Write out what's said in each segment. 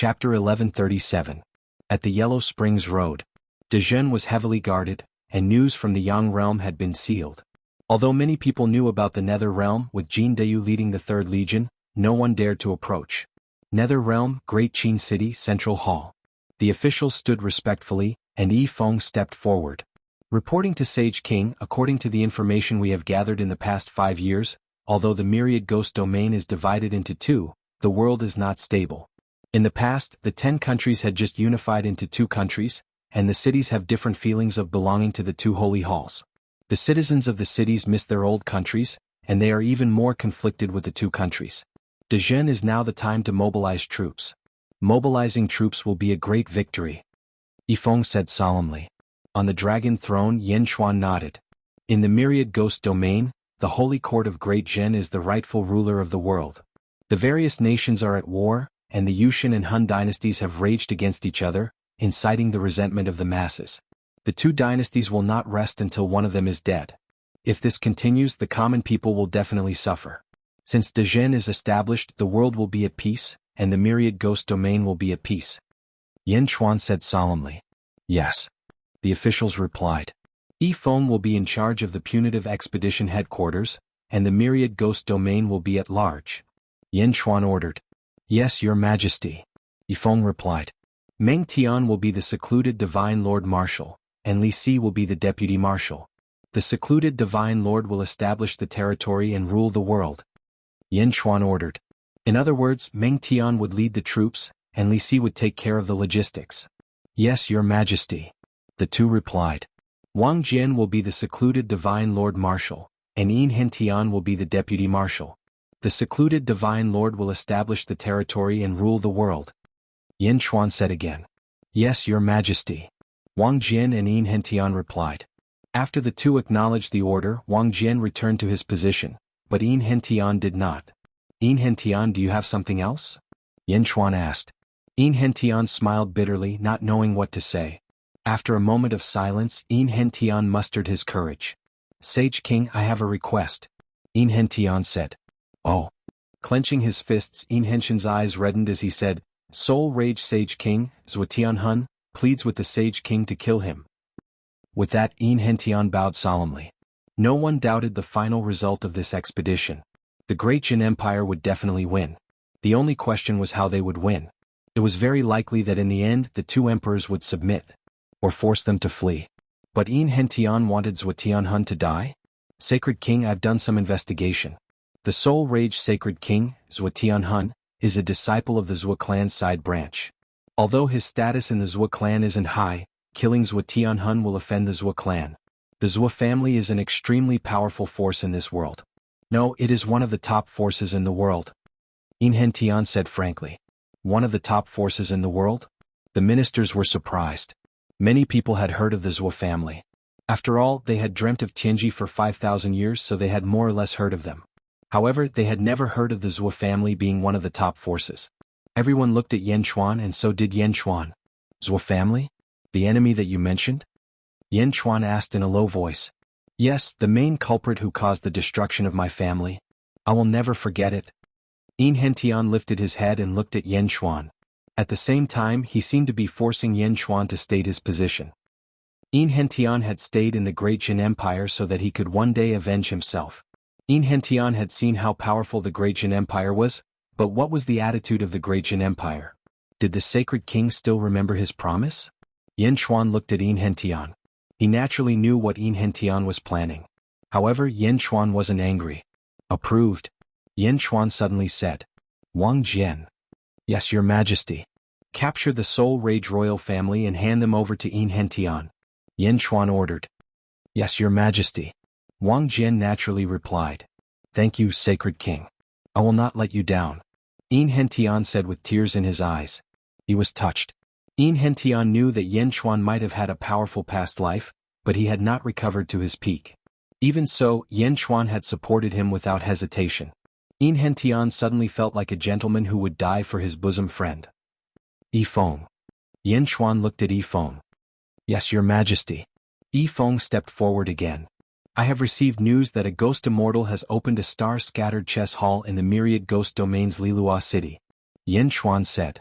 Chapter 1137. At the Yellow Springs Road. Dezhen was heavily guarded, and news from the Yang realm had been sealed. Although many people knew about the Nether realm with Jin Dayu leading the 3rd Legion, no one dared to approach. Nether realm, Great Qin City, Central Hall. The officials stood respectfully, and Yi Feng stepped forward. Reporting to Sage King, according to the information we have gathered in the past 5 years, although the myriad ghost domain is divided into 2, the world is not stable. In the past, the 10 countries had just unified into 2 countries, and the cities have different feelings of belonging to the 2 holy halls. The citizens of the cities miss their old countries, and they are even more conflicted with the 2 countries. Dezhen is now the time to mobilize troops. Mobilizing troops will be a great victory. Yi Feng said solemnly. On the dragon throne, Yan Xuan nodded. In the myriad ghost domain, the holy court of Great Zhen is the rightful ruler of the world. The various nations are at war, and the Yushan and Han dynasties have raged against each other, inciting the resentment of the masses. The 2 dynasties will not rest until one of them is dead. If this continues, the common people will definitely suffer. Since Dezhen is established, the world will be at peace, and the myriad ghost domain will be at peace. Yan Xuan said solemnly. Yes. The officials replied. Yi Feng will be in charge of the punitive expedition headquarters, and the myriad ghost domain will be at large. Yan Xuan ordered. Yes, your majesty. Yi Feng replied. Meng Tian will be the secluded divine lord marshal, and Li Si will be the deputy marshal. The secluded divine lord will establish the territory and rule the world. Yan Xuan ordered. In other words, Meng Tian would lead the troops, and Li Si would take care of the logistics. Yes, your majesty. The 2 replied. Wang Jian will be the secluded divine lord marshal, and Yin Hentian will be the deputy marshal. The secluded divine lord will establish the territory and rule the world. Yan Xuan said again. Yes, your majesty. Wang Jian and Yin Hentian replied. After the 2 acknowledged the order, Wang Jian returned to his position, but Yin Hentian did not. Yin Hentian, do you have something else? Yan Xuan asked. Yin Hentian smiled bitterly, not knowing what to say. After a moment of silence, Yin Hentian mustered his courage. Sage King, I have a request. Yin Hentian said. Oh. Clenching his fists, Yin Hentian's eyes reddened as he said, Soul Rage Sage King, Zhuotian Hun, pleads with the Sage King to kill him. With that, Yin Hentian bowed solemnly. No one doubted the final result of this expedition. The Great Jin Empire would definitely win. The only question was how they would win. It was very likely that in the end the 2 emperors would submit, or force them to flee. But Yin Hentian wanted Zhuotian Hun to die? Sacred King, I've done some investigation. The Soul Rage Sacred King, Zhuotian Hun, is a disciple of the Zhuo clan's side branch. Although his status in the Zhuo clan isn't high, killing Zhuotian Hun will offend the Zhuo clan. The Zhuo family is an extremely powerful force in this world. No, it is one of the top forces in the world. Yin Hentian said frankly. One of the top forces in the world? The ministers were surprised. Many people had heard of the Zhuo family. After all, they had dreamt of Tianji for 5,000 years, so they had more or less heard of them. However, they had never heard of the Zhuo family being one of the top forces. Everyone looked at Yan Xuan, and so did Yan Xuan. Zhuo family? The enemy that you mentioned? Yan Xuan asked in a low voice. Yes, the main culprit who caused the destruction of my family. I will never forget it. Yin Hentian lifted his head and looked at Yan Xuan. At the same time, he seemed to be forcing Yan Xuan to state his position. Yin Hentian had stayed in the Great Jin Empire so that he could one day avenge himself. Yin Hentian had seen how powerful the Great Jin Empire was, but what was the attitude of the Great Jin Empire? Did the Sacred King still remember his promise? Yan Xuan looked at Yin Hentian. He naturally knew what Yin Hentian was planning. However, Yan Xuan wasn't angry. Approved. Yan Xuan suddenly said. Wang Jian. Yes, your majesty. Capture the Soul Rage royal family and hand them over to Yin Hentian. Yan Xuan ordered. Yes, your majesty. Wang Jian naturally replied. Thank you, Sacred King. I will not let you down. Yin Hentian said with tears in his eyes. He was touched. Yin Hentian knew that Yan Xuan might have had a powerful past life, but he had not recovered to his peak. Even so, Yan Xuan had supported him without hesitation. Yin Hentian suddenly felt like a gentleman who would die for his bosom friend. Yi Feng. Yan Xuan looked at Yi Feng. Yes, your majesty. Yi Feng stepped forward again. I have received news that a ghost immortal has opened a star-scattered chess hall in the myriad ghost domain's Lilua city. Yan Xuan said.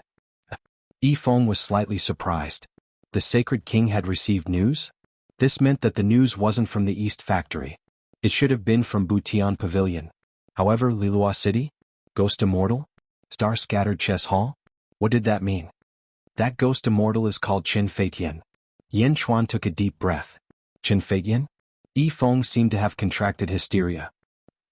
Yifeng was slightly surprised. The Sacred King had received news? This meant that the news wasn't from the East Factory. It should have been from Butian Pavilion. However, Lilua City? Ghost Immortal? Star-scattered chess hall? What did that mean? That Ghost Immortal is called Qin Feitian. Yen Chuan took a deep breath. Qin Feitian? Yifeng seemed to have contracted hysteria.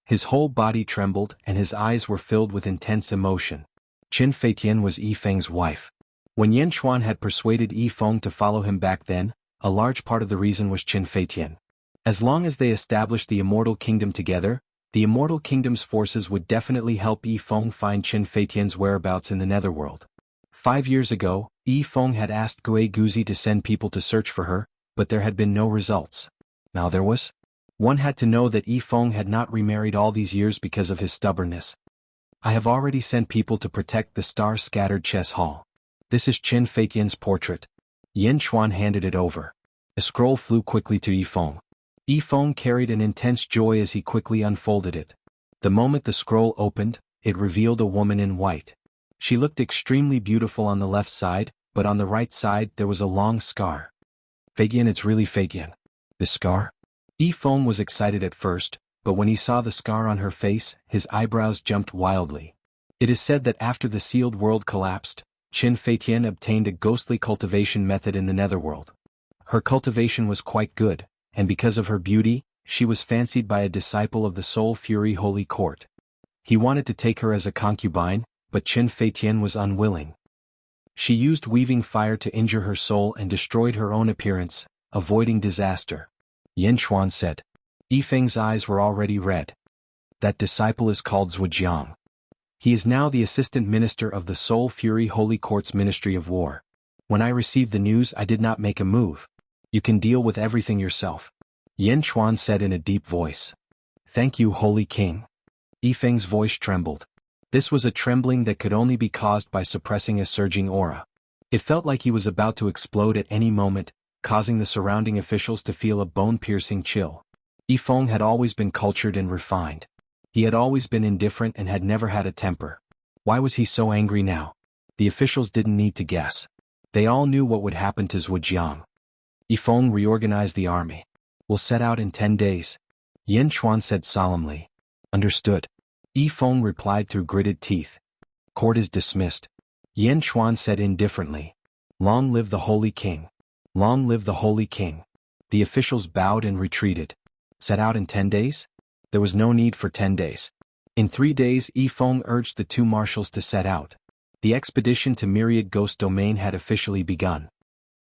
His whole body trembled and his eyes were filled with intense emotion. Qin Feitian was Yifeng's wife. When Yen Chuan had persuaded Yifeng to follow him back then, a large part of the reason was Qin Feitian. As long as they established the Immortal Kingdom together, the Immortal Kingdom's forces would definitely help Yifeng find Qin Feitian's whereabouts in the Netherworld. 5 years ago, Yifeng had asked Gui Guzi to send people to search for her, but there had been no results. Now there was. One had to know that Yifeng had not remarried all these years because of his stubbornness. I have already sent people to protect the star-scattered chess hall. This is Qin Feitian's portrait. Yen Chuan handed it over. A scroll flew quickly to Yifeng. Yifeng carried an intense joy as he quickly unfolded it. The moment the scroll opened, it revealed a woman in white. She looked extremely beautiful on the left side, but on the right side there was a long scar. Feitian, it's really Feitian. The scar? Yifeng was excited at first, but when he saw the scar on her face, his eyebrows jumped wildly. It is said that after the sealed world collapsed, Qin Feitian obtained a ghostly cultivation method in the Netherworld. Her cultivation was quite good, and because of her beauty, she was fancied by a disciple of the Soul Fury Holy Court. He wanted to take her as a concubine, but Qin Feitian was unwilling. She used weaving fire to injure her soul and destroyed her own appearance, avoiding disaster. Yen Chuan said. Yifeng's eyes were already red. That disciple is called Zhujiang. He is now the assistant minister of the Soul Fury Holy Court's Ministry of War. When I received the news, I did not make a move. You can deal with everything yourself. Yen Chuan said in a deep voice. Thank you, Holy King. Yifeng's voice trembled. This was a trembling that could only be caused by suppressing a surging aura. It felt like he was about to explode at any moment, causing the surrounding officials to feel a bone-piercing chill. Yifeng had always been cultured and refined. He had always been indifferent and had never had a temper. Why was he so angry now? The officials didn't need to guess. They all knew what would happen to Zhujiang. Yifeng reorganized the army. We'll set out in 10 days. Yen Chuan said solemnly. Understood. Yifeng replied through gritted teeth. Court is dismissed. Yen Chuan said indifferently. Long live the Holy King. Long live the Holy King. The officials bowed and retreated. Set out in 10 days? There was no need for 10 days. In 3 days, Yifeng urged the 2 marshals to set out. The expedition to Myriad Ghost Domain had officially begun.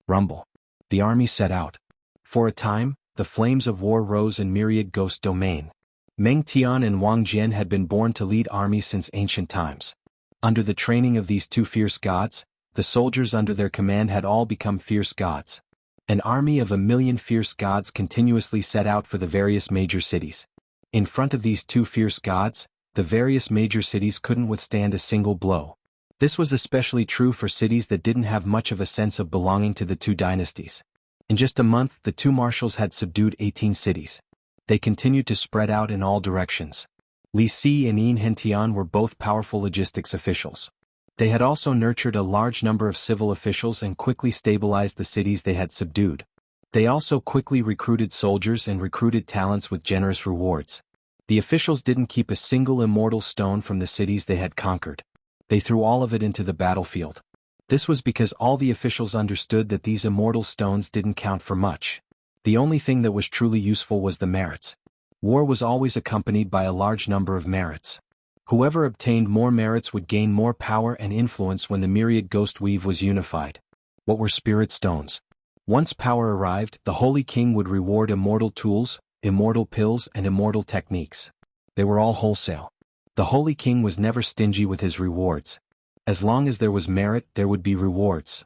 Rumble. The army set out. For a time, the flames of war rose in Myriad Ghost Domain. Meng Tian and Wang Jian had been born to lead armies since ancient times. Under the training of these 2 fierce gods, the soldiers under their command had all become fierce gods. An army of 1,000,000 fierce gods continuously set out for the various major cities. In front of these 2 fierce gods, the various major cities couldn't withstand a single blow. This was especially true for cities that didn't have much of a sense of belonging to the 2 dynasties. In just a month, the 2 marshals had subdued 18 cities. They continued to spread out in all directions. Li Si and Yin Hentian were both powerful logistics officials. They had also nurtured a large number of civil officials and quickly stabilized the cities they had subdued. They also quickly recruited soldiers and recruited talents with generous rewards. The officials didn't keep a single immortal stone from the cities they had conquered. They threw all of it into the battlefield. This was because all the officials understood that these immortal stones didn't count for much. The only thing that was truly useful was the merits. War was always accompanied by a large number of merits. Whoever obtained more merits would gain more power and influence when the Myriad Ghost Weave was unified. What were spirit stones? Once power arrived, the Holy King would reward immortal tools, immortal pills and immortal techniques. They were all wholesale. The Holy King was never stingy with his rewards. As long as there was merit, there would be rewards.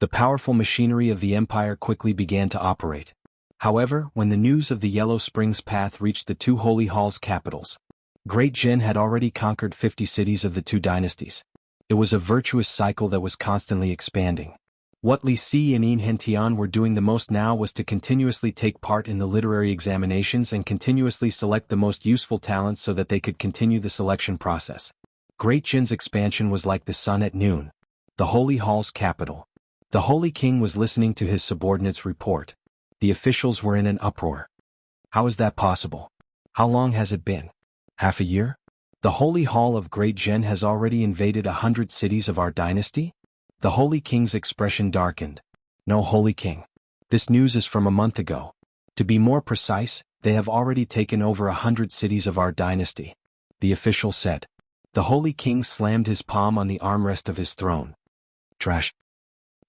The powerful machinery of the empire quickly began to operate. However, when the news of the Yellow Springs path reached the 2 holy halls' capitals, Great Jin had already conquered 50 cities of the 2 dynasties. It was a virtuous cycle that was constantly expanding. What Li Si and Yin Hentian were doing the most now was to continuously take part in the literary examinations and continuously select the most useful talents so that they could continue the selection process. Great Jin's expansion was like the sun at noon. the Holy Hall's capital. The Holy King was listening to his subordinates' report. The officials were in an uproar. How is that possible? How long has it been? Half a year? The Holy Hall of Great Zhen has already invaded 100 cities of our dynasty? The Holy King's expression darkened. No, Holy King. This news is from a month ago. To be more precise, they have already taken over 100 cities of our dynasty, the official said. The Holy King slammed his palm on the armrest of his throne. Trash.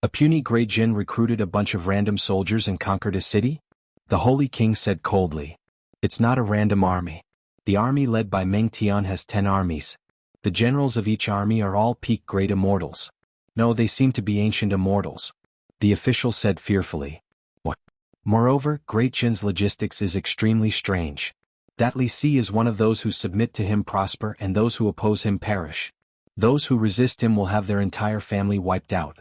A puny Great Jin recruited a bunch of random soldiers and conquered a city? The Holy King said coldly. It's not a random army. The army led by Meng Tian has 10 armies. The generals of each army are all peak great immortals. No, they seem to be ancient immortals. The official said fearfully. What? Moreover, Great Jin's logistics is extremely strange. That Li Si is one of those who submit to him prosper and those who oppose him perish. Those who resist him will have their entire family wiped out.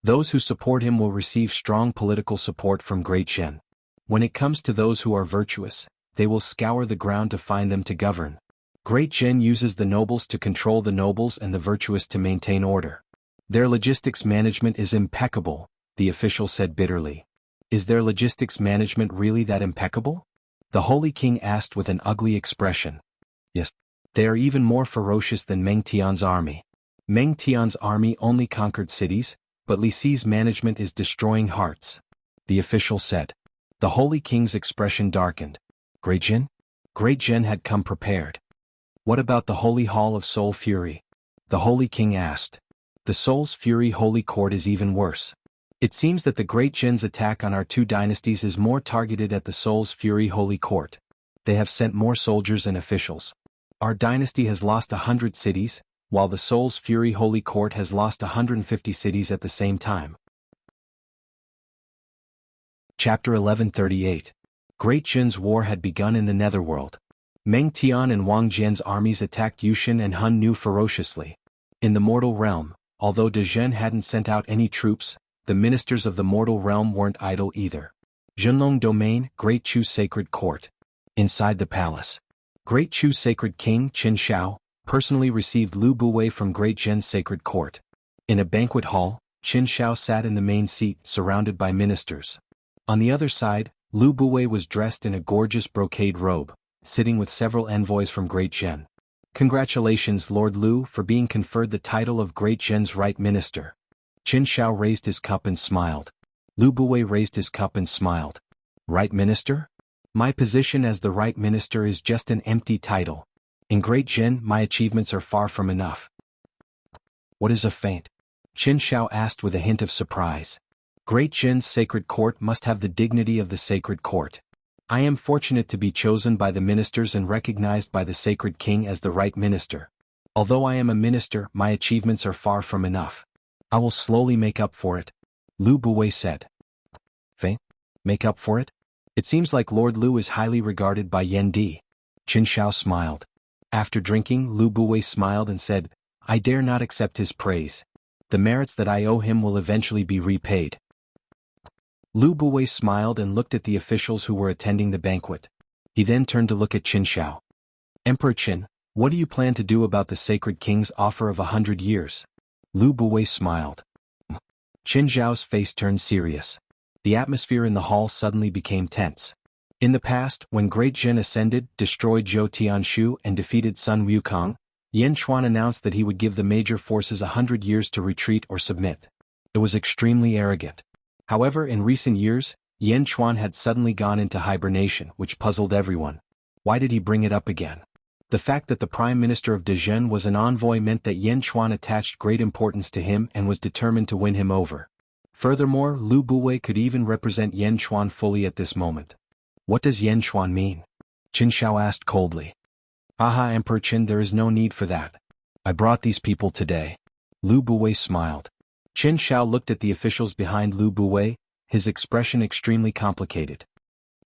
Those who support him will receive strong political support from Great Jin. When it comes to those who are virtuous, they will scour the ground to find them to govern. Great Jin uses the nobles to control the nobles and the virtuous to maintain order. Their logistics management is impeccable, the official said bitterly. Is their logistics management really that impeccable? The Holy King asked with an ugly expression. Yes. They are even more ferocious than Meng Tian's army. Meng Tian's army only conquered cities, but Li Si's management is destroying hearts, the official said. The Holy King's expression darkened. Great Jin? Great Jin had come prepared. What about the Holy Hall of Soul Fury? The Holy King asked. The Soul's Fury Holy Court is even worse. It seems that the Great Jin's attack on our two dynasties is more targeted at the Soul's Fury Holy Court. They have sent more soldiers and officials. Our dynasty has lost 100 cities, while the Soul's Fury Holy Court has lost 150 cities at the same time. Chapter 1138. Great Jin's war had begun in the Netherworld. Meng Tian and Wang Jian's armies attacked Yushan and Han Nu ferociously. In the mortal realm, although De Zhen hadn't sent out any troops, the ministers of the mortal realm weren't idle either. Zhenlong Domain, Great Chu's Sacred Court. Inside the palace, Great Chu's Sacred King, Qin Shao, personally received Lu Buwei from Great Zhen's Sacred Court. In a banquet hall, Qin Shao sat in the main seat, surrounded by ministers. On the other side, Lu Buwei was dressed in a gorgeous brocade robe, sitting with several envoys from Great Zhen. Congratulations, Lord Lu, for being conferred the title of Great Zhen's Right Minister. Qin Shao raised his cup and smiled. Lu Buwei raised his cup and smiled. Right Minister? My position as the Right Minister is just an empty title. In Great Zhen, my achievements are far from enough. What is a feint? Qin Shao asked with a hint of surprise. Great Zhen's Sacred Court must have the dignity of the Sacred Court. I am fortunate to be chosen by the ministers and recognized by the Sacred King as the Right Minister. Although I am a minister, my achievements are far from enough. I will slowly make up for it, Lu Buwei said. Feint? Make up for it? It seems like Lord Lu is highly regarded by Yan Di. Qin Shao smiled. After drinking, Lu Buwei smiled and said, I dare not accept his praise. The merits that I owe him will eventually be repaid. Lu Buwei smiled and looked at the officials who were attending the banquet. He then turned to look at Qin Shao. Emperor Qin, what do you plan to do about the Sacred King's offer of 100 years? Lu Buwei smiled. Qin Zhao's face turned serious. The atmosphere in the hall suddenly became tense. In the past, when Great Zhen ascended, destroyed Zhou Tianshu and defeated Sun Wukong, Yan Chuan announced that he would give the major forces 100 years to retreat or submit. It was extremely arrogant. However, in recent years, Yan Chuan had suddenly gone into hibernation, which puzzled everyone. Why did he bring it up again? The fact that the Prime Minister of De Zhen was an envoy meant that Yan Chuan attached great importance to him and was determined to win him over. Furthermore, Lu Buwei could even represent Yan Chuan fully at this moment. What does Yan Chuan mean? Qin Shao asked coldly. Aha, Emperor Qin, there is no need for that. I brought these people today. Lu Buwei smiled. Qin Shao looked at the officials behind Lu Buwei, his expression extremely complicated.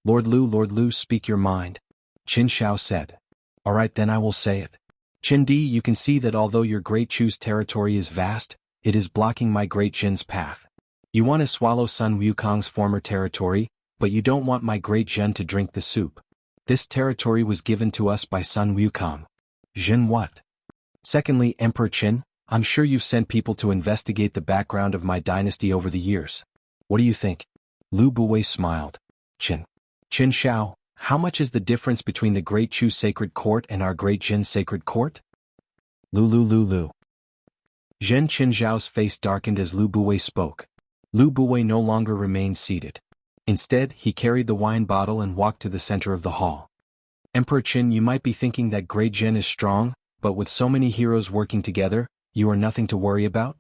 Lord Lu, speak your mind. Qin Shao said. All right, then I will say it. Qin Di, you can see that although your Great Chu's territory is vast, it is blocking my Great Jin's path. You want to swallow Sun Wukong's former territory, but you don't want my Great Zhen to drink the soup. This territory was given to us by Sun Wukong. Zhen what? Secondly, Emperor Qin, I'm sure you've sent people to investigate the background of my dynasty over the years. What do you think? Lu Buwei smiled. Qin Shao, how much is the difference between the Great Chu Sacred Court and our Great Jin Sacred Court? Lu. Zhen Qinzhao's face darkened as Lu Buwei spoke. Lu Buwei no longer remained seated. Instead, he carried the wine bottle and walked to the center of the hall. Emperor Qin, you might be thinking that Great Jin is strong, but with so many heroes working together, you are nothing to worry about?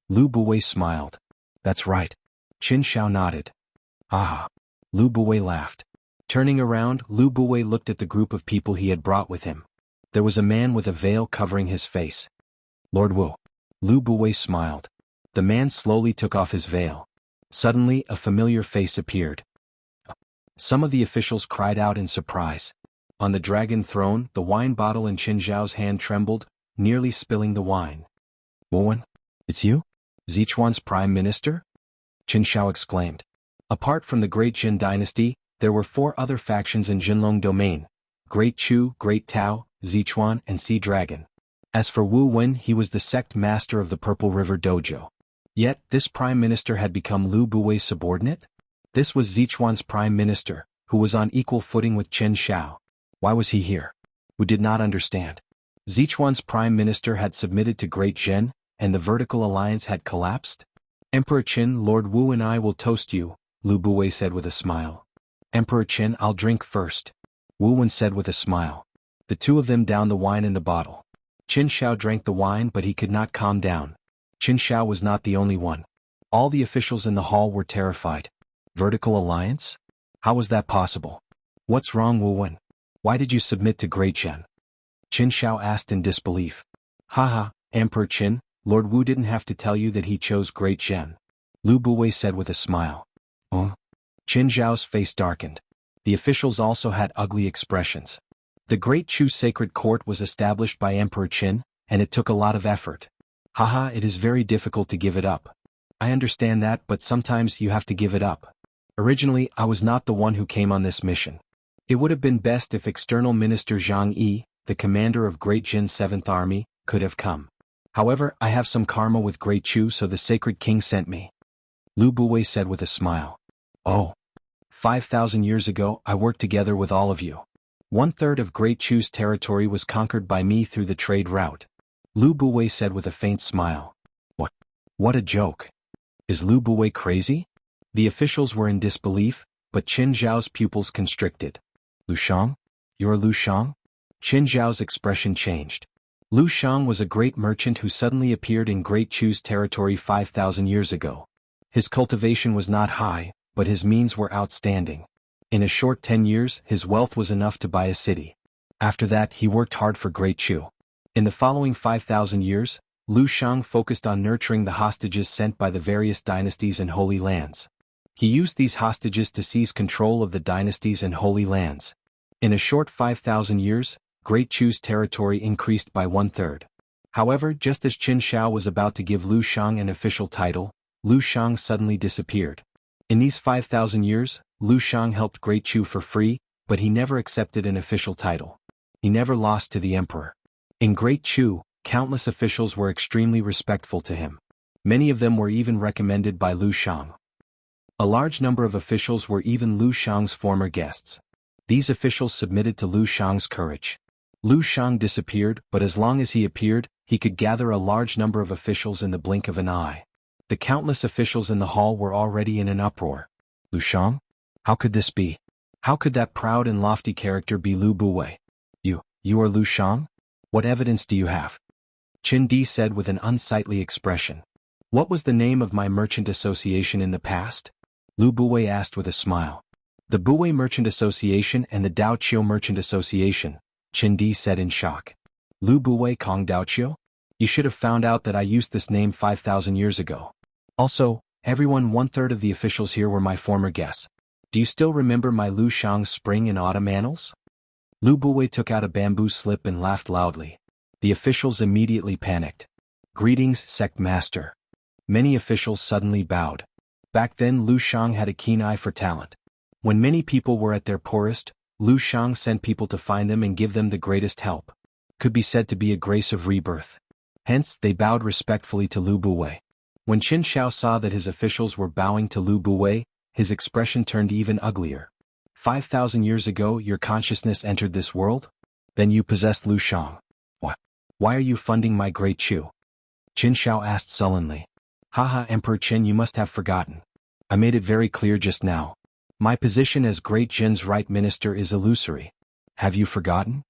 Lu Buwei smiled. That's right. Qin Shao nodded. Ah. Lu Buwei laughed. Turning around, Lu Buwei looked at the group of people he had brought with him. There was a man with a veil covering his face. Lord Wu. Lu Buwei smiled. The man slowly took off his veil. Suddenly, a familiar face appeared. Some of the officials cried out in surprise. On the dragon throne, the wine bottle in Qin Zhao's hand trembled, nearly spilling the wine. Wuwen? It's you? Sichuan's prime minister? Qin Zhao exclaimed. Apart from the Great Jin dynasty, there were 4 other factions in Jinlong domain: Great Chu, Great Tao, Sichuan, and Sea Dragon. As for Wu Wen, he was the sect master of the Purple River Dojo. Yet, this prime minister had become Lu Buwei's subordinate? This was Sichuan's prime minister, who was on equal footing with Qin Shao. Why was he here? Wu did not understand. Sichuan's prime minister had submitted to Great Jin, and the vertical alliance had collapsed? Emperor Qin, Lord Wu and I will toast you, Lu Buwei said with a smile. Emperor Qin, I'll drink first. Wu Wen said with a smile. The two of them downed the wine in the bottle. Qin Shao drank the wine, but he could not calm down. Qin Shao was not the only one. All the officials in the hall were terrified. Vertical alliance? How was that possible? What's wrong, Wu Wen? Why did you submit to Great Jin? Qin Shao asked in disbelief. Haha, Emperor Qin, Lord Wu didn't have to tell you that he chose Great Jin. Lu Buwei said with a smile. Oh? Qin Zhao's face darkened. The officials also had ugly expressions. The Great Chu Sacred Court was established by Emperor Qin, and it took a lot of effort. Haha, it is very difficult to give it up. I understand that, but sometimes you have to give it up. Originally, I was not the one who came on this mission. It would have been best if External Minister Zhang Yi, the commander of Great Jin's 7th Army, could have come. However, I have some karma with Great Chu, so the Sacred King sent me. Lu Buwei said with a smile. Oh. 5,000 years ago, I worked together with all of you. 1/3 of Great Chu's territory was conquered by me through the trade route. Lu Buwei said with a faint smile. What a joke. Is Lu Buwei crazy? The officials were in disbelief, but Qin Zhao's pupils constricted. Lu Shang? You're Lu Shang? Qin Zhao's expression changed. Lu Shang was a great merchant who suddenly appeared in Great Chu's territory 5,000 years ago. His cultivation was not high, but his means were outstanding. In a short 10 years, his wealth was enough to buy a city. After that, he worked hard for Great Chu. In the following 5,000 years, Lu Shang focused on nurturing the hostages sent by the various dynasties and holy lands. He used these hostages to seize control of the dynasties and holy lands. In a short 5,000 years, Great Chu's territory increased by 1/3. However, just as Qin Shao was about to give Lu Shang an official title, Lu Shang suddenly disappeared. In these 5,000 years, Lu Shang helped Great Chu for free, but he never accepted an official title. He never lost to the emperor. In Great Chu, countless officials were extremely respectful to him. Many of them were even recommended by Lu Shang. A large number of officials were even Lu Shang's former guests. These officials submitted to Lu Shang's courage. Lu Shang disappeared, but as long as he appeared, he could gather a large number of officials in the blink of an eye. The countless officials in the hall were already in an uproar. Lu Shang? How could this be? How could that proud and lofty character be Lu Buwei? You are Lu Shang? What evidence do you have? Qin Di said with an unsightly expression. What was the name of my merchant association in the past? Lu Buwei asked with a smile. The Buwei Merchant Association and the Daoqiu Merchant Association, Qin Di said in shock. Lu Buwei Kong Daoqiu? You should have found out that I used this name 5,000 years ago. Also, everyone 1/3 of the officials here were my former guests. Do you still remember my Lu Shang's spring and autumn annals? Lu Buwei took out a bamboo slip and laughed loudly. The officials immediately panicked. Greetings, sect master. Many officials suddenly bowed. Back then Lu Shang had a keen eye for talent. When many people were at their poorest, Lu Shang sent people to find them and give them the greatest help. Could be said to be a grace of rebirth. Hence, they bowed respectfully to Lu Buwei. When Qin Shao saw that his officials were bowing to Lu Buwei, his expression turned even uglier. 5,000 years ago your consciousness entered this world? Then you possessed Lu Shang. What? Why are you funding my great Chu? Qin Shao asked sullenly. Haha, Emperor Qin, you must have forgotten. I made it very clear just now. My position as Great Jin's right minister is illusory. Have you forgotten?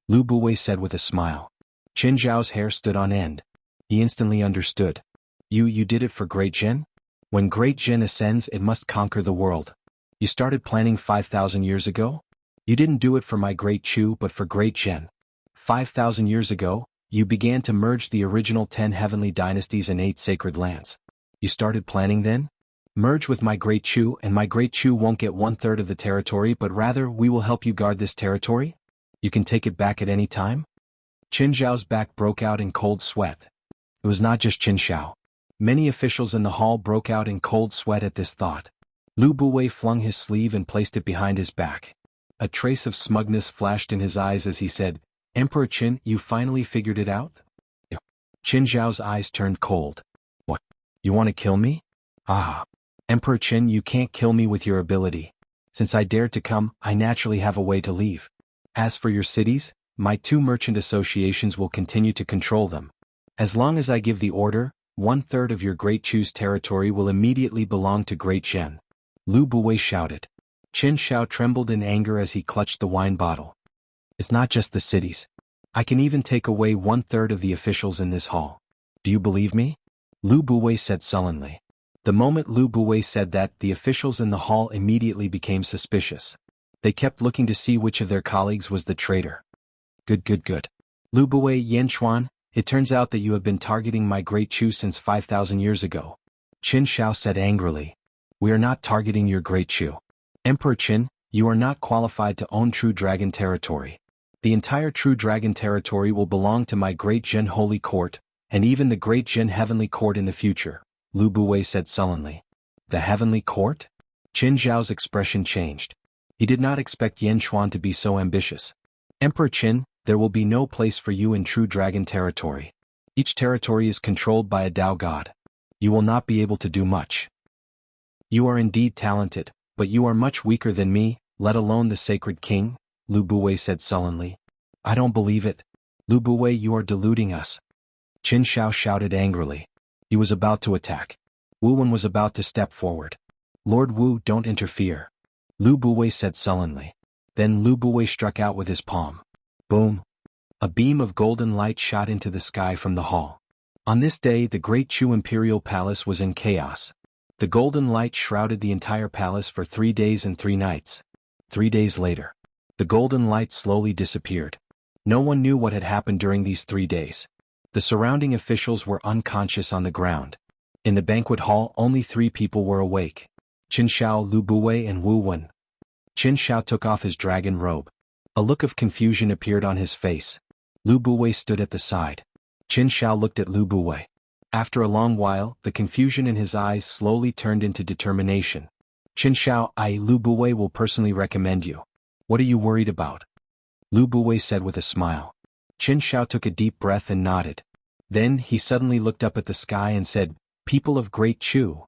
Lu Buwei said with a smile. Qin Zhao's hair stood on end. He instantly understood. You did it for Great Jin? When Great Jin ascends it must conquer the world. You started planning 5,000 years ago? You didn't do it for my Great Chu but for Great Jin. 5,000 years ago, you began to merge the original 10 heavenly dynasties and 8 sacred lands. You started planning then? Merge with my Great Chu and my Great Chu won't get 1/3 of the territory but rather we will help you guard this territory? You can take it back at any time? Qin Zhao's back broke out in cold sweat. It was not just Qin Shao. Many officials in the hall broke out in cold sweat at this thought. Lu Buwei flung his sleeve and placed it behind his back. A trace of smugness flashed in his eyes as he said, Emperor Qin, you finally figured it out? Qin Zhao's eyes turned cold. What? You want to kill me? Ah. Emperor Qin, you can't kill me with your ability. Since I dared to come, I naturally have a way to leave. As for your cities, my 2 merchant associations will continue to control them. As long as I give the order, 1/3 of your Great Chu's territory will immediately belong to Great Zhen. Lu Buwei shouted. Qin Shao trembled in anger as he clutched the wine bottle. It's not just the cities. I can even take away 1/3 of the officials in this hall. Do you believe me? Lu Buwei said sullenly. The moment Lu Buwei said that, the officials in the hall immediately became suspicious. They kept looking to see which of their colleagues was the traitor. Good. Lu Buwei, Yanchuan, it turns out that you have been targeting my Great Chu since 5,000 years ago. Qin Shao said angrily. We are not targeting your Great Chu. Emperor Qin, you are not qualified to own True Dragon territory. The entire True Dragon territory will belong to my Great Jin Holy Court, and even the Great Jin Heavenly Court in the future, Lu Buwei said sullenly. The Heavenly Court? Qin Zhao's expression changed. He did not expect Yanchuan to be so ambitious. Emperor Qin, there will be no place for you in True Dragon territory. Each territory is controlled by a Dao God. You will not be able to do much. You are indeed talented, but you are much weaker than me, let alone the Sacred King, Lu Buwei said sullenly. I don't believe it. Lu Buwei, you are deluding us. Qin Shao shouted angrily. He was about to attack. Wu Wen was about to step forward. Lord Wu, don't interfere. Lu Buwei said sullenly. Then Lu Buwei struck out with his palm. Boom. A beam of golden light shot into the sky from the hall. On this day the Great Chu Imperial Palace was in chaos. The golden light shrouded the entire palace for 3 days and 3 nights. 3 days later, the golden light slowly disappeared. No one knew what had happened during these 3 days. The surrounding officials were unconscious on the ground. In the banquet hall only 3 people were awake. Qin Shao, Lu Buwei and Wu Wen. Qin Shao took off his dragon robe. A look of confusion appeared on his face. Lu Buwei stood at the side. Qin Shao looked at Lu Buwei. After a long while, the confusion in his eyes slowly turned into determination. Qin Shao, Lu Buwei will personally recommend you. What are you worried about? Lu Buwei said with a smile. Qin Shao took a deep breath and nodded. Then he suddenly looked up at the sky and said, People of Great Chu.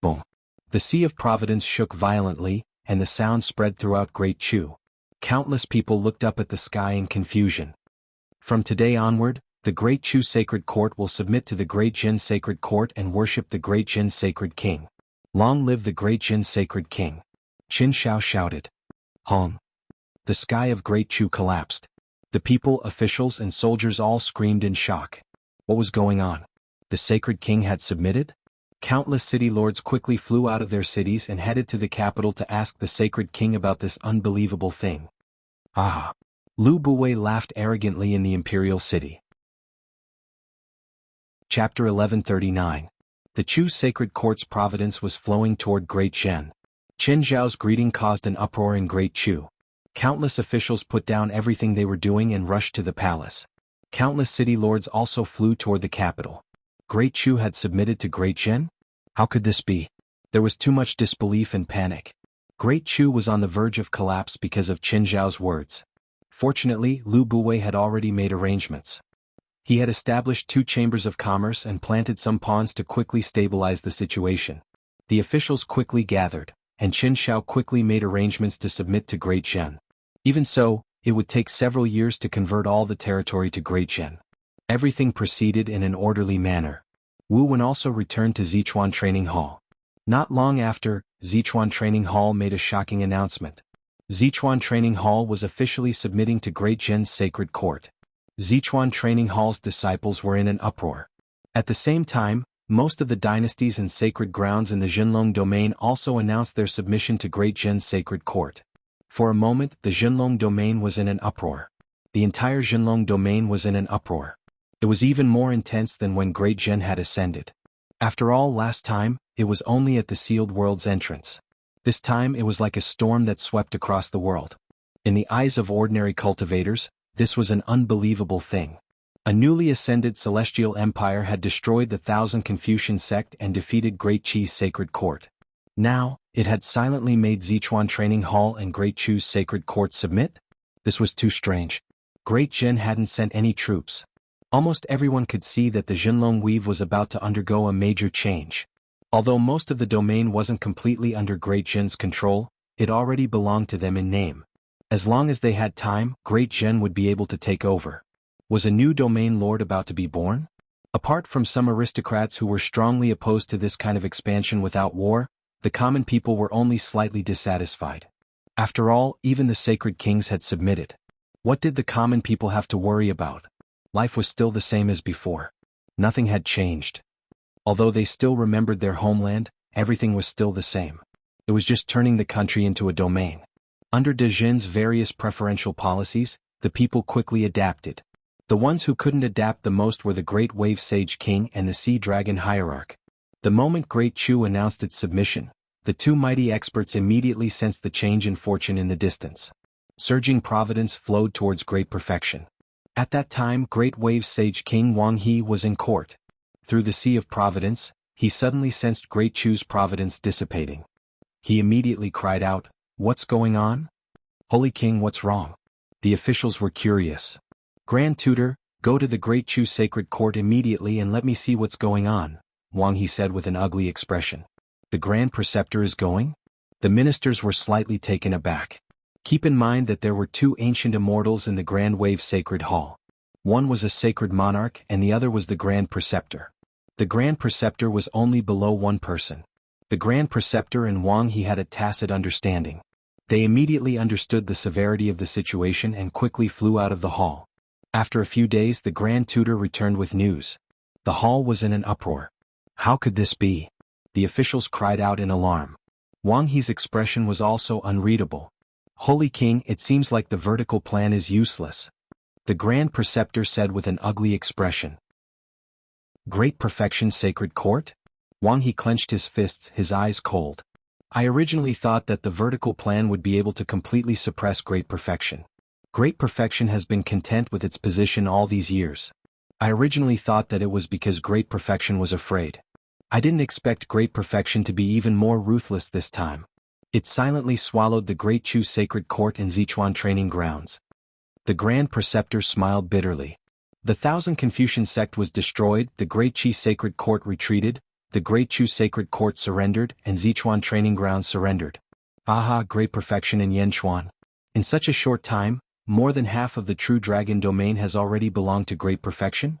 Boom. The Sea of Providence shook violently, and the sound spread throughout Great Chu. Countless people looked up at the sky in confusion. From today onward, the Great Chu Sacred Court will submit to the Great Jin Sacred Court and worship the Great Jin Sacred King. Long live the Great Jin Sacred King. Qin Shao shouted. Hong. The sky of Great Chu collapsed. The people, officials and soldiers all screamed in shock. What was going on? The Sacred King had submitted? Countless city lords quickly flew out of their cities and headed to the capital to ask the Sacred King about this unbelievable thing. Ah! Lu Buwei laughed arrogantly in the imperial city. Chapter 1139. The Chu Sacred Court's providence was flowing toward Great Zhen. Qin Zhao's greeting caused an uproar in Great Chu. Countless officials put down everything they were doing and rushed to the palace. Countless city lords also flew toward the capital. Great Chu had submitted to Great Zhen? How could this be? There was too much disbelief and panic. Great Chu was on the verge of collapse because of Qin Zhao's words. Fortunately, Lu Buwei had already made arrangements. He had established 2 chambers of commerce and planted some pawns to quickly stabilize the situation. The officials quickly gathered, and Qin Shao quickly made arrangements to submit to Great Zhen. Even so, it would take several years to convert all the territory to Great Zhen. Everything proceeded in an orderly manner. Wu Wen also returned to Zichuan Training Hall. Not long after, Zichuan Training Hall made a shocking announcement. Zichuan Training Hall was officially submitting to Great Zhen's sacred court. Zichuan Training Hall's disciples were in an uproar. At the same time, most of the dynasties and sacred grounds in the Xinlong domain also announced their submission to Great Zhen's sacred court. For a moment, the Xinlong domain was in an uproar. The entire Xinlong domain was in an uproar. It was even more intense than when Great Zhen had ascended. After all, last time, it was only at the sealed world's entrance. This time it was like a storm that swept across the world. In the eyes of ordinary cultivators, this was an unbelievable thing. A newly ascended celestial empire had destroyed the Thousand Confucian sect and defeated Great Qi's sacred court. Now, it had silently made Zichuan Training Hall and Great Chu's sacred court submit? This was too strange. Great Zhen hadn't sent any troops. Almost everyone could see that the Xinlong weave was about to undergo a major change. Although most of the domain wasn't completely under Great Zhen's control, it already belonged to them in name. As long as they had time, Great Zhen would be able to take over. Was a new domain lord about to be born? Apart from some aristocrats who were strongly opposed to this kind of expansion without war, the common people were only slightly dissatisfied. After all, even the sacred kings had submitted. What did the common people have to worry about? Life was still the same as before. Nothing had changed. Although they still remembered their homeland, everything was still the same. It was just turning the country into a domain. Under De Zhen's various preferential policies, the people quickly adapted. The ones who couldn't adapt the most were the Great Wave Sage King and the Sea Dragon Hierarch. The moment Great Chu announced its submission, the 2 mighty experts immediately sensed the change in fortune in the distance. Surging providence flowed towards great perfection. At that time, Great Wave Sage King Wang He was in court. Through the sea of providence, he suddenly sensed Great Chu's providence dissipating. He immediately cried out, "What's going on? Holy King, what's wrong?" The officials were curious. "Grand Tutor, go to the Great Chu sacred court immediately and let me see what's going on," Wang He said with an ugly expression. "The Grand Preceptor is going?" The ministers were slightly taken aback. Keep in mind that there were 2 ancient immortals in the Grand Wave Sacred Hall. One was a sacred monarch and the other was the Grand Preceptor. The Grand Preceptor was only below one person. The Grand Preceptor and Wang He had a tacit understanding. They immediately understood the severity of the situation and quickly flew out of the hall. After a few days, the Grand Tutor returned with news. The hall was in an uproar. How could this be? The officials cried out in alarm. Wang He's expression was also unreadable. "Holy King, it seems like the vertical plan is useless," the Grand Preceptor said with an ugly expression. "Great Perfection Sacred Court?" Wang He clenched his fists, his eyes cold. "I originally thought that the vertical plan would be able to completely suppress Great Perfection. Great Perfection has been content with its position all these years. I originally thought that it was because Great Perfection was afraid. I didn't expect Great Perfection to be even more ruthless this time." It silently swallowed the Great Chu sacred court in Zichuan training grounds. The Grand Preceptor smiled bitterly. The Thousand Confucian sect was destroyed, the Great Qi sacred court retreated, the Great Chu sacred court surrendered, and Zichuan training grounds surrendered. Aha, Great Perfection in Yanchuan. In such a short time, more than half of the true dragon domain has already belonged to Great Perfection?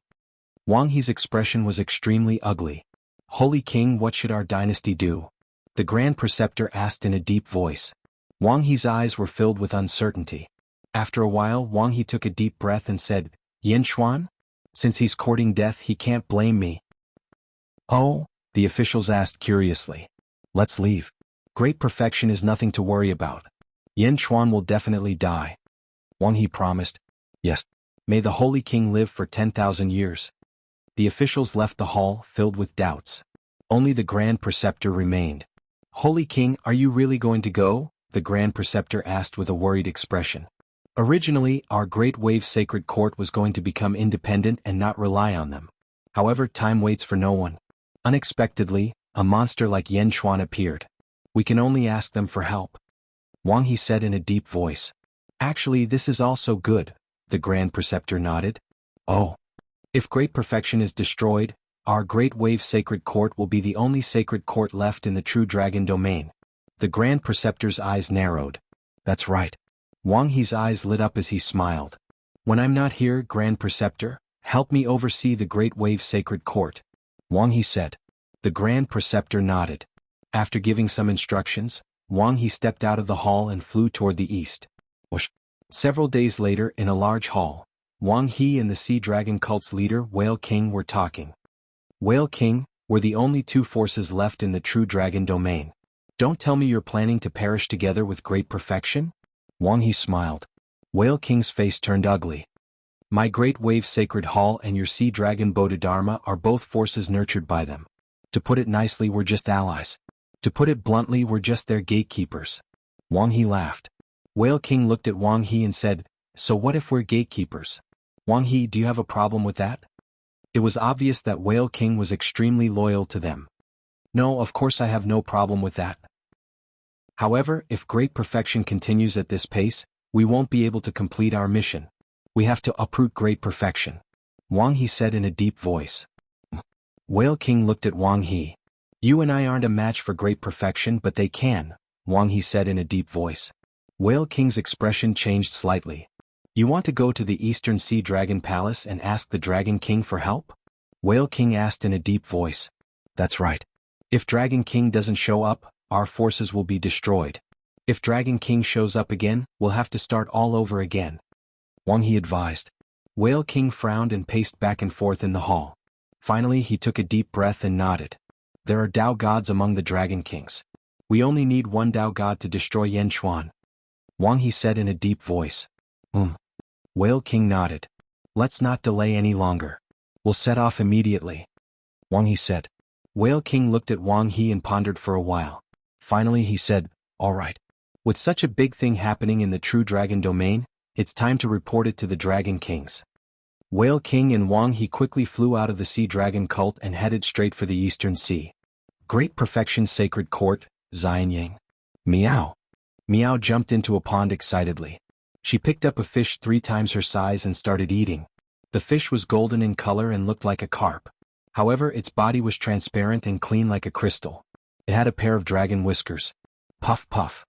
Wang He's expression was extremely ugly. "Holy King, what should our dynasty do?" the Grand Preceptor asked in a deep voice. Wang He's eyes were filled with uncertainty. After a while, Wang He took a deep breath and said, "Yanchuan? Since he's courting death, he can't blame me." "Oh?" the officials asked curiously. "Let's leave. Great Perfection is nothing to worry about. Yanchuan will definitely die." Wang He promised. "Yes. May the Holy King live for 10,000 years." The officials left the hall, filled with doubts. Only the Grand Preceptor remained. "Holy King, are you really going to go?" the Grand Preceptor asked with a worried expression. "Originally, our Great Wave Sacred Court was going to become independent and not rely on them. However, time waits for no one. Unexpectedly, a monster like Yanchuan appeared. We can only ask them for help." Wang He said in a deep voice. "Actually, this is also good," the Grand Preceptor nodded. "Oh." If great perfection is destroyed, our great wave sacred court will be the only sacred court left in the true dragon domain. The Grand Preceptor's eyes narrowed. That's right. Wang He's eyes lit up as he smiled. When I'm not here, Grand Preceptor, help me oversee the great wave sacred court. Wang He said. The Grand Preceptor nodded. After giving some instructions, Wang He stepped out of the hall and flew toward the east. Whoosh. Several days later, in a large hall, Wang He and the Sea Dragon cult's leader Whale King were talking. Whale King, we're the only two forces left in the true dragon domain. Don't tell me you're planning to perish together with great perfection? Wang He smiled. Whale King's face turned ugly. My great wave sacred hall and your sea dragon Bodhidharma are both forces nurtured by them. To put it nicely, we're just allies. To put it bluntly, we're just their gatekeepers. Wang He laughed. Whale King looked at Wang He and said, so what if we're gatekeepers? Wang He, do you have a problem with that? It was obvious that Whale King was extremely loyal to them. No, of course I have no problem with that. However, if great perfection continues at this pace, we won't be able to complete our mission. We have to uproot great perfection. Wang He said in a deep voice. Whale King looked at Wang He. You and I aren't a match for great perfection, but they can, Wang He said in a deep voice. Whale King's expression changed slightly. You want to go to the Eastern Sea Dragon Palace and ask the Dragon King for help? Whale King asked in a deep voice. That's right. If Dragon King doesn't show up, our forces will be destroyed. If Dragon King shows up again, we'll have to start all over again. Wang He advised. Whale King frowned and paced back and forth in the hall. Finally he took a deep breath and nodded. There are Tao gods among the Dragon Kings. We only need one Tao god to destroy Yan Chuan. Wang He said in a deep voice. Whale King nodded. Let's not delay any longer. We'll set off immediately. Wang He said. Whale King looked at Wang He and pondered for a while. Finally he said, all right. With such a big thing happening in the true dragon domain, it's time to report it to the Dragon Kings. Whale King and Wang He quickly flew out of the Sea Dragon cult and headed straight for the Eastern Sea. Great Perfection Sacred Court, Xianyang. Meow. Meow jumped into a pond excitedly. She picked up a fish 3 times her size and started eating. The fish was golden in color and looked like a carp. However, its body was transparent and clean like a crystal. It had a pair of dragon whiskers. Puff puff.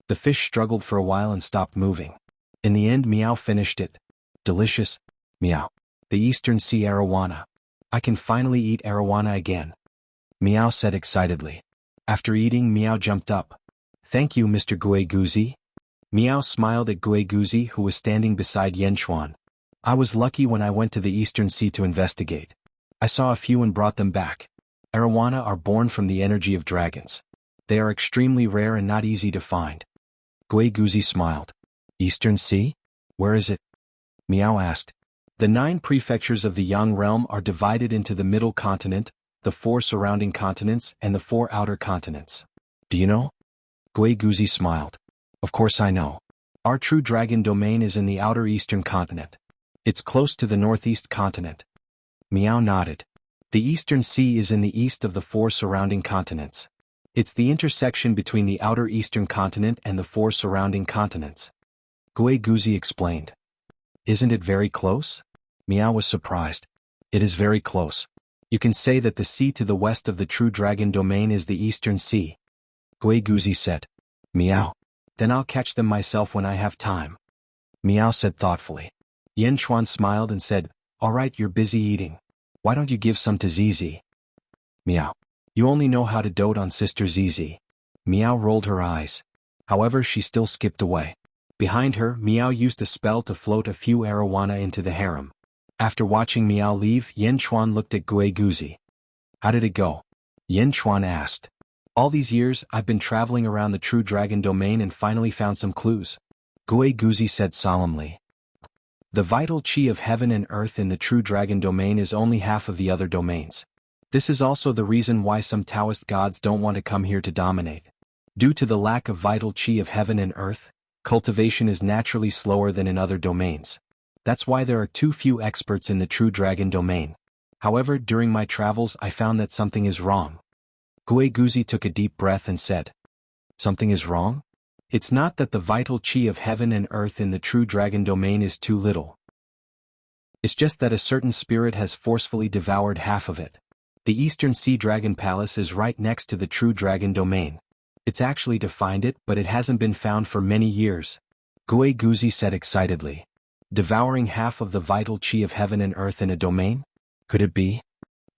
The fish struggled for a while and stopped moving. In the end, Meow finished it. Delicious. Meow. The Eastern Sea arowana. I can finally eat arowana again. Meow said excitedly. After eating, Meow jumped up. Thank you, Mr. Guiguzi. Meow smiled at Guiguzi, who was standing beside Yanchuan. I was lucky when I went to the Eastern Sea to investigate. I saw a few and brought them back. Arowana are born from the energy of dragons. They are extremely rare and not easy to find. Guiguzi smiled. Eastern Sea? Where is it? Meow asked. The 9 prefectures of the Yang realm are divided into the middle continent, the 4 surrounding continents, and the 4 outer continents. Do you know? Guiguzi smiled. Of course I know. Our true dragon domain is in the outer eastern continent. It's close to the northeast continent. Meow nodded. The Eastern Sea is in the east of the 4 surrounding continents. It's the intersection between the outer eastern continent and the 4 surrounding continents. Guiguzi explained. Isn't it very close? Meow was surprised. It is very close. You can say that the sea to the west of the true dragon domain is the Eastern Sea. Guiguzi said. Meow. Then I'll catch them myself when I have time. Meow said thoughtfully. Yanchuan smiled and said, all right, you're busy eating. Why don't you give some to Zizi? Meow. You only know how to dote on Sister Zizi. Meow rolled her eyes. However, she still skipped away. Behind her, Meow used a spell to float a few arowana into the harem. After watching Meow leave, Yanchuan looked at Guiguzi. How did it go? Yanchuan asked. All these years, I've been traveling around the true dragon domain and finally found some clues. Guiguzi said solemnly. The vital chi of heaven and earth in the true dragon domain is only half of the other domains. This is also the reason why some Taoist gods don't want to come here to dominate. Due to the lack of vital chi of heaven and earth, cultivation is naturally slower than in other domains. That's why there are too few experts in the true dragon domain. However, during my travels I found that something is wrong. Guiguzi took a deep breath and said, something is wrong? It's not that the vital chi of heaven and earth in the true dragon domain is too little. It's just that a certain spirit has forcefully devoured half of it. The Eastern Sea Dragon Palace is right next to the true dragon domain. It's actually to find it, but it hasn't been found for many years. Gue Guzi said excitedly. Devouring half of the vital chi of heaven and earth in a domain? Could it be?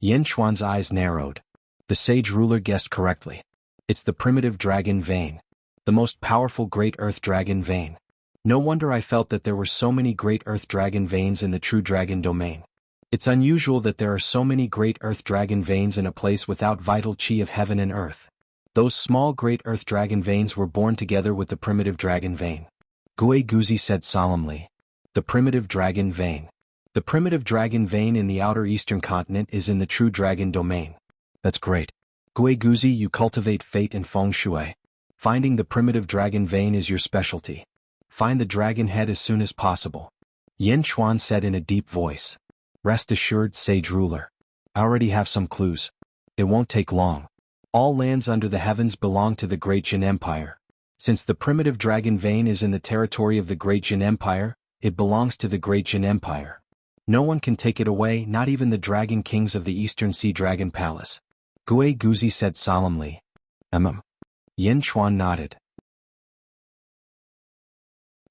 Yen Chuan's eyes narrowed. The sage ruler guessed correctly. It's the primitive dragon vein. The most powerful great earth dragon vein. No wonder I felt that there were so many great earth dragon veins in the true dragon domain. It's unusual that there are so many great earth dragon veins in a place without vital chi of heaven and earth. Those small great earth dragon veins were born together with the primitive dragon vein. Gue Guzi said solemnly. The primitive dragon vein. The primitive dragon vein in the outer eastern continent is in the true dragon domain. That's great. Gue Guzi, you cultivate fate and feng shui. Finding the primitive dragon vein is your specialty. Find the dragon head as soon as possible. Yen Chuan said in a deep voice. Rest assured, sage ruler. I already have some clues. It won't take long. All lands under the heavens belong to the Great Jin Empire. Since the primitive dragon vein is in the territory of the Great Jin Empire, it belongs to the Great Jin Empire. No one can take it away, not even the dragon kings of the Eastern Sea Dragon Palace. Gue Guzi said solemnly. Yen Chuan nodded.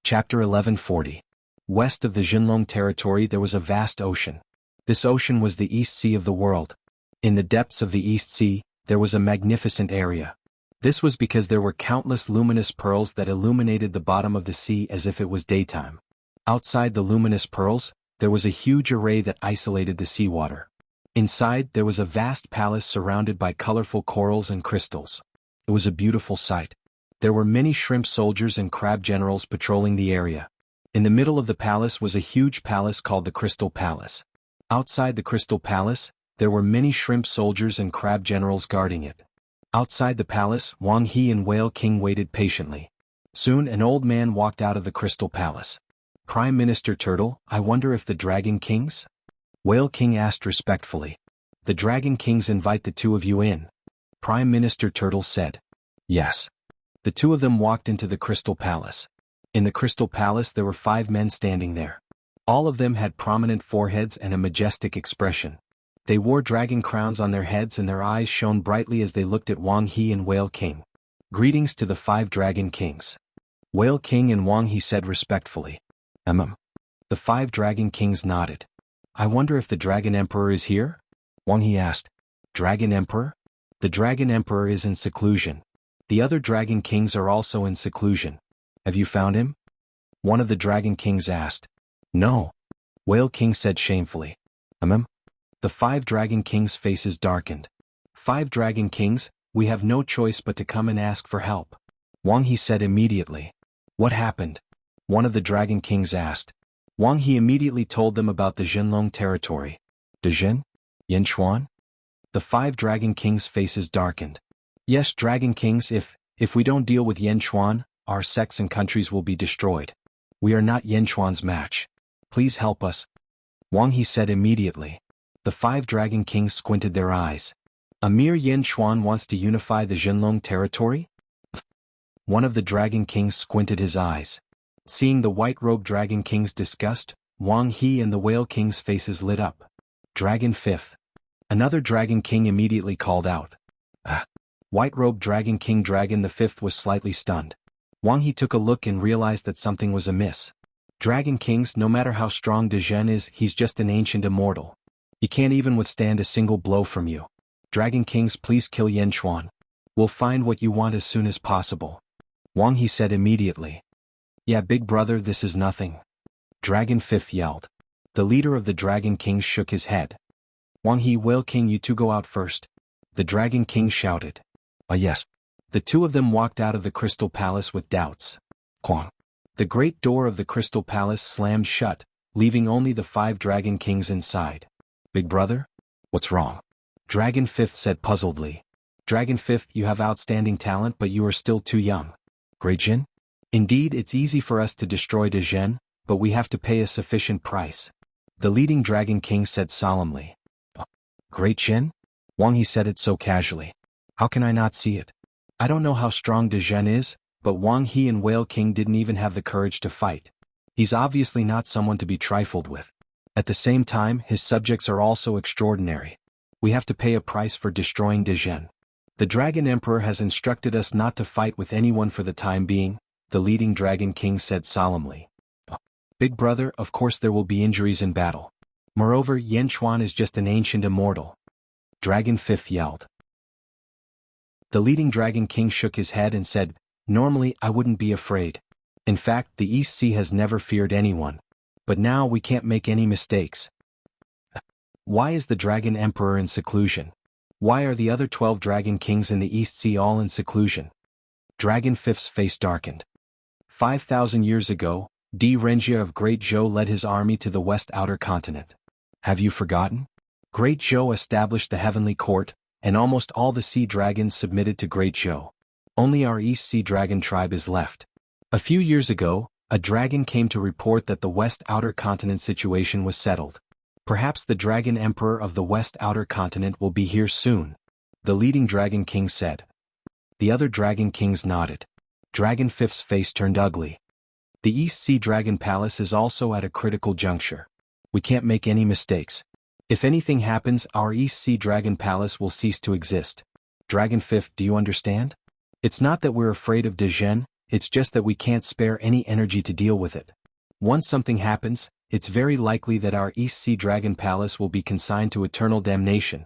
Chapter 1140. West of the Jinlong territory there was a vast ocean. This ocean was the East Sea of the world. In the depths of the East Sea, there was a magnificent area. This was because there were countless luminous pearls that illuminated the bottom of the sea as if it was daytime. Outside the luminous pearls, there was a huge array that isolated the seawater. Inside, there was a vast palace surrounded by colorful corals and crystals. It was a beautiful sight. There were many shrimp soldiers and crab generals patrolling the area. In the middle of the palace was a huge palace called the Crystal Palace. Outside the Crystal Palace, there were many shrimp soldiers and crab generals guarding it. Outside the palace, Wang He and Whale King waited patiently. Soon an old man walked out of the Crystal Palace. Prime Minister Turtle, I wonder if the Dragon Kings? Whale King asked respectfully. The Dragon Kings invite the two of you in. Prime Minister Turtle said. Yes. The two of them walked into the Crystal Palace. In the Crystal Palace there were 5 men standing there. All of them had prominent foreheads and a majestic expression. They wore dragon crowns on their heads and their eyes shone brightly as they looked at Wang He and Whale King. Greetings to the 5 Dragon Kings. Whale King and Wang He said respectfully. The 5 Dragon Kings nodded. I wonder if the Dragon Emperor is here? Wang He asked. Dragon Emperor? The Dragon Emperor is in seclusion. The other Dragon Kings are also in seclusion. Have you found him? One of the Dragon Kings asked. No. Whale King said shamefully. The 5 Dragon Kings' faces darkened. 5 Dragon Kings, we have no choice but to come and ask for help. Wang He said immediately. What happened? One of the Dragon Kings asked. Wang He immediately told them about the Jinlong territory. De Jin? Yen Chuan? The 5 Dragon Kings' faces darkened. Yes, Dragon Kings, if we don't deal with Yen Chuan, our sects and countries will be destroyed. We are not Yen Chuan's match. Please help us. Wang He said immediately. The 5 Dragon Kings squinted their eyes. Amir Yen Chuan wants to unify the Jinlong territory? One of the Dragon Kings squinted his eyes. Seeing the white-robed Dragon King's disgust, Wang He and the Whale King's faces lit up. Dragon 5th. Another Dragon King immediately called out. White-robed Dragon King Dragon the 5th was slightly stunned. Wang He took a look and realized that something was amiss. Dragon Kings, no matter how strong De Zhen is, he's just an ancient immortal. He can't even withstand a single blow from you. Dragon Kings, please kill Yen Chuan. We'll find what you want as soon as possible. Wang He said immediately. Yeah, big brother, this is nothing. Dragon 5th yelled. The leader of the Dragon Kings shook his head. Wang He, Whale King, you two go out first. The Dragon King shouted. Yes. The two of them walked out of the Crystal Palace with doubts. Quang. The great door of the Crystal Palace slammed shut, leaving only the 5 Dragon Kings inside. Big brother? What's wrong? Dragon 5th said puzzledly. Dragon 5th, you have outstanding talent but you are still too young. Great Jin? Indeed, it's easy for us to destroy De Zhen, but we have to pay a sufficient price. The leading Dragon King said solemnly. Great Jin? Wang He said it so casually. How can I not see it? I don't know how strong De Zhen is, but Wang He and Whale King didn't even have the courage to fight. He's obviously not someone to be trifled with. At the same time, his subjects are also extraordinary. We have to pay a price for destroying Degen. The Dragon Emperor has instructed us not to fight with anyone for the time being, the leading Dragon King said solemnly. Big brother, of course there will be injuries in battle. Moreover, Yanchuan is just an ancient immortal. Dragon Fifth yelled. The leading Dragon King shook his head and said, normally I wouldn't be afraid. In fact, the East Sea has never feared anyone. But now we can't make any mistakes. Why is the Dragon Emperor in seclusion? Why are the other 12 Dragon Kings in the East Sea all in seclusion? Dragon Fifth's face darkened. 5,000 years ago, Di Renjia of Great Zhou led his army to the West Outer Continent. Have you forgotten? Great Zhou established the Heavenly Court, and almost all the Sea Dragons submitted to Great Zhou. Only our East Sea Dragon tribe is left. A few years ago, a dragon came to report that the West Outer Continent situation was settled. Perhaps the Dragon Emperor of the West Outer Continent will be here soon, the leading Dragon King said. The other Dragon Kings nodded. Dragon Fifth's face turned ugly. The East Sea Dragon Palace is also at a critical juncture. We can't make any mistakes. If anything happens, our East Sea Dragon Palace will cease to exist. Dragon Fifth, do you understand? It's not that we're afraid of Degen, it's just that we can't spare any energy to deal with it. Once something happens, it's very likely that our East Sea Dragon Palace will be consigned to eternal damnation.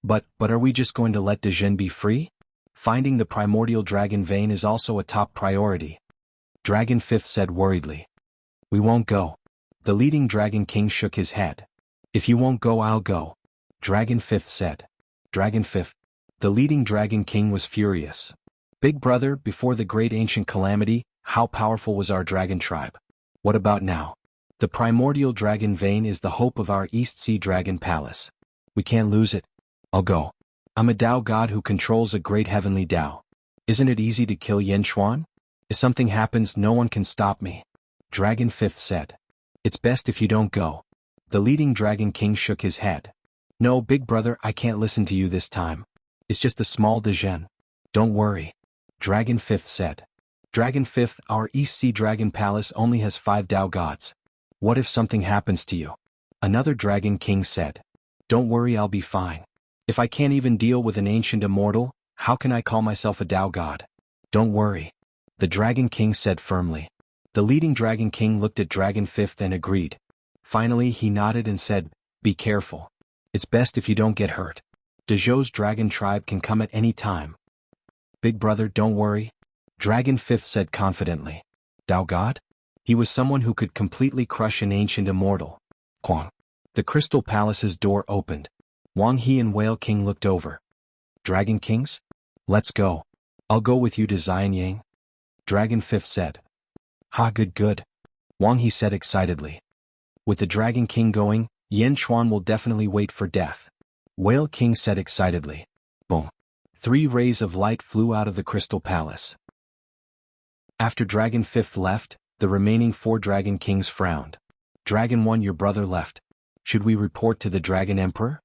But are we just going to let Degen be free? Finding the primordial dragon vein is also a top priority. Dragon Fifth said worriedly. We won't go. The leading Dragon King shook his head. If you won't go, I'll go. Dragon Fifth said. Dragon Fifth. The leading Dragon King was furious. Big brother, before the great ancient calamity, how powerful was our dragon tribe? What about now? The primordial dragon vein is the hope of our East Sea Dragon Palace. We can't lose it. I'll go. I'm a Tao god who controls a great heavenly Tao. Isn't it easy to kill Yanchuan? If something happens, no one can stop me. Dragon Fifth said. It's best if you don't go. The leading Dragon King shook his head. No, big brother, I can't listen to you this time. It's just a small Degen. Don't worry. Dragon Fifth said. Dragon Fifth, our East Sea Dragon Palace only has 5 Tao gods. What if something happens to you? Another Dragon King said. Don't worry, I'll be fine. If I can't even deal with an ancient immortal, how can I call myself a Tao god? Don't worry. The Dragon King said firmly. The leading Dragon King looked at Dragon Fifth and agreed. Finally he nodded and said, be careful. It's best if you don't get hurt. Dezhou's dragon tribe can come at any time. Big brother, don't worry. Dragon Fifth said confidently. Tao god? He was someone who could completely crush an ancient immortal. Quang. The Crystal Palace's door opened. Wang He and Whale King looked over. Dragon Kings? Let's go. I'll go with you to Xianyang. Dragon Fifth said. Ha, good. Wang He said excitedly. With the Dragon King going, Yanchuan will definitely wait for death. Whale King said excitedly. Boom. 3 rays of light flew out of the Crystal Palace. After Dragon Fifth left, the remaining 4 Dragon Kings frowned. Dragon One, your brother left. Should we report to the Dragon Emperor?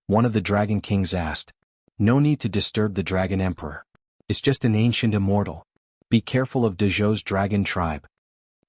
One of the Dragon Kings asked. No need to disturb the Dragon Emperor. It's just an ancient immortal. Be careful of Dezhou's dragon tribe.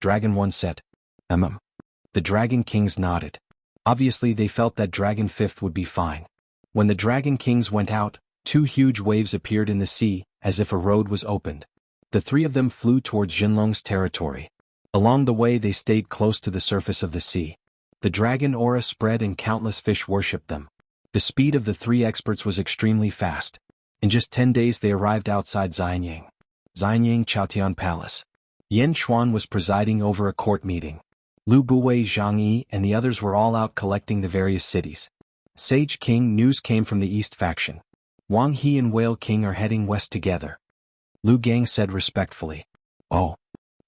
Dragon One said. The Dragon Kings nodded. Obviously they felt that Dragon Fifth would be fine. When the Dragon Kings went out, 2 huge waves appeared in the sea, as if a road was opened. The 3 of them flew towards Jinlong's territory. Along the way they stayed close to the surface of the sea. The dragon aura spread and countless fish worshipped them. The speed of the 3 experts was extremely fast. In just 10 days they arrived outside Xianyang Chaotian Palace. Yanchuan was presiding over a court meeting. Lu Buwei, Zhang Yi, and the others were all out collecting the various cities. Sage King, news came from the East faction. Wang He and Whale King are heading west together. Lu Gang said respectfully. Oh.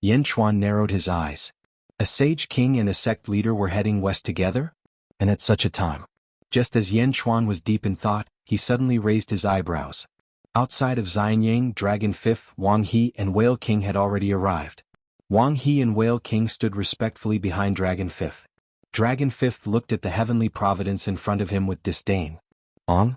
Yanchuan narrowed his eyes. A Sage King and a sect leader were heading west together? And at such a time. Just as Yanchuan was deep in thought, he suddenly raised his eyebrows. Outside of Xianyang, Dragon Fifth, Wang He and Whale King had already arrived. Wang He and Whale King stood respectfully behind Dragon Fifth. Dragon Fifth looked at the heavenly providence in front of him with disdain. On?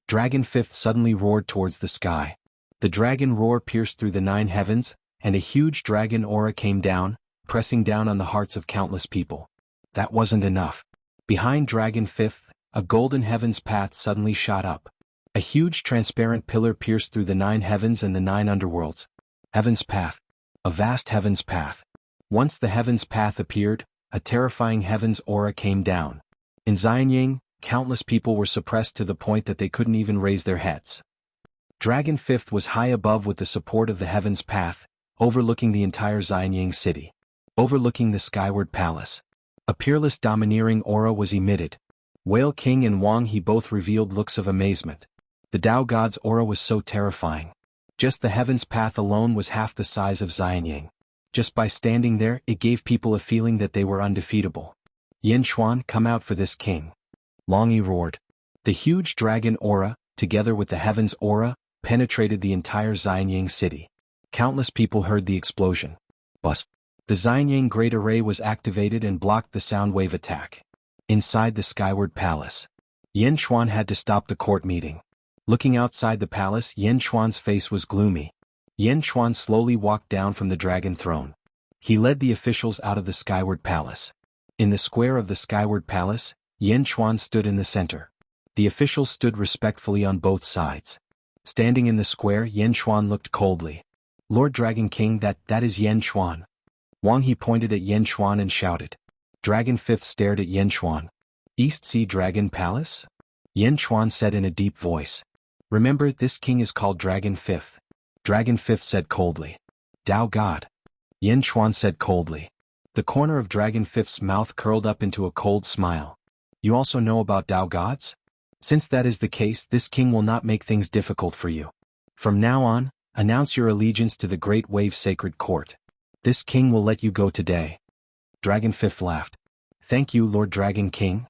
Dragon Fifth suddenly roared towards the sky. The dragon roar pierced through the 9 heavens, and a huge dragon aura came down, pressing down on the hearts of countless people. That wasn't enough. Behind Dragon Fifth, a golden heaven's path suddenly shot up. A huge transparent pillar pierced through the 9 heavens and the 9 underworlds. Heaven's path. A vast heaven's path. Once the heaven's path appeared, a terrifying heaven's aura came down. In Xianying, countless people were suppressed to the point that they couldn't even raise their heads. Dragon Fifth was high above with the support of the heaven's path, overlooking the entire Xianying city. Overlooking the skyward palace. A peerless domineering aura was emitted. Whale King and Wang He both revealed looks of amazement. The Tao God's aura was so terrifying. Just the heaven's path alone was half the size of Xianying. Just by standing there, it gave people a feeling that they were undefeatable. Yin Chuan, come out for this king. Long Yi roared. The huge dragon aura, together with the heaven's aura, penetrated the entire Xianying city. Countless people heard the explosion. Buzz. The Xianying Great Array was activated and blocked the sound wave attack. Inside the skyward palace, Yin Chuan had to stop the court meeting. Looking outside the palace, Yin Chuan's face was gloomy. Yin Chuan slowly walked down from the dragon throne. He led the officials out of the skyward palace. In the square of the skyward palace, Yin Chuan stood in the center. The officials stood respectfully on both sides. Standing in the square, Yin Chuan looked coldly. Lord Dragon King, that is Yin Chuan. Wang He pointed at Yin Chuan and shouted. Dragon Fifth stared at Yin Chuan. East Sea Dragon Palace? Yin Chuan said in a deep voice. Remember, this king is called Dragon Fifth. Dragon Fifth said coldly. Tao God. Yin Chuan said coldly. The corner of Dragon Fifth's mouth curled up into a cold smile. You also know about Tao Gods? Since that is the case, this king will not make things difficult for you. From now on, announce your allegiance to the Great Wave Sacred Court. This king will let you go today. Dragon Fifth laughed. Thank you, Lord Dragon King.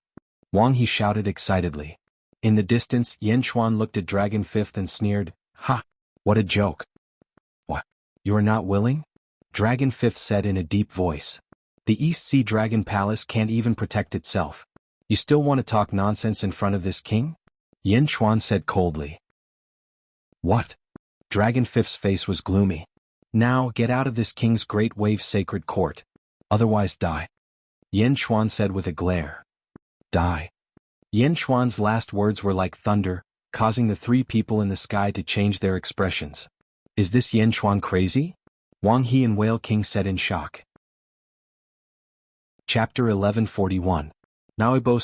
Wang He shouted excitedly. In the distance, Yin Chuan looked at Dragon Fifth and sneered. Ha! What a joke. What? You are not willing? Dragon Fifth said in a deep voice. The East Sea Dragon Palace can't even protect itself. You still want to talk nonsense in front of this king? Yin Chuan said coldly. What? Dragon Fifth's face was gloomy. Now, get out of this king's Great Wave Sacred Court. Otherwise die. Yin Chuan said with a glare. Die. Yin Chuan's last words were like thunder, causing the 3 people in the sky to change their expressions. Is this Yin Chuan crazy? Wang He and Whale King said in shock. Chapter 1141. Naoibo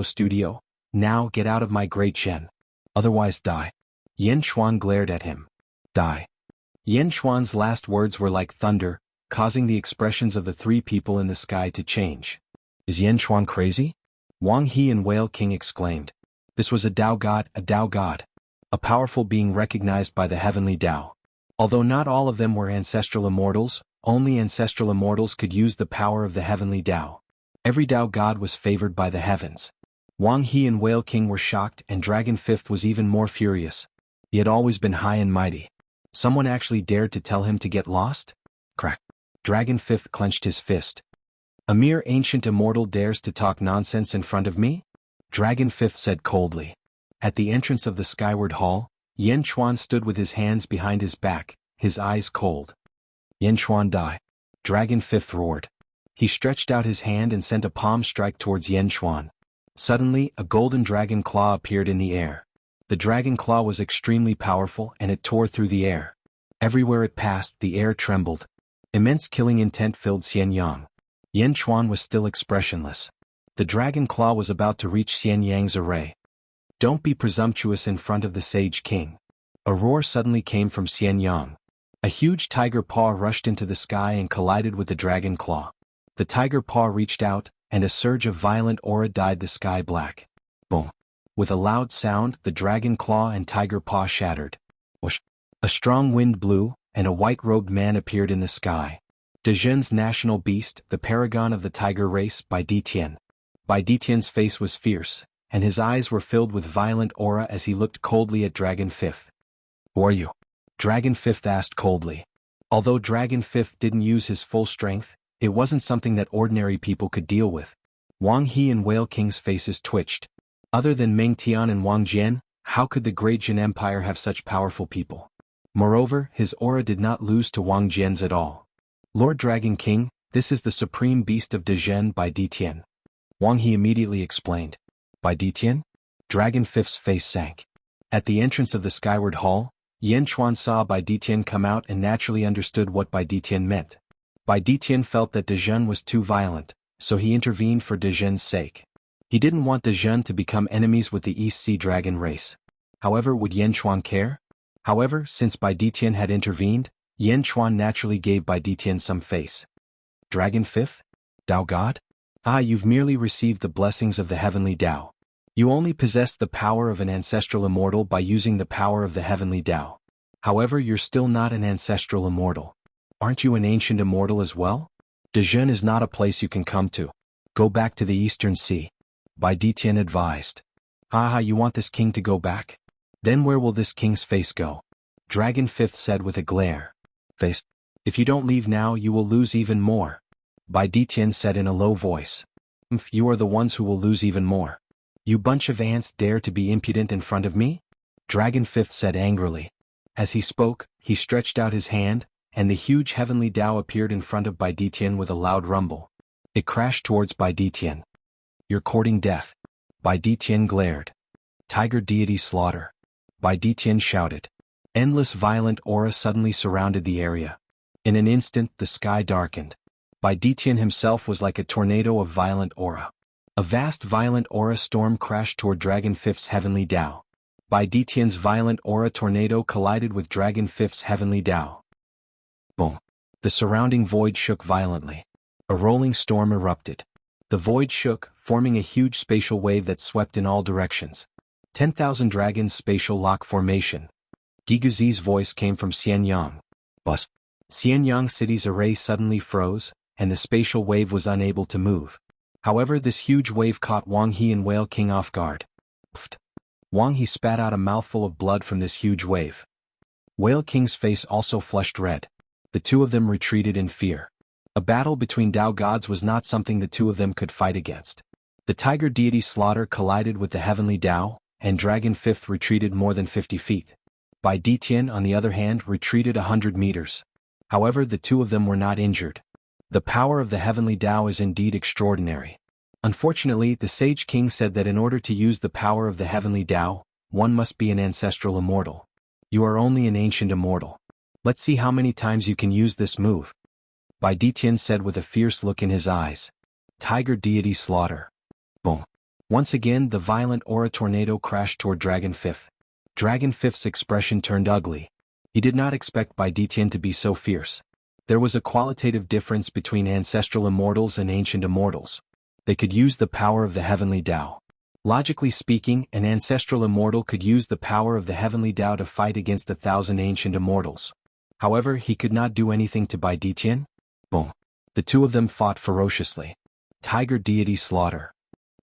Studio, now get out of my great Shen. Otherwise die. Yin Chuan glared at him. Die. Yin Chuan's last words were like thunder, causing the expressions of the 3 people in the sky to change. Is Yin Chuan crazy? Wang He and Whale King exclaimed. This was a Tao God, a powerful being recognized by the heavenly Tao. Although not all of them were ancestral immortals, only ancestral immortals could use the power of the heavenly Tao. Every Tao God was favored by the heavens. Wang He and Whale King were shocked, and Dragon Fifth was even more furious. He had always been high and mighty. Someone actually dared to tell him to get lost? Crack. Dragon Fifth clenched his fist. A mere ancient immortal dares to talk nonsense in front of me? Dragon Fifth said coldly. At the entrance of the skyward hall, Yin Chuan stood with his hands behind his back, his eyes cold. Yin Chuan die. Dragon Fifth roared. He stretched out his hand and sent a palm strike towards Yin Chuan. Suddenly, a golden dragon claw appeared in the air. The dragon claw was extremely powerful and it tore through the air. Everywhere it passed, the air trembled. Immense killing intent filled Xianyang. Yin Chuan was still expressionless. The dragon claw was about to reach Xianyang's array. Don't be presumptuous in front of the Sage King. A roar suddenly came from Xianyang. A huge tiger paw rushed into the sky and collided with the dragon claw. The tiger paw reached out, and a surge of violent aura dyed the sky black. Boom. With a loud sound, the dragon claw and tiger paw shattered. Whoosh. A strong wind blew, and a white-robed man appeared in the sky. Dezhen's national beast, the paragon of the tiger race, Bai Ditian. Bai Ditian's face was fierce, and his eyes were filled with violent aura as he looked coldly at Dragon Fifth. Who are you? Dragon Fifth asked coldly. Although Dragon Fifth didn't use his full strength, it wasn't something that ordinary people could deal with. Wang He and Whale King's faces twitched. Other than Meng Tian and Wang Jian, how could the Great Jin Empire have such powerful people? Moreover, his aura did not lose to Wang Jian's at all. Lord Dragon King, this is the supreme beast of Dezhen Bai Ditian. Wang He immediately explained. By Ditian? Dragon Fifth's face sank. At the entrance of the skyward hall, Yan Chuan saw Bai Ditian come out and naturally understood what Bai Ditian meant. Bai Ditian felt that Dezhen was too violent, so he intervened for Dezhen's sake. He didn't want Dezhen to become enemies with the East Sea Dragon race. However, would Yan Chuan care? However, since Bai Ditian had intervened, Yan Chuan naturally gave Bai Ditian some face. Dragon Fifth? Dao God? Ah, you've merely received the blessings of the heavenly Dao. You only possess the power of an ancestral immortal by using the power of the heavenly Dao. However, you're still not an ancestral immortal. Aren't you an ancient immortal as well? Dezhen is not a place you can come to. Go back to the Eastern Sea. Bai Ditian advised. Haha, you want this king to go back? Then where will this king's face go? Dragon Fifth said with a glare. Face? If you don't leave now, you will lose even more. Bai Ditian said in a low voice. You are the ones who will lose even more. You bunch of ants dare to be impudent in front of me? Dragon Fifth said angrily. As he spoke, he stretched out his hand, and the huge heavenly Dao appeared in front of Bai Ditian with a loud rumble. It crashed towards Bai Ditian. You're courting death. Bai Ditian glared. Tiger deity slaughter. Bai Ditian shouted. Endless violent aura suddenly surrounded the area. In an instant, the sky darkened. Bai Ditian himself was like a tornado of violent aura. A vast violent aura storm crashed toward Dragon Fifth's heavenly Dao. Bai Ditian's violent aura tornado collided with Dragon Fifth's heavenly Dao. Boom. The surrounding void shook violently. A rolling storm erupted. The void shook, forming a huge spatial wave that swept in all directions. 10,000 dragons spatial lock formation. Gigazi's voice came from Xianyang. Bus. Xianyang City's array suddenly froze, and the spatial wave was unable to move. However, this huge wave caught Wang He and Whale King off guard. Pfft. Wang He spat out a mouthful of blood from this huge wave. Whale King's face also flushed red. The two of them retreated in fear. A battle between Dao gods was not something the two of them could fight against. The tiger deity Slaughter collided with the heavenly Dao, and Dragon Fifth retreated more than 50 feet. Bai Ditian, on the other hand, retreated 100 meters. However, the two of them were not injured. The power of the heavenly Dao is indeed extraordinary. Unfortunately, the Sage King said that in order to use the power of the heavenly Dao, one must be an ancestral immortal. You are only an ancient immortal. Let's see how many times you can use this move. Bai Ditian said with a fierce look in his eyes. Tiger deity slaughter. Boom. Once again, the violent aura tornado crashed toward Dragon Fifth. Dragon Fifth's expression turned ugly. He did not expect Bai Ditian to be so fierce. There was a qualitative difference between ancestral immortals and ancient immortals. They could use the power of the heavenly Dao. Logically speaking, an ancestral immortal could use the power of the heavenly Dao to fight against 1,000 ancient immortals. However, he could not do anything to Bai Ditian. Boom. The two of them fought ferociously. Tiger deity slaughter.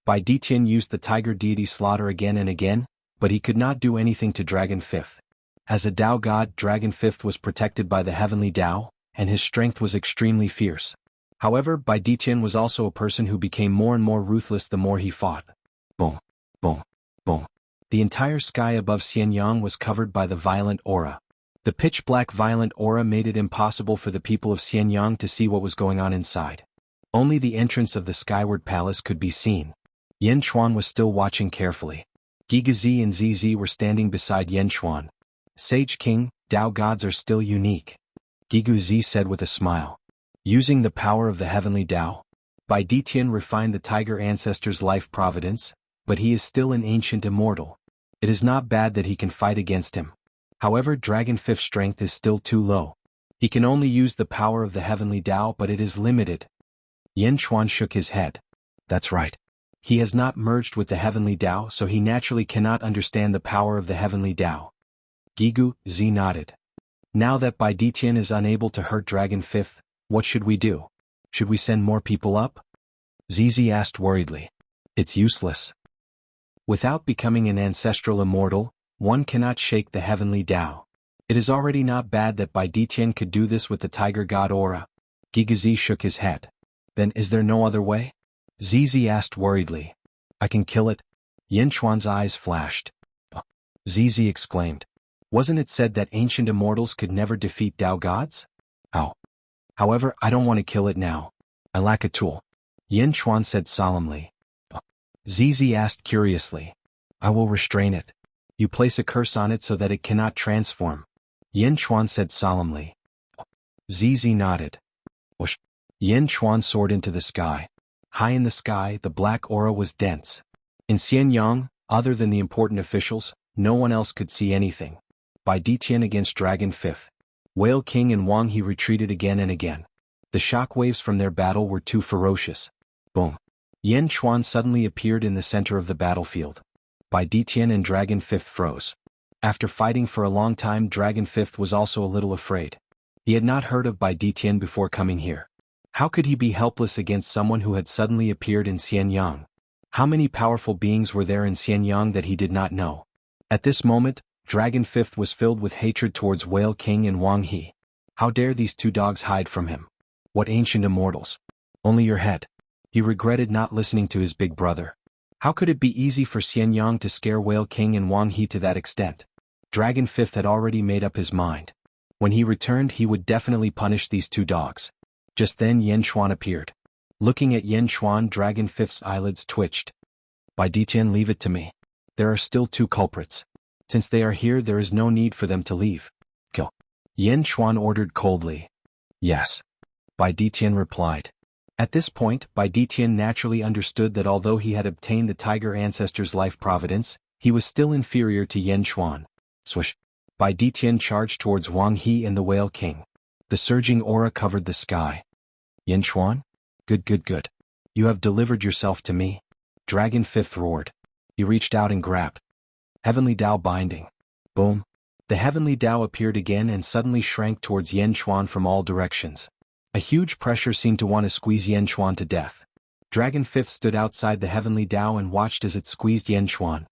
Bai Ditian used the tiger deity slaughter again and again, but he could not do anything to Dragon Fifth. As a Dao god, Dragon Fifth was protected by the heavenly Dao, and his strength was extremely fierce. However, Bai Ditian was also a person who became more and more ruthless the more he fought. Boom. Boom. Boom. The entire sky above Xianyang was covered by the violent aura. The pitch-black violent aura made it impossible for the people of Xianyang to see what was going on inside. Only the entrance of the skyward palace could be seen. Yan Chuan was still watching carefully. Gigazi and Zizi were standing beside Yan Chuan. Sage King, Dao gods are still unique. Gigazi said with a smile. Using the power of the heavenly Dao, Bai Ditian refined the tiger ancestor's life providence, but he is still an ancient immortal. It is not bad that he can fight against him. However, Dragon Fifth's strength is still too low. He can only use the power of the heavenly Dao, but it is limited. Yan Chuan shook his head. That's right. He has not merged with the heavenly Dao, so he naturally cannot understand the power of the heavenly Dao. Gigu Zi nodded. Now that Bai Ditian is unable to hurt Dragon Fifth, what should we do? Should we send more people up? Zizi asked worriedly. It's useless. Without becoming an ancestral immortal, one cannot shake the heavenly Dao. It is already not bad that Bai Ditian could do this with the tiger god aura. Gigazi shook his head. Then is there no other way? Zizi asked worriedly. I can kill it. Yan Chuan's eyes flashed. Zizi exclaimed. Wasn't it said that ancient immortals could never defeat Dao gods? How? However, I don't want to kill it now. I lack a tool. Yan Chuan said solemnly. Zizi asked curiously. I will restrain it. You place a curse on it so that it cannot transform. Yin Chuan said solemnly. Zizi nodded. Whoosh. Yin Chuan soared into the sky. High in the sky, the black aura was dense. In Xianyang, other than the important officials, no one else could see anything. By Ditian against Dragon 5th. Whale King and Wang He retreated again and again. The shock waves from their battle were too ferocious. Boom. Yin Chuan suddenly appeared in the center of the battlefield. Bai Ditian and Dragon 5th froze. After fighting for a long time, Dragon 5th was also a little afraid. He had not heard of Bai Ditian before coming here. How could he be helpless against someone who had suddenly appeared in Xianyang? How many powerful beings were there in Xianyang that he did not know? At this moment, Dragon 5th was filled with hatred towards Whale King and Wang He. How dare these two dogs hide from him? What ancient immortals? Only your head. He regretted not listening to his big brother. How could it be easy for Xianyang to scare Whale King and Wang He to that extent? Dragon 5th had already made up his mind. When he returned, he would definitely punish these two dogs. Just then Yen Chuan appeared. Looking at Yen Chuan, Dragon 5th's eyelids twitched. Bai Ditian, leave it to me. There are still two culprits. Since they are here, there is no need for them to leave. Kill. Yen Chuan ordered coldly. Yes. Bai Ditian replied. At this point, Bai Ditian naturally understood that although he had obtained the tiger ancestor's life providence, he was still inferior to Yen Chuan. Swish. Bai Ditian charged towards Wang He and the Whale King. The surging aura covered the sky. Yen Chuan? Good. You have delivered yourself to me. Dragon 5th roared. He reached out and grabbed. Heavenly Dao binding. Boom. The Heavenly Dao appeared again and suddenly shrank towards Yen Chuan from all directions. A huge pressure seemed to want to squeeze Yen Chuan to death. Dragon 5th stood outside the Heavenly Dao and watched as it squeezed Yen Chuan.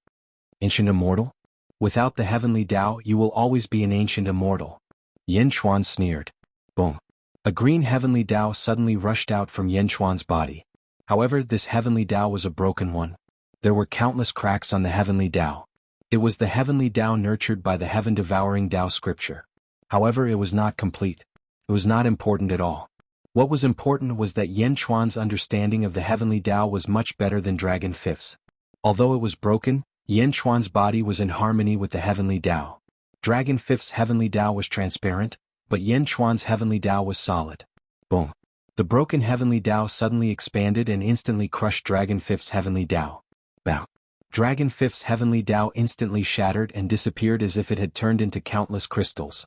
Ancient Immortal? Without the Heavenly Dao, you will always be an Ancient Immortal. Yen Chuan sneered. Boom. A green Heavenly Dao suddenly rushed out from Yen Chuan's body. However, this Heavenly Dao was a broken one. There were countless cracks on the Heavenly Dao. It was the Heavenly Dao nurtured by the heaven-devouring Dao scripture. However, it was not complete. It was not important at all. What was important was that Yen Chuan's understanding of the Heavenly Dao was much better than Dragon 5th's. Although it was broken, Yen Chuan's body was in harmony with the Heavenly Dao. Dragon 5th's Heavenly Dao was transparent, but Yen Chuan's Heavenly Dao was solid. Boom. The broken Heavenly Dao suddenly expanded and instantly crushed Dragon 5th's Heavenly Dao. Bam. Dragon 5th's Heavenly Dao instantly shattered and disappeared as if it had turned into countless crystals.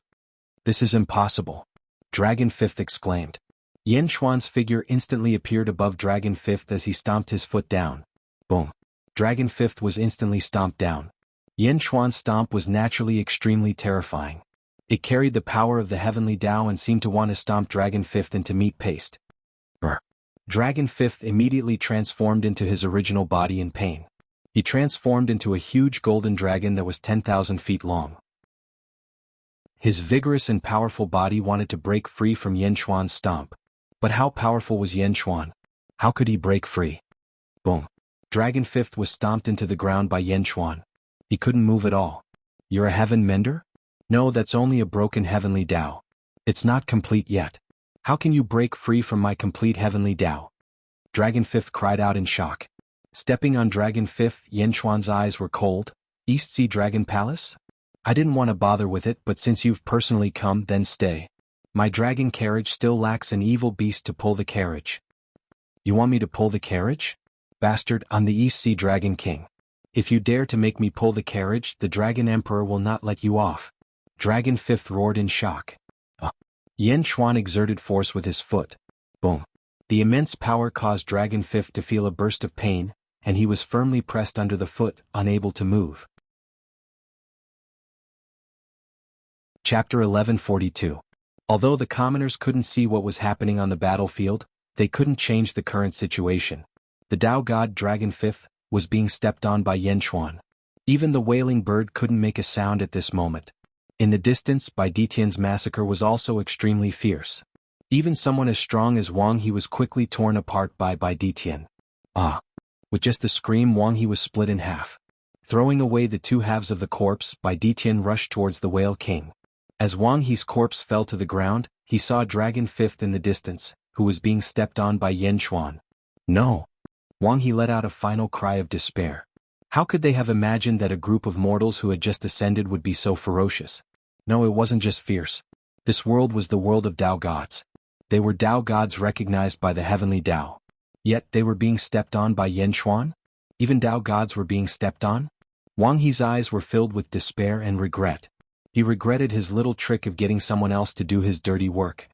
This is impossible. Dragon 5th exclaimed. Yen Chuan's figure instantly appeared above Dragon 5th as he stomped his foot down. Boom. Dragon 5th was instantly stomped down. Yen Chuan's stomp was naturally extremely terrifying. It carried the power of the Heavenly Dao and seemed to want to stomp Dragon 5th into meat paste. Brr. Dragon 5th immediately transformed into his original body in pain. He transformed into a huge golden dragon that was 10,000 feet long. His vigorous and powerful body wanted to break free from Yen Chuan's stomp. But how powerful was Yen Chuan? How could he break free? Boom. Dragon 5th was stomped into the ground by Yen Chuan. He couldn't move at all. You're a heaven mender? No, that's only a broken Heavenly Dao. It's not complete yet. How can you break free from my complete Heavenly Dao? Dragon 5th cried out in shock. Stepping on Dragon 5th, Yen Chuan's eyes were cold. East Sea Dragon Palace? I didn't want to bother with it, but since you've personally come, then stay. My dragon carriage still lacks an evil beast to pull the carriage. You want me to pull the carriage? Bastard, I'm the East Sea Dragon King. If you dare to make me pull the carriage, the Dragon Emperor will not let you off. Dragon 5th roared in shock. Yen Chuan exerted force with his foot. Boom. The immense power caused Dragon 5th to feel a burst of pain, and he was firmly pressed under the foot, unable to move. Chapter 1142. Although the commoners couldn't see what was happening on the battlefield, they couldn't change the current situation. The Tao god Dragon 5th was being stepped on by Yen Chuan. Even the wailing bird couldn't make a sound at this moment. In the distance, Bai Ditian's massacre was also extremely fierce. Even someone as strong as Wang He was quickly torn apart by Bai Ditian. With just a scream, Wang He was split in half. Throwing away the two halves of the corpse, Bai Ditian rushed towards the Whale King. As Wang He's corpse fell to the ground, he saw Dragon 5th in the distance, who was being stepped on by Yen Chuan. No. Wang He let out a final cry of despair. How could they have imagined that a group of mortals who had just ascended would be so ferocious? No, it wasn't just fierce. This world was the world of Tao gods. They were Tao gods recognized by the heavenly Tao. Yet they were being stepped on by Yan Xuan? Even Tao gods were being stepped on? Wang He's eyes were filled with despair and regret. He regretted his little trick of getting someone else to do his dirty work.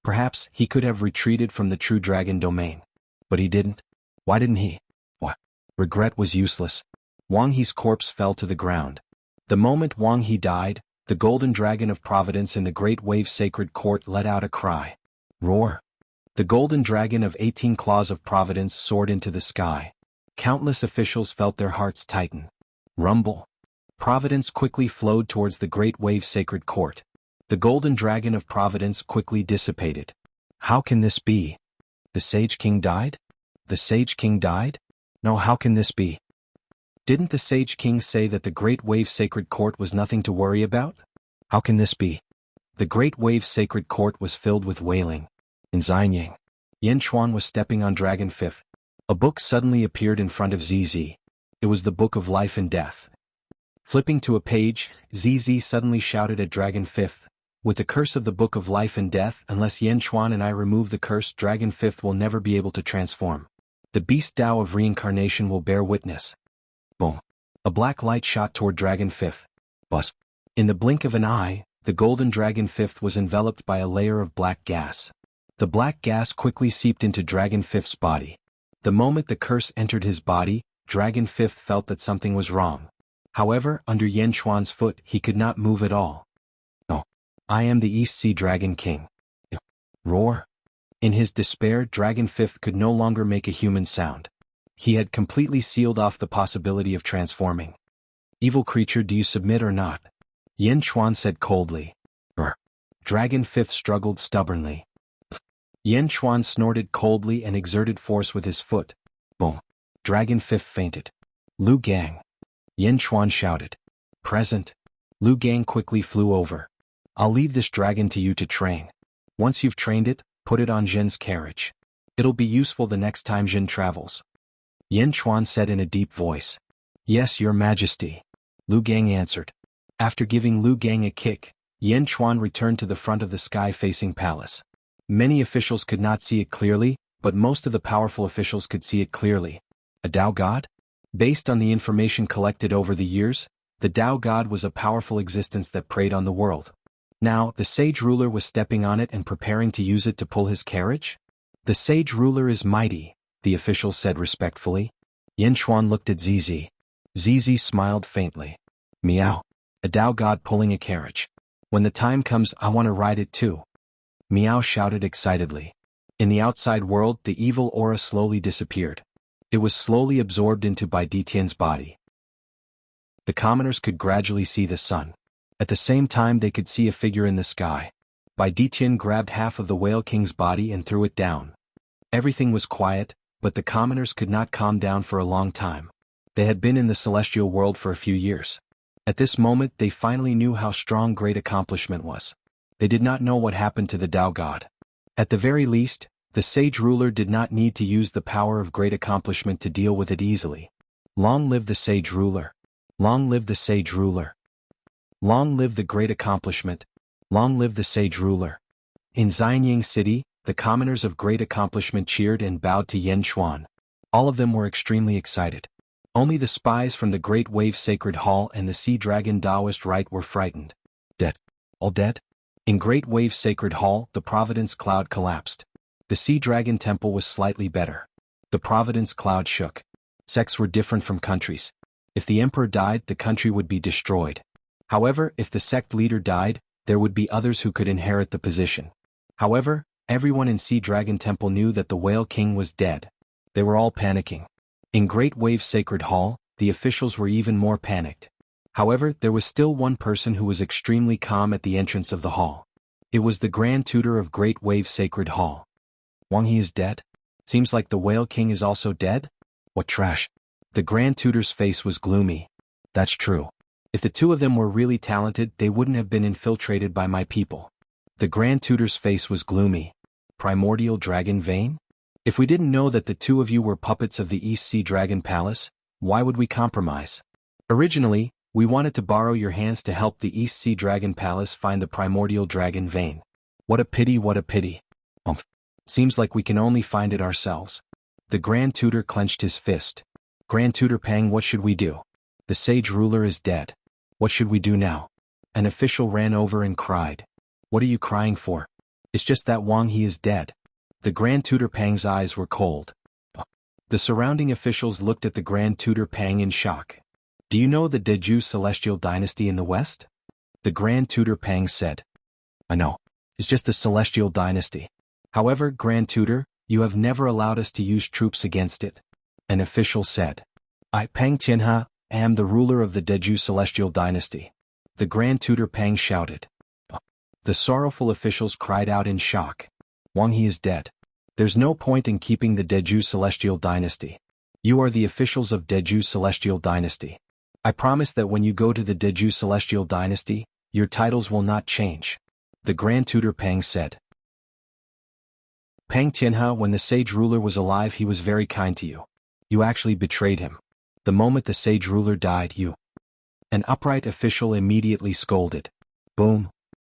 Perhaps he could have retreated from the true dragon domain. But he didn't. Why didn't he? What? Regret was useless. Wang He's corpse fell to the ground. The moment Wang He died, the golden dragon of providence in the great wave sacred court let out a cry. Roar! The golden dragon of 18 claws of providence soared into the sky. Countless officials felt their hearts tighten. Rumble! Providence quickly flowed towards the great wave sacred court. The golden dragon of providence quickly dissipated. How can this be? The Sage King died? The Sage King died? No, how can this be? Didn't the Sage King say that the great wave sacred court was nothing to worry about? How can this be? The great wave sacred court was filled with wailing. In Xianyang, Yan Xuan was stepping on Dragon Fifth. A book suddenly appeared in front of ZZ. It was the Book of Life and Death. Flipping to a page, ZZ suddenly shouted at Dragon Fifth, "With the curse of the Book of Life and Death, unless Yan Xuan and I remove the curse, Dragon Fifth will never be able to transform. The beast Tao of reincarnation will bear witness." Boom. A black light shot toward Dragon Fifth. Buzz. In the blink of an eye, the golden Dragon Fifth was enveloped by a layer of black gas. The black gas quickly seeped into Dragon Fifth's body. The moment the curse entered his body, Dragon Fifth felt that something was wrong. However, under Yan Xuan's foot, he could not move at all. No. I am the East Sea Dragon King. Roar. In his despair, Dragon Fifth could no longer make a human sound. He had completely sealed off the possibility of transforming. Evil creature, do you submit or not? Yan Xuan said coldly. Dragon Fifth struggled stubbornly. Yan Xuan snorted coldly and exerted force with his foot. Boom. Dragon Fifth fainted. Lu Gang. Yan Xuan shouted. Present. Lu Gang quickly flew over. I'll leave this dragon to you to train. Once you've trained it, put it on Zhen's carriage. It'll be useful the next time Zhen travels. Yan Xuan said in a deep voice. Yes, Your Majesty. Lu Gang answered. After giving Lu Gang a kick, Yan Xuan returned to the front of the sky-facing palace. Many officials could not see it clearly, but most of the powerful officials could see it clearly. A Tao God? Based on the information collected over the years, the Tao God was a powerful existence that preyed on the world. Now, the sage ruler was stepping on it and preparing to use it to pull his carriage? The sage ruler is mighty, the official said respectfully. Yan Xuan looked at ZZ. ZZ smiled faintly. Meow. A Tao God pulling a carriage. When the time comes, I want to ride it too. Meow shouted excitedly. In the outside world, the evil aura slowly disappeared. It was slowly absorbed into Bai Ditian's body. The commoners could gradually see the sun. At the same time they could see a figure in the sky. Bai Ditian grabbed half of the Whale King's body and threw it down. Everything was quiet, but the commoners could not calm down for a long time. They had been in the celestial world for a few years. At this moment they finally knew how strong great accomplishment was. They did not know what happened to the Tao God. At the very least, the sage ruler did not need to use the power of great accomplishment to deal with it easily. Long live the sage ruler. Long live the sage ruler. Long live the great accomplishment. Long live the sage ruler. In Xianyang City, the commoners of great accomplishment cheered and bowed to Yan Xuan. All of them were extremely excited. Only the spies from the Great Wave Sacred Hall and the Sea Dragon Taoist Rite were frightened. Dead. All dead? In Great Wave Sacred Hall, the Providence Cloud collapsed. The Sea Dragon Temple was slightly better. The Providence Cloud shook. Sects were different from countries. If the emperor died, the country would be destroyed. However, if the sect leader died, there would be others who could inherit the position. However, everyone in Sea Dragon Temple knew that the Whale King was dead. They were all panicking. In Great Wave Sacred Hall, the officials were even more panicked. However, there was still one person who was extremely calm at the entrance of the hall. It was the Grand Tutor of Great Wave Sacred Hall. Wang He is dead? Seems like the Whale King is also dead? What trash. The Grand Tutor's face was gloomy. That's true. If the two of them were really talented, they wouldn't have been infiltrated by my people. The Grand Tutor's face was gloomy. Primordial Dragon Vein? If we didn't know that the two of you were puppets of the East Sea Dragon Palace, why would we compromise? Originally, we wanted to borrow your hands to help the East Sea Dragon Palace find the primordial dragon vein. What a pity, what a pity. Seems like we can only find it ourselves. The Grand Tutor clenched his fist. Grand Tutor Pang, what should we do? The sage ruler is dead. What should we do now? An official ran over and cried. What are you crying for? It's just that Wang He is dead. The Grand Tutor Pang's eyes were cold. The surrounding officials looked at the Grand Tutor Pang in shock. Do you know the Deju celestial dynasty in the west? The Grand Tutor Pang said. I know. It's just a celestial dynasty. However, Grand Tutor, you have never allowed us to use troops against it. An official said. I, Pang Tianhe, am the ruler of the Deju celestial dynasty. The Grand Tutor Pang shouted. The sorrowful officials cried out in shock. Wang He is dead. There's no point in keeping the Deju celestial dynasty. You are the officials of Deju celestial dynasty. I promise that when you go to the Deju celestial dynasty, your titles will not change. The Grand Tutor Pang said. Pang Tianhe, when the sage ruler was alive, he was very kind to you. You actually betrayed him. The moment the sage ruler died, you. An upright official immediately scolded. Boom.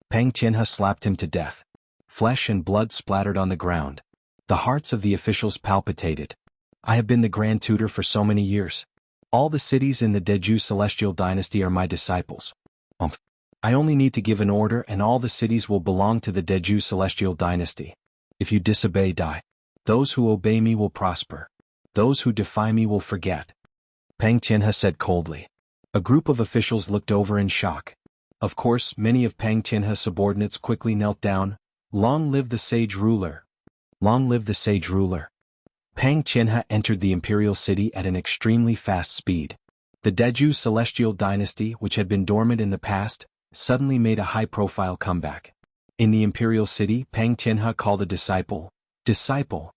Pang Tianhe slapped him to death. Flesh and blood splattered on the ground. The hearts of the officials palpitated. I have been the Grand Tutor for so many years. All the cities in the Deju celestial dynasty are my disciples. I only need to give an order and all the cities will belong to the Deju celestial dynasty. If you disobey, die. Those who obey me will prosper. Those who defy me will forget. Pang Tianhe said coldly. A group of officials looked over in shock. Of course, many of Pang Tianhe's subordinates quickly knelt down. Long live the sage ruler. Long live the sage ruler. Pang Tianhe entered the imperial city at an extremely fast speed. The Deju celestial dynasty, which had been dormant in the past, suddenly made a high-profile comeback. In the imperial city, Pang Tianhe called a disciple. Disciple.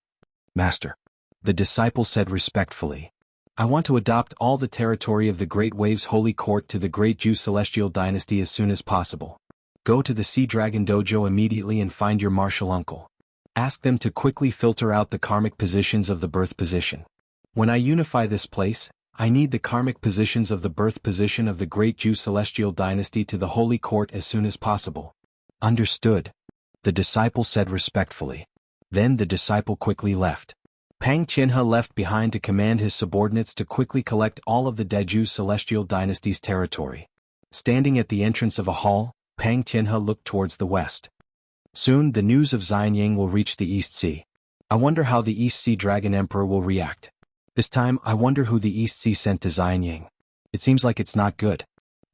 Master. The disciple said respectfully. I want to adopt all the territory of the Great Waves Holy Court to the Great Ju Celestial Dynasty as soon as possible. Go to the Sea Dragon Dojo immediately and find your martial uncle. Ask them to quickly filter out the karmic positions of the birth position. When I unify this place, I need the karmic positions of the birth position of the Great Ju Celestial Dynasty to the Holy Court as soon as possible. Understood. The disciple said respectfully. Then the disciple quickly left. Pang Tianhe left behind to command his subordinates to quickly collect all of the Deju Celestial Dynasty's territory. Standing at the entrance of a hall, Pang Tianhe looked towards the west. Soon the news of Xianyang will reach the East Sea. I wonder how the East Sea Dragon Emperor will react. This time I wonder who the East Sea sent to Xianyang. It seems like it's not good.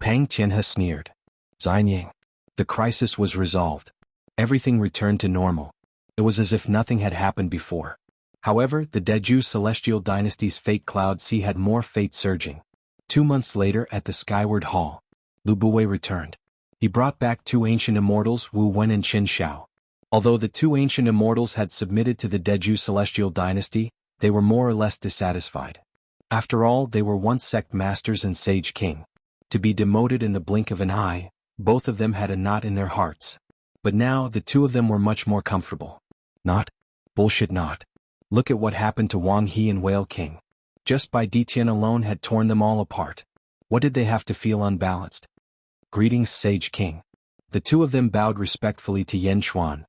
Pang Tianhe sneered. Xianyang. The crisis was resolved. Everything returned to normal. It was as if nothing had happened before. However, the Deju Celestial Dynasty's fate cloud sea had more fate surging. 2 months later at the Skyward Hall, Lu Buwei returned. He brought back 2 ancient immortals, Wu Wen and Qin Xiao. Although the 2 ancient immortals had submitted to the Deju Celestial Dynasty, they were more or less dissatisfied. After all, they were once sect masters and sage king. To be demoted in the blink of an eye, both of them had a knot in their hearts. But now the 2 of them were much more comfortable. Not? Bullshit not. Look at what happened to Wang He and Whale King. Just by Ditian alone had torn them all apart. What did they have to feel unbalanced? Greetings, Sage King. The 2 of them bowed respectfully to Yen Chuan.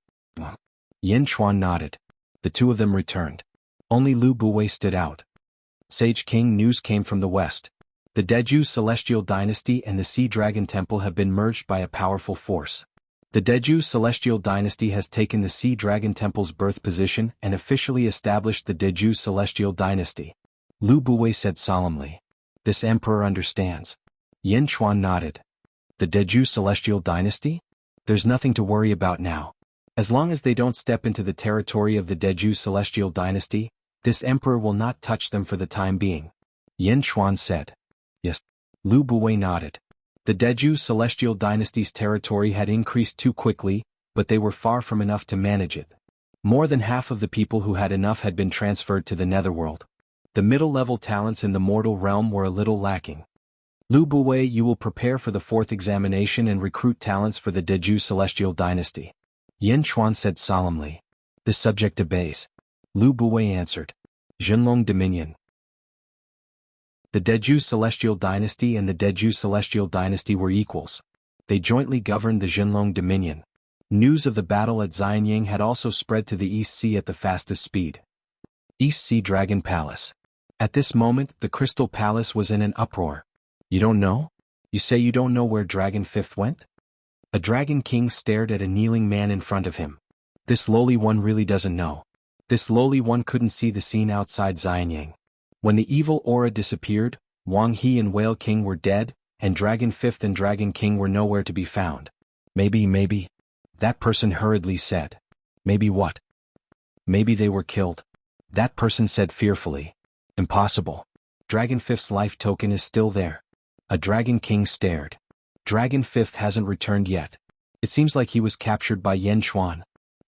Yen Chuan nodded. The 2 of them returned. Only Lu Buwei stood out. Sage King, news came from the west. The Deju Celestial Dynasty and the Sea Dragon Temple have been merged by a powerful force. The Deju Celestial Dynasty has taken the Sea Dragon Temple's birth position and officially established the Deju Celestial Dynasty. Lu Buwei said solemnly. This emperor understands. Yen Chuan nodded. The Deju Celestial Dynasty? There's nothing to worry about now. As long as they don't step into the territory of the Deju Celestial Dynasty, this emperor will not touch them for the time being. Yen Chuan said. Yes. Lu Buwei nodded. The Deju Celestial Dynasty's territory had increased too quickly, but they were far from enough to manage it. More than half of the people who had enough had been transferred to the Netherworld. The middle-level talents in the mortal realm were a little lacking. Lu Buwei, you will prepare for the 4th examination and recruit talents for the Deju Celestial Dynasty. Yen Chuan said solemnly. The subject obeys. Lu Buwei answered. Zhenlong Dominion. The Deju Celestial Dynasty and the Deju Celestial Dynasty were equals. They jointly governed the Zhenlong Dominion. News of the battle at Xianyang had also spread to the East Sea at the fastest speed. East Sea Dragon Palace. At this moment, the Crystal Palace was in an uproar. You don't know? You say you don't know where Dragon Fifth went? A Dragon King stared at a kneeling man in front of him. This lowly one really doesn't know. This lowly one couldn't see the scene outside Xianyang. When the evil aura disappeared, Wang He and Whale King were dead, and Dragon Fifth and Dragon King were nowhere to be found. Maybe. That person hurriedly said. Maybe what? Maybe they were killed. That person said fearfully. Impossible. Dragon Fifth's life token is still there. A Dragon King stared. Dragon Fifth hasn't returned yet. It seems like he was captured by Yan Chuan.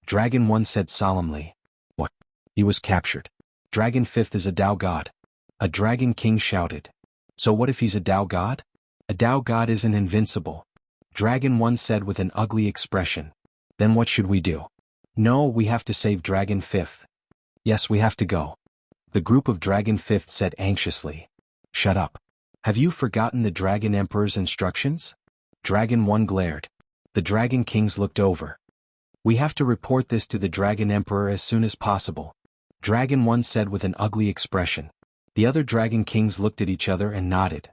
Dragon One said solemnly. What? He was captured. Dragon Fifth is a Tao God. A Dragon King shouted. So what if he's a Tao God? A Tao God isn't invincible. Dragon One said with an ugly expression. Then what should we do? No, we have to save Dragon Fifth. Yes, we have to go. The group of Dragon Fifth said anxiously. Shut up. Have you forgotten the Dragon Emperor's instructions? Dragon One glared. The Dragon Kings looked over. We have to report this to the Dragon Emperor as soon as possible. Dragon One said with an ugly expression. The other Dragon Kings looked at each other and nodded.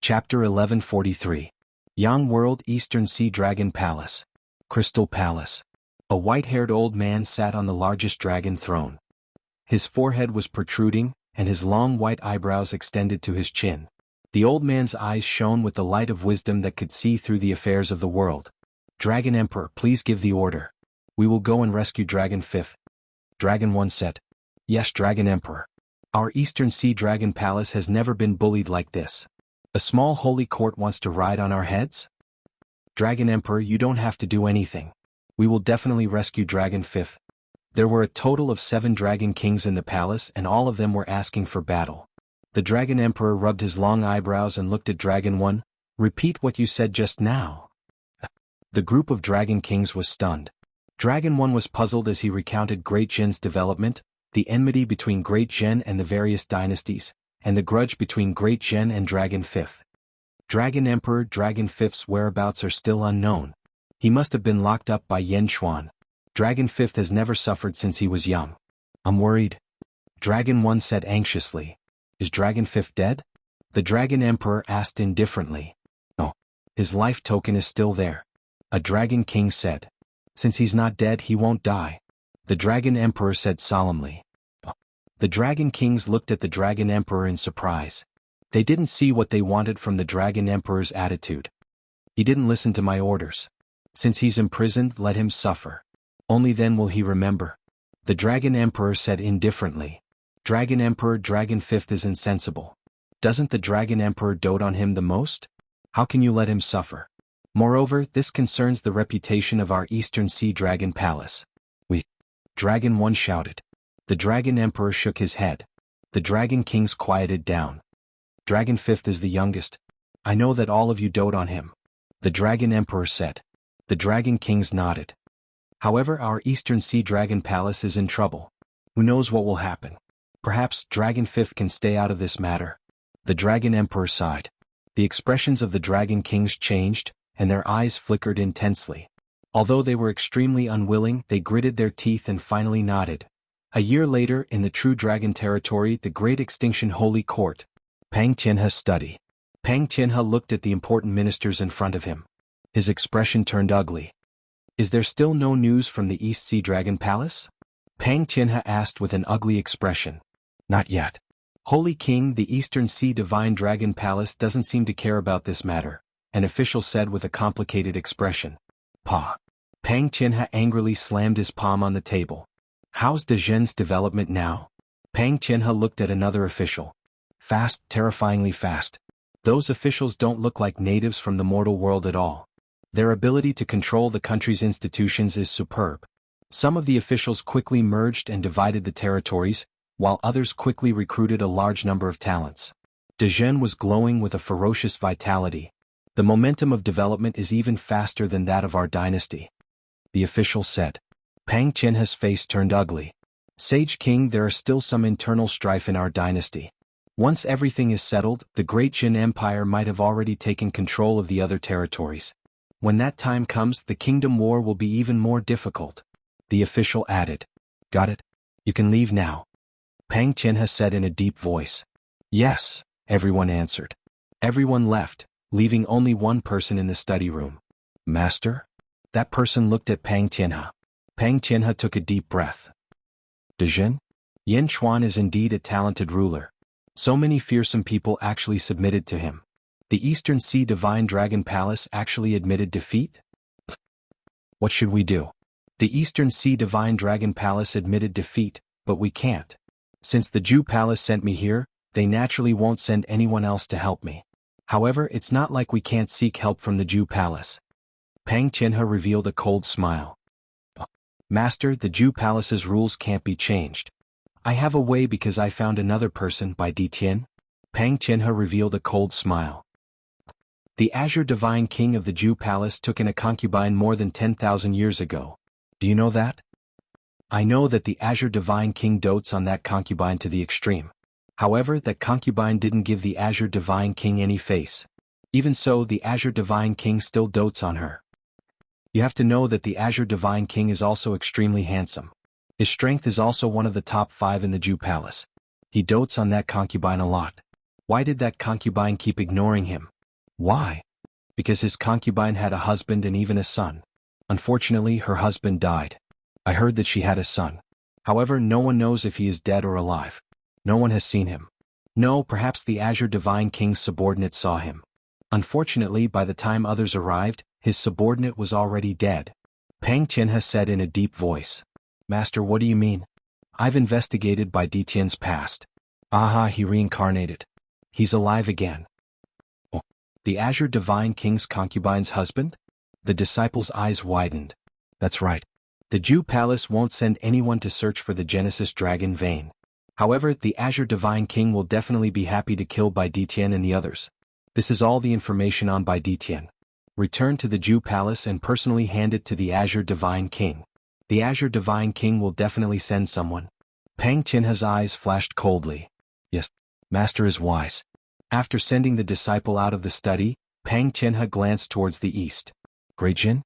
Chapter 1143. Yang World Eastern Sea Dragon Palace. Crystal Palace. A white-haired old man sat on the largest dragon throne. His forehead was protruding, and his long white eyebrows extended to his chin. The old man's eyes shone with the light of wisdom that could see through the affairs of the world. Dragon Emperor, please give the order. We will go and rescue Dragon Fifth. Dragon One said. Yes, Dragon Emperor. Our Eastern Sea Dragon Palace has never been bullied like this. A small holy court wants to ride on our heads? Dragon Emperor, you don't have to do anything. We will definitely rescue Dragon Fifth. There were a total of 7 Dragon Kings in the palace and all of them were asking for battle. The Dragon Emperor rubbed his long eyebrows and looked at Dragon One. Repeat what you said just now. The group of Dragon Kings was stunned. Dragon One was puzzled as he recounted Great Zhen's development, the enmity between Great Zhen and the various dynasties, and the grudge between Great Zhen and Dragon Fifth. Dragon Emperor Dragon Fifth's whereabouts are still unknown. He must have been locked up by Yan Chuan. Dragon Fifth has never suffered since he was young. I'm worried. Dragon One said anxiously. Is Dragon Fifth dead? The Dragon Emperor asked indifferently. No. His life token is still there. A Dragon King said. Since he's not dead, he won't die. The Dragon Emperor said solemnly. The Dragon Kings looked at the Dragon Emperor in surprise. They didn't see what they wanted from the Dragon Emperor's attitude. He didn't listen to my orders. Since he's imprisoned, let him suffer. Only then will he remember. The Dragon Emperor said indifferently. Dragon Emperor Dragon Fifth is insensible. Doesn't the Dragon Emperor dote on him the most? How can you let him suffer? Moreover, this concerns the reputation of our Eastern Sea Dragon Palace. Dragon One shouted. The Dragon Emperor shook his head. The Dragon Kings quieted down. Dragon Fifth is the youngest. I know that all of you dote on him. The Dragon Emperor said. The Dragon Kings nodded. However, our Eastern Sea Dragon Palace is in trouble. Who knows what will happen? Perhaps Dragon Fifth can stay out of this matter. The Dragon Emperor sighed. The expressions of the Dragon Kings changed, and their eyes flickered intensely. Although they were extremely unwilling, they gritted their teeth and finally nodded. A year later, in the True Dragon territory, the Great Extinction Holy Court. Pang Tianhe's study. Pang Tianhe looked at the important ministers in front of him. His expression turned ugly. Is there still no news from the East Sea Dragon Palace? Pang Tianhe asked with an ugly expression. Not yet. Holy King, the Eastern Sea Divine Dragon Palace doesn't seem to care about this matter, an official said with a complicated expression. Pa. Pang Tianhe angrily slammed his palm on the table. How's Zhen's development now? Pang Tianhe looked at another official. Fast, terrifyingly fast. Those officials don't look like natives from the mortal world at all. Their ability to control the country's institutions is superb. Some of the officials quickly merged and divided the territories, while others quickly recruited a large number of talents. Zhen was glowing with a ferocious vitality. The momentum of development is even faster than that of our dynasty. The official said. Pang Qianhe's face turned ugly. Sage King, there are still some internal strife in our dynasty. Once everything is settled, the Great Jin Empire might have already taken control of the other territories. When that time comes, the kingdom war will be even more difficult. The official added. Got it? You can leave now. Pang Qianhe said in a deep voice. Yes, everyone answered. Everyone left, leaving only one person in the study room. Master? That person looked at Pang Qianhe. Pang Qianhe took a deep breath. Dezhen? Yan Xuan is indeed a talented ruler. So many fearsome people actually submitted to him. The Eastern Sea Divine Dragon Palace actually admitted defeat? What should we do? The Eastern Sea Divine Dragon Palace admitted defeat, but we can't. Since the Jew Palace sent me here, they naturally won't send anyone else to help me. However, it's not like we can't seek help from the Jew Palace. Pang Qianhe revealed a cold smile. Master, the Jew Palace's rules can't be changed. I have a way because I found another person by Di Tian. Pang Qianhe revealed a cold smile. The Azure Divine King of the Jew Palace took in a concubine more than 10,000 years ago. Do you know that? I know that the Azure Divine King dotes on that concubine to the extreme. However, that concubine didn't give the Azure Divine King any face. Even so, the Azure Divine King still dotes on her. You have to know that the Azure Divine King is also extremely handsome. His strength is also one of the top 5 in the Jew Palace. He dotes on that concubine a lot. Why did that concubine keep ignoring him? Why? Because his concubine had a husband and even a son. Unfortunately, her husband died. I heard that she had a son. However, no one knows if he is dead or alive. No one has seen him. No, perhaps the Azure Divine King's subordinate saw him. Unfortunately, by the time others arrived, his subordinate was already dead. Pang Qianhe said in a deep voice. Master, what do you mean? I've investigated by Di Tian's past. Aha, he reincarnated. He's alive again. Oh, the Azure Divine King's concubine's husband? The disciple's eyes widened. That's right. The Jew Palace won't send anyone to search for the Genesis Dragon vein. However, the Azure Divine King will definitely be happy to kill Bai Ditian and the others. This is all the information on Bai Ditian. Return to the Jew Palace and personally hand it to the Azure Divine King. The Azure Divine King will definitely send someone. Pang Qianhe's eyes flashed coldly. Yes, Master is wise. After sending the disciple out of the study, Pang Qianhe glanced towards the east. Great Jin?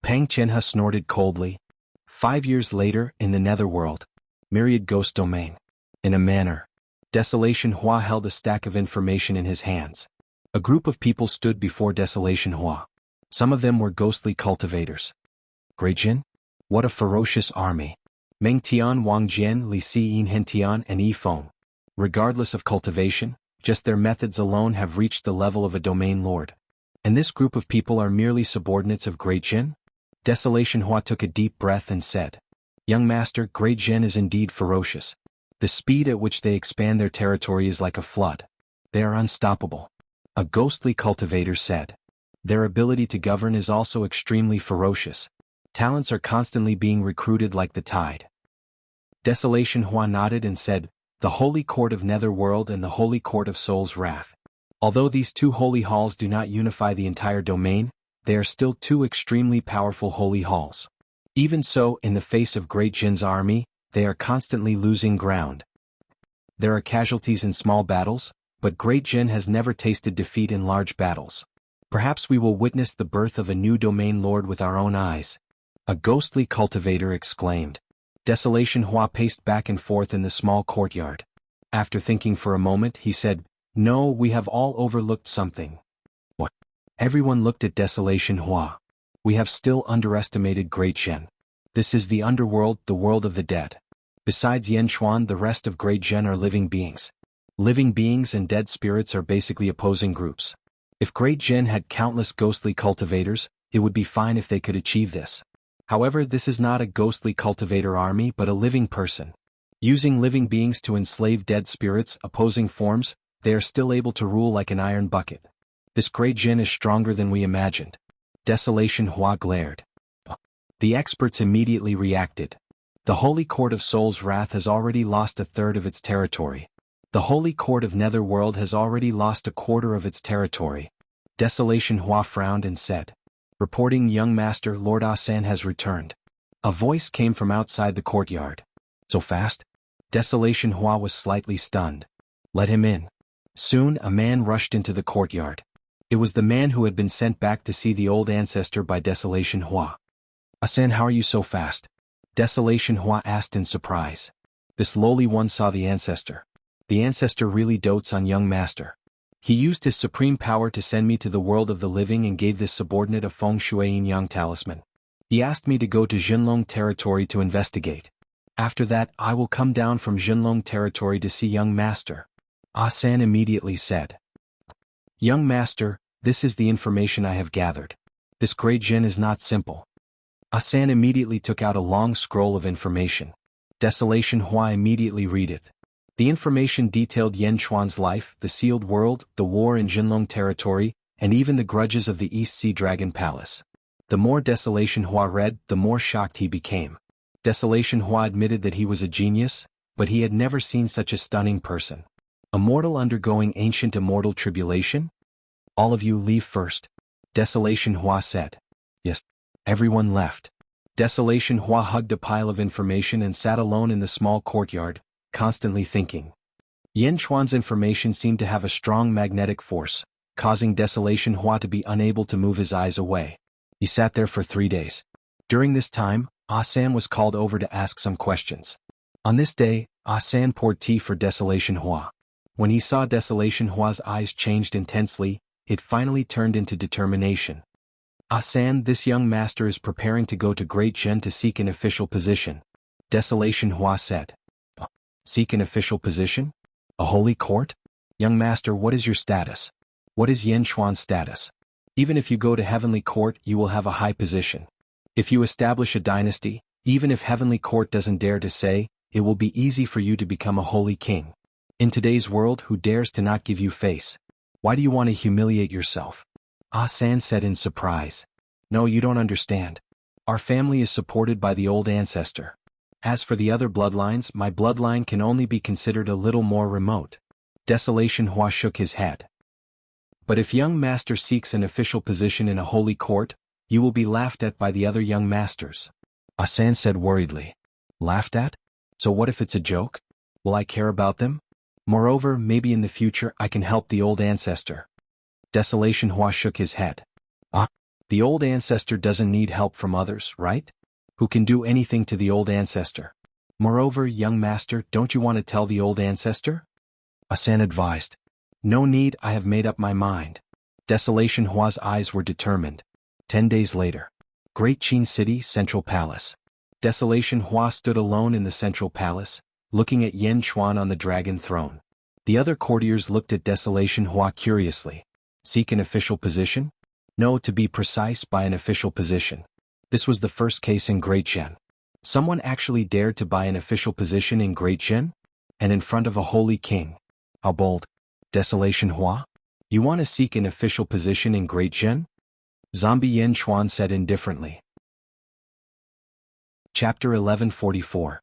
Pang Qianhe snorted coldly. 5 years later, in the Netherworld. Myriad Ghost Domain. In a manner. Desolation Hua held a stack of information in his hands. A group of people stood before Desolation Hua. Some of them were ghostly cultivators. Great Jin? What a ferocious army. Meng Tian, Wang Jian, Li Si Hen Tian, and Yi Feng. Regardless of cultivation, just their methods alone have reached the level of a domain lord. And this group of people are merely subordinates of Great Jin? Desolation Hua took a deep breath and said, Young Master, Great Jin is indeed ferocious. The speed at which they expand their territory is like a flood. They are unstoppable. A ghostly cultivator said. Their ability to govern is also extremely ferocious. Talents are constantly being recruited like the tide. Desolation Hua nodded and said, The Holy Court of Netherworld and the Holy Court of Soul's Wrath. Although these two holy halls do not unify the entire domain, they are still two extremely powerful holy halls. Even so, in the face of Great Jin's army, they are constantly losing ground. There are casualties in small battles, but Great Jin has never tasted defeat in large battles. Perhaps we will witness the birth of a new domain lord with our own eyes. A ghostly cultivator exclaimed. Desolation Hua paced back and forth in the small courtyard. After thinking for a moment, he said, No, we have all overlooked something. What? Everyone looked at Desolation Hua. We have still underestimated Great Jin. This is the underworld, the world of the dead. Besides Yan Xuan, the rest of Great Jin are living beings. Living beings and dead spirits are basically opposing groups. If Great Jin had countless ghostly cultivators, it would be fine if they could achieve this. However, this is not a ghostly cultivator army but a living person. Using living beings to enslave dead spirits, opposing forms, they are still able to rule like an iron bucket. This Great Jin is stronger than we imagined. Desolation Hua glared. The experts immediately reacted. The Holy Court of Soul's Wrath has already lost a third of its territory. The Holy Court of Netherworld has already lost a quarter of its territory. Desolation Hua frowned and said. Reporting, Young Master, Lord Asan has returned. A voice came from outside the courtyard. So fast? Desolation Hua was slightly stunned. Let him in. Soon a man rushed into the courtyard. It was the man who had been sent back to see the old ancestor by Desolation Hua. "Asan, how are you so fast?" Desolation Hua asked in surprise. This lowly one saw the ancestor. The ancestor really dotes on young master. He used his supreme power to send me to the world of the living and gave this subordinate a feng shui yin yang talisman. He asked me to go to Jinlong territory to investigate. After that, I will come down from Jinlong territory to see young master. Asan immediately said. Young master, this is the information I have gathered. This great Jin is not simple. Asan immediately took out a long scroll of information. Desolation Hua immediately read it. The information detailed Yen Chuan's life, the sealed world, the war in Jinlong territory, and even the grudges of the East Sea Dragon Palace. The more Desolation Hua read, the more shocked he became. Desolation Hua admitted that he was a genius, but he had never seen such a stunning person. A mortal undergoing ancient immortal tribulation? All of you leave first. Desolation Hua said. Yes. Everyone left. Desolation Hua hugged a pile of information and sat alone in the small courtyard, constantly thinking. Yen Chuan's information seemed to have a strong magnetic force, causing Desolation Hua to be unable to move his eyes away. He sat there for 3 days. During this time, Asan was called over to ask some questions. On this day, Asan poured tea for Desolation Hua. When he saw Desolation Hua's eyes changed intensely, it finally turned into determination. Asan, this young master is preparing to go to Great Zhen to seek an official position. Desolation Hua said. Seek an official position? A holy court? Young master, what is your status? What is Yen Chuan's status? Even if you go to heavenly court, you will have a high position. If you establish a dynasty, even if heavenly court doesn't dare to say, it will be easy for you to become a holy king. In today's world, who dares to not give you face? Why do you want to humiliate yourself? Asan said in surprise. No, you don't understand. Our family is supported by the old ancestor. As for the other bloodlines, my bloodline can only be considered a little more remote. Desolation Hua shook his head. But if young master seeks an official position in a holy court, you will be laughed at by the other young masters. Asan said worriedly. Laughed at? So what if it's a joke? Will I care about them? Moreover, maybe in the future I can help the old ancestor. Desolation Hua shook his head. The old ancestor doesn't need help from others, right? Who can do anything to the old ancestor? Moreover, young master, don't you want to tell the old ancestor? Asan advised. No need, I have made up my mind. Desolation Hua's eyes were determined. 10 days later. Great Qin City, Central Palace. Desolation Hua stood alone in the Central Palace, looking at Yen Chuan on the dragon throne. The other courtiers looked at Desolation Hua curiously. Seek an official position? No, to be precise, by an official position. This was the first case in Great Zhen. Someone actually dared to buy an official position in Great Zhen? And in front of a holy king. How bold. Desolation Hua? You want to seek an official position in Great Zhen? Zombie Yen Chuan said indifferently. Chapter 1144.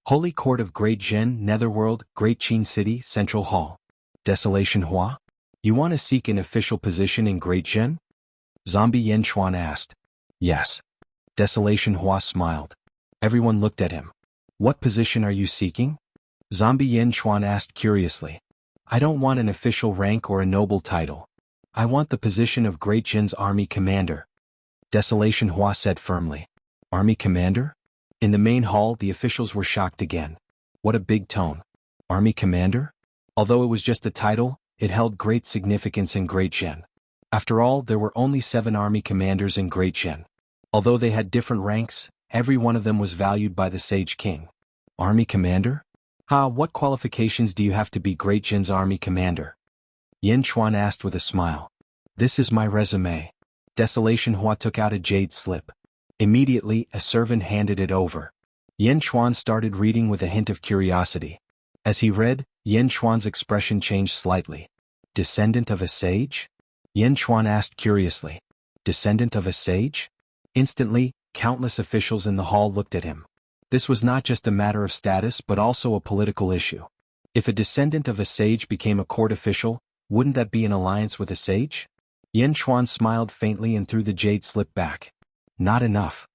Holy Court of Great Zhen, Netherworld, Great Qin City, Central Hall. Desolation Hua? You want to seek an official position in Great Zhen? Zombie Yen Chuan asked. Yes. Desolation Hua smiled. Everyone looked at him. What position are you seeking? Zombie Yen Chuan asked curiously. I don't want an official rank or a noble title. I want the position of Great Zhen's army commander. Desolation Hua said firmly. Army commander? In the main hall, the officials were shocked again. What a big tone. Army commander? Although it was just a title, it held great significance in Great Zhen. After all, there were only 7 army commanders in Great Zhen. Although they had different ranks, every one of them was valued by the Sage King. Army commander? What qualifications do you have to be Great Zhen's army commander? Yen Chuan asked with a smile. This is my resume. Desolation Hua took out a jade slip. Immediately, a servant handed it over. Yen Chuan started reading with a hint of curiosity. As he read, Yen Chuan's expression changed slightly. Descendant of a sage? Yen Chuan asked curiously. Descendant of a sage? Instantly, countless officials in the hall looked at him. This was not just a matter of status but also a political issue. If a descendant of a sage became a court official, wouldn't that be an alliance with a sage? Yen Chuan smiled faintly and threw the jade slip back. Not enough.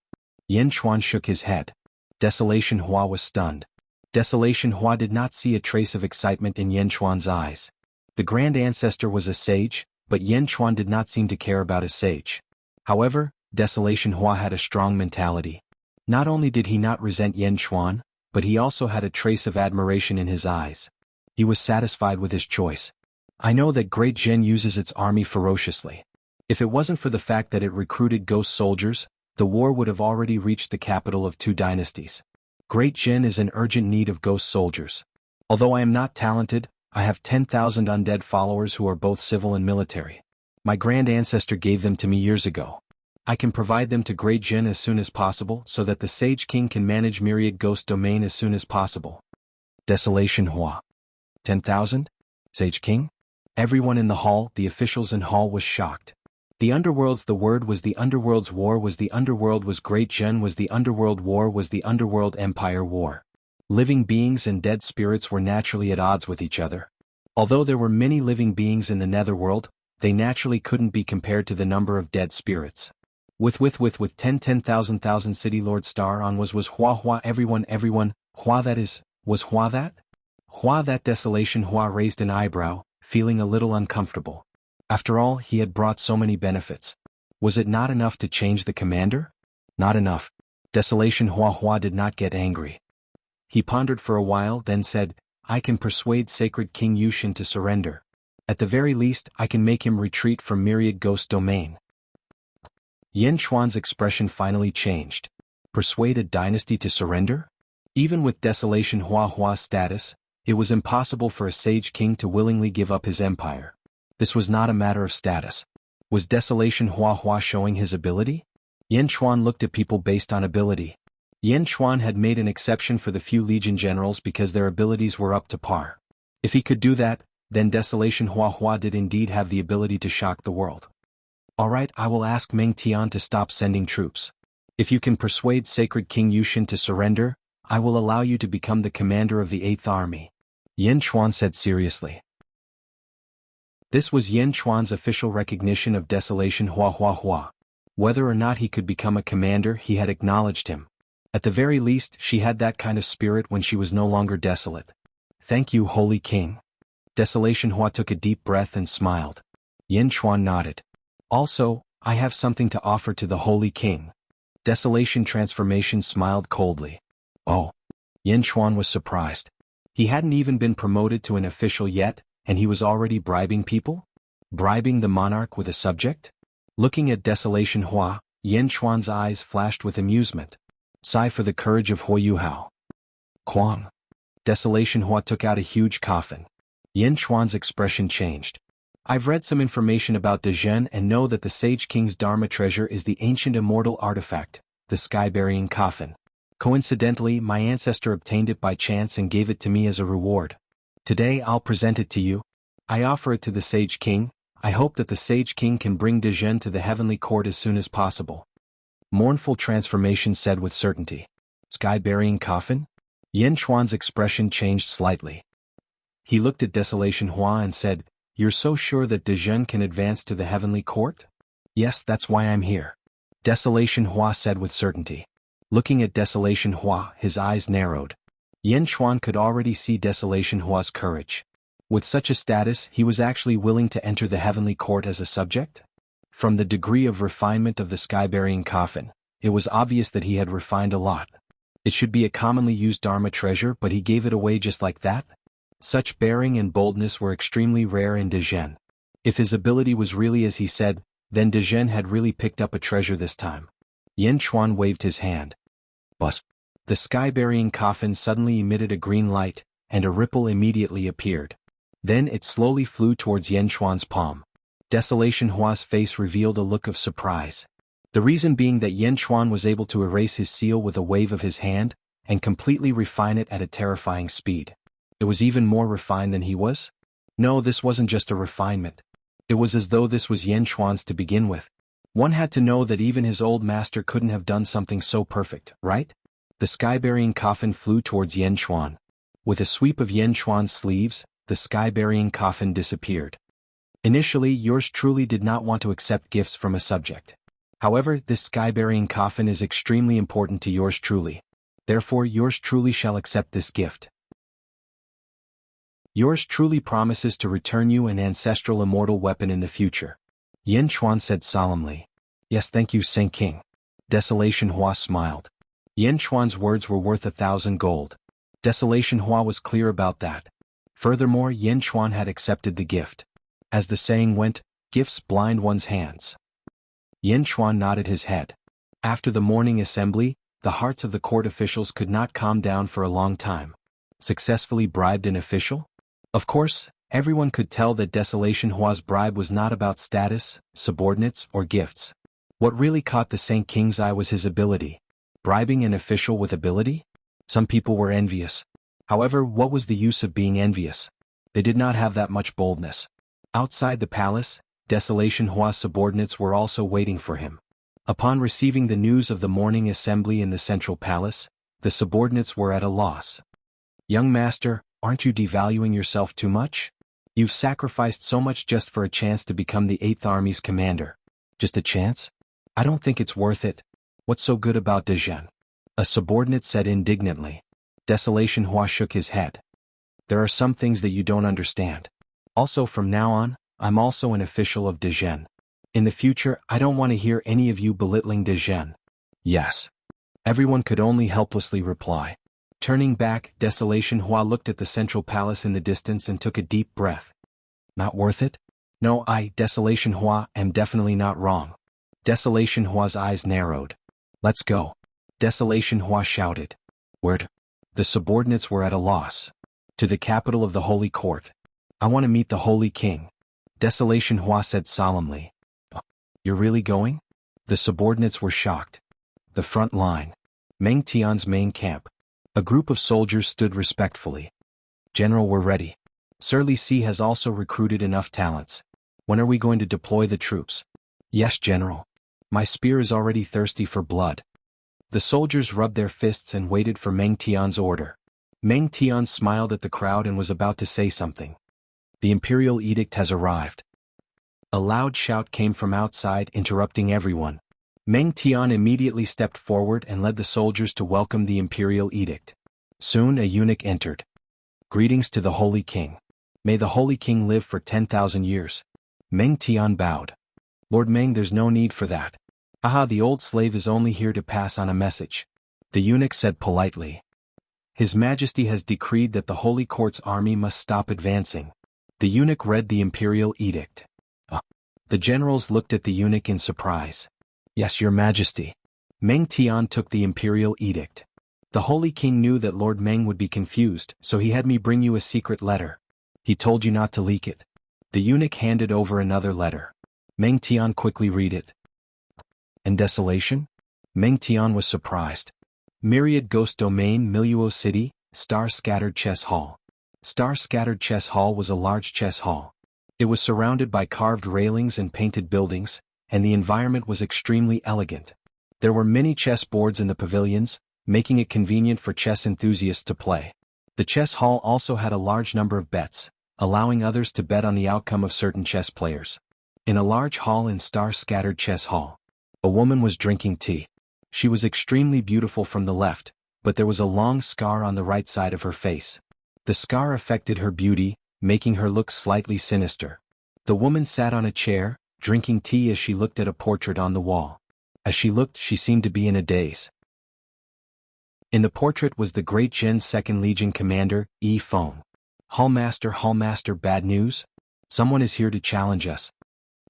Yen Chuan shook his head. Desolation Hua was stunned. Desolation Hua did not see a trace of excitement in Yen Chuan's eyes. The Grand Ancestor was a sage, but Yen Chuan did not seem to care about his sage. However, Desolation Hua had a strong mentality. Not only did he not resent Yen Chuan, but he also had a trace of admiration in his eyes. He was satisfied with his choice. I know that Great Zhen uses its army ferociously. If it wasn't for the fact that it recruited ghost soldiers, the war would have already reached the capital of 2 dynasties. Great Zhen is in urgent need of ghost soldiers. Although I am not talented, I have 10,000 undead followers who are both civil and military. My Grand Ancestor gave them to me years ago. I can provide them to Great Zhen as soon as possible so that the Sage King can manage Myriad Ghost Domain as soon as possible. Desolation Hua. 10,000? Sage King? Everyone in the hall, the officials in hall, was shocked. The underworld's the word was the underworld's war was the underworld was Great Zhen was the underworld war was the underworld empire war. Living beings and dead spirits were naturally at odds with each other. Although there were many living beings in the netherworld, they naturally couldn't be compared to the number of dead spirits. With 10,000 City Lord Star on was Hua everyone Hua that is, was Hua that? Hua that Desolation Hua raised an eyebrow, feeling a little uncomfortable. After all, he had brought so many benefits. Was it not enough to change the commander? Not enough. Desolation Hua did not get angry. He pondered for a while, then said, I can persuade Sacred King Yushin to surrender. At the very least, I can make him retreat from Myriad Ghost Domain. Yen Chuan's expression finally changed. Persuade a dynasty to surrender? Even with Desolation Hua's status, it was impossible for a Sage King to willingly give up his empire. This was not a matter of status. Was Desolation Hua showing his ability? Yen Chuan looked at people based on ability. Yen Chuan had made an exception for the few Legion generals because their abilities were up to par. If he could do that, then Desolation Hua did indeed have the ability to shock the world. Alright, I will ask Meng Tian to stop sending troops. If you can persuade Sacred King Yushin to surrender, I will allow you to become the commander of the 8th Army. Yen Chuan said seriously. This was Yen Chuan's official recognition of Desolation Hua. Whether or not he could become a commander, he had acknowledged him. At the very least, she had that kind of spirit when she was no longer desolate. Thank you, Holy King. Desolation Hua took a deep breath and smiled. Yen Chuan nodded. Also, I have something to offer to the Holy King. Desolation Transformation smiled coldly. Oh. Yen Chuan was surprised. He hadn't even been promoted to an official yet, and he was already bribing people? Bribing the monarch with a subject? Looking at Desolation Hua, Yen Chuan's eyes flashed with amusement. Sigh for the courage of Huo Yuhao. Quang. Desolation Hua took out a huge coffin. Yen Chuan's expression changed. I've read some information about Dezhen and know that the Sage King's Dharma treasure is the ancient immortal artifact, the sky-burying coffin. Coincidentally, my ancestor obtained it by chance and gave it to me as a reward. Today I'll present it to you. I offer it to the Sage King. I hope that the Sage King can bring Dezhen to the heavenly court as soon as possible. Mournful Transformation said with certainty. Sky-burying coffin? Yen Chuan's expression changed slightly. He looked at Desolation Hua and said, You're so sure that Dezhen can advance to the heavenly court? Yes, that's why I'm here. Desolation Hua said with certainty. Looking at Desolation Hua, his eyes narrowed. Yen Chuan could already see Desolation Hua's courage. With such a status, he was actually willing to enter the heavenly court as a subject? From the degree of refinement of the sky-burying coffin, it was obvious that he had refined a lot. It should be a commonly used Dharma treasure, but he gave it away just like that? Such bearing and boldness were extremely rare in Dezhen. If his ability was really as he said, then Dezhen had really picked up a treasure this time. Yen Chuan waved his hand. Buzz. The sky-burying coffin suddenly emitted a green light, and a ripple immediately appeared. Then it slowly flew towards Yen Chuan's palm. Desolation Hua's face revealed a look of surprise. The reason being that Yen Chuan was able to erase his seal with a wave of his hand, and completely refine it at a terrifying speed. It was even more refined than he was? No, this wasn't just a refinement. It was as though this was Yen Chuan's to begin with. One had to know that even his old master couldn't have done something so perfect, right? The sky-burying coffin flew towards Yen Chuan. With a sweep of Yen Chuan's sleeves, the sky-burying coffin disappeared. Initially, yours truly did not want to accept gifts from a subject. However, this sky-burying coffin is extremely important to yours truly. Therefore yours truly shall accept this gift. Yours truly promises to return you an ancestral immortal weapon in the future. Yin Chuan said solemnly. Yes, thank you, Saint King. Desolation Hua smiled. Yin Chuan's words were worth 1,000 gold. Desolation Hua was clear about that. Furthermore, Yin Chuan had accepted the gift. As the saying went, gifts blind one's hands. Yin Chuan nodded his head. After the morning assembly, the hearts of the court officials could not calm down for a long time. Successfully bribed an official? Of course, everyone could tell that Desolation Hua's bribe was not about status, subordinates, or gifts. What really caught the Saint King's eye was his ability. Bribing an official with ability? Some people were envious. However, what was the use of being envious? They did not have that much boldness. Outside the palace, Desolation Hua's subordinates were also waiting for him. Upon receiving the news of the morning assembly in the central palace, the subordinates were at a loss. Young master, aren't you devaluing yourself too much? You've sacrificed so much just for a chance to become the 8th Army's commander. Just a chance? I don't think it's worth it. What's so good about Dezhen? A subordinate said indignantly. Desolation Hua shook his head. There are some things that you don't understand. Also from now on, I'm also an official of Dezhen. In the future, I don't want to hear any of you belittling Dezhen. Yes. Everyone could only helplessly reply. Turning back, Desolation Hua looked at the central palace in the distance and took a deep breath. Not worth it? No, Desolation Hua, am definitely not wrong. Desolation Hua's eyes narrowed. Let's go. Desolation Hua shouted. Where? The subordinates were at a loss. To the capital of the Holy Court. I want to meet the Holy King. Desolation Hua said solemnly. You're really going? The subordinates were shocked. The front line. Meng Tian's main camp. A group of soldiers stood respectfully. General, we're ready. Sir Li Si has also recruited enough talents. When are we going to deploy the troops? Yes, General. My spear is already thirsty for blood. The soldiers rubbed their fists and waited for Meng Tian's order. Meng Tian smiled at the crowd and was about to say something. The imperial edict has arrived. A loud shout came from outside, interrupting everyone. Meng Tian immediately stepped forward and led the soldiers to welcome the imperial edict. Soon a eunuch entered. Greetings to the Holy King. May the Holy King live for 10,000 years. Meng Tian bowed. Lord Meng, there's no need for that. Aha, the old slave is only here to pass on a message. The eunuch said politely. His Majesty has decreed that the Holy Court's army must stop advancing. The eunuch read the imperial edict. The generals looked at the eunuch in surprise. Yes, Your Majesty. Meng Tian took the imperial edict. The Holy King knew that Lord Meng would be confused, so he had me bring you a secret letter. He told you not to leak it. The eunuch handed over another letter. Meng Tian quickly read it. And desolation? Meng Tian was surprised. Myriad Ghost Domain, Miluo City, Star Scattered Chess Hall. Star Scattered Chess Hall was a large chess hall. It was surrounded by carved railings and painted buildings, and the environment was extremely elegant. There were many chess boards in the pavilions, making it convenient for chess enthusiasts to play. The chess hall also had a large number of bets, allowing others to bet on the outcome of certain chess players. In a large hall in Star Scattered Chess Hall, a woman was drinking tea. She was extremely beautiful from the left, but there was a long scar on the right side of her face. The scar affected her beauty, making her look slightly sinister. The woman sat on a chair, drinking tea as she looked at a portrait on the wall. As she looked, she seemed to be in a daze. In the portrait was the great Zhen's 2nd Legion commander, Yi Feng. Hallmaster, bad news? Someone is here to challenge us.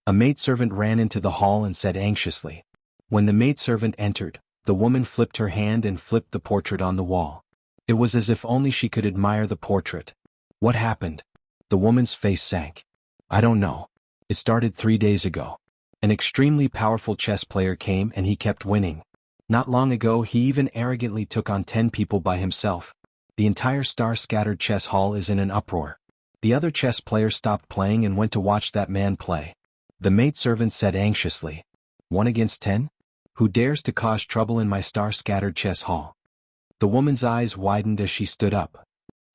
A maidservant ran into the hall and said anxiously. When the maidservant entered, the woman flipped her hand and flipped the portrait on the wall. It was as if only she could admire the portrait. What happened? The woman's face sank. I don't know. It started 3 days ago. An extremely powerful chess player came and he kept winning. Not long ago he even arrogantly took on 10 people by himself. The entire Star-Scattered Chess Hall is in an uproar. The other chess players stopped playing and went to watch that man play. The maidservant said anxiously. 1 against 10? Who dares to cause trouble in my Star-Scattered Chess Hall? The woman's eyes widened as she stood up.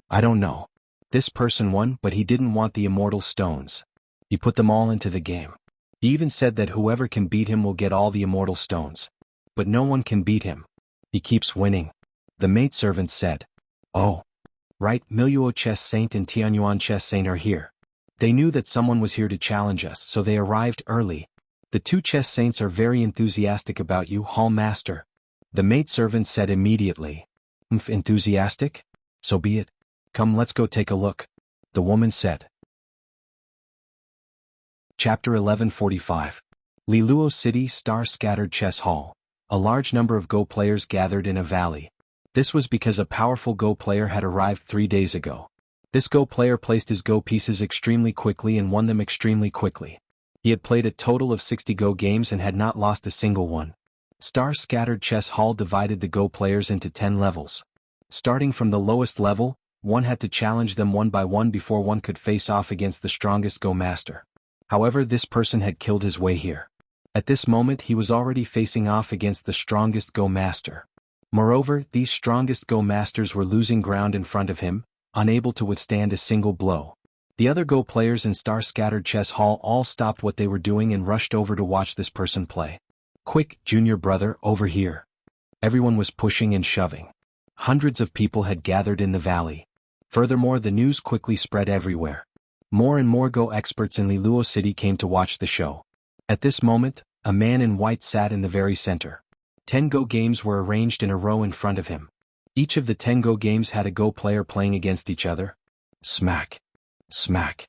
I don't know. This person won, but he didn't want the immortal stones. He put them all into the game. He even said that whoever can beat him will get all the immortal stones. But no one can beat him. He keeps winning. The maidservant said. Oh. Right, Miluo Chess Saint and Tianyuan Chess Saint are here. They knew that someone was here to challenge us, so they arrived early. The two chess saints are very enthusiastic about you, Hall Master. The maidservant said immediately. Enthusiastic? So be it. Come, let's go take a look. The woman said. Chapter 1145. Liluo City Star-Scattered Chess Hall. A large number of Go players gathered in a valley. This was because a powerful Go player had arrived 3 days ago. This Go player placed his Go pieces extremely quickly and won them extremely quickly. He had played a total of 60 Go games and had not lost a single one. Star-Scattered Chess Hall divided the Go players into 10 levels. Starting from the lowest level, one had to challenge them one by one before one could face off against the strongest Go master. However, this person had killed his way here. At this moment he was already facing off against the strongest Go master. Moreover, these strongest Go masters were losing ground in front of him, unable to withstand a single blow. The other Go players in Star-Scattered Chess Hall all stopped what they were doing and rushed over to watch this person play. Quick, junior brother, over here. Everyone was pushing and shoving. Hundreds of people had gathered in the valley. Furthermore, the news quickly spread everywhere. More and more Go experts in Liluo City came to watch the show. At this moment, a man in white sat in the very center. 10 Go games were arranged in a row in front of him. Each of the 10 Go games had a Go player playing against each other. Smack. Smack.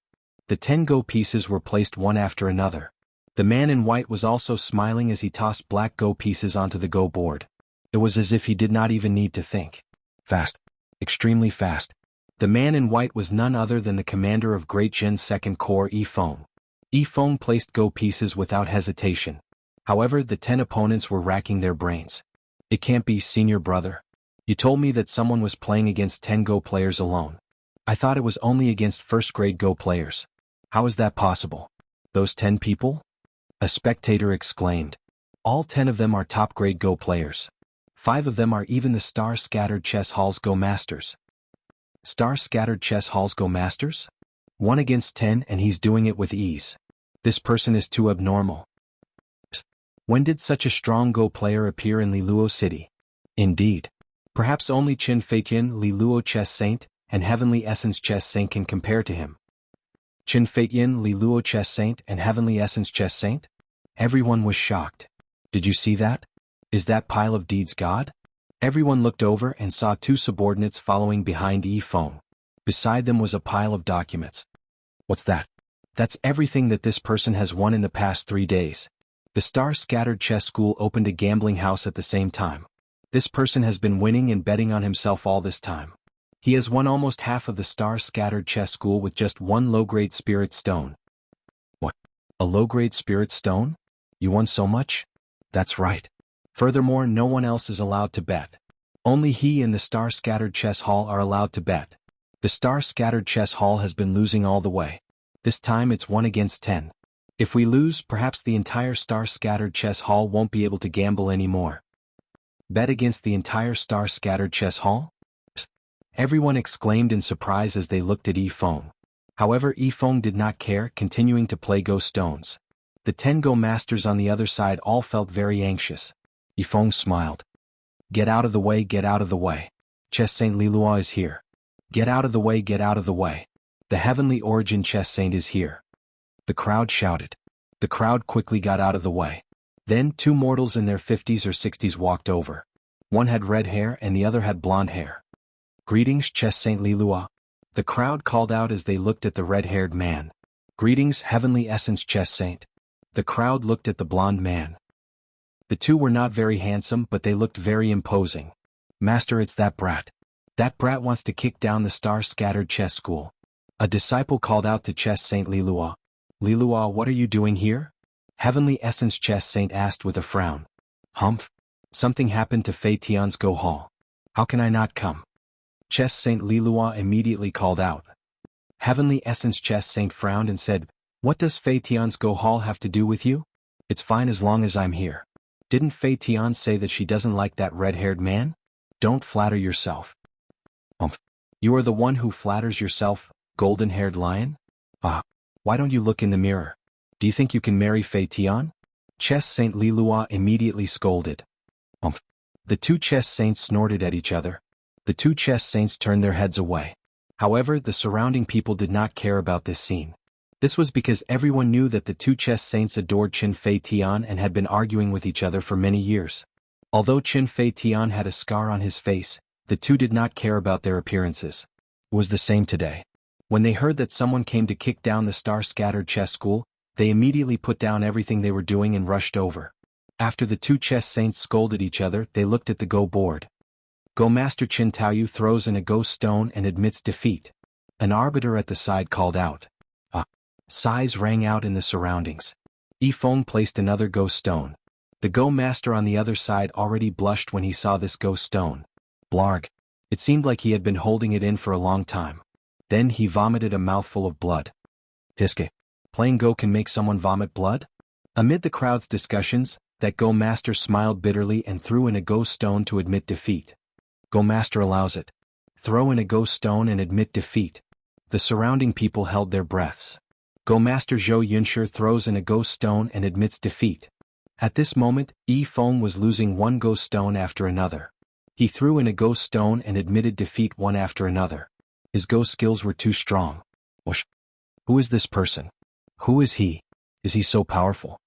The 10 Go pieces were placed one after another. The man in white was also smiling as he tossed black Go pieces onto the Go board. It was as if he did not even need to think. Fast. Extremely fast. The man in white was none other than the commander of Great Zhen's second corps, Yifeng. Yifeng placed Go pieces without hesitation. However, the 10 opponents were racking their brains. It can't be, senior brother. You told me that someone was playing against 10 Go players alone. I thought it was only against first-grade Go players. How is that possible? Those 10 people? A spectator exclaimed. All 10 of them are top-grade Go players. 5 of them are even the Star-Scattered Chess Hall's Go masters. Star-Scattered Chess Hall's Go masters? 1 against 10 and he's doing it with ease. This person is too abnormal. When did such a strong Go player appear in Liluo City? Indeed. Perhaps only Qin Feitian Liluo Chess Saint and Heavenly Essence Chess Saint can compare to him. Qin Feitian Liluo Chess Saint and Heavenly Essence Chess Saint? Everyone was shocked. Did you see that? Is that pile of deeds God? Everyone looked over and saw 2 subordinates following behind Yifeng. Beside them was a pile of documents. What's that? That's everything that this person has won in the past 3 days. The Star-Scattered Chess School opened a gambling house at the same time. This person has been winning and betting on himself all this time. He has won almost half of the Star-Scattered Chess School with just 1 low-grade spirit stone. What? A low-grade spirit stone? You won so much? That's right. Furthermore, no one else is allowed to bet. Only he and the Star-Scattered Chess Hall are allowed to bet. The Star-Scattered Chess Hall has been losing all the way. This time it's 1 against 10. If we lose, perhaps the entire Star-Scattered Chess Hall won't be able to gamble anymore. Bet against the entire Star-Scattered Chess Hall? Everyone exclaimed in surprise as they looked at Yifeng. However, Yifeng did not care, continuing to play Go stones. The 10 Go masters on the other side all felt very anxious. Yifeng smiled. Get out of the way, get out of the way. Chess Saint Liluo is here. Get out of the way, get out of the way. The Heavenly Origin Chess Saint is here. The crowd shouted. The crowd quickly got out of the way. Then 2 mortals in their 50s or 60s walked over. One had red hair and the other had blonde hair. Greetings, Chess Saint Liluo. The crowd called out as they looked at the red-haired man. Greetings, Heavenly Essence Chess Saint. The crowd looked at the blonde man. The 2 were not very handsome, but they looked very imposing. Master, it's that brat. That brat wants to kick down the Star-Scattered Chess School. A disciple called out to Chess Saint Liluo. Liluo, what are you doing here? Heavenly Essence Chess Saint asked with a frown. Humph. Something happened to Fei Tian's Go Hall. How can I not come? Chess Saint Liluo immediately called out. Heavenly Essence Chess Saint frowned and said, What does Fei Tian's Go Hall have to do with you? It's fine as long as I'm here. Didn't Fei Tian say that she doesn't like that red-haired man? Don't flatter yourself. Humph. You are the one who flatters yourself, golden-haired lion? Ah. Why don't you look in the mirror? Do you think you can marry Fei Tian? Chess Saint Lilua immediately scolded. The two chess saints snorted at each other. The two chess saints turned their heads away. However, the surrounding people did not care about this scene. This was because everyone knew that the two chess saints adored Qin Fei Tian and had been arguing with each other for many years. Although Qin Fei Tian had a scar on his face, the two did not care about their appearances. It was the same today. When they heard that someone came to kick down the star-scattered chess school, they immediately put down everything they were doing and rushed over. After the two chess saints scolded each other, they looked at the Go board. Go Master Qin Taoyu throws in a Go stone and admits defeat. An arbiter at the side called out. Sighs rang out in the surroundings. Yifeng placed another Go stone. The Go master on the other side already blushed when he saw this Go stone. Blarg. It seemed like he had been holding it in for a long time. Then he vomited a mouthful of blood. Tiske. Playing Go can make someone vomit blood? Amid the crowd's discussions, that Go master smiled bitterly and threw in a Go stone to admit defeat. Go master allows it. Throw in a Go stone and admit defeat. The surrounding people held their breaths. Go master Zhou Yunshi throws in a Go stone and admits defeat. At this moment, Yifeng was losing one Go stone after another. He threw in a Go stone and admitted defeat one after another. His Go skills were too strong. Whoosh. Who is this person? Who is he? Is he so powerful?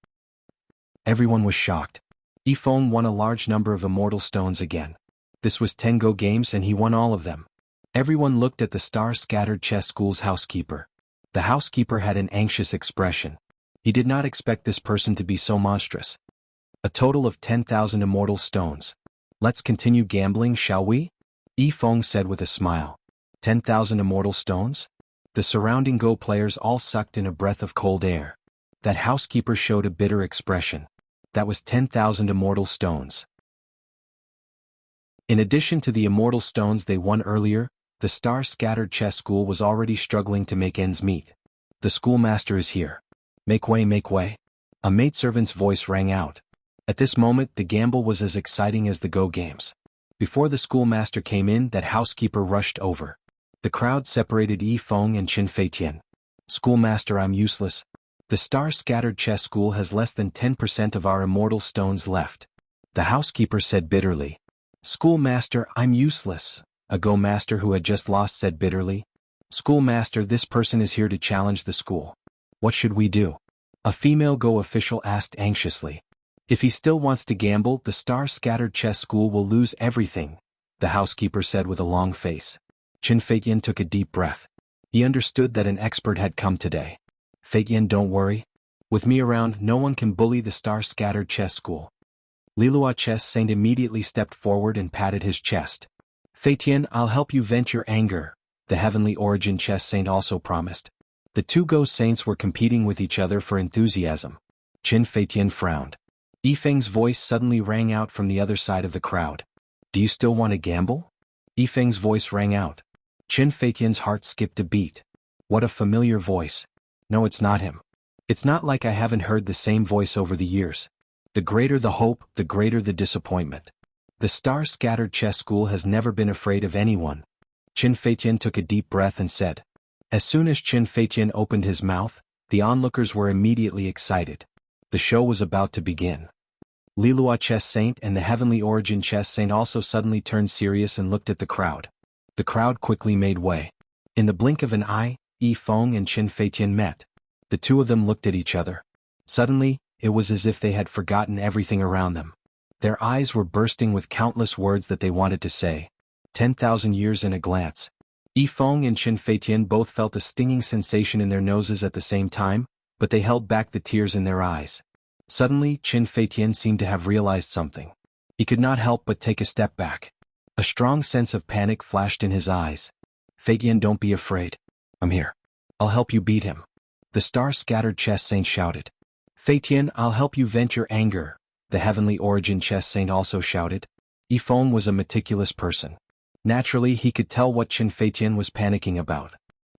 Everyone was shocked. Yifeng won a large number of Immortal stones again. This was 10 Go games and he won all of them. Everyone looked at the star-scattered chess school's housekeeper. The housekeeper had an anxious expression. He did not expect this person to be so monstrous. A total of 10,000 Immortal stones. Let's continue gambling, shall we? Yifeng said with a smile. 10,000 Immortal stones? The surrounding Go players all sucked in a breath of cold air. That housekeeper showed a bitter expression. That was 10,000 Immortal stones. In addition to the Immortal stones they won earlier, the star-scattered chess school was already struggling to make ends meet. The schoolmaster is here. Make way, make way. A maidservant's voice rang out. At this moment the gamble was as exciting as the Go games. Before the schoolmaster came in, that housekeeper rushed over. The crowd separated Yifeng and Qin Fei Tian. Schoolmaster, I'm useless. The star-scattered chess school has less than 10% of our Immortal stones left. The housekeeper said bitterly. Schoolmaster, I'm useless. A Go master who had just lost said bitterly. Schoolmaster, this person is here to challenge the school. What should we do? A female Go official asked anxiously. If he still wants to gamble, the star-scattered chess school will lose everything, the housekeeper said with a long face. Qin Feiyan took a deep breath. He understood that an expert had come today. Feiyan, don't worry. With me around, no one can bully the star-scattered chess school. Lilua Chess Saint immediately stepped forward and patted his chest. Feiyan, I'll help you vent your anger, the Heavenly Origin Chess Saint also promised. The two Go saints were competing with each other for enthusiasm. Qin Feiyan frowned. Yifeng's voice suddenly rang out from the other side of the crowd. Do you still want to gamble? Yifeng's voice rang out. Qin Feiyan's heart skipped a beat. What a familiar voice. No, it's not him. It's not like I haven't heard the same voice over the years. The greater the hope, the greater the disappointment. The star-scattered chess school has never been afraid of anyone. Qin Feiyan took a deep breath and said. As soon as Qin Feiyan opened his mouth, the onlookers were immediately excited. The show was about to begin. Lilua Chess Saint and the Heavenly Origin Chess Saint also suddenly turned serious and looked at the crowd. The crowd quickly made way. In the blink of an eye, Yifeng and Qin Feiyan met. The two of them looked at each other. Suddenly, it was as if they had forgotten everything around them. Their eyes were bursting with countless words that they wanted to say. 10,000 years in a glance. Yifeng and Qin Feiyan both felt a stinging sensation in their noses at the same time, but they held back the tears in their eyes. Suddenly, Qin Feiyan seemed to have realized something. He could not help but take a step back. A strong sense of panic flashed in his eyes. Feiyan, don't be afraid. I'm here. I'll help you beat him. The star-scattered chess saint shouted. Feiyan, I'll help you vent your anger, the Heavenly Origin Chess Saint also shouted. Yifeng was a meticulous person. Naturally, he could tell what Qin Feiyan was panicking about.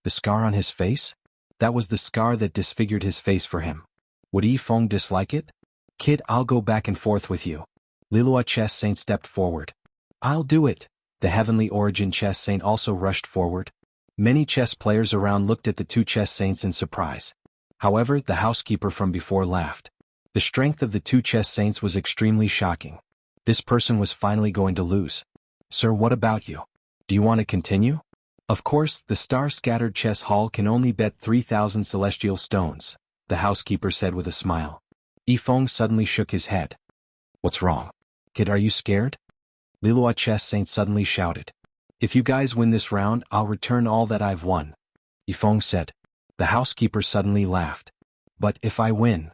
The scar on his face? That was the scar that disfigured his face for him. Would Yifeng dislike it? Kid, I'll go back and forth with you. Lilua Chess Saint stepped forward. I'll do it. The Heavenly Origin Chess Saint also rushed forward. Many chess players around looked at the two chess saints in surprise. However, the housekeeper from before laughed. The strength of the two chess saints was extremely shocking. This person was finally going to lose. Sir, what about you? Do you want to continue? Of course, the star-scattered chess hall can only bet 3,000 celestial stones, the housekeeper said with a smile. Yifeng suddenly shook his head. What's wrong? Kid, are you scared? Lilua Chess Saint suddenly shouted. If you guys win this round, I'll return all that I've won. Yifeng said. The housekeeper suddenly laughed. But if I win?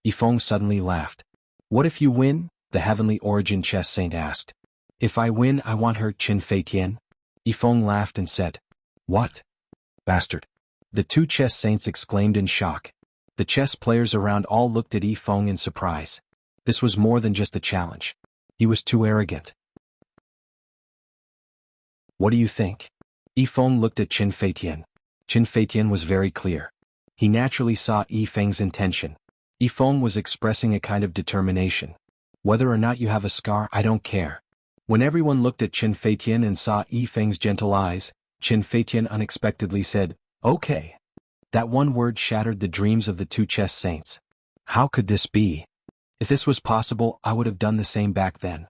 Yifeng suddenly laughed. What if you win? The Heavenly Origin Chess Saint asked. If I win, I want her, Qin Feitian. Yifeng laughed and said. What? Bastard. The two chess saints exclaimed in shock. The chess players around all looked at Yifeng in surprise. This was more than just a challenge. He was too arrogant. What do you think? Yifeng looked at Qin Feitian. Qin Feitian was very clear. He naturally saw Yifeng's intention. Yifeng was expressing a kind of determination. Whether or not you have a scar, I don't care. When everyone looked at Qin Feitian and saw Yifeng's gentle eyes, Qin Feitian unexpectedly said, Okay. That one word shattered the dreams of the two chess saints. How could this be? If this was possible, I would have done the same back then.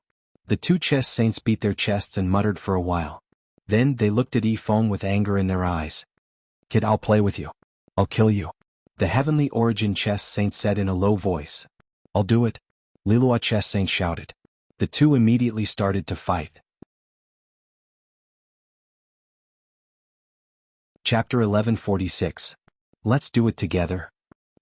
The two chess saints beat their chests and muttered for a while. Then they looked at Yifeng with anger in their eyes. Kid, I'll play with you. I'll kill you. The Heavenly Origin Chess Saint said in a low voice. I'll do it. Lilua Chess Saint shouted. The two immediately started to fight. Chapter 1146. Let's do it together.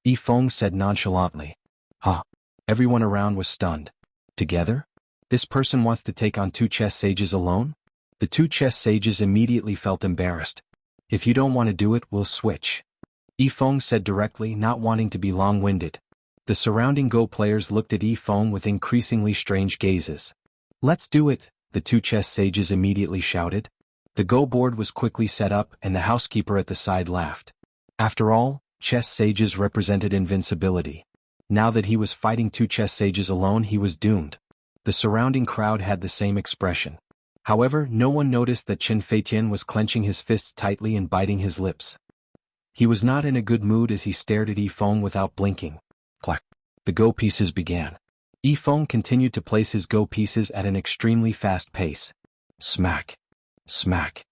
Yifeng said nonchalantly. Huh. Everyone around was stunned. Together? This person wants to take on two chess sages alone? The two chess sages immediately felt embarrassed. If you don't want to do it, we'll switch. Yifeng said directly, not wanting to be long-winded. The surrounding Go players looked at Yifeng with increasingly strange gazes. Let's do it, the two chess sages immediately shouted. The Go board was quickly set up and the housekeeper at the side laughed. After all, chess sages represented invincibility. Now that he was fighting two chess sages alone, he was doomed. The surrounding crowd had the same expression. However, no one noticed that Qin Feitian was clenching his fists tightly and biting his lips. He was not in a good mood as he stared at Yifeng without blinking. Clack. The Go pieces began. Yifeng continued to place his Go pieces at an extremely fast pace. Smack. Smack.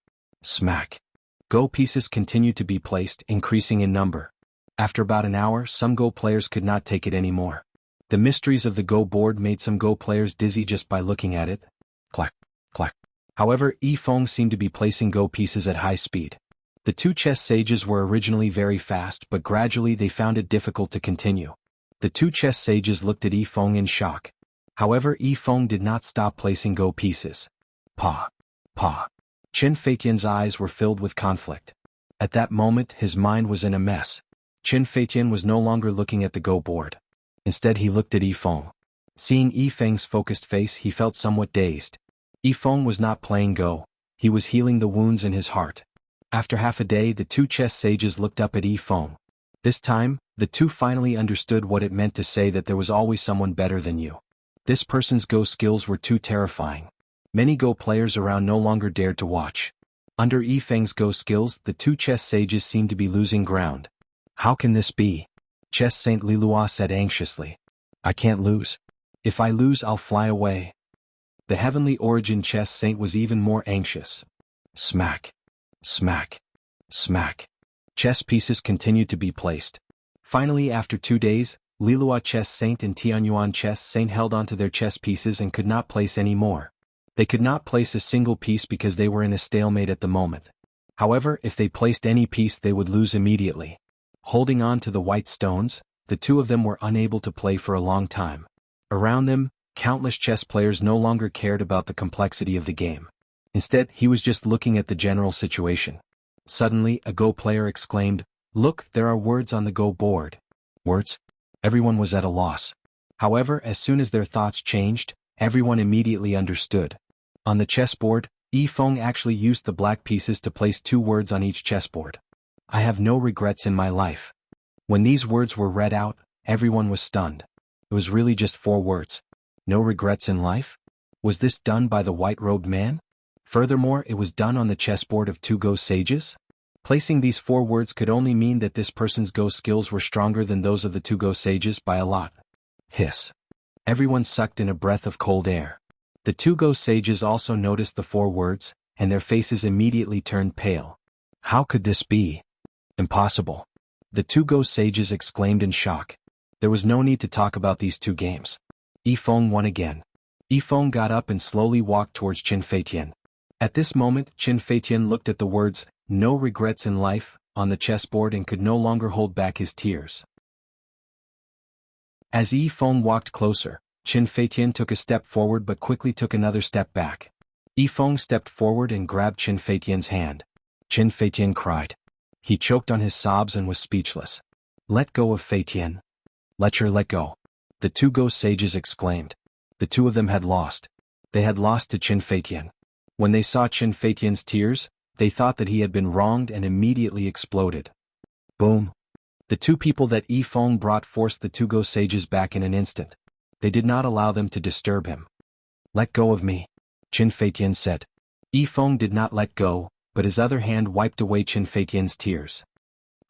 Smack. Go pieces continued to be placed, increasing in number. After about an hour, some Go players could not take it anymore. The mysteries of the Go board made some Go players dizzy just by looking at it. Clack. Clack. However, Yifeng seemed to be placing Go pieces at high speed. The two chess sages were originally very fast, but gradually they found it difficult to continue. The two chess sages looked at Yifeng in shock. However, Yifeng did not stop placing Go pieces. Pa. Pa. Qin Feitian's eyes were filled with conflict. At that moment, his mind was in a mess. Qin Feitian was no longer looking at the Go board. Instead, he looked at Yifeng. Seeing Yifeng's focused face, he felt somewhat dazed. Yifeng was not playing Go. He was healing the wounds in his heart. After half a day, the two chess sages looked up at Yifeng. This time, the two finally understood what it meant to say that there was always someone better than you. This person's Go skills were too terrifying. Many Go players around no longer dared to watch. Under Yifeng's Go skills, the two chess sages seemed to be losing ground. How can this be? Chess Saint Lilua said anxiously. I can't lose. If I lose, I'll fly away. The Heavenly Origin Chess Saint was even more anxious. Smack. Smack. Smack. Chess pieces continued to be placed. Finally, after 2 days, Lilua Chess Saint and Tianyuan Chess Saint held onto their chess pieces and could not place any more. They could not place a single piece because they were in a stalemate at the moment. However, if they placed any piece, they would lose immediately. Holding on to the white stones, the two of them were unable to play for a long time. Around them, countless chess players no longer cared about the complexity of the game. Instead, he was just looking at the general situation. Suddenly, a Go player exclaimed, Look, there are words on the Go board. Words? Everyone was at a loss. However, as soon as their thoughts changed, everyone immediately understood. On the chessboard, Yifeng actually used the black pieces to place 2 words on each chessboard. I have no regrets in my life. When these words were read out, everyone was stunned. It was really just 4 words. No regrets in life? Was this done by the white-robed man? Furthermore, it was done on the chessboard of 2 Go sages? Placing these 4 words could only mean that this person's Go skills were stronger than those of the 2 Go sages by a lot. Hiss. Everyone sucked in a breath of cold air. The 2 Go sages also noticed the 4 words, and their faces immediately turned pale. How could this be? Impossible. The 2 Go sages exclaimed in shock. There was no need to talk about these 2 games. Yifeng won again. Yifeng got up and slowly walked towards Qin Feitian. At this moment, Qin Feitian looked at the words, "No regrets in life," on the chessboard and could no longer hold back his tears. As Yifeng walked closer, Qin Feitian took a step forward but quickly took another step back. Yifeng stepped forward and grabbed Qin Feitian's hand. Qin Feitian cried. He choked on his sobs and was speechless. "Let go of Feitian. Let go." The 2 Go sages exclaimed. The 2 of them had lost. They had lost to Qin Feitian. When they saw Qin Feitian's tears, they thought that he had been wronged and immediately exploded. Boom. The 2 people that Yifeng brought forced the 2 Go sages back in an instant. They did not allow them to disturb him. "Let go of me," Qin Feitian said. Yifeng did not let go, but his other hand wiped away Qin Feitian's tears.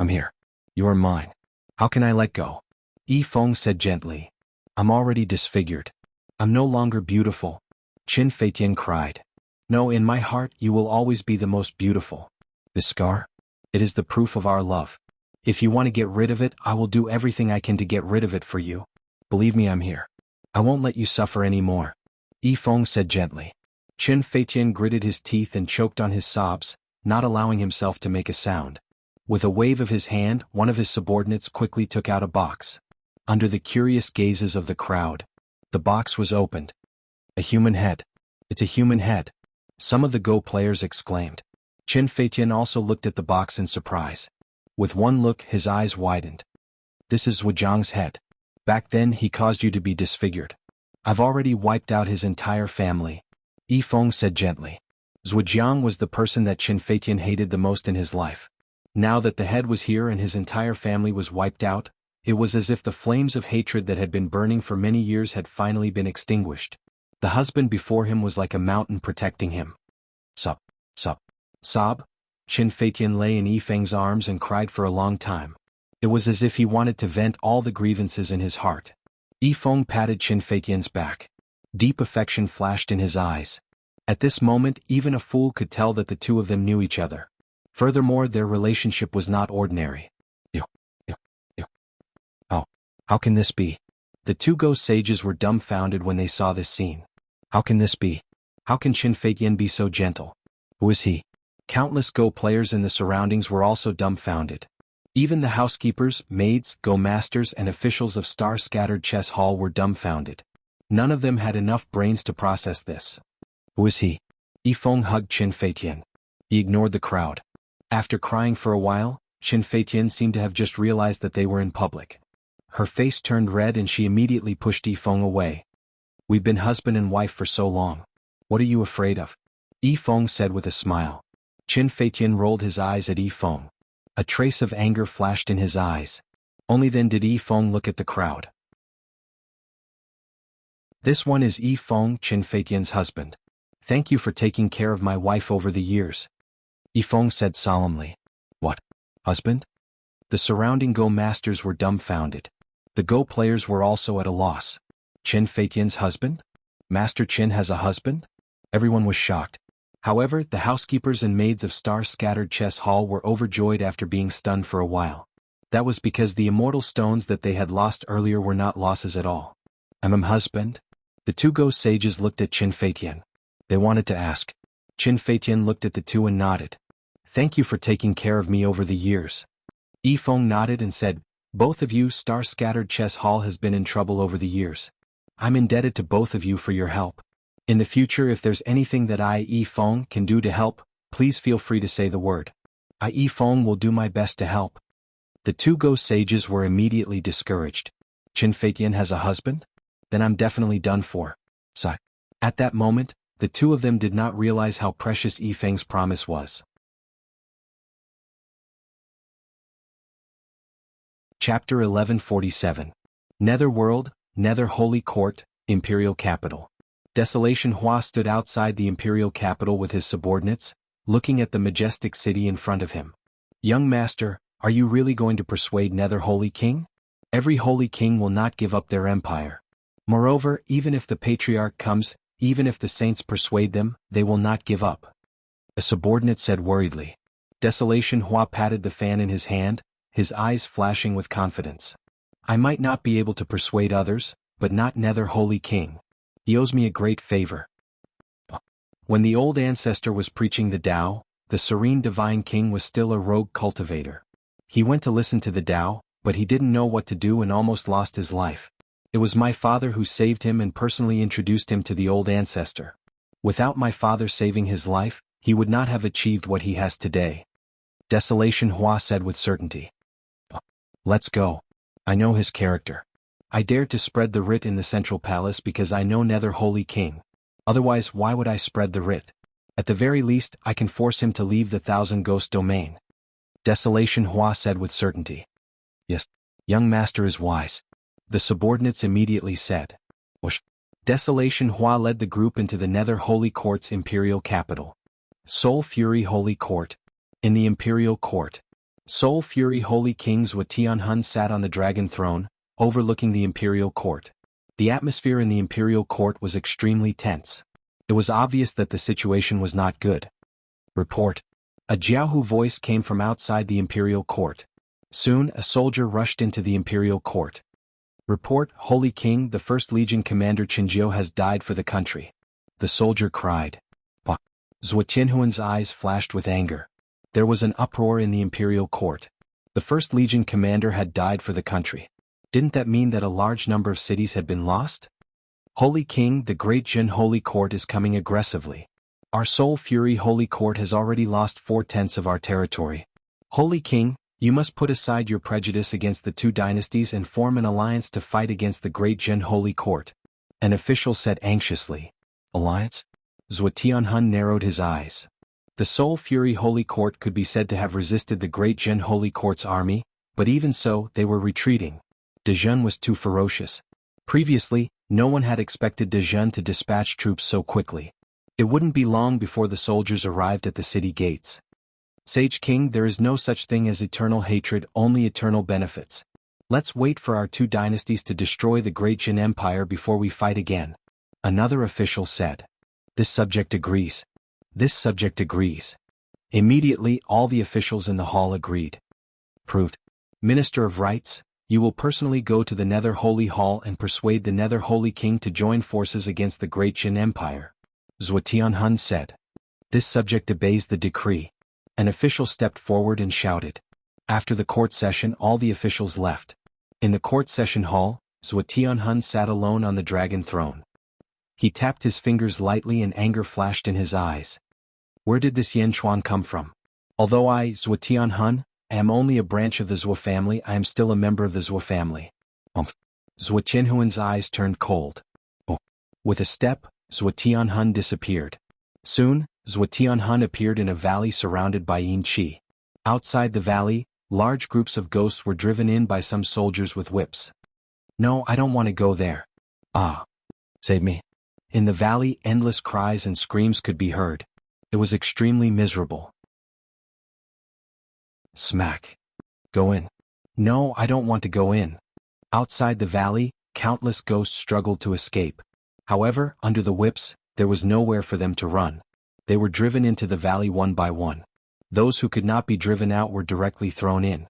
"I'm here. You are mine. How can I let go?" Yifeng said gently. "I'm already disfigured. I'm no longer beautiful." Qin Feitian cried. "No, in my heart you will always be the most beautiful. This scar? It is the proof of our love. If you want to get rid of it, I will do everything I can to get rid of it for you. Believe me, I'm here. I won't let you suffer any more," Yifeng said gently. Qin Feitian gritted his teeth and choked on his sobs, not allowing himself to make a sound. With a wave of his hand, one of his subordinates quickly took out a box. Under the curious gazes of the crowd, the box was opened. "A human head. It's a human head," some of the Go players exclaimed. Qin Feitian also looked at the box in surprise. With one look, his eyes widened. "This is Zhujiang's head. Back then he caused you to be disfigured. I've already wiped out his entire family," Yifeng said gently. Zhujiang was the person that Qin Feitian hated the most in his life. Now that the head was here and his entire family was wiped out, it was as if the flames of hatred that had been burning for many years had finally been extinguished. The husband before him was like a mountain protecting him. Sob. Qin Feitian lay in Yifeng's arms and cried for a long time. It was as if he wanted to vent all the grievances in his heart. Yifeng patted Qin Feitian's back. Deep affection flashed in his eyes. At this moment, even a fool could tell that the 2 of them knew each other. Furthermore, their relationship was not ordinary. How can this be? The 2 Go sages were dumbfounded when they saw this scene. How can this be? How can Qin Feitian be so gentle? Who is he? Countless Go players in the surroundings were also dumbfounded. Even the housekeepers, maids, Go masters and officials of Star-Scattered Chess Hall were dumbfounded. None of them had enough brains to process this. Who is he? Yifeng hugged Qin Feitian. He ignored the crowd. After crying for a while, Qin Feitian seemed to have just realized that they were in public. Her face turned red and she immediately pushed Yifeng away. "We've been husband and wife for so long. What are you afraid of?" Yifeng said with a smile. Qin Feitian rolled his eyes at Yifeng. A trace of anger flashed in his eyes. Only then did Yifeng look at the crowd. "This one is Yifeng, Qin Feitian's husband. Thank you for taking care of my wife over the years," Yifeng said solemnly. "What? Husband?" The surrounding Go masters were dumbfounded. The Go players were also at a loss. Qin Feitian's husband? Master Qin has a husband? Everyone was shocked. However, the housekeepers and maids of Star-Scattered Chess Hall were overjoyed after being stunned for a while. That was because the immortal stones that they had lost earlier were not losses at all. "I'm husband?" The 2 Go sages looked at Qin Feitian. They wanted to ask. Qin Feitian looked at the 2 and nodded. "Thank you for taking care of me over the years." Yifeng nodded and said, "Both of you, Star-Scattered Chess Hall has been in trouble over the years. I'm indebted to both of you for your help. In the future, if there's anything that I, Yifeng, can do to help, please feel free to say the word. I, Yifeng, will do my best to help." The 2 Go sages were immediately discouraged. Qin Feitian has a husband? Then I'm definitely done for. Sigh. At that moment, the 2 of them did not realize how precious Yifeng's promise was. Chapter 1147. Netherworld, Nether Holy Court, Imperial Capital. Desolation Hua stood outside the Imperial Capital with his subordinates, looking at the majestic city in front of him. Young master, are you really going to persuade Nether Holy King? Every Holy King will not give up their empire. Moreover, even if the Patriarch comes, even if the saints persuade them, they will not give up. A subordinate said worriedly. Desolation Hua patted the fan in his hand, his eyes flashing with confidence. I might not be able to persuade others, but not Nether Holy King. He owes me a great favor. When the old ancestor was preaching the Tao, the serene divine king was still a rogue cultivator. He went to listen to the Tao, but he didn't know what to do and almost lost his life. It was my father who saved him and personally introduced him to the old ancestor. Without my father saving his life, he would not have achieved what he has today. Desolation Hua said with certainty. Let's go. I know his character. I dared to spread the writ in the central palace because I know Nether Holy King. Otherwise, why would I spread the writ? At the very least, I can force him to leave the Thousand Ghost domain. Desolation Hua said with certainty. Yes, young master is wise. The subordinates immediately said. Whoosh. Desolation Hua led the group into the Nether Holy Court's imperial capital. Soul Fury Holy Court. In the imperial court, Soul Fury Holy King Zhuo Tianhun sat on the dragon throne, overlooking the imperial court. The atmosphere in the imperial court was extremely tense. It was obvious that the situation was not good. Report. A Jiaohu voice came from outside the imperial court. Soon, a soldier rushed into the imperial court. Report, Holy King, the First Legion Commander Qinjiu has died for the country. The soldier cried. Bah. Zhuo Tianhuan's eyes flashed with anger. There was an uproar in the imperial court. The First Legion commander had died for the country. Didn't that mean that a large number of cities had been lost? Holy King, the Great Jin Holy Court is coming aggressively. Our Soul Fury Holy Court has already lost 4/10 of our territory. Holy King, you must put aside your prejudice against the two dynasties and form an alliance to fight against the Great Jin Holy Court. An official said anxiously. Alliance? Zhuo Tianhun narrowed his eyes. The Soul Fury Holy Court could be said to have resisted the Great Jin Holy Court's army, but even so, they were retreating. Dezhen was too ferocious. Previously, no one had expected Dezhen to dispatch troops so quickly. It wouldn't be long before the soldiers arrived at the city gates. Sage King, there is no such thing as eternal hatred, only eternal benefits. Let's wait for our two dynasties to destroy the Great Jin Empire before we fight again. Another official said. This subject agrees. This subject agrees. Immediately, all the officials in the hall agreed. Proved. Minister of Rights, you will personally go to the Nether Holy Hall and persuade the Nether Holy King to join forces against the Great Jin Empire. Zhuo Tianhun said. This subject obeys the decree. An official stepped forward and shouted. After the court session, all the officials left. In the court session hall, Zhuo Tianhun sat alone on the dragon throne. He tapped his fingers lightly and anger flashed in his eyes. Where did this Yan Chuan come from? Although I, Zhuo Tianhun, am only a branch of the Zhuo family, I am still a member of the Zhuo family. Zhuo Tianhuan's eyes turned cold. With a step, Zhuo Tianhun disappeared. Soon, Zhuo Tianhun appeared in a valley surrounded by Yin Qi. Outside the valley, large groups of ghosts were driven in by some soldiers with whips. No, I don't want to go there. Ah. Save me. In the valley, endless cries and screams could be heard. It was extremely miserable. Smack. Go in. No, I don't want to go in. Outside the valley, countless ghosts struggled to escape. However, under the whips, there was nowhere for them to run. They were driven into the valley one by one. Those who could not be driven out were directly thrown in.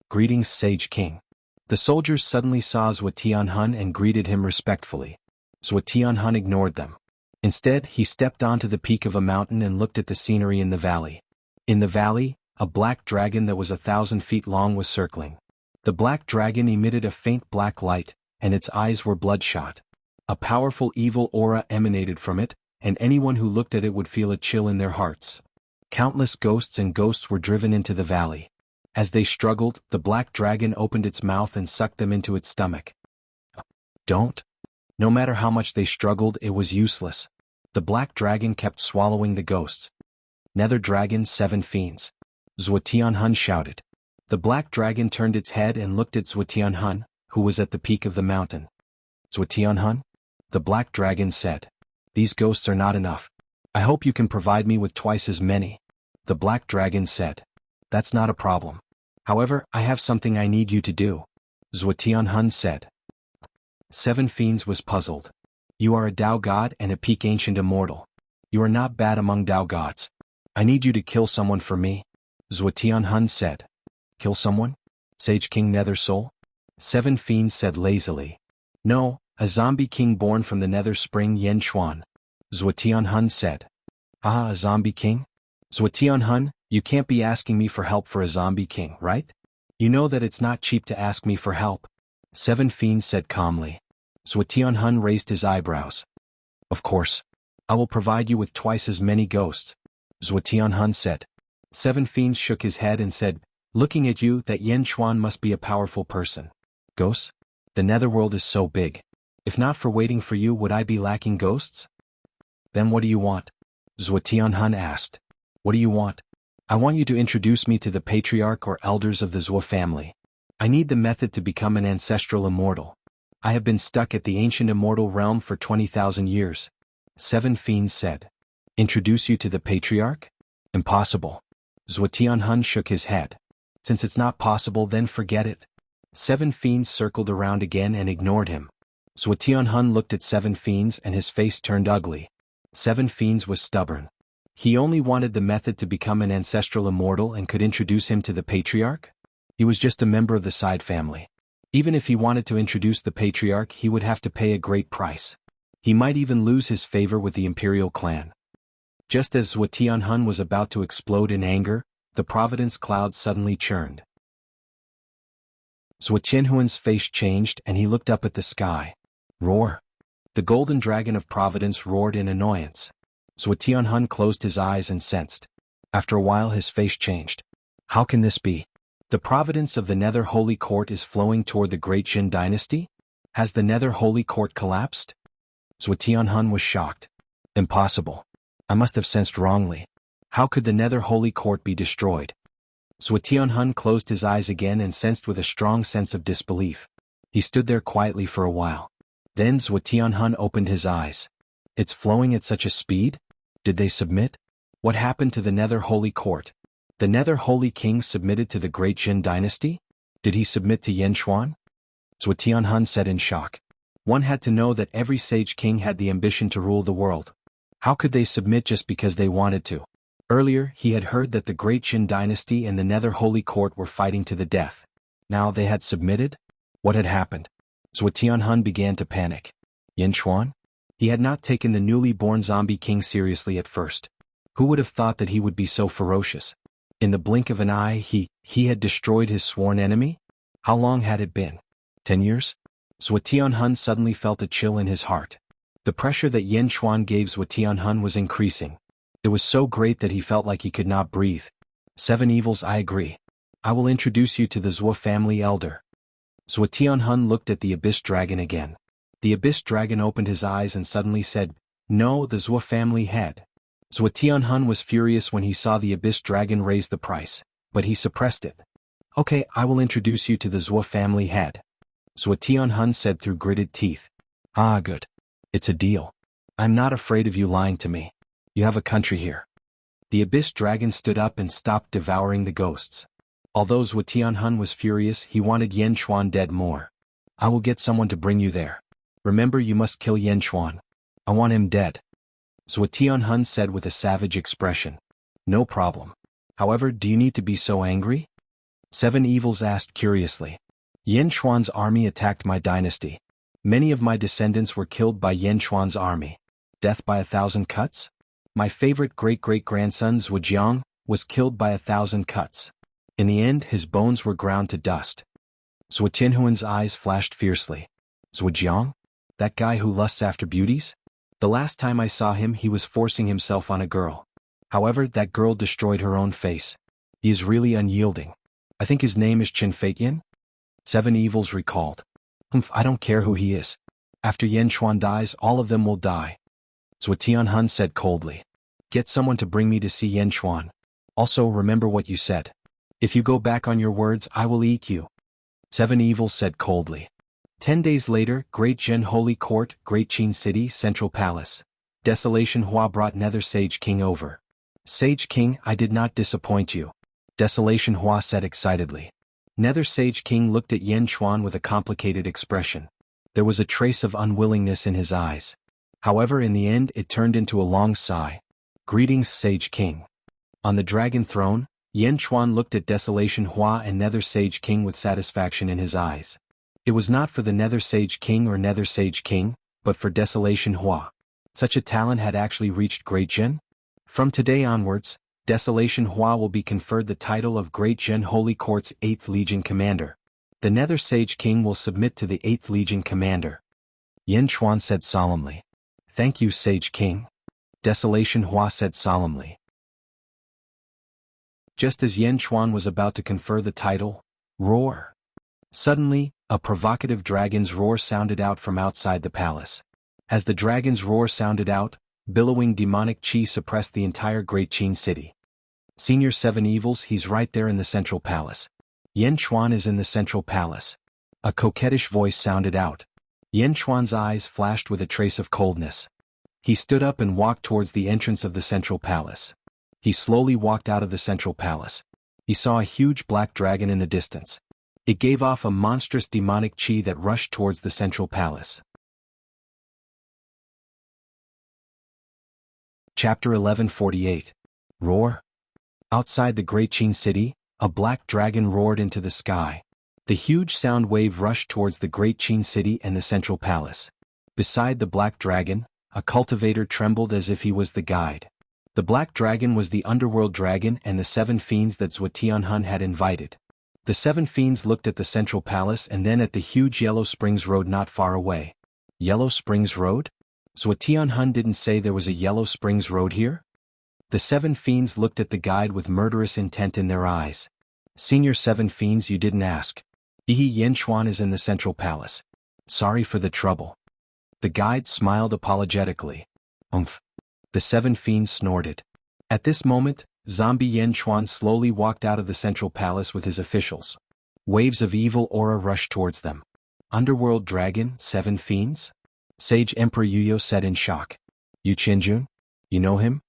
Greetings, Sage King. The soldiers suddenly saw Zhuo Tianhun and greeted him respectfully. Zhuo Tianhun ignored them. Instead, he stepped onto the peak of a mountain and looked at the scenery in the valley. In the valley, a black dragon that was 1,000 feet long was circling. The black dragon emitted a faint black light, and its eyes were bloodshot. A powerful evil aura emanated from it, and anyone who looked at it would feel a chill in their hearts. Countless ghosts were driven into the valley. As they struggled, the black dragon opened its mouth and sucked them into its stomach. Don't. No matter how much they struggled, it was useless. The black dragon kept swallowing the ghosts. Nether Dragon 7 Fiends. Zhuo Tianhun shouted. The black dragon turned its head and looked at Zhuo Tianhun, who was at the peak of the mountain. Zhuo Tianhun? The black dragon said. These ghosts are not enough. I hope you can provide me with twice as many. The black dragon said. That's not a problem. However, I have something I need you to do, Zhuo Tianhun said. Seven Fiends was puzzled. You are a Dao god and a peak ancient immortal. You are not bad among Dao gods. I need you to kill someone for me, Zhuo Tianhun said. Kill someone? Sage King Nether Soul? Seven Fiends said lazily. No, a zombie king born from the Nether Spring Yen Chuan, Zhuo Tianhun said. Ah, a zombie king? Zhuo Tianhun, you can't be asking me for help for a zombie king, right? You know that it's not cheap to ask me for help, Seven Fiends said calmly. Zhuo Tianhun raised his eyebrows. Of course. I will provide you with twice as many ghosts, Zhuo Tianhun said. Seven Fiends shook his head and said, looking at you, that Yen Chuan must be a powerful person. Ghosts? The netherworld is so big. If not for waiting for you, would I be lacking ghosts? Then what do you want? Zhuo Tianhun asked. What do you want? I want you to introduce me to the patriarch or elders of the Zhuo family. I need the method to become an ancestral immortal. I have been stuck at the ancient immortal realm for 20,000 years. Seven Fiends said. Introduce you to the patriarch? Impossible. Zhuo Tianhun shook his head. Since it's not possible, then forget it. Seven Fiends circled around again and ignored him. Zhuo Tianhun looked at Seven Fiends and his face turned ugly. Seven Fiends was stubborn. He only wanted the method to become an ancestral immortal and could introduce him to the patriarch? He was just a member of the side family. Even if he wanted to introduce the patriarch, he would have to pay a great price. He might even lose his favor with the imperial clan. Just as Zhuo Tianhun was about to explode in anger, the Providence cloud suddenly churned. Zhuo Tianhun's face changed and he looked up at the sky. Roar! The golden dragon of Providence roared in annoyance. Zhuo Tianhun closed his eyes and sensed. After a while his face changed. How can this be? The providence of the Nether Holy Court is flowing toward the Great Jin dynasty? Has the Nether Holy Court collapsed? Zhuo Tianhun was shocked. Impossible. I must have sensed wrongly. How could the Nether Holy Court be destroyed? Zhuo Tianhun closed his eyes again and sensed with a strong sense of disbelief. He stood there quietly for a while. Then Zhuo Tianhun opened his eyes. It's flowing at such a speed? Did they submit? What happened to the Nether Holy Court? The Nether Holy King submitted to the Great Jin dynasty? Did he submit to Yen Chuan? Zhuo Tianhun said in shock. One had to know that every sage king had the ambition to rule the world. How could they submit just because they wanted to? Earlier, he had heard that the Great Jin dynasty and the Nether Holy Court were fighting to the death. Now they had submitted? What had happened? Zhuo Tianhun began to panic. Yen Chuan? He had not taken the newly born zombie king seriously at first. Who would have thought that he would be so ferocious? In the blink of an eye, he had destroyed his sworn enemy? How long had it been? 10 years? Zhuo Tianhun suddenly felt a chill in his heart. The pressure that Yen Chuan gave Zhuo Tianhun was increasing. It was so great that he felt like he could not breathe. Seven evils, I agree. I will introduce you to the Zhuo family elder. Zhuo Tianhun looked at the Abyss Dragon again. The Abyss Dragon opened his eyes and suddenly said, No, the Zhuo family head. Zhuo Tianhun was furious when he saw the Abyss Dragon raise the price, but he suppressed it. Okay, I will introduce you to the Zhuo family head. Zhuo Tianhun said through gritted teeth. Ah, good. It's a deal. I'm not afraid of you lying to me. You have a country here. The Abyss Dragon stood up and stopped devouring the ghosts. Although Zhuo Tianhun was furious, he wanted Yen Chuan dead more. I will get someone to bring you there. Remember, you must kill Yen Chuan. I want him dead. Zhuo Tianhun said with a savage expression. No problem. However, do you need to be so angry? Seven Evils asked curiously. Yen Chuan's army attacked my dynasty. Many of my descendants were killed by Yen Chuan's army. Death by 1,000 cuts? My favorite great-great-grandson Zhujiang was killed by 1,000 cuts. In the end, his bones were ground to dust. Zhuo Tianhuan's eyes flashed fiercely. Zhujiang? That guy who lusts after beauties? The last time I saw him, he was forcing himself on a girl. However, that girl destroyed her own face. He is really unyielding. I think his name is Qin Feiyan? Seven Evils recalled. I don't care who he is. After Yen Chuan dies, all of them will die. Zhuo Tianhun said coldly. Get someone to bring me to see Yen Chuan. Also, remember what you said. If you go back on your words, I will eat you. Seven Evils said coldly. 10 days later, Great Jin Holy Court, Great Qin City, Central Palace. Desolation Hua brought Nether Sage King over. Sage King, I did not disappoint you. Desolation Hua said excitedly. Nether Sage King looked at Yen Chuan with a complicated expression. There was a trace of unwillingness in his eyes. However, in the end it turned into a long sigh. Greetings, Sage King. On the dragon throne, Yen Chuan looked at Desolation Hua and Nether Sage King with satisfaction in his eyes. It was not for the Nether Sage King or Nether Sage King, but for Desolation Hua. Such a talent had actually reached Great Jin? From today onwards, Desolation Hua will be conferred the title of Great Jin Holy Court's 8th Legion Commander. The Nether Sage King will submit to the 8th Legion Commander. Yen Chuan said solemnly. Thank you, Sage King. Desolation Hua said solemnly. Just as Yen Chuan was about to confer the title, roar. Suddenly, a provocative dragon's roar sounded out from outside the palace. As the dragon's roar sounded out, billowing demonic chi suppressed the entire Great Qin city. Senior 7 Evils, he's right there in the central palace. Yen Chuan is in the central palace. A coquettish voice sounded out. Yen Chuan's eyes flashed with a trace of coldness. He stood up and walked towards the entrance of the central palace. He slowly walked out of the central palace. He saw a huge black dragon in the distance. It gave off a monstrous demonic chi that rushed towards the central palace. Chapter 1148. Roar. Outside the Great Qin city, a black dragon roared into the sky. The huge sound wave rushed towards the Great Qin city and the central palace. Beside the black dragon, a cultivator trembled as if he was the guide. The black dragon was the underworld dragon and the 7 fiends that Zhuo Tianhun had invited. The 7 fiends looked at the central palace and then at the huge Yellow Springs Road not far away. Yellow Springs Road? Zhuo Tianhun didn't say there was a Yellow Springs Road here? The 7 fiends looked at the guide with murderous intent in their eyes. Senior 7 fiends, you didn't ask. Yen Chuan is in the central palace. Sorry for the trouble. The guide smiled apologetically. Umph. The 7 fiends snorted. At this moment, zombie Yen Chuan slowly walked out of the central palace with his officials. Waves of evil aura rushed towards them. Underworld dragon, 7 fiends? Sage Emperor Yuyo said in shock. Yu Qianjun? You know him?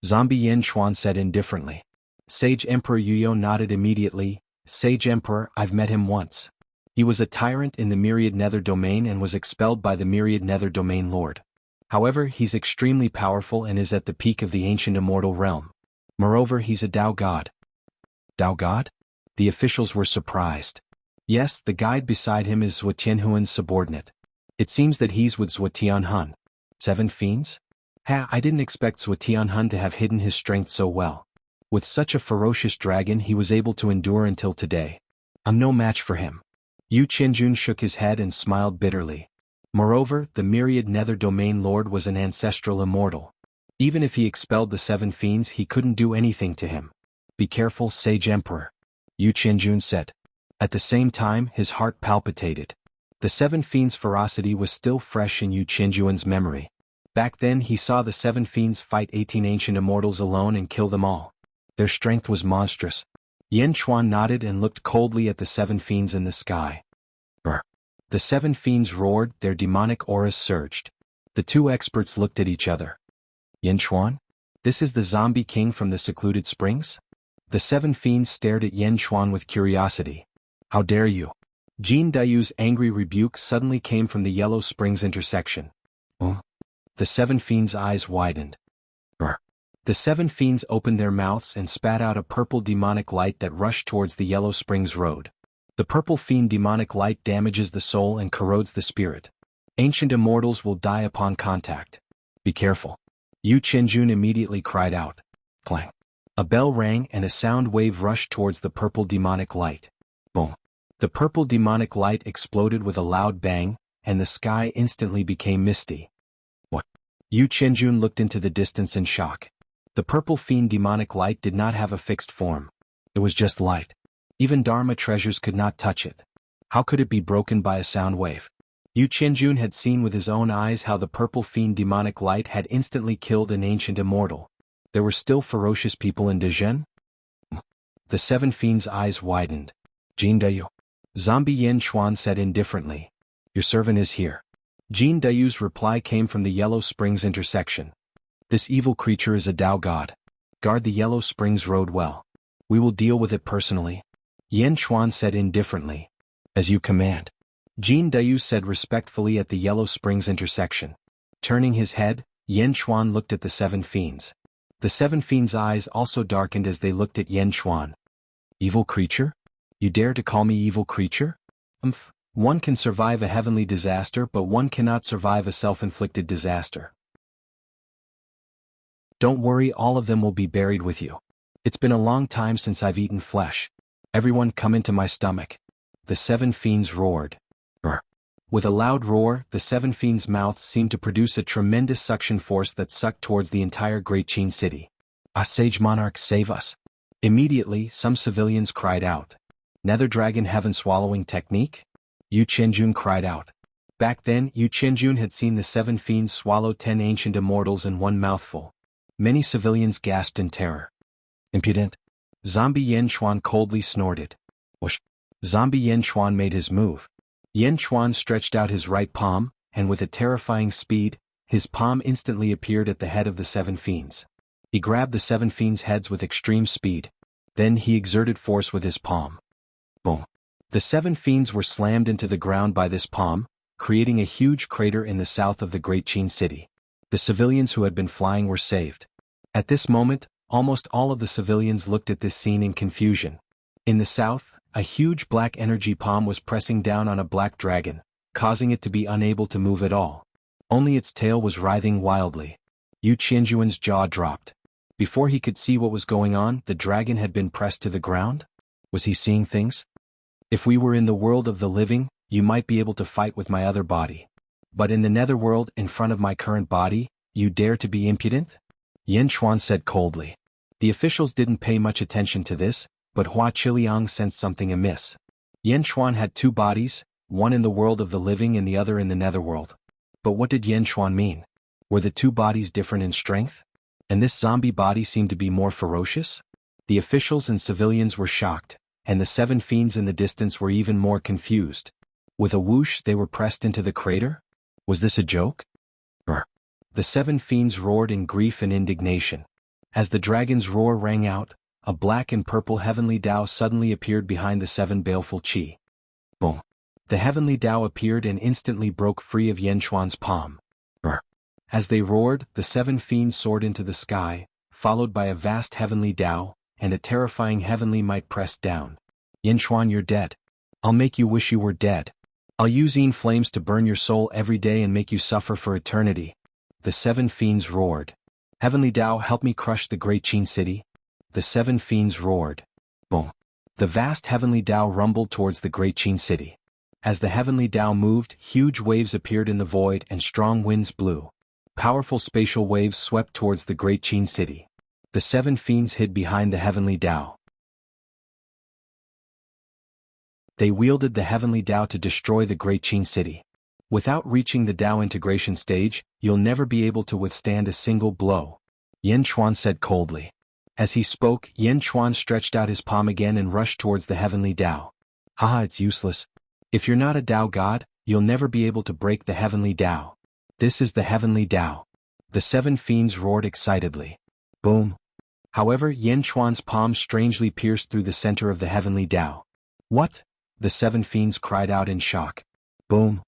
Zombie Yen Chuan said indifferently. Sage Emperor Yuyo nodded immediately. Sage Emperor, I've met him once. He was a tyrant in the Myriad Nether Domain and was expelled by the Myriad Nether Domain Lord. However, he's extremely powerful and is at the peak of the ancient immortal realm. Moreover, he's a Dao God. Dao God? The officials were surprised. Yes, the guide beside him is Zhuo Tianhuan's subordinate. It seems that he's with Zhuo Tianhun. 7 fiends? I didn't expect Zhuo Tianhun to have hidden his strength so well. With such a ferocious dragon he was able to endure until today. I'm no match for him. Yu Qianjun shook his head and smiled bitterly. Moreover, the Myriad Nether Domain Lord was an ancestral immortal. Even if he expelled the 7 fiends he couldn't do anything to him. Be careful, Sage Emperor. Yu Qianjun said. At the same time his heart palpitated. The 7 fiends' ferocity was still fresh in Yu Qianjun's memory. Back then he saw the 7 fiends fight 18 ancient immortals alone and kill them all. Their strength was monstrous. Yen Chuan nodded and looked coldly at the 7 fiends in the sky. The 7 fiends roared, their demonic auras surged. The 2 experts looked at each other. Yen Chuan? This is the zombie king from the secluded springs? The 7 fiends stared at Yen Chuan with curiosity. How dare you? Jin Dayu's angry rebuke suddenly came from the Yellow Springs intersection. The 7 fiends' eyes widened. The 7 fiends opened their mouths and spat out a purple demonic light that rushed towards the Yellow Springs Road. The purple fiend demonic light damages the soul and corrodes the spirit. Ancient immortals will die upon contact. Be careful. Yu Qianjun immediately cried out. Clang. A bell rang and a sound wave rushed towards the purple demonic light. Boom. The purple demonic light exploded with a loud bang, and the sky instantly became misty. What? Yu Qianjun looked into the distance in shock. The purple fiend demonic light did not have a fixed form. It was just light. Even Dharma treasures could not touch it. How could it be broken by a sound wave? Yu Qianjun had seen with his own eyes how the purple fiend demonic light had instantly killed an ancient immortal. There were still ferocious people in Dezhen? The 7 fiends' eyes widened. Jin Dayu. Zombie Yen Chuan said indifferently. Your servant is here. Jin Dayu's reply came from the Yellow Springs intersection. This evil creature is a Dao God. Guard the Yellow Springs Road well. We will deal with it personally. Yan Chuan said indifferently. As you command. Jin Dayu said respectfully at the Yellow Springs intersection. Turning his head, Yan Chuan looked at the seven fiends. The seven fiends' eyes also darkened as they looked at Yan Chuan. Evil creature? You dare to call me evil creature? One can survive a heavenly disaster, but one cannot survive a self-inflicted disaster. Don't worry, all of them will be buried with you. It's been a long time since I've eaten flesh. Everyone come into my stomach. The seven fiends roared. With a loud roar, the seven fiends' mouths seemed to produce a tremendous suction force that sucked towards the entire Great Qin city. Ah, Sage Monarch, save us. Immediately, some civilians cried out. Nether Dragon Heaven-swallowing technique? Yu Qianjun cried out. Back then, Yu Qianjun had seen the seven fiends swallow 10 ancient immortals in one mouthful. Many civilians gasped in terror. Impudent. Zombie Yan Chuan coldly snorted. Whoosh. Zombie Yan Chuan made his move. Yan Chuan stretched out his right palm, and with a terrifying speed, his palm instantly appeared at the head of the seven fiends. He grabbed the seven fiends' heads with extreme speed. Then he exerted force with his palm. Boom. The seven fiends were slammed into the ground by this palm, creating a huge crater in the south of the Great Qin city. The civilians who had been flying were saved. At this moment, almost all of the civilians looked at this scene in confusion. In the south, a huge black energy palm was pressing down on a black dragon, causing it to be unable to move at all. Only its tail was writhing wildly. Yu Qianjuan's jaw dropped. Before he could see what was going on, the dragon had been pressed to the ground? Was he seeing things? If we were in the world of the living, you might be able to fight with my other body. But in the netherworld, in front of my current body, you dare to be impudent? Yan Chuan said coldly. The officials didn't pay much attention to this, but Hua Qiliang sensed something amiss. Yan Chuan had two bodies, one in the world of the living and the other in the netherworld. But what did Yan Chuan mean? Were the two bodies different in strength? And this zombie body seemed to be more ferocious? The officials and civilians were shocked, and the seven fiends in the distance were even more confused. With a whoosh, they were pressed into the crater? Was this a joke? Brr. The seven fiends roared in grief and indignation. As the dragon's roar rang out, a black and purple heavenly Tao suddenly appeared behind the seven baleful Qi. Boom. The heavenly Tao appeared and instantly broke free of Yan Chuan's palm. Brr. As they roared, the seven fiends soared into the sky, followed by a vast heavenly Tao, and a terrifying heavenly might pressed down. Yan Chuan, you're dead. I'll make you wish you were dead. I'll use Yin flames to burn your soul every day and make you suffer for eternity. The seven fiends roared. Heavenly Tao, help me crush the Great Qin city. The seven fiends roared. Boom. The vast heavenly Tao rumbled towards the Great Qin city. As the heavenly Tao moved, huge waves appeared in the void and strong winds blew. Powerful spatial waves swept towards the Great Qin city. The seven fiends hid behind the heavenly Tao. They wielded the heavenly Tao to destroy the Great Qin city. Without reaching the Tao integration stage, you'll never be able to withstand a single blow. Yan Chuan said coldly. As he spoke, Yan Chuan stretched out his palm again and rushed towards the heavenly Tao. Haha, it's useless. If you're not a Tao god, you'll never be able to break the heavenly Tao. This is the heavenly Tao. The seven fiends roared excitedly. Boom. However, Yan Chuan's palm strangely pierced through the center of the heavenly Tao. What? The seven fiends cried out in shock. Boom.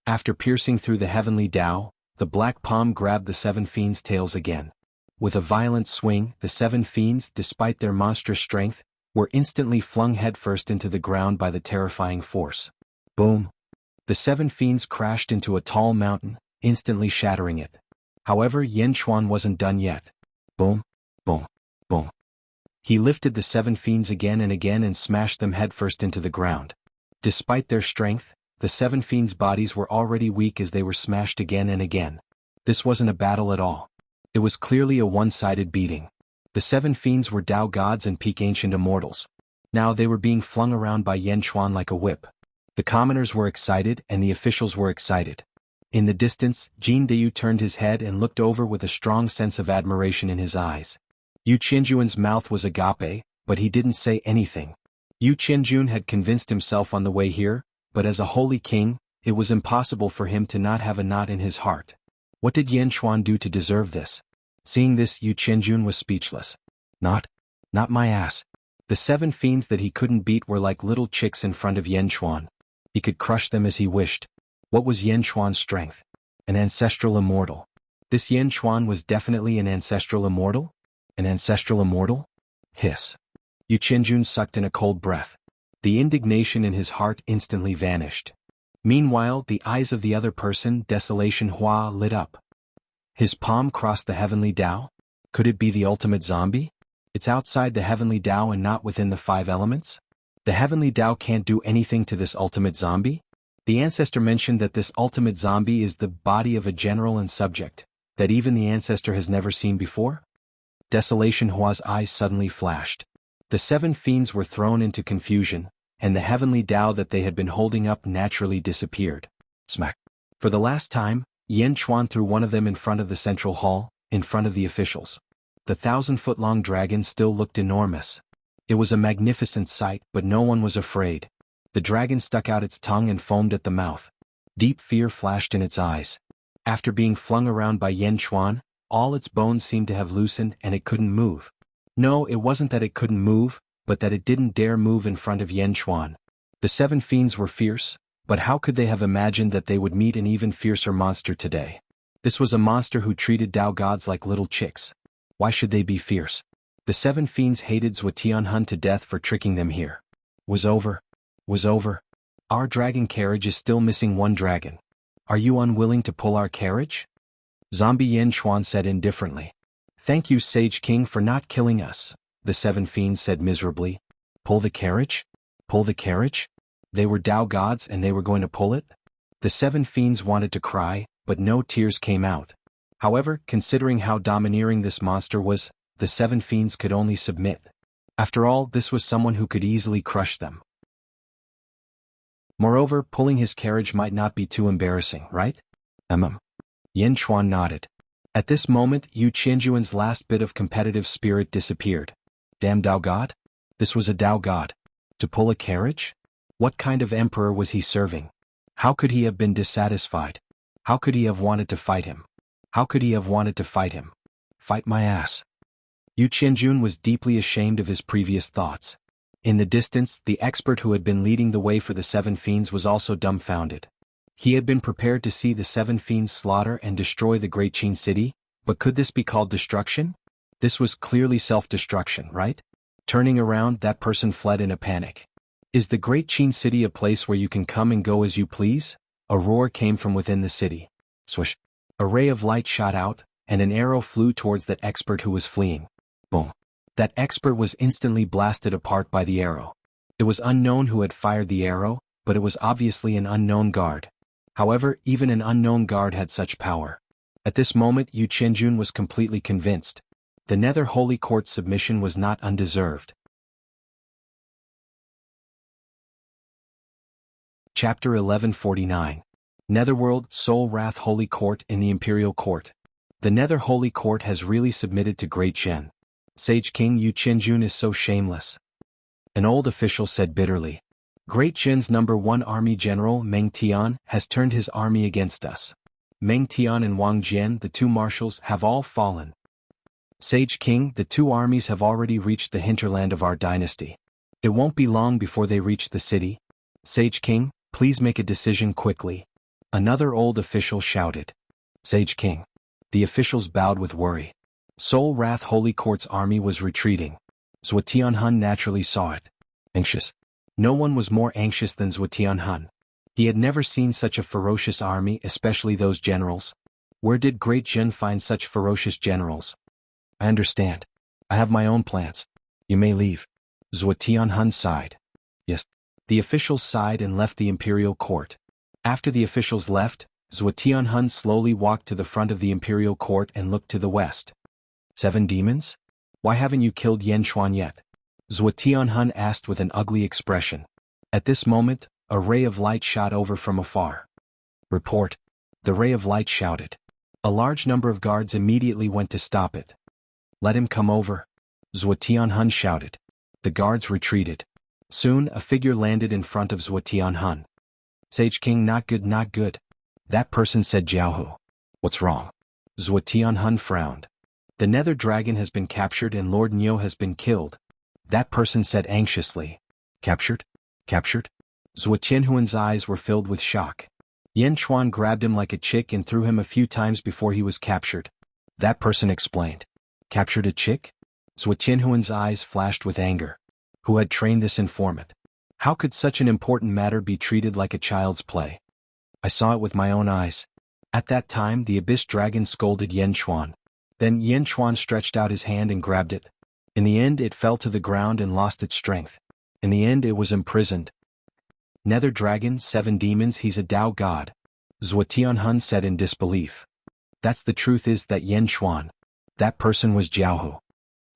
After piercing through the heavenly Tao, the black palm grabbed the seven fiends' tails again. With a violent swing, the seven fiends, despite their monstrous strength, were instantly flung headfirst into the ground by the terrifying force. Boom. The seven fiends crashed into a tall mountain, instantly shattering it. However, Yan Chuan wasn't done yet. Boom, boom, boom. He lifted the seven fiends again and smashed them headfirst into the ground. Despite their strength, the seven fiends' bodies were already weak as they were smashed again and again. This wasn't a battle at all. It was clearly a one-sided beating. The seven fiends were Tao gods and peak ancient immortals. Now they were being flung around by Yan Chuan like a whip. The commoners were excited and the officials were excited. In the distance, Jin Dayu turned his head and looked over with a strong sense of admiration in his eyes. Yu Qianjuan's mouth was agape, but he didn't say anything. Yu Qianjun had convinced himself on the way here, but as a holy king, it was impossible for him to not have a knot in his heart. What did Yan Chuan do to deserve this? Seeing this, Yu Qianjun was speechless. Not my ass. The 7 fiends that he couldn't beat were like little chicks in front of Yan Chuan. He could crush them as he wished. What was Yan Chuan's strength? An ancestral immortal. This Yan Chuan was definitely an ancestral immortal? An ancestral immortal? Hiss. Yu Qianjun sucked in a cold breath. The indignation in his heart instantly vanished. Meanwhile, the eyes of the other person, Desolation Hua, lit up. His palm crossed the heavenly Tao? Could it be the ultimate zombie? It's outside the heavenly Tao and not within the 5 elements? The heavenly Tao can't do anything to this ultimate zombie? The ancestor mentioned that this ultimate zombie is the body of a general and subject, that even the ancestor has never seen before? Desolation Hua's eyes suddenly flashed. The 7 fiends were thrown into confusion, and the heavenly Tao that they had been holding up naturally disappeared. Smack. For the last time, Yan Chuan threw one of them in front of the central hall, in front of the officials. The 1,000-foot-long dragon still looked enormous. It was a magnificent sight, but no one was afraid. The dragon stuck out its tongue and foamed at the mouth. Deep fear flashed in its eyes. After being flung around by Yan Chuan, all its bones seemed to have loosened and it couldn't move. No, it wasn't that it couldn't move, but that it didn't dare move in front of Yan Chuan. The 7 fiends were fierce, but how could they have imagined that they would meet an even fiercer monster today? This was a monster who treated Tao gods like little chicks. Why should they be fierce? The 7 fiends hated Zhuo Tianhun to death for tricking them here. Was over. Our dragon carriage is still missing 1 dragon. Are you unwilling to pull our carriage? Zombie Yan Chuan said indifferently. Thank you, Sage King, for not killing us, the 7 fiends said miserably. Pull the carriage? Pull the carriage? They were Tao gods and they were going to pull it? The 7 fiends wanted to cry, but no tears came out. However, considering how domineering this monster was, the 7 fiends could only submit. After all, this was someone who could easily crush them. Moreover, pulling his carriage might not be too embarrassing, right? Yan Chuan nodded. At this moment, Yu Qianjuan's last bit of competitive spirit disappeared. Damn Tao God? This was a Tao God. To pull a carriage? What kind of emperor was he serving? How could he have been dissatisfied? How could he have wanted to fight him? Fight my ass. Yu Qianjun was deeply ashamed of his previous thoughts. In the distance, the expert who had been leading the way for the 7 fiends was also dumbfounded. He had been prepared to see the 7 fiends slaughter and destroy the Great Qin city, but could this be called destruction? This was clearly self-destruction, right? Turning around, that person fled in a panic. Is the Great Qin city a place where you can come and go as you please? A roar came from within the city. Swish. A ray of light shot out, and an arrow flew towards that expert who was fleeing. Boom. That expert was instantly blasted apart by the arrow. It was unknown who had fired the arrow, but it was obviously an unknown guard. However, even an unknown guard had such power. At this moment, Yu Qianjun was completely convinced. The Nether Holy Court's submission was not undeserved. Chapter 1149. Netherworld, Soul Wrath Holy Court in the Imperial Court. The Nether Holy Court has really submitted to Great Shen. Sage King Yu Qianjun is so shameless. An old official said bitterly. Great Shen's #1 army general Meng Tian has turned his army against us. Meng Tian and Wang Jian, the 2 marshals, have all fallen. Sage King, the 2 armies have already reached the hinterland of our dynasty. It won't be long before they reach the city. Sage King, please make a decision quickly. Another old official shouted. Sage King. The officials bowed with worry. Soul Wrath Holy Court's army was retreating. Zhuo Tianhun naturally saw it. Anxious. No one was more anxious than Zhuo Tianhun. He had never seen such a ferocious army, especially those generals. Where did Great Zhen find such ferocious generals? I understand. I have my own plans. You may leave. Zhuo Tianhun sighed. Yes. The officials sighed and left the imperial court. After the officials left, Zhuo Tianhun slowly walked to the front of the imperial court and looked to the west. 7 demons? Why haven't you killed Yan Chuan yet? Zhuo Tianhun asked with an ugly expression. At this moment, a ray of light shot over from afar. Report. The ray of light shouted. A large number of guards immediately went to stop it. Let him come over. Zhuo Tianhun shouted. The guards retreated. Soon, a figure landed in front of Zhuo Tianhun. Sage King, not good, not good. That person said Jiaohu. What's wrong? Zhuo Tianhun frowned. The Nether Dragon has been captured and Lord Niu has been killed. That person said anxiously. Captured? Captured? Zhuo Tianhuan's eyes were filled with shock. Yan Chuan grabbed him like a chick and threw him a few times before he was captured. That person explained. Captured a chick? Zhuo Tianhuan's eyes flashed with anger. Who had trained this informant? How could such an important matter be treated like a child's play? I saw it with my own eyes. At that time the abyss dragon scolded Yan Chuan. Then Yan Chuan stretched out his hand and grabbed it. In the end it fell to the ground and lost its strength. In the end it was imprisoned. Nether dragon, 7 demons, he's a Dao god. Zhuo Tianhun said in disbelief. That's the truth is that Yan Chuan. That person was Jiaohu.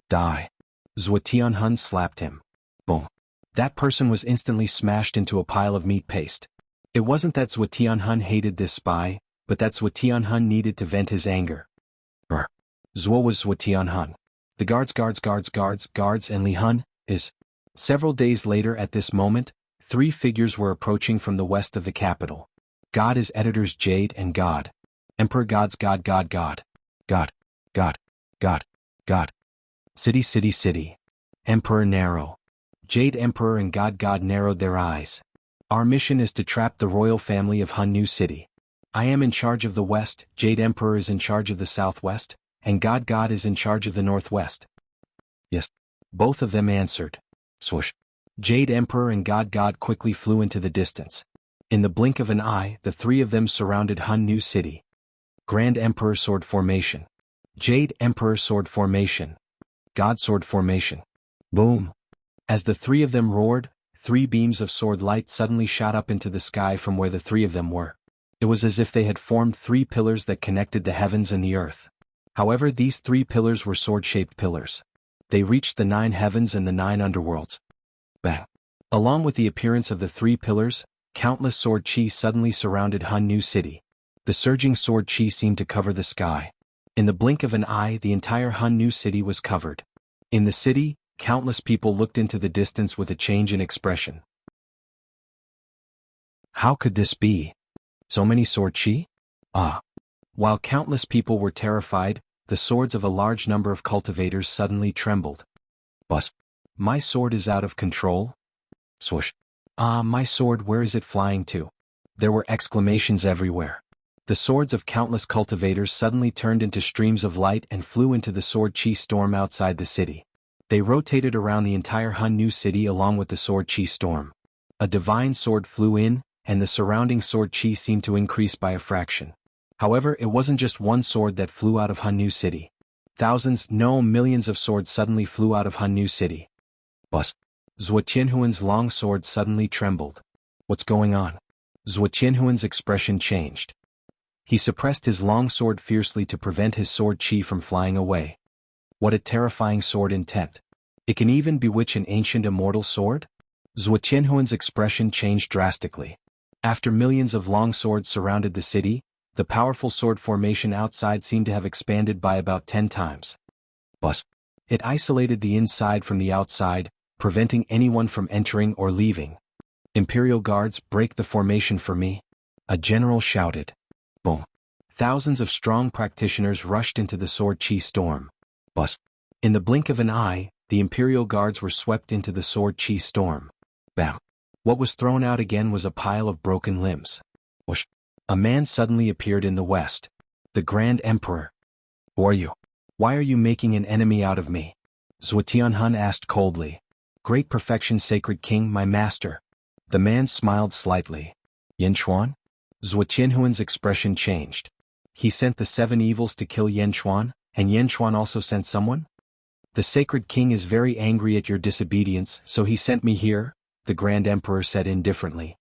Die. Zhuo Tianhun slapped him. Boom. That person was instantly smashed into a pile of meat paste. It wasn't that Zhuo Tianhun hated this spy, but that Zhuo Tianhun needed to vent his anger. Zhuo was Zhuo Tianhun. The guards and Li Hun is. Several days later at this moment, 3 figures were approaching from the west of the capital. God is editors Jade and God. Emperor God's God. City. Emperor narrow. Jade Emperor and God narrowed their eyes. Our mission is to trap the royal family of Hun New City. I am in charge of the west, Jade Emperor is in charge of the southwest, and God is in charge of the northwest. Yes. Both of them answered. Swoosh. Jade Emperor and God quickly flew into the distance. In the blink of an eye, the 3 of them surrounded Hun New City. Grand Emperor Sword Formation. Jade Emperor Sword Formation. God Sword Formation. Boom. As the 3 of them roared, 3 beams of sword light suddenly shot up into the sky from where the 3 of them were. It was as if they had formed 3 pillars that connected the heavens and the earth. However, these 3 pillars were sword-shaped pillars. They reached the 9 heavens and the 9 underworlds. Bang. Along with the appearance of the 3 pillars, countless sword chi suddenly surrounded Hun New City. The surging sword chi seemed to cover the sky. In the blink of an eye, the entire Hun New City was covered. In the city, countless people looked into the distance with a change in expression. How could this be? So many sword chi? While countless people were terrified, the swords of a large number of cultivators suddenly trembled. Bus. My sword is out of control? Swoosh. My sword, where is it flying to? There were exclamations everywhere. The swords of countless cultivators suddenly turned into streams of light and flew into the sword chi storm outside the city. They rotated around the entire Hun New City along with the sword chi storm. A divine sword flew in, and the surrounding sword chi seemed to increase by a fraction. However, it wasn't just one sword that flew out of Hun New City. Thousands, no, millions of swords suddenly flew out of Hun New City. Bus. Zhuo Tianhuan's long sword suddenly trembled. What's going on? Zhuo Tianhuan's expression changed. He suppressed his long sword fiercely to prevent his sword chi from flying away. What a terrifying sword intent. It can even bewitch an ancient immortal sword? Zhuo Tianhuan's expression changed drastically. After millions of long swords surrounded the city, the powerful sword formation outside seemed to have expanded by about 10 times. Bus. It isolated the inside from the outside, preventing anyone from entering or leaving. Imperial guards, break the formation for me. A general shouted. Boom. Thousands of strong practitioners rushed into the sword chi storm. Bus. In the blink of an eye, the Imperial guards were swept into the sword chi storm. Bam. What was thrown out again was a pile of broken limbs. Whoosh. A man suddenly appeared in the west. The Grand Emperor. Who are you? Why are you making an enemy out of me? Zhuo Tianhun asked coldly. Great perfection, sacred king, my master. The man smiled slightly. Yan Chuan? Zhuo Tianhuan's expression changed. He sent the 7 evils to kill Yan Chuan, and Yan Chuan also sent someone? The sacred king is very angry at your disobedience, so he sent me here, the Grand Emperor said indifferently.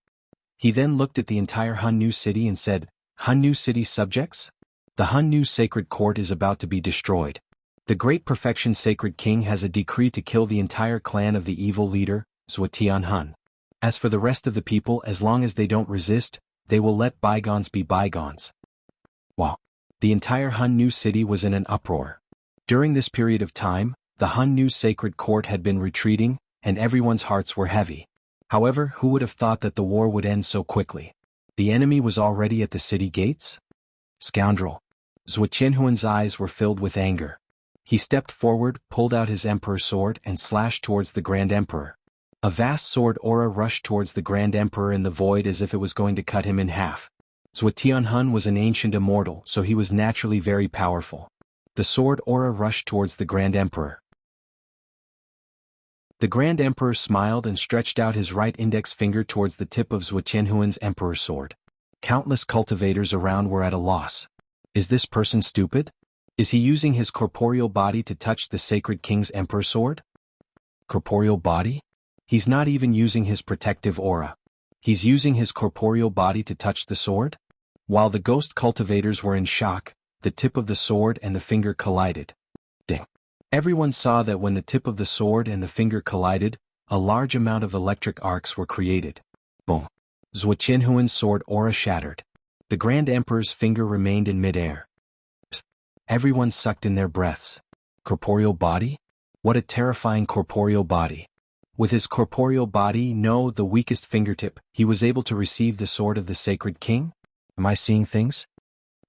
He then looked at the entire Hun New City and said, Hun New City subjects? The Hun New Sacred Court is about to be destroyed. The Great Perfection Sacred King has a decree to kill the entire clan of the evil leader, Zhuo Tianhun. As for the rest of the people, as long as they don't resist, they will let bygones be bygones. Wow. The entire Hun New City was in an uproar. During this period of time, the Hun New Sacred Court had been retreating, and everyone's hearts were heavy. However, who would have thought that the war would end so quickly? The enemy was already at the city gates? Scoundrel. Zhuo Tianhuan's eyes were filled with anger. He stepped forward, pulled out his Emperor's sword and slashed towards the Grand Emperor. A vast sword aura rushed towards the Grand Emperor in the void as if it was going to cut him in half. Zhuo Tianhun was an ancient immortal, so he was naturally very powerful. The sword aura rushed towards the Grand Emperor. The Grand Emperor smiled and stretched out his right index finger towards the tip of Zhuo Tianhun's Emperor's sword. Countless cultivators around were at a loss. Is this person stupid? Is he using his corporeal body to touch the sacred king's Emperor's sword? Corporeal body? He's not even using his protective aura. He's using his corporeal body to touch the sword? While the ghost cultivators were in shock, the tip of the sword and the finger collided. Ding. Everyone saw that when the tip of the sword and the finger collided, a large amount of electric arcs were created. Boom. Zhuo Tianhun's sword aura shattered. The Grand Emperor's finger remained in midair. Everyone sucked in their breaths. Corporeal body? What a terrifying corporeal body. With his corporeal body, no, the weakest fingertip, he was able to receive the sword of the sacred king? Am I seeing things?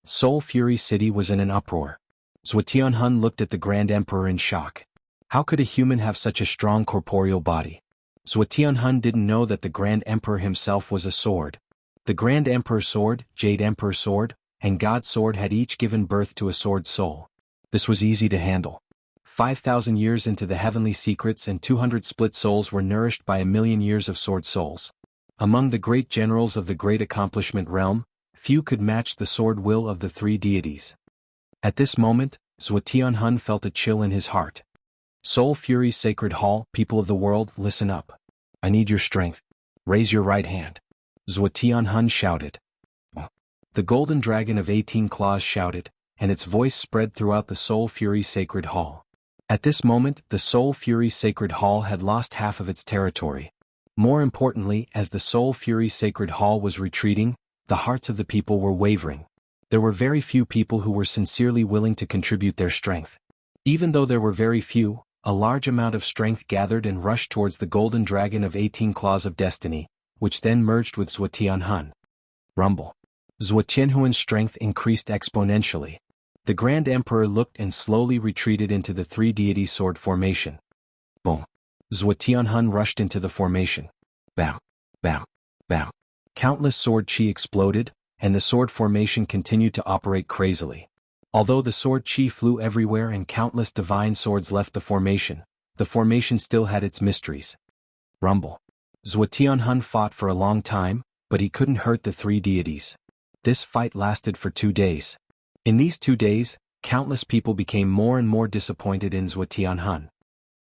Soul Fury City was in an uproar. Zhuo Tianhun looked at the Grand Emperor in shock. How could a human have such a strong corporeal body? Zhuo Tianhun didn't know that the Grand Emperor himself was a sword. The Grand Emperor's sword, Jade Emperor's sword, and God's sword had each given birth to a sword soul. This was easy to handle. 5,000 years into the heavenly secrets and 200 split souls were nourished by 1,000,000 years of sword souls. Among the great generals of the Great Accomplishment realm, few could match the sword will of the three deities. At this moment, Zhuo Tianhun felt a chill in his heart. Soul Fury Sacred Hall, people of the world, listen up. I need your strength. Raise your right hand. Zhuo Tianhun shouted. The golden dragon of 18 claws shouted, and its voice spread throughout the Soul Fury Sacred Hall. At this moment, the Soul Fury Sacred Hall had lost half of its territory. More importantly, as the Soul Fury Sacred Hall was retreating, the hearts of the people were wavering. There were very few people who were sincerely willing to contribute their strength. Even though there were very few, a large amount of strength gathered and rushed towards the golden dragon of 18 claws of destiny, which then merged with Zhuo Tianhun. Rumble. Zhuo Tianhun's strength increased exponentially. The Grand Emperor looked and slowly retreated into the three deity sword formation. Boom. Zhuo Tianhun rushed into the formation. Bam. Bam. Bam. Countless sword chi exploded, and the sword formation continued to operate crazily. Although the sword chi flew everywhere and countless divine swords left the formation still had its mysteries. Rumble. Zhuo Tianhun fought for a long time, but he couldn't hurt the three deities. This fight lasted for 2 days. In these 2 days, countless people became more and more disappointed in Zhuo Tianhun.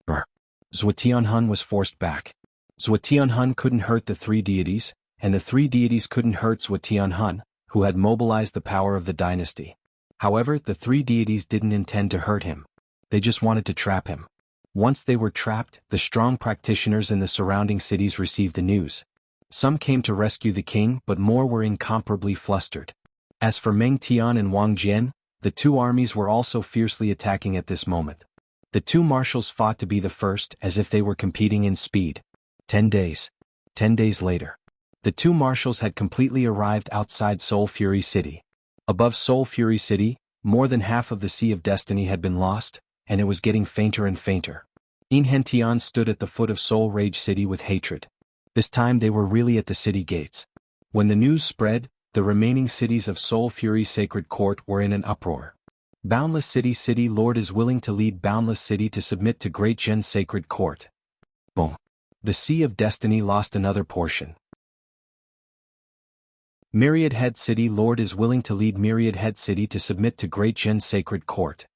Zhuo Tianhun was forced back. Zhuo Tianhun couldn't hurt the three deities, and the three deities couldn't hurt Zhuo Tianhun, who had mobilized the power of the dynasty. However, the three deities didn't intend to hurt him. They just wanted to trap him. Once they were trapped, the strong practitioners in the surrounding cities received the news. Some came to rescue the king, but more were incomparably flustered. As for Meng Tian and Wang Jian, the two armies were also fiercely attacking at this moment. The two marshals fought to be the first as if they were competing in speed. 10 days. 10 days later. The two marshals had completely arrived outside Soul Fury City. Above Soul Fury City, more than half of the Sea of Destiny had been lost, and it was getting fainter and fainter. Enchanting stood at the foot of Soul Rage City with hatred. This time they were really at the city gates. When the news spread, the remaining cities of Soul Fury Sacred Court were in an uproar. Boundless City Lord is willing to lead Boundless City to submit to Great Gen's Sacred Court. Boom. The Sea of Destiny lost another portion. Myriad Head City Lord is willing to lead Myriad Head City to submit to Great Gen's Sacred Court.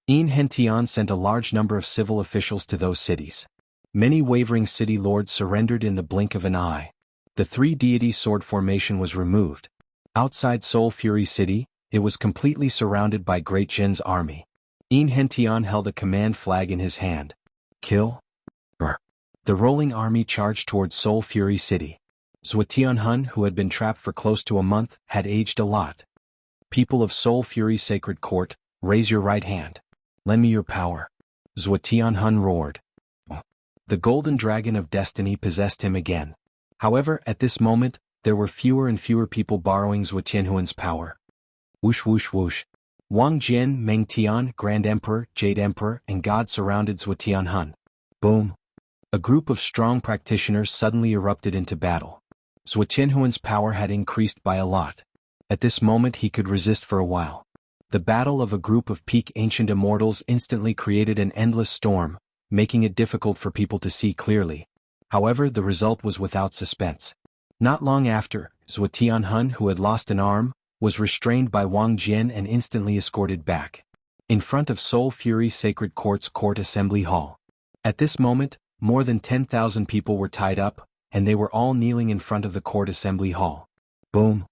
Enchanting sent a large number of civil officials to those cities. Many wavering city lords surrendered in the blink of an eye. The three deity sword formation was removed. Outside Soul Fury City, it was completely surrounded by Great Gen's army. Enchanting held a command flag in his hand. Kill. The rolling army charged towards Soul Fury City. Zhuo Tianhun, who had been trapped for close to a month, had aged a lot. People of Soul Fury Sacred Court, raise your right hand. Lend me your power. Zhuo Tianhun roared. The golden dragon of destiny possessed him again. However, at this moment, there were fewer and fewer people borrowing Zhuo Tianhun's power. Whoosh whoosh whoosh. Wang Jian, Meng Tian, Grand Emperor, Jade Emperor, and God surrounded Zhuo Tianhun. Boom! A group of strong practitioners suddenly erupted into battle. Zhuo Tianhun's power had increased by a lot. At this moment he could resist for a while. The battle of a group of peak ancient immortals instantly created an endless storm, making it difficult for people to see clearly. However, the result was without suspense. Not long after, Zhuo Tianhun, who had lost an arm, was restrained by Wang Jian and instantly escorted back. In front of Soul Fury Sacred Court's Court Assembly Hall. At this moment, more than 10,000 people were tied up, and they were all kneeling in front of the Court Assembly Hall. Boom!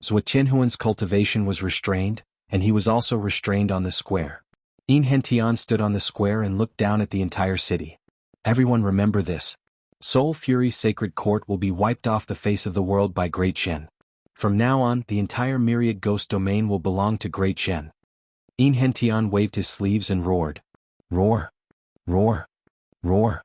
Zhuo Tianhuan's cultivation was restrained, and he was also restrained on the square. Enrich stood on the square and looked down at the entire city. Everyone remember this. Soul Fury Sacred Court will be wiped off the face of the world by Great Shen. From now on, the entire myriad ghost domain will belong to Great Shen. Enrich waved his sleeves and roared. Roar! Roar! Roar!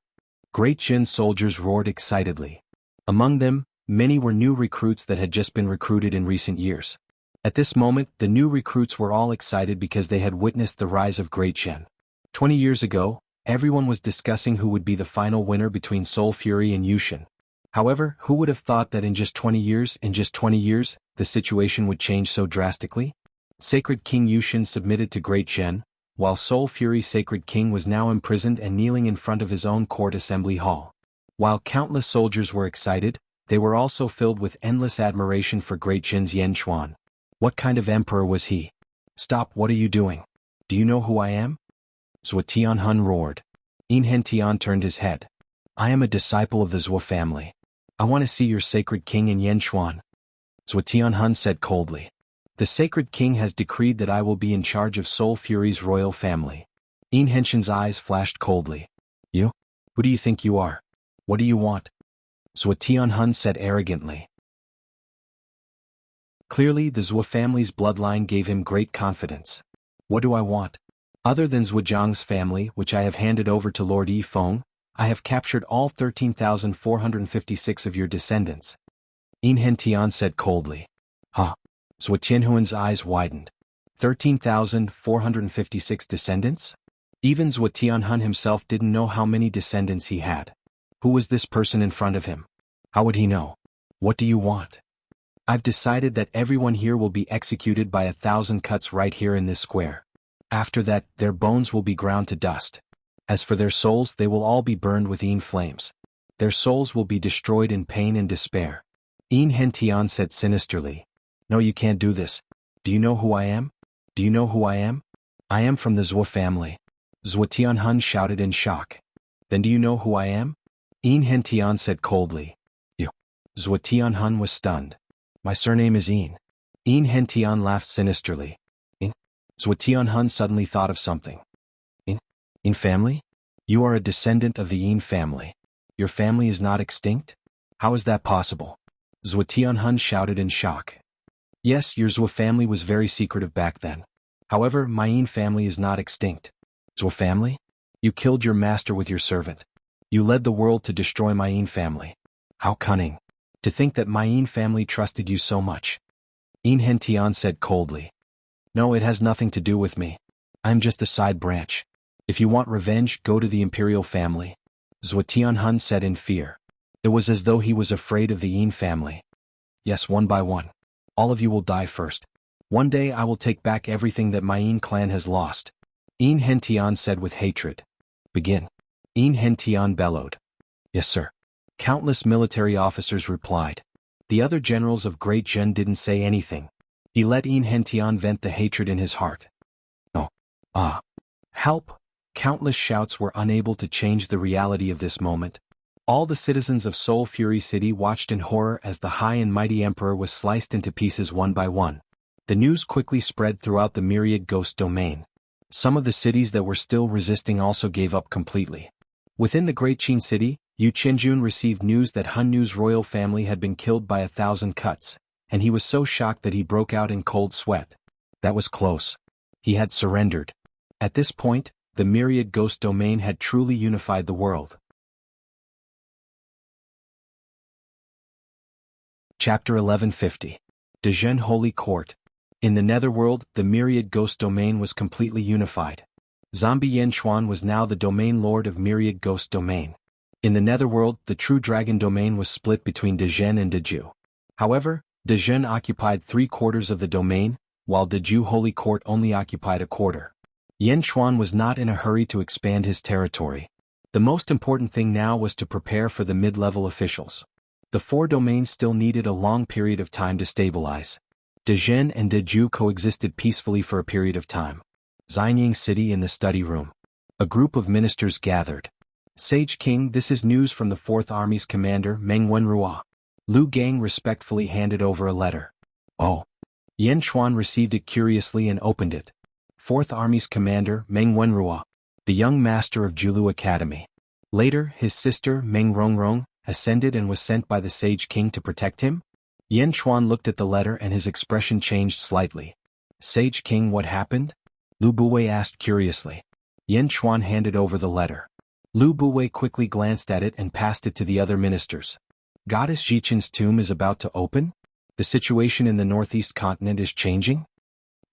Great Shen's soldiers roared excitedly. Among them, many were new recruits that had just been recruited in recent years. At this moment, the new recruits were all excited because they had witnessed the rise of Great Shen. 20 years ago, everyone was discussing who would be the final winner between Soul Fury and Yushin. However, who would have thought that in just 20 years, the situation would change so drastically? Sacred King Yushin submitted to Great Shen, while Soul Fury Sacred King was now imprisoned and kneeling in front of his own court assembly hall. While countless soldiers were excited, they were also filled with endless admiration for Great Shen's Yan Chuan. What kind of emperor was he? Stop, what are you doing? Do you know who I am? Zhuo Tianhun roared. Enrich turned his head. I am a disciple of the Zhuo family. I want to see your sacred king in Yan Chuan. Zhuo Tianhun said coldly. The sacred king has decreed that I will be in charge of Soul Fury's royal family. Enrich's eyes flashed coldly. You? Who do you think you are? What do you want? Zhuo Tianhun said arrogantly. Clearly, the Zhuo family's bloodline gave him great confidence. What do I want? Other than Zhuojiang's family, which I have handed over to Lord Yifeng, I have captured all 13,456 of your descendants. Enrich said coldly. Huh? Zhuo Tianhuan's eyes widened. 13,456 descendants? Even Zhuo Tianhun himself didn't know how many descendants he had. Who was this person in front of him? How would he know? What do you want? I've decided that everyone here will be executed by 1,000 cuts right here in this square. After that, their bones will be ground to dust. As for their souls, they will all be burned with Yin flames. Their souls will be destroyed in pain and despair. Enrich said sinisterly. No, you can't do this. Do you know who I am? Do you know who I am? I am from the Zhuo family. Zhuo Tianhun shouted in shock. Then do you know who I am? Enrich said coldly. You. Zhuo Tianhun was stunned. My surname is Yin. Enrich laughed sinisterly. Zhuo Tianhun suddenly thought of something. Yin family? You are a descendant of the Yin family. Your family is not extinct? How is that possible? Zhuo Tianhun shouted in shock. Yes, your Zhuo family was very secretive back then. However, my Yin family is not extinct. Zhuo family? You killed your master with your servant. You led the world to destroy my Yin family. How cunning. To think that my Yin family trusted you so much. Enrich said coldly. No, it has nothing to do with me. I'm just a side branch. If you want revenge, go to the imperial family. Zhuo Tianhun said in fear. It was as though he was afraid of the Yin family. Yes, one by one. All of you will die first. One day I will take back everything that my Yin clan has lost. Enrich said with hatred. Begin. Enrich bellowed. Yes, sir. Countless military officers replied. The other generals of Great Shen didn't say anything. He let Enrich vent the hatred in his heart. Oh. Ah. Help! Countless shouts were unable to change the reality of this moment. All the citizens of Soul Fury City watched in horror as the high and mighty emperor was sliced into pieces one by one. The news quickly spread throughout the myriad ghost domain. Some of the cities that were still resisting also gave up completely. Within the Great Qin city, Yu Qianjun received news that Han Nu's royal family had been killed by 1,000 cuts, and he was so shocked that he broke out in cold sweat. That was close. He had surrendered. At this point, the myriad ghost domain had truly unified the world. Chapter 1150. Dezhen Holy Court. In the netherworld, the myriad ghost domain was completely unified. Zombie Yen Chuan was now the domain lord of myriad ghost domain. In the netherworld, the true dragon domain was split between Dezhen and Deju. However, Dezhen occupied 3/4 of the domain, while Deju Holy Court only occupied 1/4. Yen Chuan was not in a hurry to expand his territory. The most important thing now was to prepare for the mid-level officials. The 4 domains still needed a long period of time to stabilize. Dezhen and Deju coexisted peacefully for a period of time. Xinying City in the study room. A group of ministers gathered. Sage King, this is news from the 4th Army's commander Meng Wenrua. Lu Gang respectfully handed over a letter. Oh. Yen Chuan received it curiously and opened it. 4th Army's commander Meng Wenrua, the young master of Julu Academy. Later, his sister Meng Rongrong ascended and was sent by the Sage King to protect him? Yen Chuan looked at the letter and his expression changed slightly. Sage King, what happened? Lu Buwei asked curiously. Yen Chuan handed over the letter. Lu Buwei quickly glanced at it and passed it to the other ministers. Goddess Jichen's tomb is about to open? The situation in the northeast continent is changing?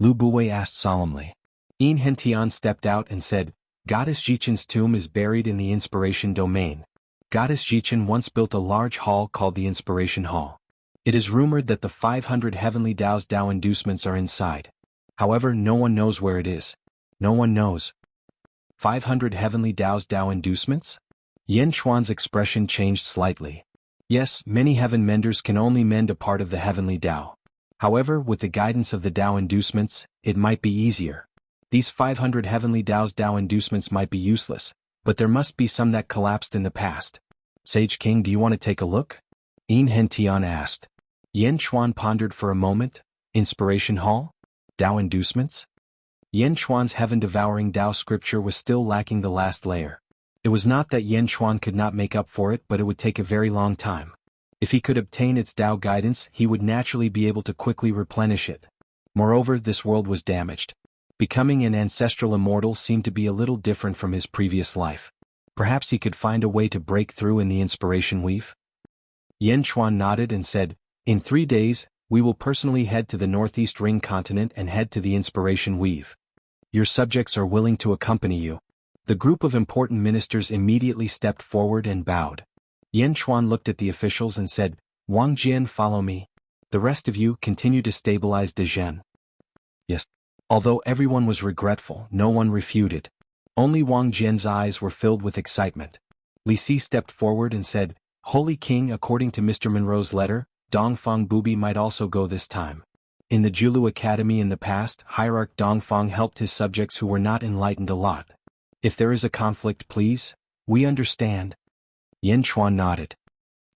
Lu Buwei asked solemnly. Yin Hentian stepped out and said, Goddess Jichen's tomb is buried in the Inspiration Domain. Goddess Jichen once built a large hall called the Inspiration Hall. It is rumored that the 500 heavenly Dao's Dao inducements are inside. However, no one knows where it is. No one knows. 500 heavenly Dao's Dao inducements? Yen Chuan's expression changed slightly. Yes, many heaven menders can only mend a part of the heavenly Dao. However, with the guidance of the Dao inducements, it might be easier. These 500 heavenly Dao's Dao inducements might be useless, but there must be some that collapsed in the past. Sage King, do you want to take a look? Yin Hentian asked. Yen Chuan pondered for a moment. Inspiration Hall? Dao inducements? Yen Chuan's heaven-devouring Dao scripture was still lacking the last layer. It was not that Yen Chuan could not make up for it, but it would take a very long time. If he could obtain its Dao guidance, he would naturally be able to quickly replenish it. Moreover, this world was damaged. Becoming an ancestral immortal seemed to be a little different from his previous life. Perhaps he could find a way to break through in the inspiration weave? Yen Chuan nodded and said, in 3 days, we will personally head to the northeast ring continent and head to the inspiration weave. Your subjects are willing to accompany you. The group of important ministers immediately stepped forward and bowed. Yen Chuan looked at the officials and said, Wang Jian, follow me. The rest of you continue to stabilize Dezhen. Yes. Although everyone was regretful, no one refuted. Only Wang Jian's eyes were filled with excitement. Li Si stepped forward and said, Holy King, according to Mr. Monroe's letter, Dongfang Bubi might also go this time. In the Julu Academy in the past, Hierarch Dongfang helped his subjects who were not enlightened a lot. If there is a conflict, please, we understand. Yen Chuan nodded.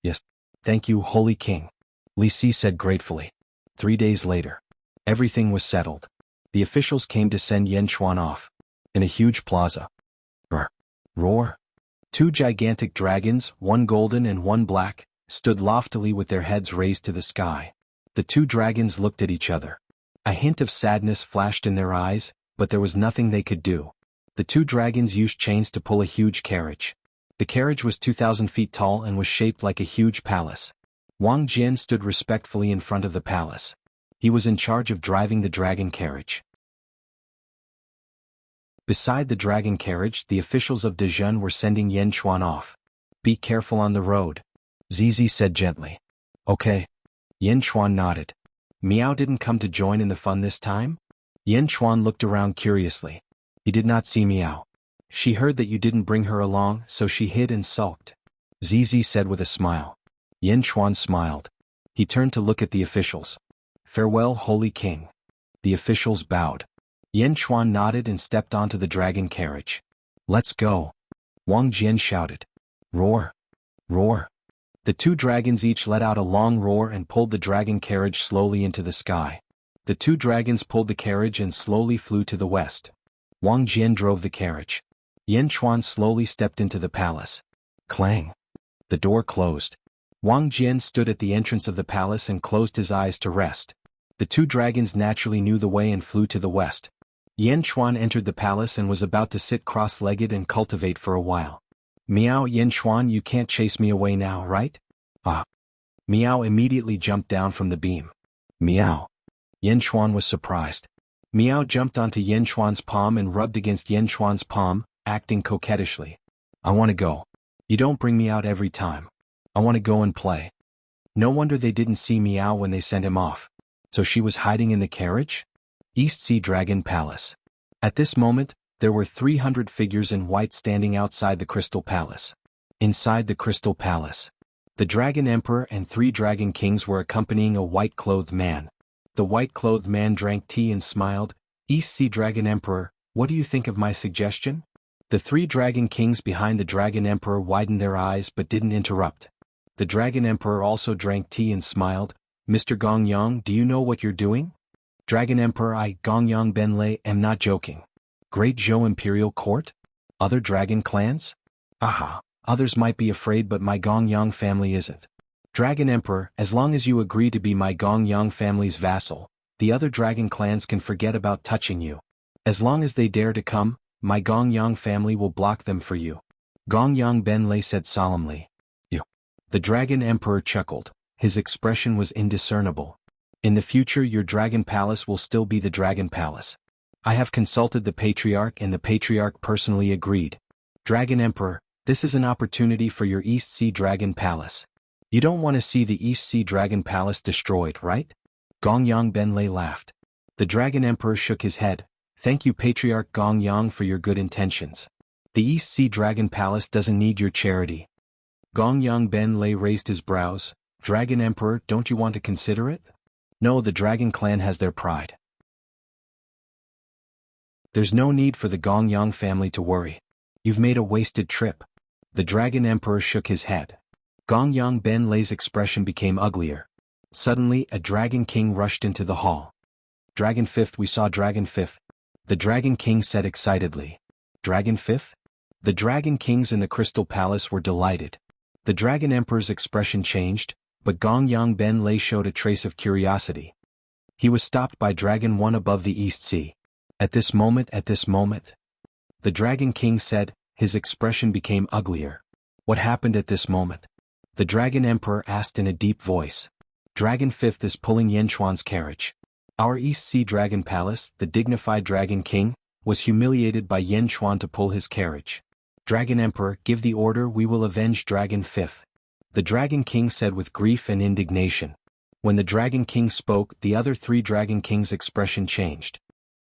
Yes, thank you, Holy King. Li Si said gratefully. 3 days later, everything was settled. The officials came to send Yen Chuan off. In a huge plaza. Roar. 2 gigantic dragons, one golden and one black, stood loftily with their heads raised to the sky. The 2 dragons looked at each other. A hint of sadness flashed in their eyes, but there was nothing they could do. The 2 dragons used chains to pull a huge carriage. The carriage was 2,000 feet tall and was shaped like a huge palace. Wang Jian stood respectfully in front of the palace. He was in charge of driving the dragon carriage. Beside the dragon carriage, the officials of Dezhen were sending Yen Chuan off. Be careful on the road. Zizi said gently. Okay. Yen Chuan nodded. Miao didn't come to join in the fun this time? Yen Chuan looked around curiously. He did not see Miao. She heard that you didn't bring her along, so she hid and sulked. Zizi said with a smile. Yen Chuan smiled. He turned to look at the officials. Farewell, Holy King. The officials bowed. Yen Chuan nodded and stepped onto the dragon carriage. Let's go. Wang Jian shouted. Roar. Roar. The 2 dragons each let out a long roar and pulled the dragon carriage slowly into the sky. The 2 dragons pulled the carriage and slowly flew to the west. Wang Jian drove the carriage. Yen Chuan slowly stepped into the palace. Clang. The door closed. Wang Jian stood at the entrance of the palace and closed his eyes to rest. The 2 dragons naturally knew the way and flew to the west. Yen Chuan entered the palace and was about to sit cross-legged and cultivate for a while. Miao, Yen Chuan, you can't chase me away now, right? Ah. Miao immediately jumped down from the beam. Miao. Yen Xuan was surprised. Miao jumped onto Yen Xuan's palm and rubbed against Yen Xuan's palm, acting coquettishly. I want to go. You don't bring me out every time. I want to go and play. No wonder they didn't see Miao when they sent him off. So she was hiding in the carriage? East Sea Dragon Palace. At this moment, there were 300 figures in white standing outside the Crystal Palace. Inside the Crystal Palace, the Dragon Emperor and 3 Dragon Kings were accompanying a white-clothed man. The white-clothed man drank tea and smiled. East Sea Dragon Emperor, what do you think of my suggestion? The 3 Dragon Kings behind the Dragon Emperor widened their eyes but didn't interrupt. The Dragon Emperor also drank tea and smiled. Mr. Gongyang, do you know what you're doing? Dragon Emperor, I, Gongyang Benlei, am not joking. Great Zhou Imperial Court? Other dragon clans? Aha, others might be afraid but my Gongyang family isn't. Dragon Emperor, as long as you agree to be my Gongyang family's vassal, the other dragon clans can forget about touching you. As long as they dare to come, my Gongyang family will block them for you. Gongyang Benlei said solemnly. You. The Dragon Emperor chuckled. His expression was indiscernible. In the future your Dragon Palace will still be the Dragon Palace. I have consulted the Patriarch and the Patriarch personally agreed. Dragon Emperor, this is an opportunity for your East Sea Dragon Palace. You don't want to see the East Sea Dragon Palace destroyed, right? Gongyang Benlei laughed. The Dragon Emperor shook his head. Thank you Patriarch Gongyang for your good intentions. The East Sea Dragon Palace doesn't need your charity. Gongyang Benlei raised his brows. Dragon Emperor, don't you want to consider it? No, the Dragon Clan has their pride. There's no need for the Gongyang family to worry. You've made a wasted trip. The Dragon Emperor shook his head. Gongyang Benlei's expression became uglier. Suddenly, a Dragon King rushed into the hall. Dragon Fifth, we saw Dragon Fifth. The Dragon King said excitedly. Dragon Fifth? The Dragon Kings in the Crystal Palace were delighted. The Dragon Emperor's expression changed, but Gongyang Benlei showed a trace of curiosity. He was stopped by Dragon One above the East Sea. At this moment, the Dragon King said, his expression became uglier. What happened at this moment? The Dragon Emperor asked in a deep voice. Dragon Fifth is pulling Yen Xuan's carriage. Our East Sea Dragon Palace, the dignified Dragon King, was humiliated by Yen Xuan to pull his carriage. Dragon Emperor, give the order, we will avenge Dragon Fifth. The Dragon King said with grief and indignation. When the Dragon King spoke, the other 3 Dragon Kings' expression changed.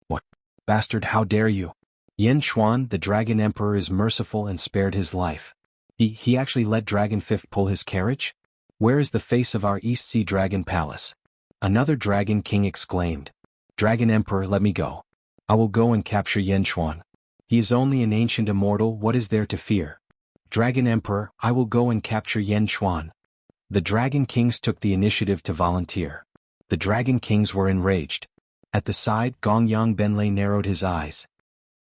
What? Bastard, how dare you? Yen Xuan, the Dragon Emperor, is merciful and spared his life. He actually let Dragon Fifth pull his carriage? Where is the face of our East Sea Dragon Palace? Another Dragon King exclaimed. Dragon Emperor, let me go. I will go and capture Yen Xuan. He is only an ancient immortal, what is there to fear? Dragon Emperor, I will go and capture Yen Xuan. The Dragon Kings took the initiative to volunteer. The Dragon Kings were enraged. At the side, Gongyang Benlei narrowed his eyes.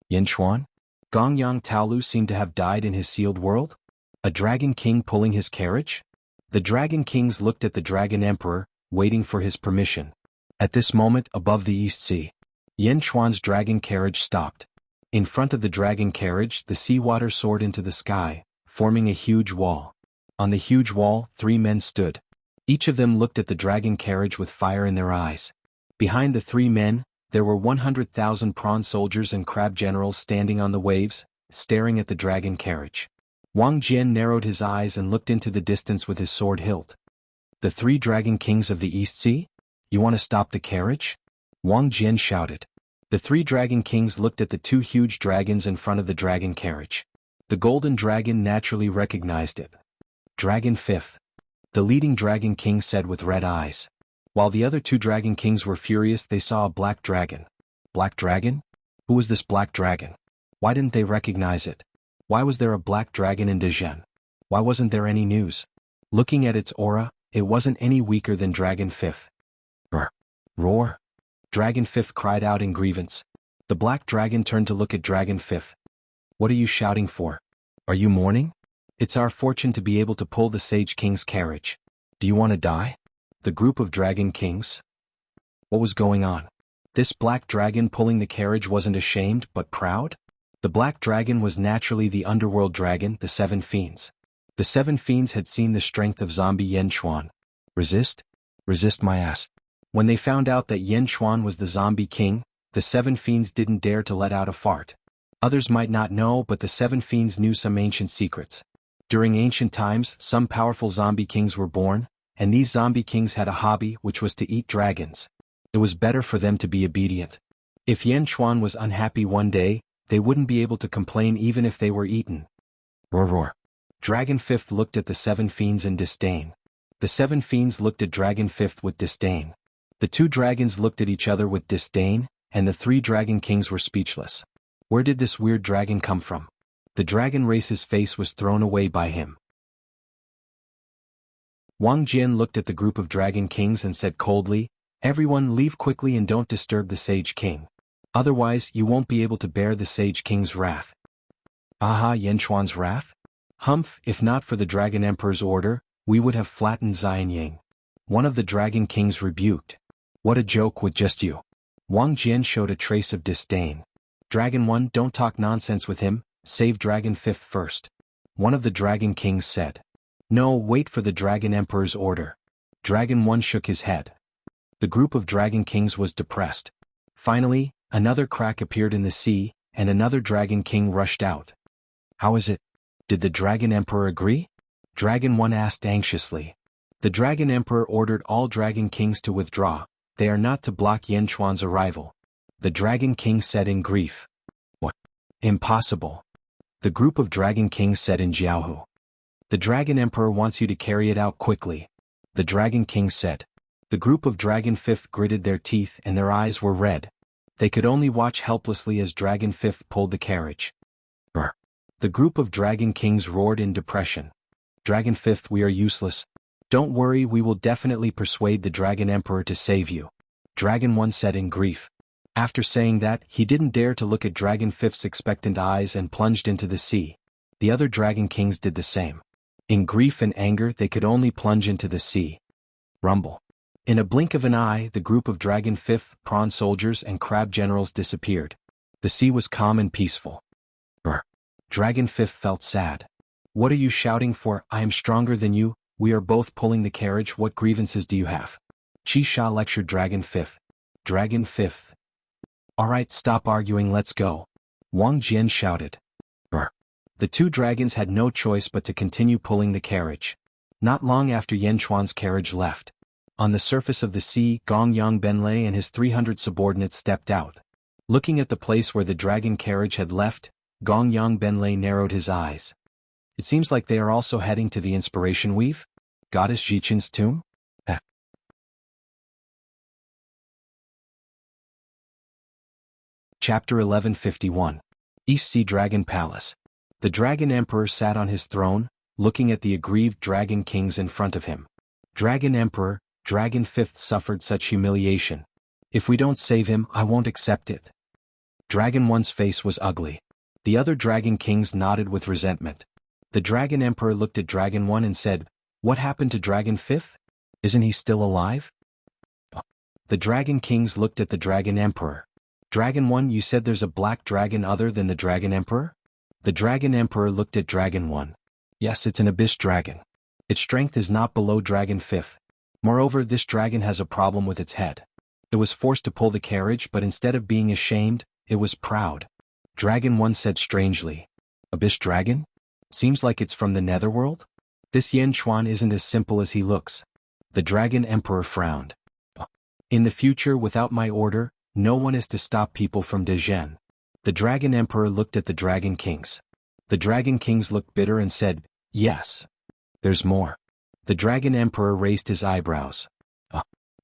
Yen Xuan? Gongyang Taolu seemed to have died in his sealed world? A Dragon King pulling his carriage? The Dragon Kings looked at the Dragon Emperor, waiting for his permission. At this moment, above the East Sea, Yen Xuan's dragon carriage stopped. In front of the dragon carriage, the seawater soared into the sky, forming a huge wall. On the huge wall, 3 men stood. Each of them looked at the dragon carriage with fire in their eyes. Behind the 3 men, there were 100,000 prawn soldiers and crab generals standing on the waves, staring at the dragon carriage. Wang Jian narrowed his eyes and looked into the distance with his sword hilt. The 3 Dragon Kings of the East Sea? You want to stop the carriage? Wang Jian shouted. The 3 Dragon Kings looked at the 2 huge dragons in front of the dragon carriage. The golden dragon naturally recognized it. Dragon Fifth. The leading Dragon King said with red eyes. While the other 2 Dragon Kings were furious, they saw a black dragon. Black dragon? Who was this black dragon? Why didn't they recognize it? Why was there a black dragon in Dezhen? Why wasn't there any news? Looking at its aura, it wasn't any weaker than Dragon Fifth. Roar! Dragon Fifth cried out in grievance. The black dragon turned to look at Dragon Fifth. What are you shouting for? Are you mourning? It's our fortune to be able to pull the Sage King's carriage. Do you want to die? The group of Dragon Kings? What was going on? This black dragon pulling the carriage wasn't ashamed but proud? The black dragon was naturally the underworld dragon, the 7 Fiends. The 7 Fiends had seen the strength of zombie Yen Xuan. Resist? Resist my ass. When they found out that Yan Xuan was the zombie king, the 7 fiends didn't dare to let out a fart. Others might not know, but the 7 fiends knew some ancient secrets. During ancient times, some powerful zombie kings were born, and these zombie kings had a hobby, which was to eat dragons. It was better for them to be obedient. If Yan Xuan was unhappy one day, they wouldn't be able to complain even if they were eaten. Roar roar. Dragon Fifth looked at the 7 fiends in disdain. The 7 fiends looked at Dragon Fifth with disdain. The 2 dragons looked at each other with disdain, and the 3 dragon kings were speechless. Where did this weird dragon come from? The dragon race's face was thrown away by him. Wang Jian looked at the group of dragon kings and said coldly, "Everyone leave quickly and don't disturb the sage king. Otherwise you won't be able to bear the sage king's wrath." Aha, Yan Xuan's wrath? Humph, if not for the Dragon Emperor's order, we would have flattened Xianyang. One of the dragon kings rebuked. What a joke with just you. Wang Jian showed a trace of disdain. Dragon 1, don't talk nonsense with him, save Dragon 5th first. One of the dragon kings said. No, wait for the Dragon Emperor's order. Dragon 1 shook his head. The group of dragon kings was depressed. Finally, another crack appeared in the sea, and another dragon king rushed out. How is it? Did the Dragon Emperor agree? Dragon 1 asked anxiously. The Dragon Emperor ordered all dragon kings to withdraw. They are not to block Yan Xuan's arrival. The Dragon King said in grief. What? Impossible. The group of dragon kings said in Jiaohu. The Dragon Emperor wants you to carry it out quickly. The Dragon King said. The group of Dragon Fifth gritted their teeth and their eyes were red. They could only watch helplessly as Dragon Fifth pulled the carriage. Brr. The group of dragon kings roared in depression. Dragon Fifth, we are useless. Don't worry, we will definitely persuade the Dragon Emperor to save you. Dragon 1 said in grief. After saying that, he didn't dare to look at Dragon Fifth's expectant eyes and plunged into the sea. The other dragon kings did the same. In grief and anger, they could only plunge into the sea. Rumble. In a blink of an eye, the group of Dragon Fifth, prawn soldiers and crab generals disappeared. The sea was calm and peaceful. Brr. Dragon Fifth felt sad. What are you shouting for? I am stronger than you, we are both pulling the carriage, what grievances do you have? Qi Sha lectured Dragon Fifth. Dragon Fifth. Alright, stop arguing, let's go. Wang Jian shouted. Brr. The 2 dragons had no choice but to continue pulling the carriage. Not long after Yan Xuan's carriage left. On the surface of the sea, Gongyang Benlei and his 300 subordinates stepped out. Looking at the place where the dragon carriage had left, Gongyang Benlei narrowed his eyes. It seems like they are also heading to the Inspiration Weave? Goddess Jichin's tomb? Chapter 1151. East Sea Dragon Palace. The Dragon Emperor sat on his throne, looking at the aggrieved dragon kings in front of him. Dragon Emperor, Dragon Fifth suffered such humiliation. If we don't save him, I won't accept it. Dragon 1's face was ugly. The other dragon kings nodded with resentment. The Dragon Emperor looked at Dragon 1 and said, What happened to Dragon Fifth? Isn't he still alive? The dragon kings looked at the Dragon Emperor. Dragon 1, you said there's a black dragon other than the Dragon Emperor? The Dragon Emperor looked at Dragon 1. Yes, it's an abyss dragon. Its strength is not below Dragon Fifth. Moreover, this dragon has a problem with its head. It was forced to pull the carriage, but instead of being ashamed, it was proud. Dragon 1 said strangely. Abyss dragon? Seems like it's from the netherworld? This Yan Xuan isn't as simple as he looks. The Dragon Emperor frowned. In the future, without my order, no one is to stop people from Dezhen. The Dragon Emperor looked at the Dragon Kings. The Dragon Kings looked bitter and said, Yes. There's more. The Dragon Emperor raised his eyebrows.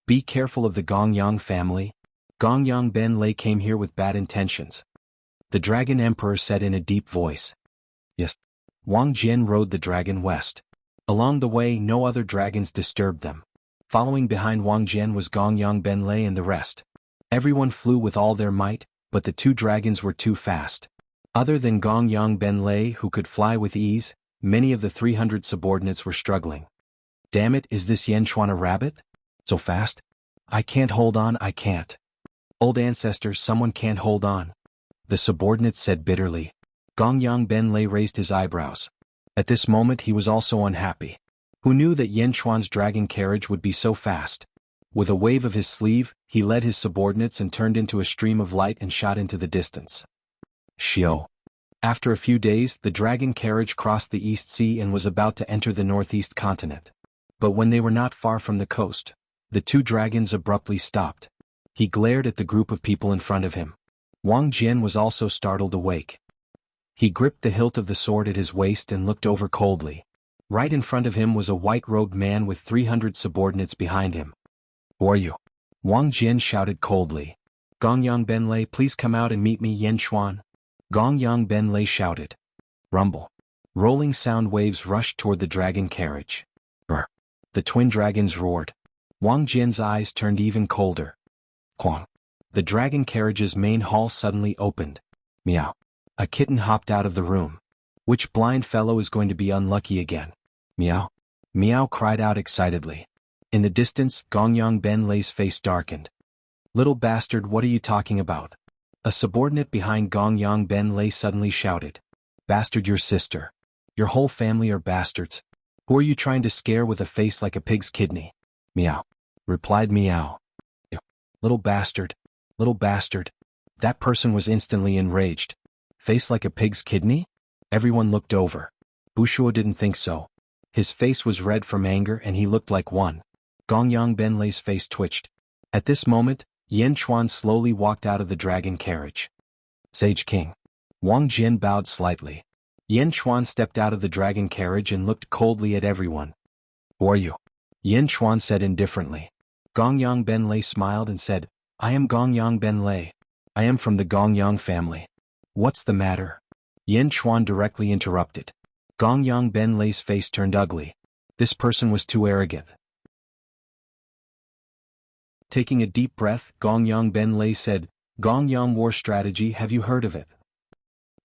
Be careful of the Gongyang family. Gongyang Benlei came here with bad intentions. The Dragon Emperor said in a deep voice. Yes. Wang Jian rode the dragon west. Along the way, no other dragons disturbed them. Following behind Wang Jian was Gongyang Benlei and the rest. Everyone flew with all their might, but the 2 dragons were too fast. Other than Gongyang Benlei, who could fly with ease, many of the 300 subordinates were struggling. Damn it, is this Yan Xuan a rabbit? So fast? I can't hold on, I can't. Old ancestor, someone can't hold on. The subordinates said bitterly. Gongyang Benlei raised his eyebrows. At this moment he was also unhappy. Who knew that Yan Xuan's dragon carriage would be so fast? With a wave of his sleeve, he led his subordinates and turned into a stream of light and shot into the distance. Shio. After a few days, the dragon carriage crossed the East Sea and was about to enter the northeast continent. But when they were not far from the coast, the two dragons abruptly stopped. He glared at the group of people in front of him. Wang Jian was also startled awake. He gripped the hilt of the sword at his waist and looked over coldly. Right in front of him was a white-robed man with 300 subordinates behind him. "Who are you?" Wang Jian shouted coldly. "Gongyang Benlei, please come out and meet me, Yan Xuan." Gongyang Benlei shouted. Rumble. Rolling sound waves rushed toward the dragon carriage. Brr. The twin dragons roared. Wang Jian's eyes turned even colder. Quang. The dragon carriage's main hall suddenly opened. Meow. A kitten hopped out of the room. "Which blind fellow is going to be unlucky again?" Meow. Meow cried out excitedly. In the distance, Gongyang Benlei's face darkened. "Little bastard, what are you talking about?" A subordinate behind Gongyang Benlei suddenly shouted. "Bastard, your sister. Your whole family are bastards. Who are you trying to scare with a face like a pig's kidney?" Meow. Replied Meow. Little bastard. Little bastard." That person was instantly enraged. Face like a pig's kidney? Everyone looked over. Bushuo didn't think so. His face was red from anger and he looked like one. Gongyang Benlei's face twitched. At this moment, Yan Xuan slowly walked out of the dragon carriage. "Sage King." Wang Jian bowed slightly. Yan Xuan stepped out of the dragon carriage and looked coldly at everyone. "Who are you?" Yan Xuan said indifferently. Gongyang Benlei smiled and said, "I am Gongyang Benlei. I am from the Gongyang family." "What's the matter?" Yan Xuan directly interrupted. Gongyang Benlei's face turned ugly. This person was too arrogant. Taking a deep breath, Gongyang Benlei said, "Gongyang war strategy, have you heard of it?"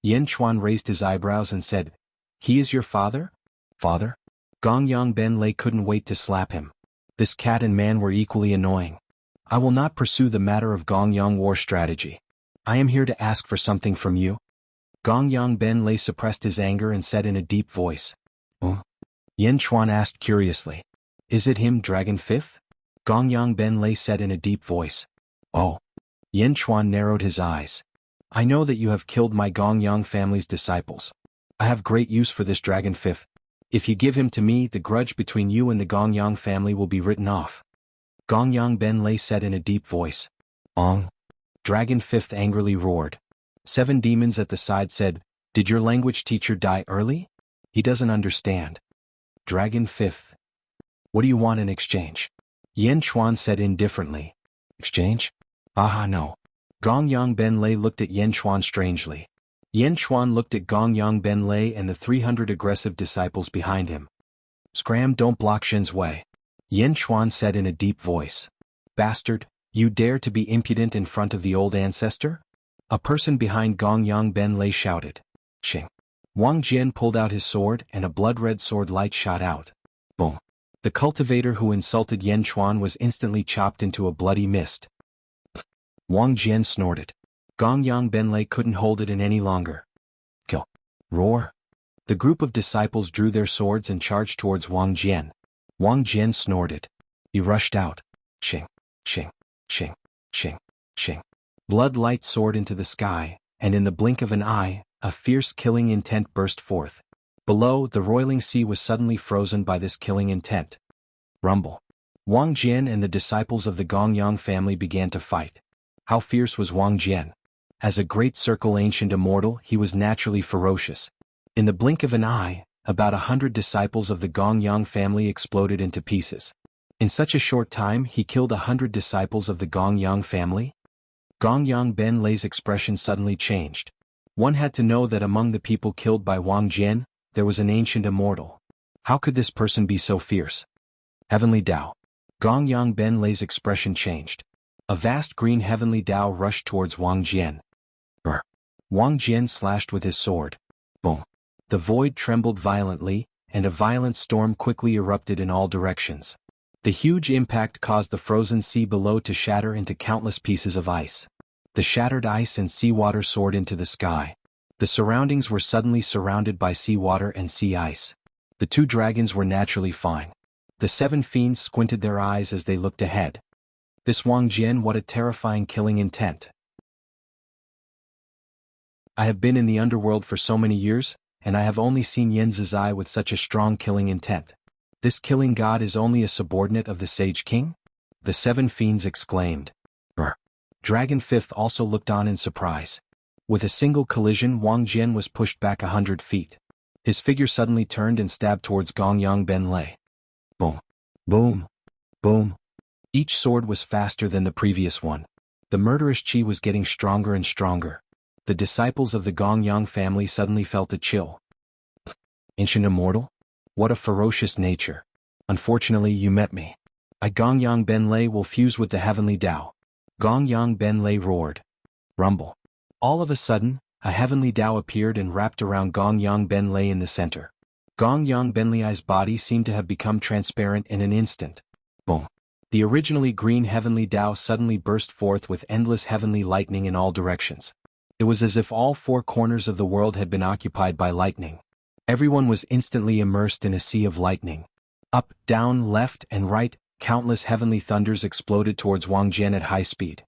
Yan Xuan raised his eyebrows and said, "He is your father?" "Father?" Gongyang Benlei couldn't wait to slap him. This cat and man were equally annoying. "I will not pursue the matter of Gongyang war strategy. I am here to ask for something from you." Gongyang Benlei suppressed his anger and said in a deep voice. "Oh?" Yan Xuan asked curiously. "Is it him, Dragon Fifth?" Gongyang Benlei said in a deep voice. "Oh." Yan Xuan narrowed his eyes. "I know that you have killed my Gongyang family's disciples. I have great use for this Dragon Fifth. If you give him to me, the grudge between you and the Gongyang family will be written off." Gongyang Benlei said in a deep voice. "Ong." Dragon Fifth angrily roared. 7 demons at the side said, "Did your language teacher die early? He doesn't understand." Dragon Fifth. "What do you want in exchange?" Yan Xuan said indifferently. "Exchange? Aha, no." Gongyang Benlei looked at Yan Xuan strangely. Yan Xuan looked at Gongyang Benlei and the 300 aggressive disciples behind him. "Scram, don't block Shen's way." Yan Xuan said in a deep voice. "Bastard, you dare to be impudent in front of the old ancestor?" A person behind Gongyang Benlei shouted. Shing. Wang Jian pulled out his sword and a blood-red sword light shot out. Boom. The cultivator who insulted Yan Xuan was instantly chopped into a bloody mist. Wang Jian snorted. Gongyang Benlei couldn't hold it in any longer. Kill. Roar. The group of disciples drew their swords and charged towards Wang Jian. Wang Jian snorted. He rushed out. Shing. Shing. Shing. Shing. Shing. Blood light soared into the sky, and in the blink of an eye, a fierce killing intent burst forth. Below, the roiling sea was suddenly frozen by this killing intent. Rumble. Wang Jian and the disciples of the Gongyang family began to fight. How fierce was Wang Jian? As a great circle ancient immortal, he was naturally ferocious. In the blink of an eye, about 100 disciples of the Gongyang family exploded into pieces. In such a short time, he killed 100 disciples of the Gongyang family? Gongyang Benlei's expression suddenly changed. One had to know that among the people killed by Wang Jian, there was an ancient immortal. How could this person be so fierce? Heavenly Tao. Gongyang Benlei's expression changed. A vast green heavenly Tao rushed towards Wang Jian. Brr. Wang Jian slashed with his sword. Boom. The void trembled violently, and a violent storm quickly erupted in all directions. The huge impact caused the frozen sea below to shatter into countless pieces of ice. The shattered ice and seawater soared into the sky. The surroundings were suddenly surrounded by seawater and sea ice. The 2 dragons were naturally fine. The 7 fiends squinted their eyes as they looked ahead. This Wang Jian, what a terrifying killing intent. I have been in the underworld for so many years, and I have only seen Yen Zizai with such a strong killing intent. This killing god is only a subordinate of the Sage King? The seven fiends exclaimed. Dragon Fifth also looked on in surprise. With a single collision, Wang Jian was pushed back 100 feet. His figure suddenly turned and stabbed towards Gongyang Benlei. Boom. Boom. Boom. Each sword was faster than the previous one. The murderous chi was getting stronger and stronger. The disciples of the Gongyang family suddenly felt a chill. Ancient Immortal? What a ferocious nature. Unfortunately, you met me. I Gongyang Benlei will fuse with the heavenly Tao. Gongyang Benlei roared. Rumble. All of a sudden, a heavenly Tao appeared and wrapped around Gongyang Benlei in the center. Gongyang Benlei's body seemed to have become transparent in an instant. Boom. The originally green heavenly Tao suddenly burst forth with endless heavenly lightning in all directions. It was as if all four corners of the world had been occupied by lightning. Everyone was instantly immersed in a sea of lightning. Up, down, left, and right, countless heavenly thunders exploded towards Wang Jian at high speed.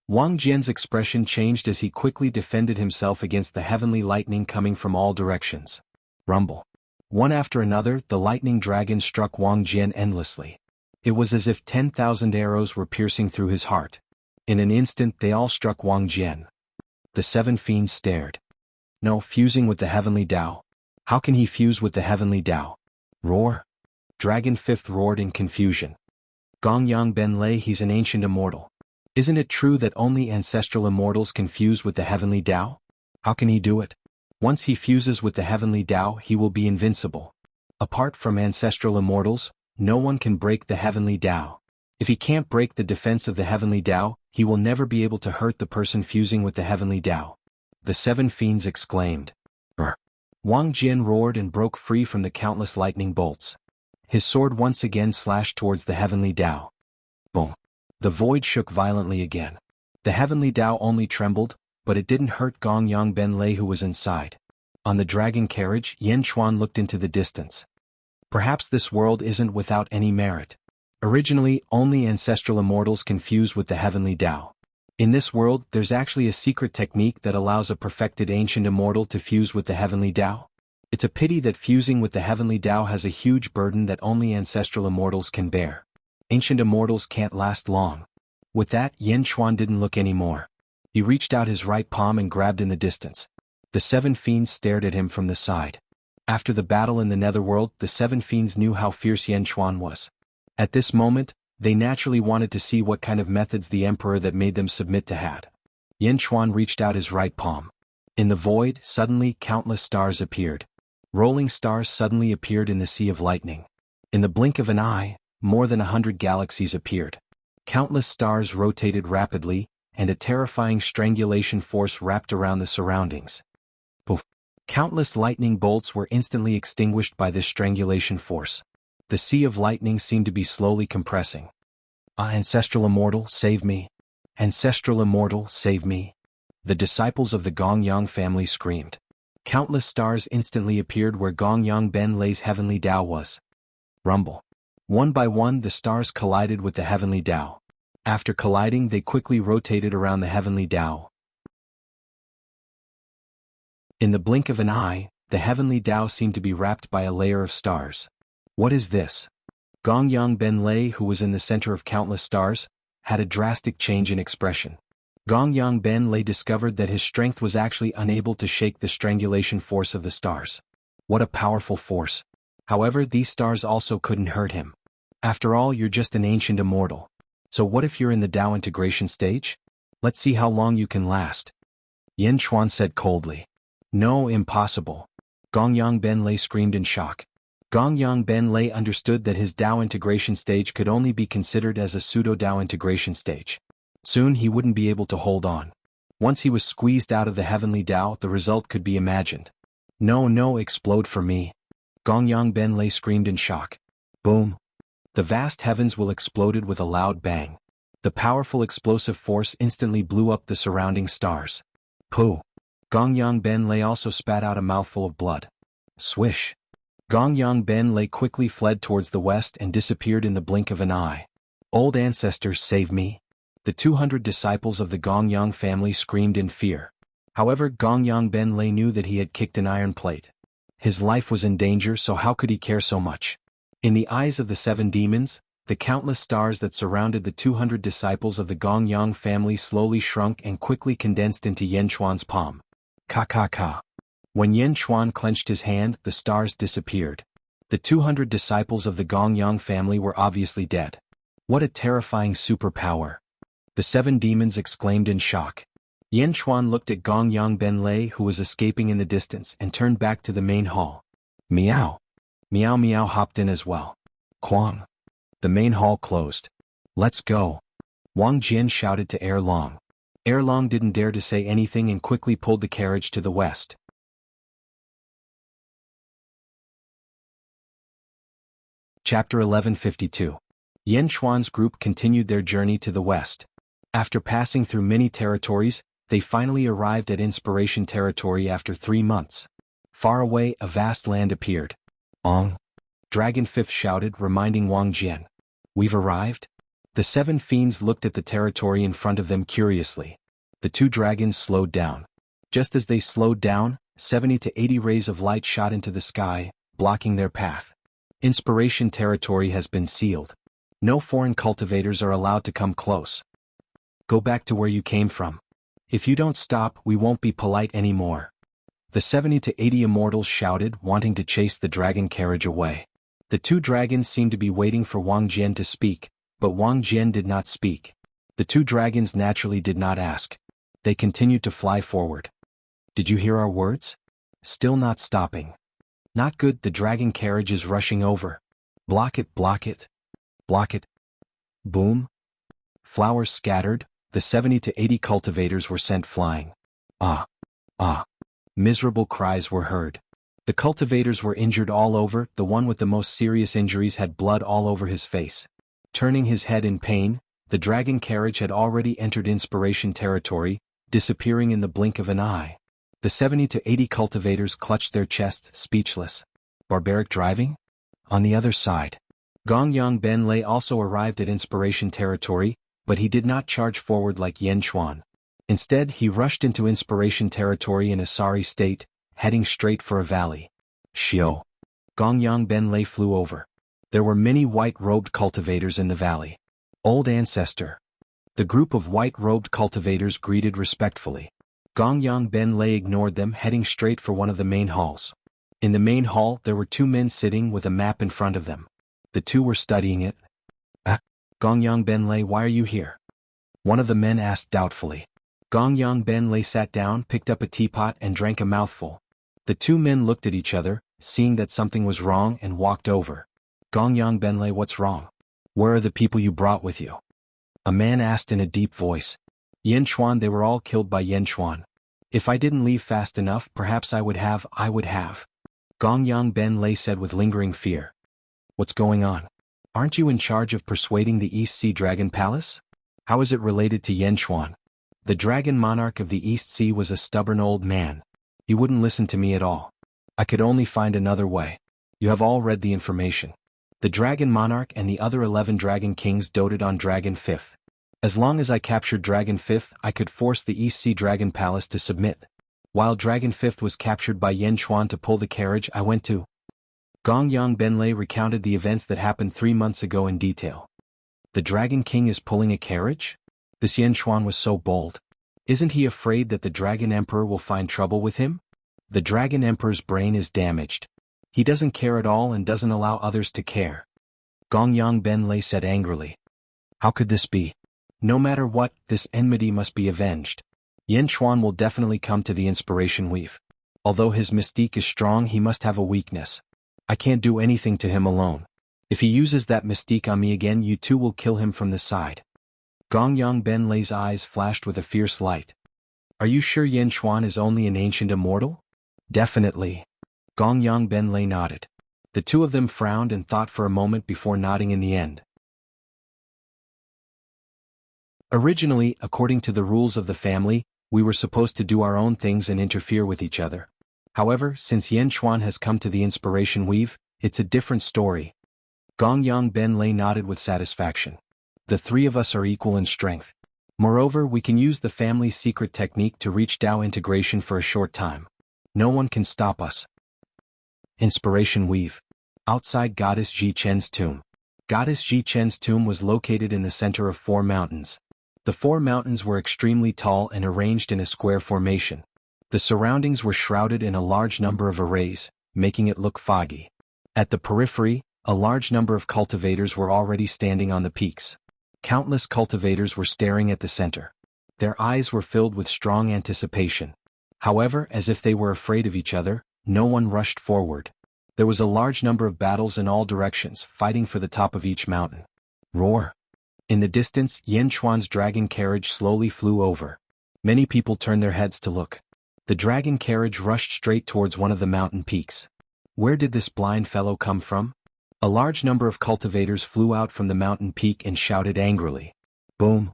Wang Jian's expression changed as he quickly defended himself against the heavenly lightning coming from all directions. Rumble. One after another, the lightning dragon struck Wang Jian endlessly. It was as if 10,000 arrows were piercing through his heart. In an instant they all struck Wang Jian. The seven fiends stared. No, fusing with the heavenly Tao. How can he fuse with the heavenly Tao? Roar. Dragon Fifth roared in confusion. Gongyang Benlei, he's an ancient immortal. Isn't it true that only ancestral immortals can fuse with the heavenly Tao? How can he do it? Once he fuses with the heavenly Tao, he will be invincible. Apart from ancestral immortals, no one can break the heavenly Tao. If he can't break the defense of the heavenly Tao, he will never be able to hurt the person fusing with the heavenly Tao. The seven fiends exclaimed. Wang Jian roared and broke free from the countless lightning bolts. His sword once again slashed towards the heavenly Tao. Boom. The void shook violently again. The heavenly Tao only trembled, but it didn't hurt Gongyang Benlei who was inside. On the dragon carriage, Yen Chuan looked into the distance. Perhaps this world isn't without any merit. Originally, only ancestral immortals can fuse with the heavenly Tao. In this world, there's actually a secret technique that allows a perfected ancient immortal to fuse with the heavenly Tao. It's a pity that fusing with the heavenly Tao has a huge burden that only ancestral immortals can bear. Ancient immortals can't last long. With that, Yen Chuan didn't look anymore. He reached out his right palm and grabbed in the distance. The seven fiends stared at him from the side. After the battle in the netherworld, the seven fiends knew how fierce Yen Chuan was. At this moment, they naturally wanted to see what kind of methods the emperor that made them submit to had. Yen Chuan reached out his right palm. In the void, suddenly countless stars appeared. Rolling stars suddenly appeared in the sea of lightning. In the blink of an eye, more than 100 galaxies appeared. Countless stars rotated rapidly, and a terrifying strangulation force wrapped around the surroundings. Poof! Countless lightning bolts were instantly extinguished by this strangulation force. The sea of lightning seemed to be slowly compressing. Ancestral Immortal, save me! Ancestral Immortal, save me! The disciples of the Gongyang family screamed. Countless stars instantly appeared where Gongyang Benlei's heavenly Tao was. Rumble. One by one the stars collided with the heavenly Tao. After colliding they quickly rotated around the heavenly Tao. In the blink of an eye, the heavenly Tao seemed to be wrapped by a layer of stars. What is this? Gongyang Benlei, who was in the center of countless stars, had a drastic change in expression. Gongyang Benlei discovered that his strength was actually unable to shake the strangulation force of the stars. What a powerful force. However, these stars also couldn't hurt him. After all, you're just an ancient immortal. So what if you're in the Tao integration stage? Let's see how long you can last. Yen Chuan said coldly. No, impossible. Gongyang Benlei screamed in shock. Gongyang Benlei understood that his Tao integration stage could only be considered as a pseudo-Tao integration stage. Soon he wouldn't be able to hold on. Once he was squeezed out of the heavenly Tao, the result could be imagined. No, explode for me. Gongyang Benlei screamed in shock. Boom. The vast heavens will exploded with a loud bang. The powerful explosive force instantly blew up the surrounding stars. Pooh. Gongyang Benlei also spat out a mouthful of blood. Swish. Gongyang Benlei quickly fled towards the west and disappeared in the blink of an eye. Old ancestors, save me. The 200 disciples of the Gongyang family screamed in fear. However, Gongyang Benlei knew that he had kicked an iron plate. His life was in danger, so how could he care so much? In the eyes of the 7 demons, the countless stars that surrounded the 200 disciples of the Gongyang family slowly shrunk and quickly condensed into Yan Chuan's palm. Ka ka ka. When Yan Chuan clenched his hand, the stars disappeared. The 200 disciples of the Gongyang family were obviously dead. What a terrifying superpower! The 7 demons exclaimed in shock. Yan Chuan looked at Gongyang Benlei, who was escaping in the distance, and turned back to the main hall. Meow. Meow Meow hopped in as well. Quang. The main hall closed. Let's go. Wang Jian shouted to Erlong. Erlong didn't dare to say anything and quickly pulled the carriage to the west. Chapter 1152. Yan Chuan's group continued their journey to the west. After passing through many territories, they finally arrived at Inspiration Territory after 3 months. Far away, a vast land appeared. Ong. Dragon Fifth shouted, reminding Wang Jian. We've arrived? The 7 fiends looked at the territory in front of them curiously. The 2 dragons slowed down. Just as they slowed down, 70 to 80 rays of light shot into the sky, blocking their path. Inspiration Territory has been sealed. No foreign cultivators are allowed to come close. Go back to where you came from. If you don't stop, we won't be polite anymore. The 70 to 80 immortals shouted, wanting to chase the dragon carriage away. The 2 dragons seemed to be waiting for Wang Jian to speak, but Wang Jian did not speak. The 2 dragons naturally did not ask. They continued to fly forward. Did you hear our words? Still not stopping. Not good, the dragon carriage is rushing over. Block it, block it. Block it. Boom. Flowers scattered, the 70 to 80 cultivators were sent flying. Ah. Ah. Miserable cries were heard. The cultivators were injured all over, the one with the most serious injuries had blood all over his face. Turning his head in pain, the dragon carriage had already entered Inspiration Territory, disappearing in the blink of an eye. The 70 to 80 cultivators clutched their chests, speechless. Barbaric driving? On the other side. Gongyang Benlei also arrived at Inspiration Territory, but he did not charge forward like Yan Chuan. Instead, he rushed into Inspiration Territory in a sorry state, heading straight for a valley. Xiao. Gongyang Benlei flew over. There were many white-robed cultivators in the valley. Old ancestor. The group of white-robed cultivators greeted respectfully. Gongyang Benlei ignored them, heading straight for one of the main halls. In the main hall, there were 2 men sitting with a map in front of them. The 2 were studying it. Gongyang Benlei, why are you here? One of the men asked doubtfully. Gongyang Benlei sat down, picked up a teapot and drank a mouthful. The 2 men looked at each other, seeing that something was wrong, and walked over. Gongyang Benlei, what's wrong? Where are the people you brought with you? A man asked in a deep voice. Yan Chuan, they were all killed by Yan Chuan. If I didn't leave fast enough, perhaps I would have. Gongyang Benlei said with lingering fear. What's going on? Aren't you in charge of persuading the East Sea Dragon Palace? How is it related to Yan Chuan? The Dragon Monarch of the East Sea was a stubborn old man. He wouldn't listen to me at all. I could only find another way. You have all read the information. The Dragon Monarch and the other 11 Dragon Kings doted on Dragon Fifth. As long as I captured Dragon Fifth, I could force the East Sea Dragon Palace to submit. While Dragon Fifth was captured by Yan Chuan to pull the carriage, I went to. Gongyang Benlei recounted the events that happened 3 months ago in detail. The Dragon King is pulling a carriage? This Yan Chuan was so bold. Isn't he afraid that the Dragon Emperor will find trouble with him? The Dragon Emperor's brain is damaged. He doesn't care at all and doesn't allow others to care. Gongyang Benlei said angrily. How could this be? No matter what, this enmity must be avenged. Yan Chuan will definitely come to the Inspiration Weave. Although his mystique is strong, he must have a weakness. I can't do anything to him alone. If he uses that mystique on me again, you two will kill him from the side. Gongyang Benlei's eyes flashed with a fierce light. Are you sure Yan Chuan is only an ancient immortal? Definitely. Gongyang Benlei nodded. The 2 of them frowned and thought for a moment before nodding in the end. Originally, according to the rules of the family, we were supposed to do our own things and interfere with each other. However, since Yan Chuan has come to the Inspiration Weave, it's a different story. Gongyang Benlei nodded with satisfaction. The three of us are equal in strength. Moreover, we can use the family's secret technique to reach Dao integration for a short time. No one can stop us. Inspiration Weave. Outside Goddess Ji Chen's tomb. Goddess Ji Chen's tomb was located in the center of 4 mountains. The 4 mountains were extremely tall and arranged in a square formation. The surroundings were shrouded in a large number of arrays, making it look foggy. At the periphery, a large number of cultivators were already standing on the peaks. Countless cultivators were staring at the center. Their eyes were filled with strong anticipation. However, as if they were afraid of each other, no one rushed forward. There was a large number of battles in all directions, fighting for the top of each mountain. Roar! In the distance, Yan Chuan's dragon carriage slowly flew over. Many people turned their heads to look. The dragon carriage rushed straight towards one of the mountain peaks. Where did this blind fellow come from? A large number of cultivators flew out from the mountain peak and shouted angrily. Boom!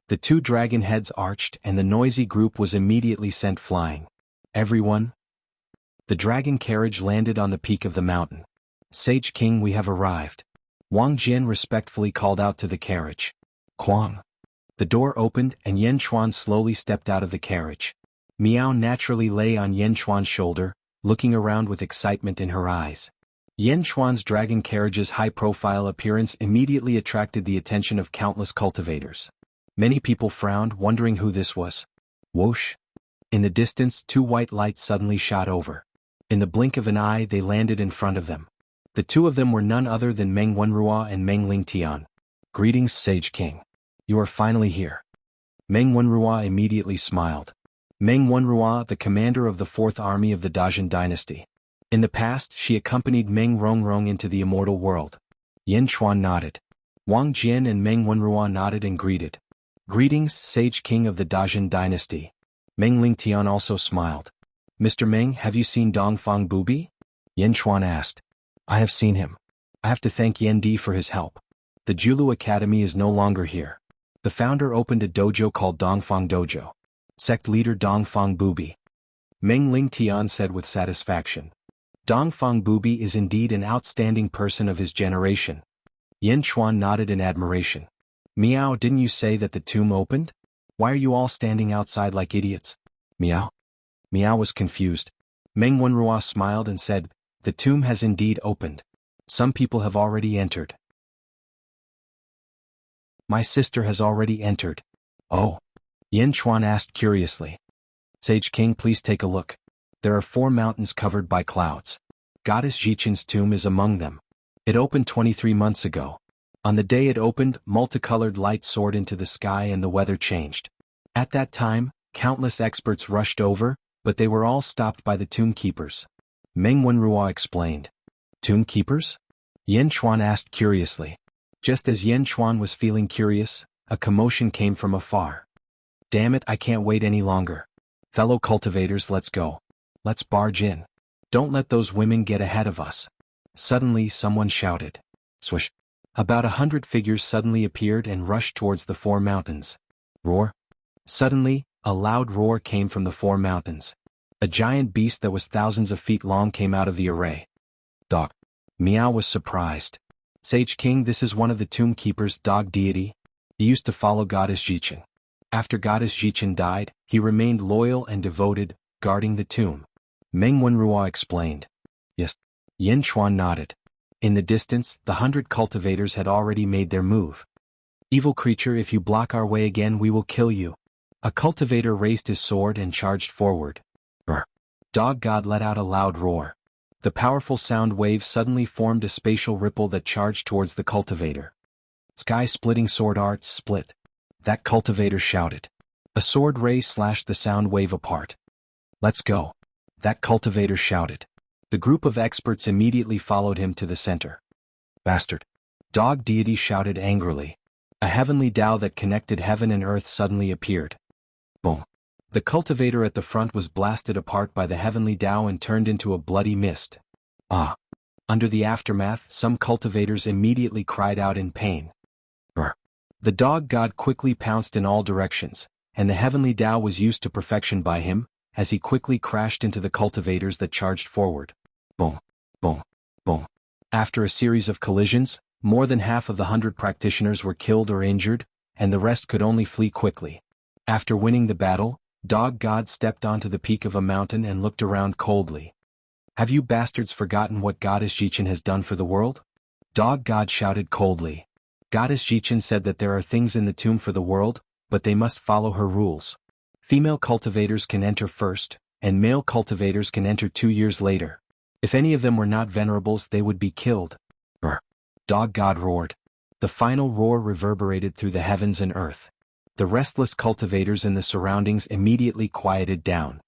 The 2 dragon heads arched and the noisy group was immediately sent flying. Everyone! The dragon carriage landed on the peak of the mountain. Sage King, we have arrived. Wang Jian respectfully called out to the carriage. Quang! The door opened and Yan Chuan slowly stepped out of the carriage. Miao naturally lay on Yan Chuan's shoulder, looking around with excitement in her eyes. Yan Chuan's dragon carriage's high-profile appearance immediately attracted the attention of countless cultivators. Many people frowned, wondering who this was. Whoosh! In the distance, 2 white lights suddenly shot over. In the blink of an eye, they landed in front of them. The 2 of them were none other than Meng Wenrua and Meng Lingtian. Greetings, Sage King. You are finally here. Meng Wenrua immediately smiled. Meng Wenrua, the commander of the 4th army of the Dajin dynasty. In the past, she accompanied Meng Rongrong into the immortal world. Yan Chuan nodded. Wang Jian and Meng Wenrua nodded and greeted. Greetings, Sage King of the Dajin dynasty. Meng Lingtian also smiled. Mr. Meng, have you seen Dongfang Bubi? Yan Chuan asked. I have seen him. I have to thank Yan Di for his help. The Julu Academy is no longer here. The founder opened a dojo called Dongfang Dojo. Sect leader Dongfang Bubi. Meng Lingtian said with satisfaction. Dongfang Bubi is indeed an outstanding person of his generation. Yan Chuan nodded in admiration. Miao, didn't you say that the tomb opened? Why are you all standing outside like idiots? Miao. Miao was confused. Meng Wenrua smiled and said, the tomb has indeed opened. Some people have already entered. My sister has already entered. Oh. Yan Chuan asked curiously. Sage King, please take a look. There are 4 mountains covered by clouds. Goddess Jichen's tomb is among them. It opened 23 months ago. On the day it opened, multicolored light soared into the sky and the weather changed. At that time, countless experts rushed over, but they were all stopped by the tomb keepers. Meng Wenrua explained. Tomb keepers? Yan Chuan asked curiously. Just as Yan Chuan was feeling curious, a commotion came from afar. Damn it, I can't wait any longer. Fellow cultivators, let's go. Let's barge in. Don't let those women get ahead of us. Suddenly someone shouted. Swish. About 100 figures suddenly appeared and rushed towards the 4 mountains. Roar. Suddenly, a loud roar came from the 4 mountains. A giant beast that was thousands of feet long came out of the array. Dog. Miao was surprised. Sage King, this is one of the tomb keepers' dog deity. He used to follow Goddess Jichen. After Goddess Jichen died, he remained loyal and devoted, guarding the tomb. Meng Wenrua explained. Yes. Yan Chuan nodded. In the distance, the 100 cultivators had already made their move. Evil creature, if you block our way again, we will kill you. A cultivator raised his sword and charged forward. Brr. Dog God let out a loud roar. The powerful sound wave suddenly formed a spatial ripple that charged towards the cultivator. Sky-splitting sword art split. That cultivator shouted. A sword ray slashed the sound wave apart. Let's go. That cultivator shouted. The group of experts immediately followed him to the center. Bastard. Dog deity shouted angrily. A heavenly Tao that connected heaven and earth suddenly appeared. Boom. The cultivator at the front was blasted apart by the heavenly Tao and turned into a bloody mist. Ah. Under the aftermath, some cultivators immediately cried out in pain. Brr. The dog god quickly pounced in all directions, and the heavenly Tao was used to perfection by him, as he quickly crashed into the cultivators that charged forward. Boom. Boom. Boom. After a series of collisions, More than half of the 100 practitioners were killed or injured, and the rest could only flee quickly. After winning the battle, Dog God stepped onto the peak of a mountain and looked around coldly. "Have you bastards forgotten what Goddess Jichin has done for the world?" Dog God shouted coldly. Goddess Jichin said that there are things in the tomb for the world, but they must follow her rules. Female cultivators can enter first, and male cultivators can enter 2 years later. If any of them were not venerables, they would be killed. Brr. Dog God roared. The final roar reverberated through the heavens and earth. The restless cultivators in the surroundings immediately quieted down.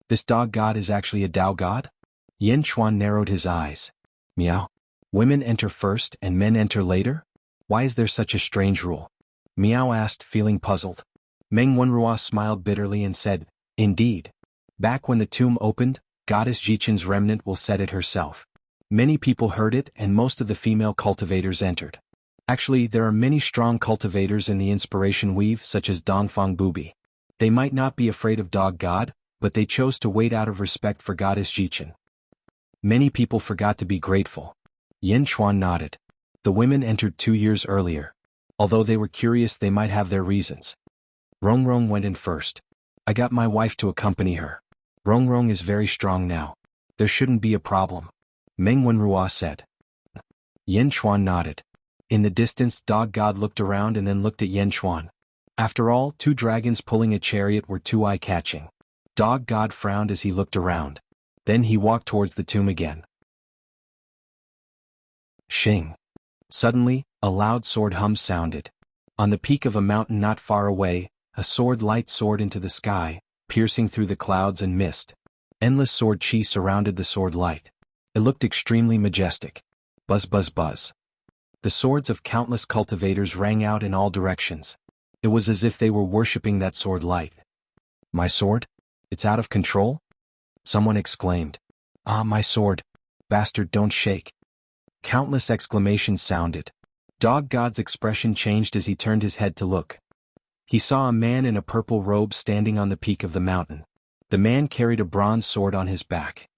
This Dog God is actually a Dao God? Yen Chuan narrowed his eyes. Meow. Women enter first and men enter later? Why is there such a strange rule? Meow asked, feeling puzzled. Meng Wenrua smiled bitterly and said, "Indeed. Back when the tomb opened, Goddess Jichin's remnant will set it herself. Many people heard it and most of the female cultivators entered. Actually, there are many strong cultivators in the inspiration weave such as Dongfang Bubi. They might not be afraid of Dog God, but they chose to wait out of respect for Goddess Jichin. Many people forgot to be grateful." Yin Chuan nodded. The women entered 2 years earlier. Although they were curious, they might have their reasons. Rongrong went in first. I got my wife to accompany her. Rongrong is very strong now. There shouldn't be a problem. Meng Wenrua said. Yin Chuan nodded. In the distance, Dog God looked around and then looked at Yen Chuan. After all, 2 dragons pulling a chariot were too eye-catching. Dog God frowned as he looked around. Then he walked towards the tomb again. Shing. Suddenly, a loud sword hum sounded. On the peak of a mountain not far away, a sword light soared into the sky, piercing through the clouds and mist. Endless sword chi surrounded the sword light. It looked extremely majestic. Buzz buzz buzz. The swords of countless cultivators rang out in all directions. It was as if they were worshipping that sword light. "My sword? It's out of control?" Someone exclaimed. "Ah, my sword. Bastard, don't shake." Countless exclamations sounded. Dog God's expression changed as he turned his head to look. He saw a man in a purple robe standing on the peak of the mountain. The man carried a bronze sword on his back.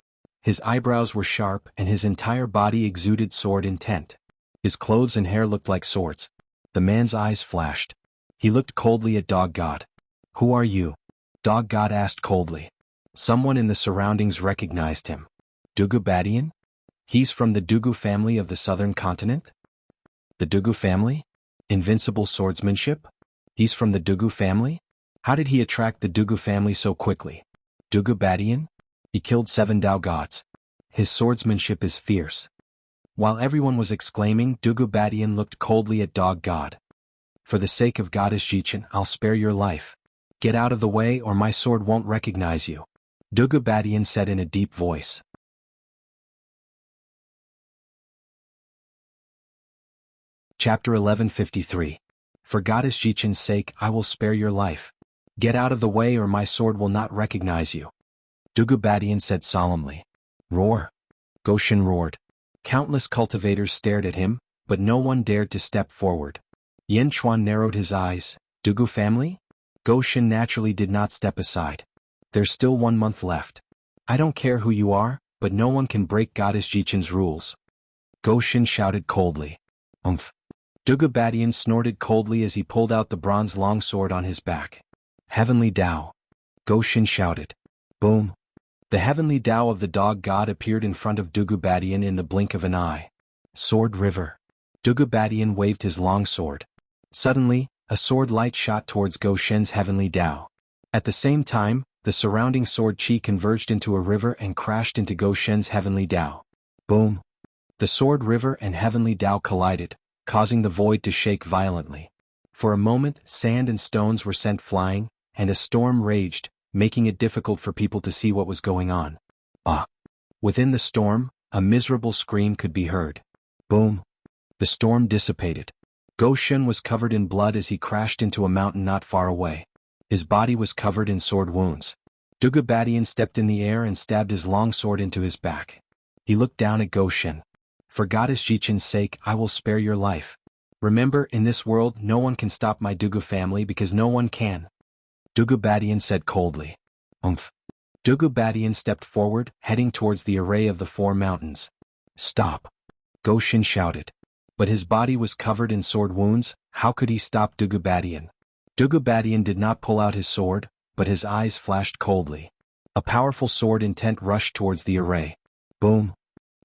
His eyebrows were sharp and his entire body exuded sword intent. His clothes and hair looked like swords. The man's eyes flashed. He looked coldly at Dog God. "Who are you?" Dog God asked coldly. Someone in the surroundings recognized him. Dugu Badian? He's from the Dugu family of the southern continent? The Dugu family? Invincible swordsmanship? He's from the Dugu family? How did he attract the Dugu family so quickly? Dugu Badian? He killed 7 Dao gods. His swordsmanship is fierce. While everyone was exclaiming, Dugu Badian looked coldly at Dog God. "For the sake of Goddess Jichin, I'll spare your life. Get out of the way or my sword won't recognize you," Dugu Badian said in a deep voice. Chapter 1153. For Goddess Jichin's sake, I will spare your life. Get out of the way or my sword will not recognize you, Dugu Badian said solemnly. Roar. Goshen roared. Countless cultivators stared at him, but no one dared to step forward. Yen Chuan narrowed his eyes. Dugu family? Goshen naturally did not step aside. There's still 1 month left. I don't care who you are, but no one can break Goddess Jichin's rules. Goshen shouted coldly. Umph. Dugu Badian snorted coldly as he pulled out the bronze longsword on his back. Heavenly Tao. Goshen shouted. Boom. The heavenly Tao of the dog god appeared in front of Dugu Badian in the blink of an eye. Sword River. Dugu Badian waved his longsword. Suddenly, a sword light shot towards Goshen's heavenly Tao. At the same time, the surrounding sword chi converged into a river and crashed into Goshen's heavenly Tao. Boom. The sword river and heavenly Tao collided, causing the void to shake violently. For a moment, sand and stones were sent flying, and a storm raged, making it difficult for people to see what was going on. Ah! Within the storm, a miserable scream could be heard. Boom! The storm dissipated. Goshen was covered in blood as he crashed into a mountain not far away. His body was covered in sword wounds. Dugu Badian stepped in the air and stabbed his longsword into his back. He looked down at Goshen. For Goddess Jichin's sake, I will spare your life. Remember, in this world, no one can stop my Dugu family because no one can. Dugu Badian said coldly. Umph. Dugu Badian stepped forward, heading towards the array of the 4 mountains. Stop. Goshen shouted. But his body was covered in sword wounds. How could he stop Dugubadian? Dugubadian did not pull out his sword, but his eyes flashed coldly. A powerful sword intent rushed towards the array. Boom!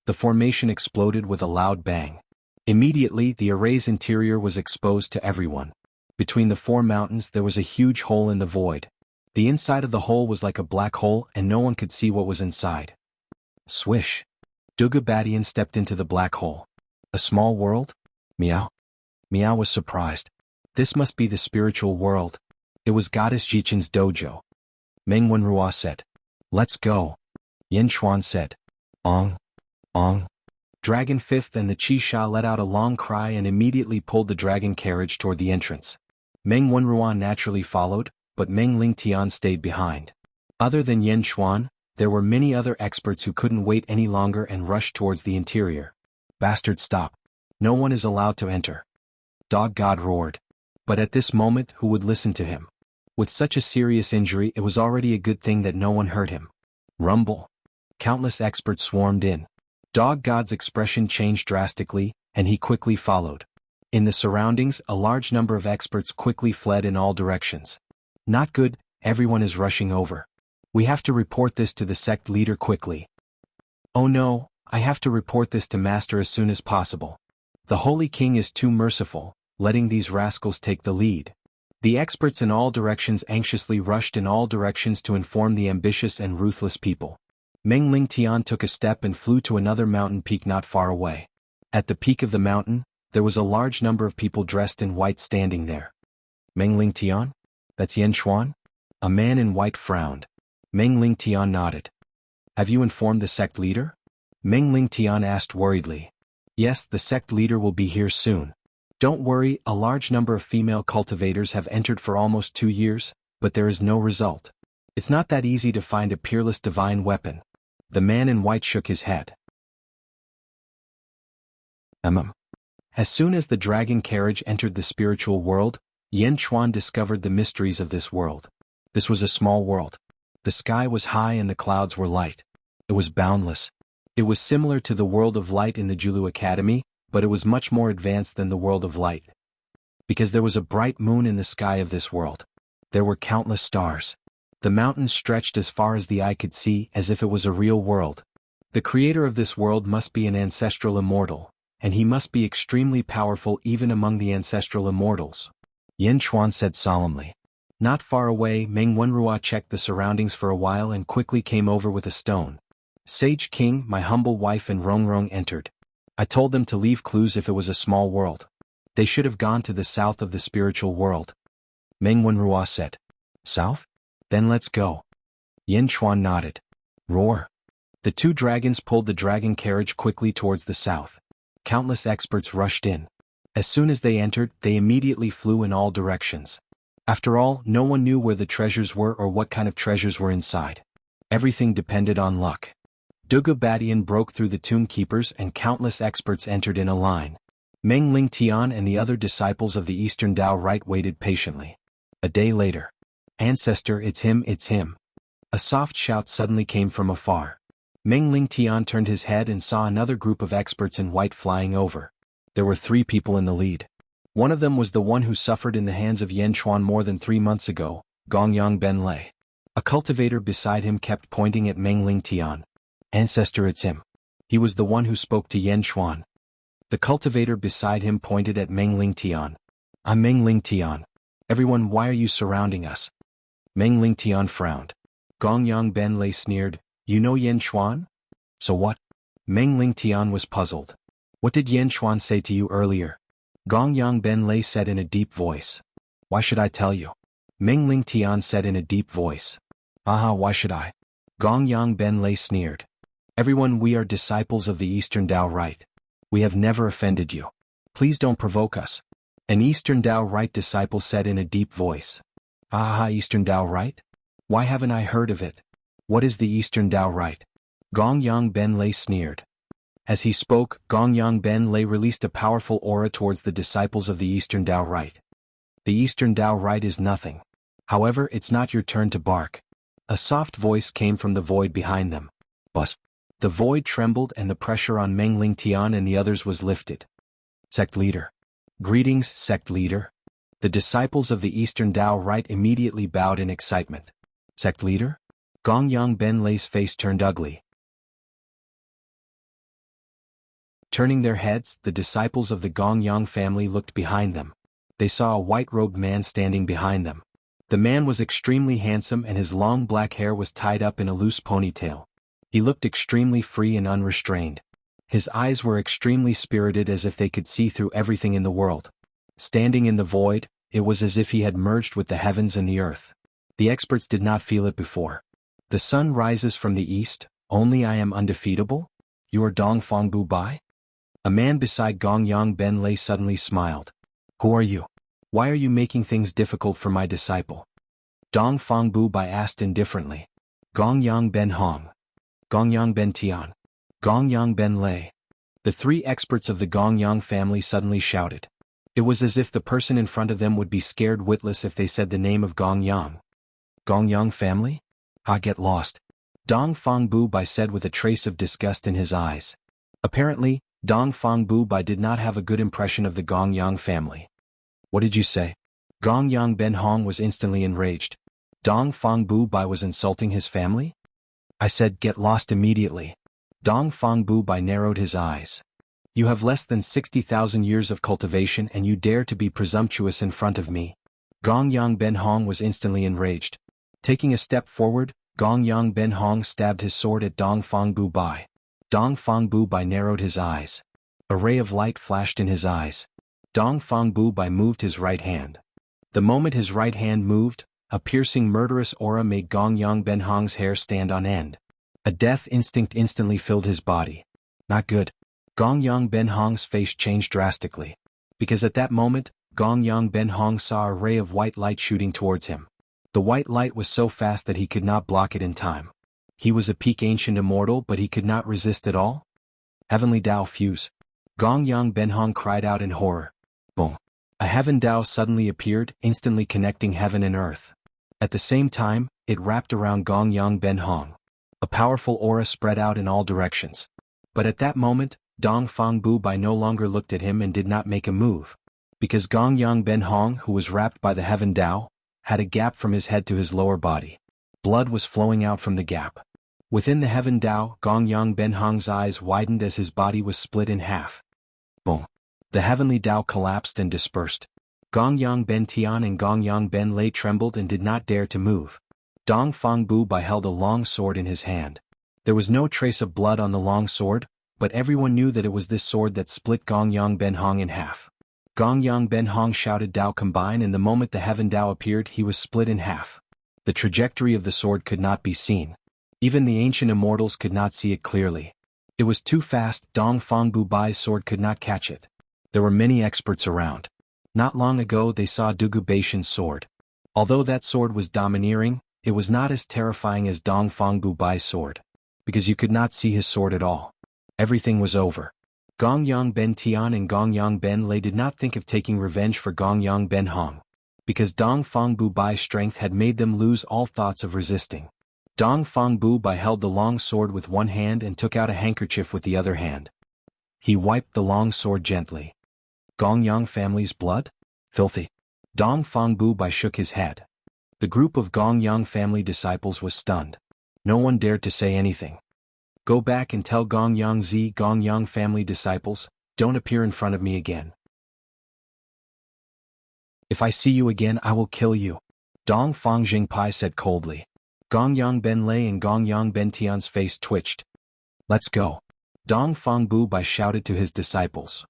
The formation exploded with a loud bang. Immediately, the array's interior was exposed to everyone. Between the four mountains there was a huge hole in the void. The inside of the hole was like a black hole and no one could see what was inside. Swish! Dugubadian stepped into the black hole. A small world? Meow. Meow was surprised. This must be the spiritual world. It was Goddess Jichen's dojo. Meng Wenrua said. Let's go. Yin Chuan said. Ong. Ong. Dragon Fifth and the Qisha let out a long cry and immediately pulled the dragon carriage toward the entrance. Meng Wenrua naturally followed, but Meng Lingtian stayed behind. Other than Yin Chuan, there were many other experts who couldn't wait any longer and rushed towards the interior. Bastard, stop. No one is allowed to enter. Dog God roared. But at this moment, who would listen to him? With such a serious injury, it was already a good thing that no one hurt him. Rumble. Countless experts swarmed in. Dog God's expression changed drastically, and he quickly followed. In the surroundings, a large number of experts quickly fled in all directions. Not good, everyone is rushing over. We have to report this to the sect leader quickly. Oh no, I have to report this to Master as soon as possible. The Holy King is too merciful, letting these rascals take the lead. The experts in all directions anxiously rushed in all directions to inform the ambitious and ruthless people. Meng Lingtian took a step and flew to another mountain peak not far away. At the peak of the mountain, there was a large number of people dressed in white standing there. Meng Lingtian? That's Yin Chuan? A man in white frowned. Meng Lingtian nodded. Have you informed the sect leader? Meng Lingtian asked worriedly. Yes, the sect leader will be here soon. Don't worry, a large number of female cultivators have entered for almost 2 years, but there is no result. It's not that easy to find a peerless divine weapon. The man in white shook his head. As soon as the dragon carriage entered the spiritual world, Yin Chuan discovered the mysteries of this world. This was a small world. The sky was high and the clouds were light. It was boundless. It was similar to the world of light in the Julu Academy, but it was much more advanced than the world of light. Because there was a bright moon in the sky of this world. There were countless stars. The mountains stretched as far as the eye could see, as if it was a real world. The creator of this world must be an ancestral immortal, and he must be extremely powerful even among the ancestral immortals. Yin Chuan said solemnly. Not far away, Meng Wenrua checked the surroundings for a while and quickly came over with a stone. Sage King, my humble wife and Rongrong entered. I told them to leave clues if it was a small world. They should have gone to the south of the spiritual world. Meng Wenrua said. South? Then let's go. Yin Chuan nodded. Roar. The two dragons pulled the dragon carriage quickly towards the south. Countless experts rushed in. As soon as they entered, they immediately flew in all directions. After all, no one knew where the treasures were or what kind of treasures were inside. Everything depended on luck. Dugubadian broke through the tomb keepers and countless experts entered in a line. Meng Lingtian and the other disciples of the Eastern Tao Rite waited patiently. A day later. Ancestor, it's him, it's him. A soft shout suddenly came from afar. Meng Lingtian turned his head and saw another group of experts in white flying over. There were 3 people in the lead. One of them was the one who suffered in the hands of Yin Chuan more than 3 months ago, Gongyang Ben Lei. A cultivator beside him kept pointing at Meng Lingtian. Ancestor, it's him. He was the one who spoke to Yin Chuan. The cultivator beside him pointed at Meng Lingtian. I'm Meng Lingtian. Everyone, why are you surrounding us? Meng Lingtian frowned. Gongyang Ben Lei sneered, you know Yin Chuan? So what? Meng Lingtian was puzzled. What did Yin Chuan say to you earlier? Gongyang Ben Lei said in a deep voice. Why should I tell you? Meng Lingtian said in a deep voice. Aha, why should I? Gongyang Ben Lei sneered. Everyone, we are disciples of the Eastern Tao Rite. We have never offended you. Please don't provoke us. An Eastern Tao Rite disciple said in a deep voice. Aha, Eastern Tao Rite? Why haven't I heard of it? What is the Eastern Tao Rite? Gongyang Ben Lei sneered. As he spoke, Gongyang Ben Lei released a powerful aura towards the disciples of the Eastern Tao Rite. The Eastern Tao Rite is nothing. However, it's not your turn to bark. A soft voice came from the void behind them. Buzz. The void trembled and the pressure on Meng Lingtian and the others was lifted. Sect leader. Greetings, sect leader. The disciples of the Eastern Dao Rite immediately bowed in excitement. Sect leader? Gongyang Ben Lei's face turned ugly. Turning their heads, the disciples of the Gongyang family looked behind them. They saw a white-robed man standing behind them. The man was extremely handsome and his long black hair was tied up in a loose ponytail. He looked extremely free and unrestrained. His eyes were extremely spirited, as if they could see through everything in the world. Standing in the void, it was as if he had merged with the heavens and the earth. The experts did not feel it before. The sun rises from the east, only I am undefeatable? You are Dongfang Bu Bai? A man beside Gongyang Ben Lei suddenly smiled. Who are you? Why are you making things difficult for my disciple? Dongfang Bu Bai asked indifferently. Gongyang Ben Hong. Gongyang Ben Tian. Gongyang Ben Lei. The three experts of the Gongyang family suddenly shouted. It was as if the person in front of them would be scared witless if they said the name of Gongyang. Gongyang family? Ah, get lost. Dongfang Bu Bai said with a trace of disgust in his eyes. Apparently, Dongfang Bu Bai did not have a good impression of the Gongyang family. What did you say? Gongyang Ben Hong was instantly enraged. Dongfang Bu Bai was insulting his family? I said get lost immediately. Dongfang Bu Bai narrowed his eyes. You have less than 60,000 years of cultivation and you dare to be presumptuous in front of me. Gongyang Ben Hong was instantly enraged. Taking a step forward, Gongyang Ben Hong stabbed his sword at Dongfang Bu Bai. Dongfang Bu Bai narrowed his eyes. A ray of light flashed in his eyes. Dongfang Bu Bai moved his right hand. The moment his right hand moved, a piercing murderous aura made Gongyang Ben Hong's hair stand on end. A death instinct instantly filled his body. Not good. Gongyang Ben Hong's face changed drastically. Because at that moment, Gongyang Ben Hong saw a ray of white light shooting towards him. The white light was so fast that he could not block it in time. He was a peak ancient immortal, but he could not resist at all? Heavenly Dao fuse. Gongyang Ben Hong cried out in horror. Boom. A heaven Dao suddenly appeared, instantly connecting heaven and earth. At the same time, it wrapped around Gongyang Ben Hong. A powerful aura spread out in all directions. But at that moment, Dongfang Bu Bai no longer looked at him and did not make a move. Because Gongyang Ben Hong, who was wrapped by the heaven Dao, had a gap from his head to his lower body. Blood was flowing out from the gap. Within the heaven Dao, Gongyang Ben Hong's eyes widened as his body was split in half. Boom. The heavenly Dao collapsed and dispersed. Gongyang Ben Tian and Gongyang Ben Lei trembled and did not dare to move. Dongfang Bu Bai held a long sword in his hand. There was no trace of blood on the long sword, but everyone knew that it was this sword that split Gongyang Ben Hong in half. Gongyang Ben Hong shouted Dao combine, and the moment the heaven Dao appeared he was split in half. The trajectory of the sword could not be seen. Even the ancient immortals could not see it clearly. It was too fast. Dongfang Bu Bai's sword could not catch it. There were many experts around. Not long ago they saw Dugu Baishan's sword. Although that sword was domineering, it was not as terrifying as Dongfang Bu Bai's sword. Because you could not see his sword at all. Everything was over. Gongyang Ben Tian and Gongyang Ben Lei did not think of taking revenge for Gongyang Ben Hong. Because Dongfang Bu Bai's strength had made them lose all thoughts of resisting. Dongfang Bu Bai held the long sword with one hand and took out a handkerchief with the other hand. He wiped the long sword gently. Gongyang family's blood? Filthy. Dongfang Bu Bai shook his head. The group of Gongyang family disciples was stunned. No one dared to say anything. Go back and tell Gongyang family disciples, don't appear in front of me again. If I see you again I will kill you. Dongfang Jingpai said coldly. Gongyang Ben Lei and Gongyang Ben Tian's face twitched. Let's go. Dongfang Bu Bai shouted to his disciples.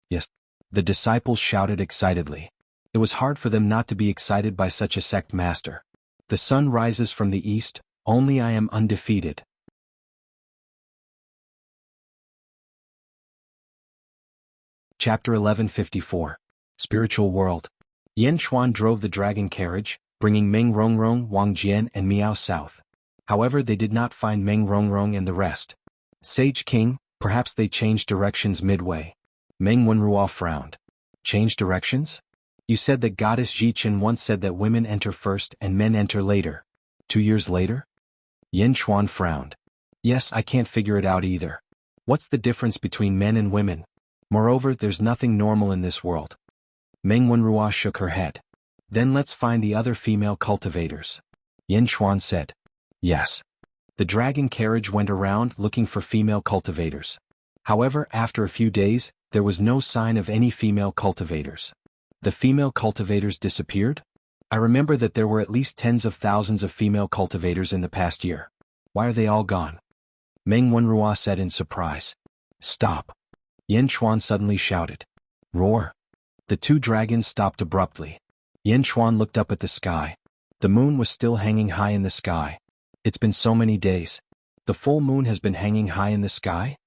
Yes. The disciples shouted excitedly. It was hard for them not to be excited by such a sect master. The sun rises from the east, only I am undefeated. Chapter 1154. Spiritual World. Yan Chuan drove the dragon carriage, bringing Meng Rongrong, Wang Jian and Miao south. However, they did not find Meng Rongrong and the rest. Sage King, perhaps they changed directions midway. Meng Wenruo frowned. Change directions? You said that goddess Jichen once said that women enter first and men enter later. 2 years later? Yan Chuan frowned. Yes, I can't figure it out either. What's the difference between men and women? Moreover, there's nothing normal in this world. Meng Wenrua shook her head. Then let's find the other female cultivators. Yin Chuan said. Yes. The dragon carriage went around looking for female cultivators. However, after a few days, there was no sign of any female cultivators. The female cultivators disappeared? I remember that there were at least tens of thousands of female cultivators in the past year. Why are they all gone? Meng Wenrua said in surprise. Stop. Yin Chuan suddenly shouted. Roar. The two dragons stopped abruptly. Yin Chuan looked up at the sky. The moon was still hanging high in the sky. It's been so many days. The full moon has been hanging high in the sky?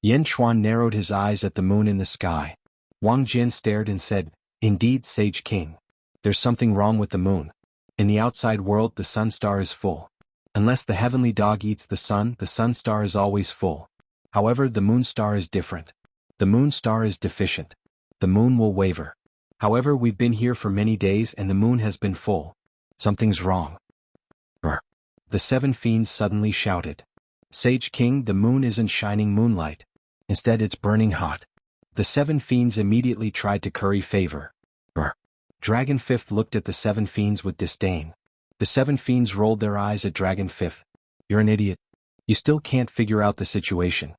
Yin Chuan narrowed his eyes at the moon in the sky. Wang Jian stared and said, Indeed, Sage King. There's something wrong with the moon. In the outside world the sun star is full. Unless the heavenly dog eats the sun star is always full. However, the moon star is different. The moon star is deficient. The moon will waver. However, we've been here for many days and the moon has been full. Something's wrong. Brr. The seven fiends suddenly shouted. Sage King, the moon isn't shining moonlight. Instead it's burning hot. The seven fiends immediately tried to curry favor. Brr. Dragon Fifth looked at the seven fiends with disdain. The seven fiends rolled their eyes at Dragon Fifth. You're an idiot. You still can't figure out the situation.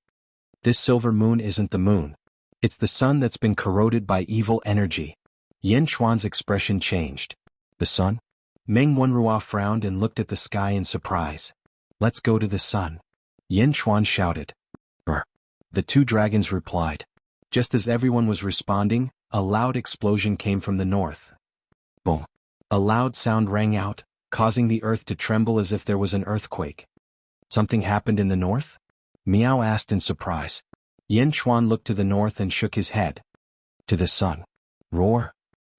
This silver moon isn't the moon. It's the sun that's been corroded by evil energy. Yin Chuan's expression changed. The sun? Meng Wenrua frowned and looked at the sky in surprise. Let's go to the sun. Yin Chuan shouted. Brr. The two dragons replied. Just as everyone was responding, a loud explosion came from the north. Boom. A loud sound rang out, causing the earth to tremble as if there was an earthquake. Something happened in the north? Miao asked in surprise. Yin Chuan looked to the north and shook his head. To the sun. Roar.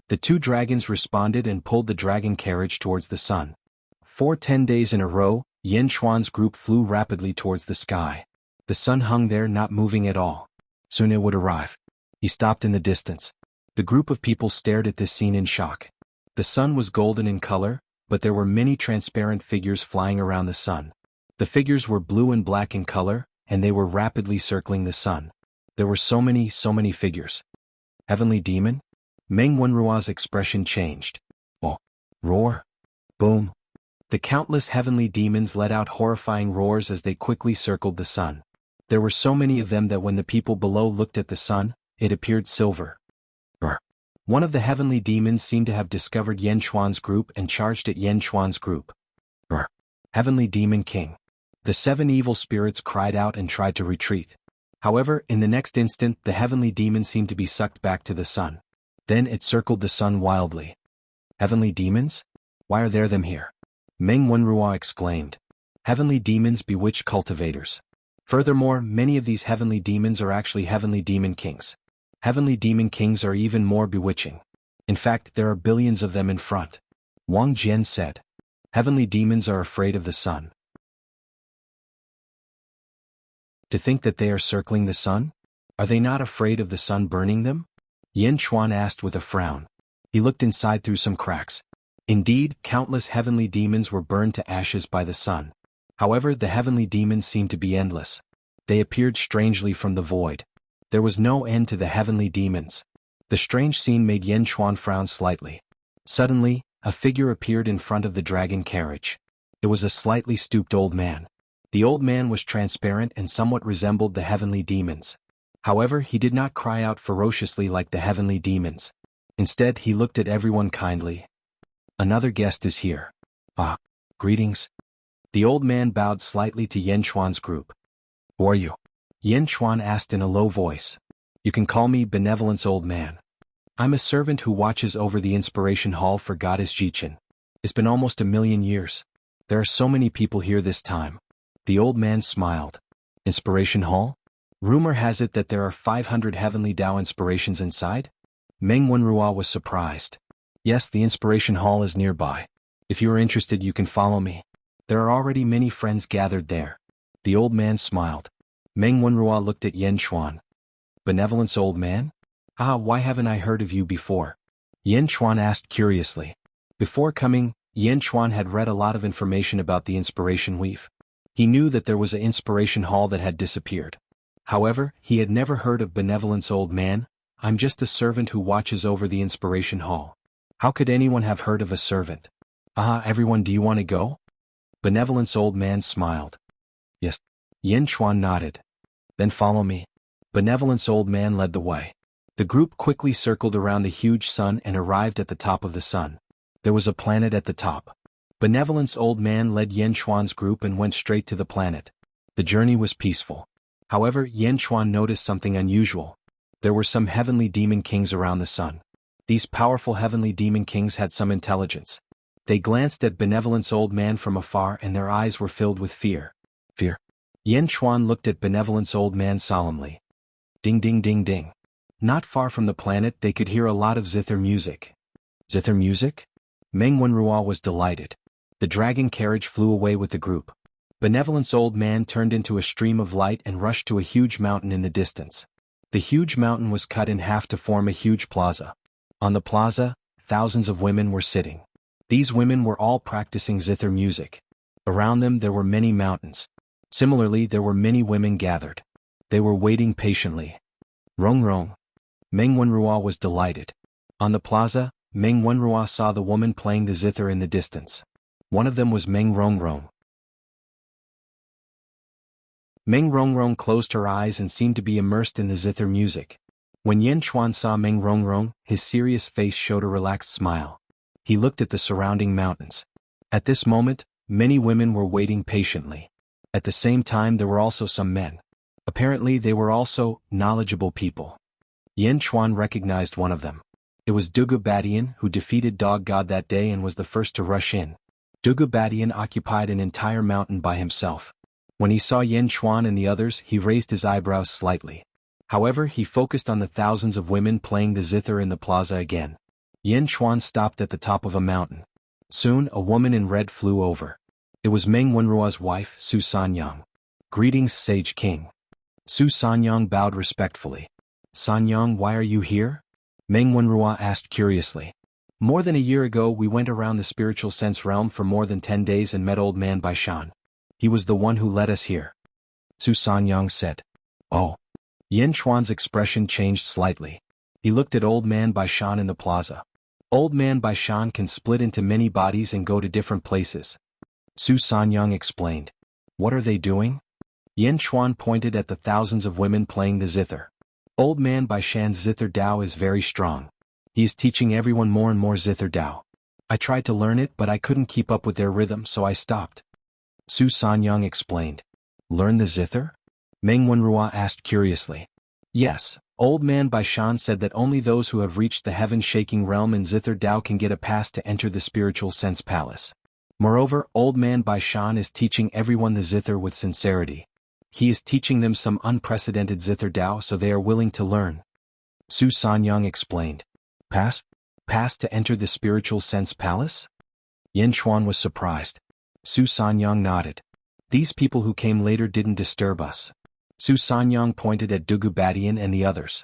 The two dragons responded and pulled the dragon carriage towards the sun. For 10 days in a row, Yin Chuan's group flew rapidly towards the sky. The sun hung there not moving at all. Soon it would arrive. He stopped in the distance. The group of people stared at this scene in shock. The sun was golden in color, but there were many transparent figures flying around the sun. The figures were blue and black in color, and they were rapidly circling the sun. There were so many figures. Heavenly demon? Meng Wenrua's expression changed. Oh. Roar. Boom. The countless heavenly demons let out horrifying roars as they quickly circled the sun. There were so many of them that when the people below looked at the sun, it appeared silver. Brr. One of the heavenly demons seemed to have discovered Yin Chuan's group and charged at Yin Chuan's group. Brr. Heavenly Demon King. The seven evil spirits cried out and tried to retreat. However, in the next instant the heavenly demon seemed to be sucked back to the sun. Then it circled the sun wildly. Heavenly demons? Why are there them here? Meng Wenrua exclaimed. Heavenly demons bewitch cultivators. Furthermore, many of these heavenly demons are actually heavenly demon kings. Heavenly demon kings are even more bewitching. In fact, there are billions of them in front. Wang Jian said. Heavenly demons are afraid of the sun. To think that they are circling the sun? Are they not afraid of the sun burning them? Yin Chuan asked with a frown. He looked inside through some cracks. Indeed, countless heavenly demons were burned to ashes by the sun. However, the heavenly demons seemed to be endless. They appeared strangely from the void. There was no end to the heavenly demons. The strange scene made Yin Chuan frown slightly. Suddenly, a figure appeared in front of the dragon carriage. It was a slightly stooped old man. The old man was transparent and somewhat resembled the heavenly demons. However, he did not cry out ferociously like the heavenly demons. Instead, he looked at everyone kindly. Another guest is here. Ah, greetings. The old man bowed slightly to Yin Chuan's group. Who are you? Yin Chuan asked in a low voice. You can call me Benevolence Old Man. I'm a servant who watches over the Inspiration Hall for Goddess Jichin. It's been almost 1,000,000 years. There are so many people here this time. The old man smiled. Inspiration Hall? Rumor has it that there are 500 heavenly Tao inspirations inside? Meng Wenrua was surprised. Yes, the Inspiration Hall is nearby. If you are interested, you can follow me. There are already many friends gathered there. The old man smiled. Meng Wenrua looked at Yin Chuan. Benevolence Old Man? Ah, why haven't I heard of you before? Yin Chuan asked curiously. Before coming, Yin Chuan had read a lot of information about the Inspiration Weave. He knew that there was an Inspiration Hall that had disappeared. However, he had never heard of Benevolence Old Man. I'm just a servant who watches over the Inspiration Hall. How could anyone have heard of a servant? Everyone, do you want to go? Benevolence Old Man smiled. Yes. Yin Chuan nodded. Then follow me. Benevolence Old Man led the way. The group quickly circled around the huge sun and arrived at the top of the sun. There was a planet at the top. Benevolence Old Man led Yen Chuan's group and went straight to the planet. The journey was peaceful. However, Yen Chuan noticed something unusual. There were some heavenly demon kings around the sun. These powerful heavenly demon kings had some intelligence. They glanced at Benevolence Old Man from afar and their eyes were filled with fear. Fear. Yen Chuan looked at Benevolence Old Man solemnly. Ding ding ding ding. Not far from the planet they could hear a lot of zither music. Zither music? Meng Wenrua was delighted. The dragon carriage flew away with the group. Benevolence Old Man turned into a stream of light and rushed to a huge mountain in the distance. The huge mountain was cut in half to form a huge plaza. On the plaza, thousands of women were sitting. These women were all practicing zither music. Around them there were many mountains. Similarly, there were many women gathered. They were waiting patiently. Rong rong. Meng Wenrua was delighted. On the plaza, Meng Wenrua saw the woman playing the zither in the distance. One of them was Meng Rongrong. Meng Rongrong closed her eyes and seemed to be immersed in the zither music. When Yen Chuan saw Meng Rongrong, his serious face showed a relaxed smile. He looked at the surrounding mountains. At this moment, many women were waiting patiently. At the same time there were also some men. Apparently they were also knowledgeable people. Yen Chuan recognized one of them. It was Dugu Badian, who defeated Dog God that day and was the first to rush in. Dugu Badian occupied an entire mountain by himself. When he saw Yen Chuan and the others, he raised his eyebrows slightly. However, he focused on the thousands of women playing the zither in the plaza again. Yen Chuan stopped at the top of a mountain. Soon, a woman in red flew over. It was Meng Wenrua's wife, Su Sanyang. Greetings, Sage King. Su Sanyang bowed respectfully. Sanyang, why are you here? Meng Wenrua asked curiously. More than a year ago we went around the spiritual sense realm for more than 10 days and met Old Man Baishan. He was the one who led us here. Su Sanyang said. Oh. Yen Chuan's expression changed slightly. He looked at Old Man Baishan in the plaza. Old Man Baishan can split into many bodies and go to different places. Su Sanyang explained. What are they doing? Yen Chuan pointed at the thousands of women playing the zither. Old Man Baishan's zither Dao is very strong. He is teaching everyone more and more zither Dao. I tried to learn it but I couldn't keep up with their rhythm so I stopped. Su Sanyang explained. Learn the zither? Meng Wenrua asked curiously. Yes, Old Man Baishan said that only those who have reached the heaven-shaking realm in zither Dao can get a pass to enter the spiritual sense palace. Moreover, Old Man Baishan is teaching everyone the zither with sincerity. He is teaching them some unprecedented zither Dao so they are willing to learn. Su Sanyang explained. Pass? Pass to enter the spiritual sense palace? Yen Chuan was surprised. Su Sanyang nodded. These people who came later didn't disturb us. Su Sanyang pointed at Dugu Badian and the others.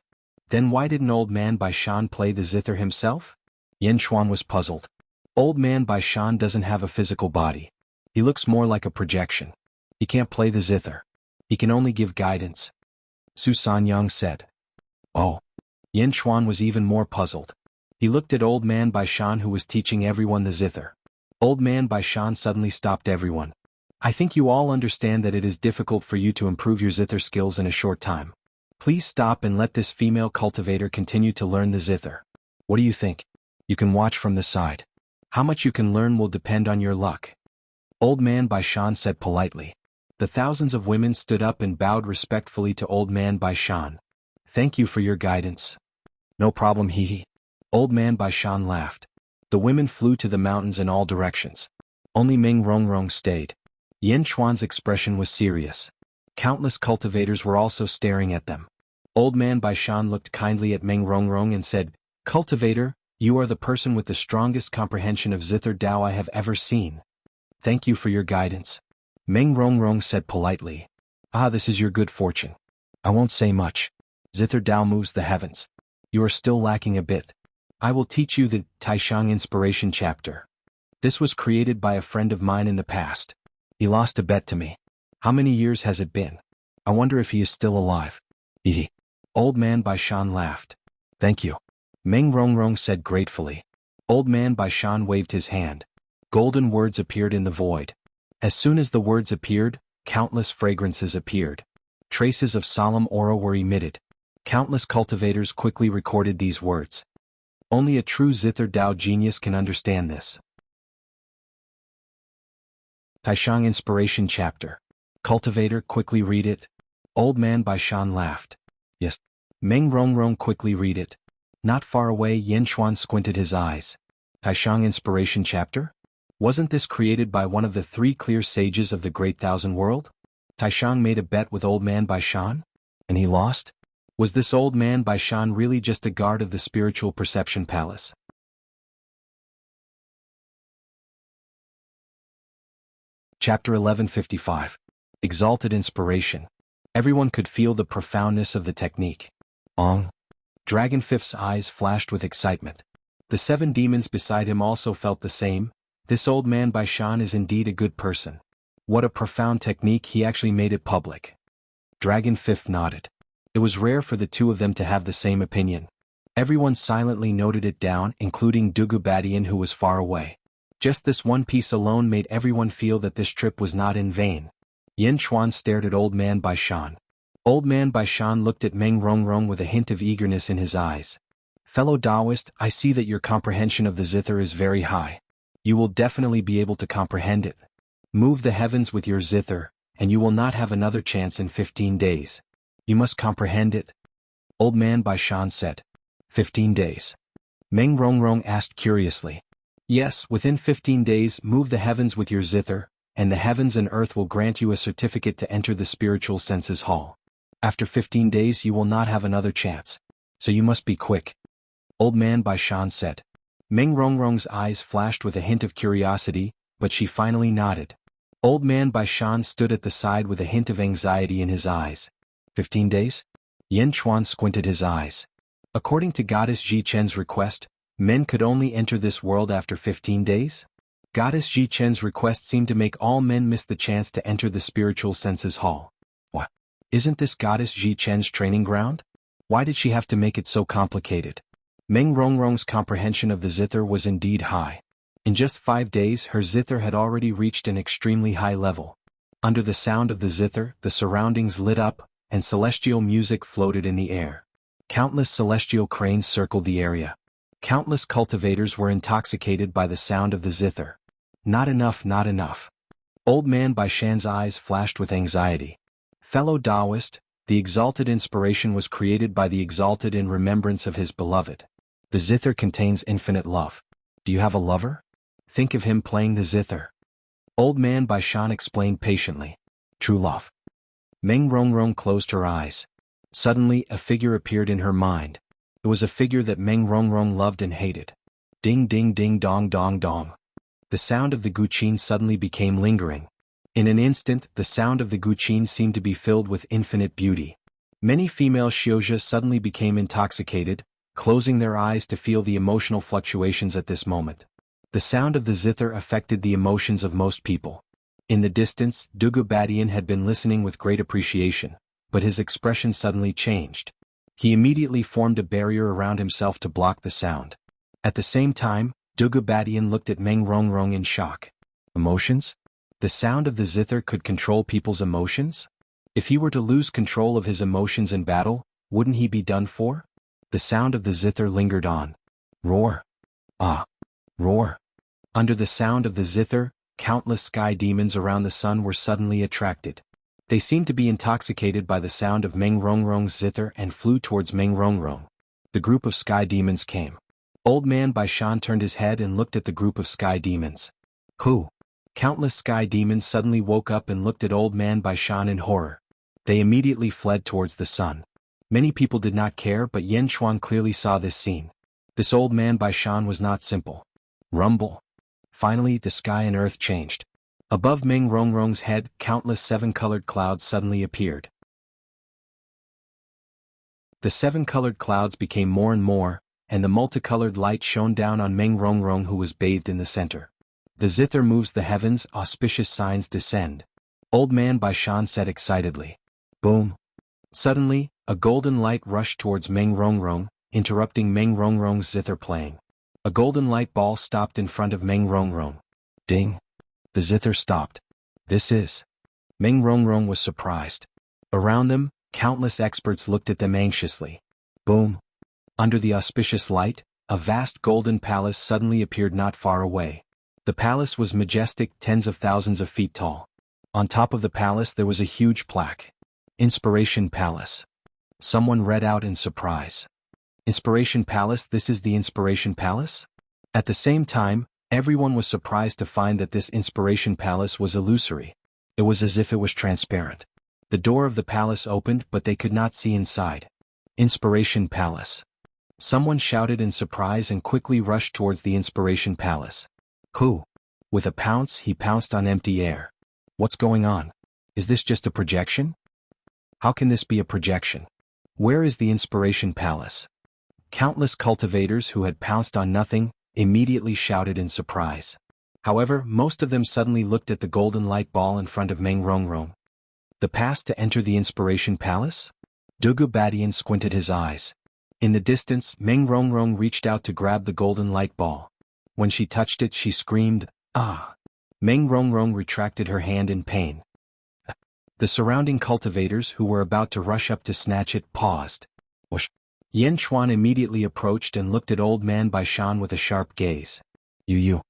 Then why didn't Old Man Baishan play the zither himself? Yen Chuan was puzzled. Old Man Baishan doesn't have a physical body. He looks more like a projection. He can't play the zither. He can only give guidance. Su Sanyang said. Oh. Yen Chuan was even more puzzled. He looked at Old Man Baishan who was teaching everyone the zither. Old Man Baishan suddenly stopped everyone. I think you all understand that it is difficult for you to improve your zither skills in a short time. Please stop and let this female cultivator continue to learn the zither. What do you think? You can watch from the side. How much you can learn will depend on your luck. Old Man Baishan said politely. The thousands of women stood up and bowed respectfully to Old Man Baishan. Thank you for your guidance. No problem, hee hee. Old Man Baishan laughed. The women flew to the mountains in all directions. Only Meng Rongrong stayed. Yen Chuan's expression was serious. Countless cultivators were also staring at them. Old Man Baishan looked kindly at Meng Rongrong and said, Cultivator, you are the person with the strongest comprehension of zither Dao I have ever seen. Thank you for your guidance. Meng Rongrong said politely. This is your good fortune. I won't say much. Zither Dao moves the heavens. You are still lacking a bit. I will teach you the Taishang Inspiration Chapter. This was created by a friend of mine in the past. He lost a bet to me. How many years has it been? I wonder if he is still alive. Hee. Old Man Baishan laughed. Thank you. Meng Rongrong said gratefully. Old Man Baishan waved his hand. Golden words appeared in the void. As soon as the words appeared, countless fragrances appeared. Traces of solemn aura were emitted. Countless cultivators quickly recorded these words. Only a true Zither Dao genius can understand this. Taishang Inspiration Chapter. Cultivator, quickly read it. Old Man Baishan laughed. Yes. Meng Rongrong, quickly read it. Not far away, Yin Chuan squinted his eyes. Taishang Inspiration Chapter? Wasn't this created by one of the 3 clear sages of the Great Thousand World? Taishang made a bet with Old Man Baishan? And he lost? Was this Old Man Baishan really just a guard of the Spiritual Perception Palace? Chapter 1155. Exalted Inspiration. Everyone could feel the profoundness of the technique. Ong. Dragon Fifth's eyes flashed with excitement. The 7 demons beside him also felt the same. This Old Man Baishan is indeed a good person. What a profound technique, he actually made it public. Dragon Fifth nodded. It was rare for the 2 of them to have the same opinion. Everyone silently noted it down, including Dugu Badian, who was far away. Just this one piece alone made everyone feel that this trip was not in vain. Yin Chuan stared at Old Man Baishan. Old Man Baishan looked at Meng Rongrong with a hint of eagerness in his eyes. Fellow Taoist, I see that your comprehension of the Zither is very high. You will definitely be able to comprehend it. Move the heavens with your Zither, and you will not have another chance in 15 days. You must comprehend it. Old Man Baishan said. 15 days. Meng Rongrong asked curiously. Yes, within 15 days, move the heavens with your Zither, and the heavens and earth will grant you a certificate to enter the spiritual senses hall. After 15 days you will not have another chance. So you must be quick. Old Man Baishan said. Meng Rongrong's eyes flashed with a hint of curiosity, but she finally nodded. Old Man Baishan stood at the side with a hint of anxiety in his eyes. 15 days? Yin Chuan squinted his eyes. According to Goddess Ji Chen's request, men could only enter this world after 15 days? Goddess Ji Chen's request seemed to make all men miss the chance to enter the spiritual senses hall. What? Isn't this Goddess Ji Chen's training ground? Why did she have to make it so complicated? Meng Rongrong's comprehension of the Zither was indeed high. In just 5 days her Zither had already reached an extremely high level. Under the sound of the Zither, the surroundings lit up, and celestial music floated in the air. Countless celestial cranes circled the area. Countless cultivators were intoxicated by the sound of the Zither. Not enough, not enough. Old Man Baishan's eyes flashed with anxiety. Fellow Taoist, the exalted inspiration was created by the exalted in remembrance of his beloved. The Zither contains infinite love. Do you have a lover? Think of him playing the Zither. Old Man Baishan explained patiently. True love. Meng Rongrong closed her eyes. Suddenly a figure appeared in her mind. It was a figure that Meng Rongrong loved and hated. Ding ding ding dong dong dong. The sound of the guqin suddenly became lingering. In an instant, the sound of the guqin seemed to be filled with infinite beauty. Many female Xiozha suddenly became intoxicated, closing their eyes to feel the emotional fluctuations at this moment. The sound of the Zither affected the emotions of most people. In the distance, Dugu Badian had been listening with great appreciation, but his expression suddenly changed. He immediately formed a barrier around himself to block the sound. At the same time, Dugu Badian looked at Meng Rongrong in shock. Emotions? The sound of the Zither could control people's emotions? If he were to lose control of his emotions in battle, wouldn't he be done for? The sound of the Zither lingered on. Roar. Ah. Roar. Under the sound of the Zither, countless sky demons around the sun were suddenly attracted. They seemed to be intoxicated by the sound of Meng Rongrong's Zither and flew towards Meng Rongrong. The group of sky demons came. Old Man Baishan turned his head and looked at the group of sky demons. Who? Countless sky demons suddenly woke up and looked at Old Man Baishan in horror. They immediately fled towards the sun. Many people did not care, but Yen Chuan clearly saw this scene. This Old Man Baishan was not simple. Rumble. Finally, the sky and earth changed. Above Meng Rongrong's head, countless 7-colored clouds suddenly appeared. The 7-colored clouds became more and more, and the multicolored light shone down on Meng Rongrong, who was bathed in the center. The Zither moves the heavens, auspicious signs descend. Old Man Baishan said excitedly. Boom. Suddenly, a golden light rushed towards Meng Rongrong, interrupting Meng Rongrong's zither playing. A golden light ball stopped in front of Meng Rongrong. Ding. The zither stopped. This is. Meng Rongrong was surprised. Around them, countless experts looked at them anxiously. Boom. Under the auspicious light, a vast golden palace suddenly appeared not far away. The palace was majestic, tens of thousands of feet tall. On top of the palace there was a huge plaque. Inspiration Palace. Someone read out in surprise. Inspiration Palace, this is the Inspiration Palace? At the same time, everyone was surprised to find that this Inspiration Palace was illusory. It was as if it was transparent. The door of the palace opened but they could not see inside. Inspiration Palace. Someone shouted in surprise and quickly rushed towards the Inspiration Palace. Who? With a pounce he pounced on empty air. What's going on? Is this just a projection? How can this be a projection? Where is the Inspiration Palace? Countless cultivators who had pounced on nothing immediately shouted in surprise. However, most of them suddenly looked at the golden light ball in front of Meng Rongrong. The pass to enter the Inspiration Palace? Dugu Badian squinted his eyes. In the distance, Meng Rongrong reached out to grab the golden light ball. When she touched it, she screamed, "Ah!" Meng Rongrong retracted her hand in pain. The surrounding cultivators who were about to rush up to snatch it paused. Whoosh. Yan Chuan immediately approached and looked at Old Man Baishan with a sharp gaze. You.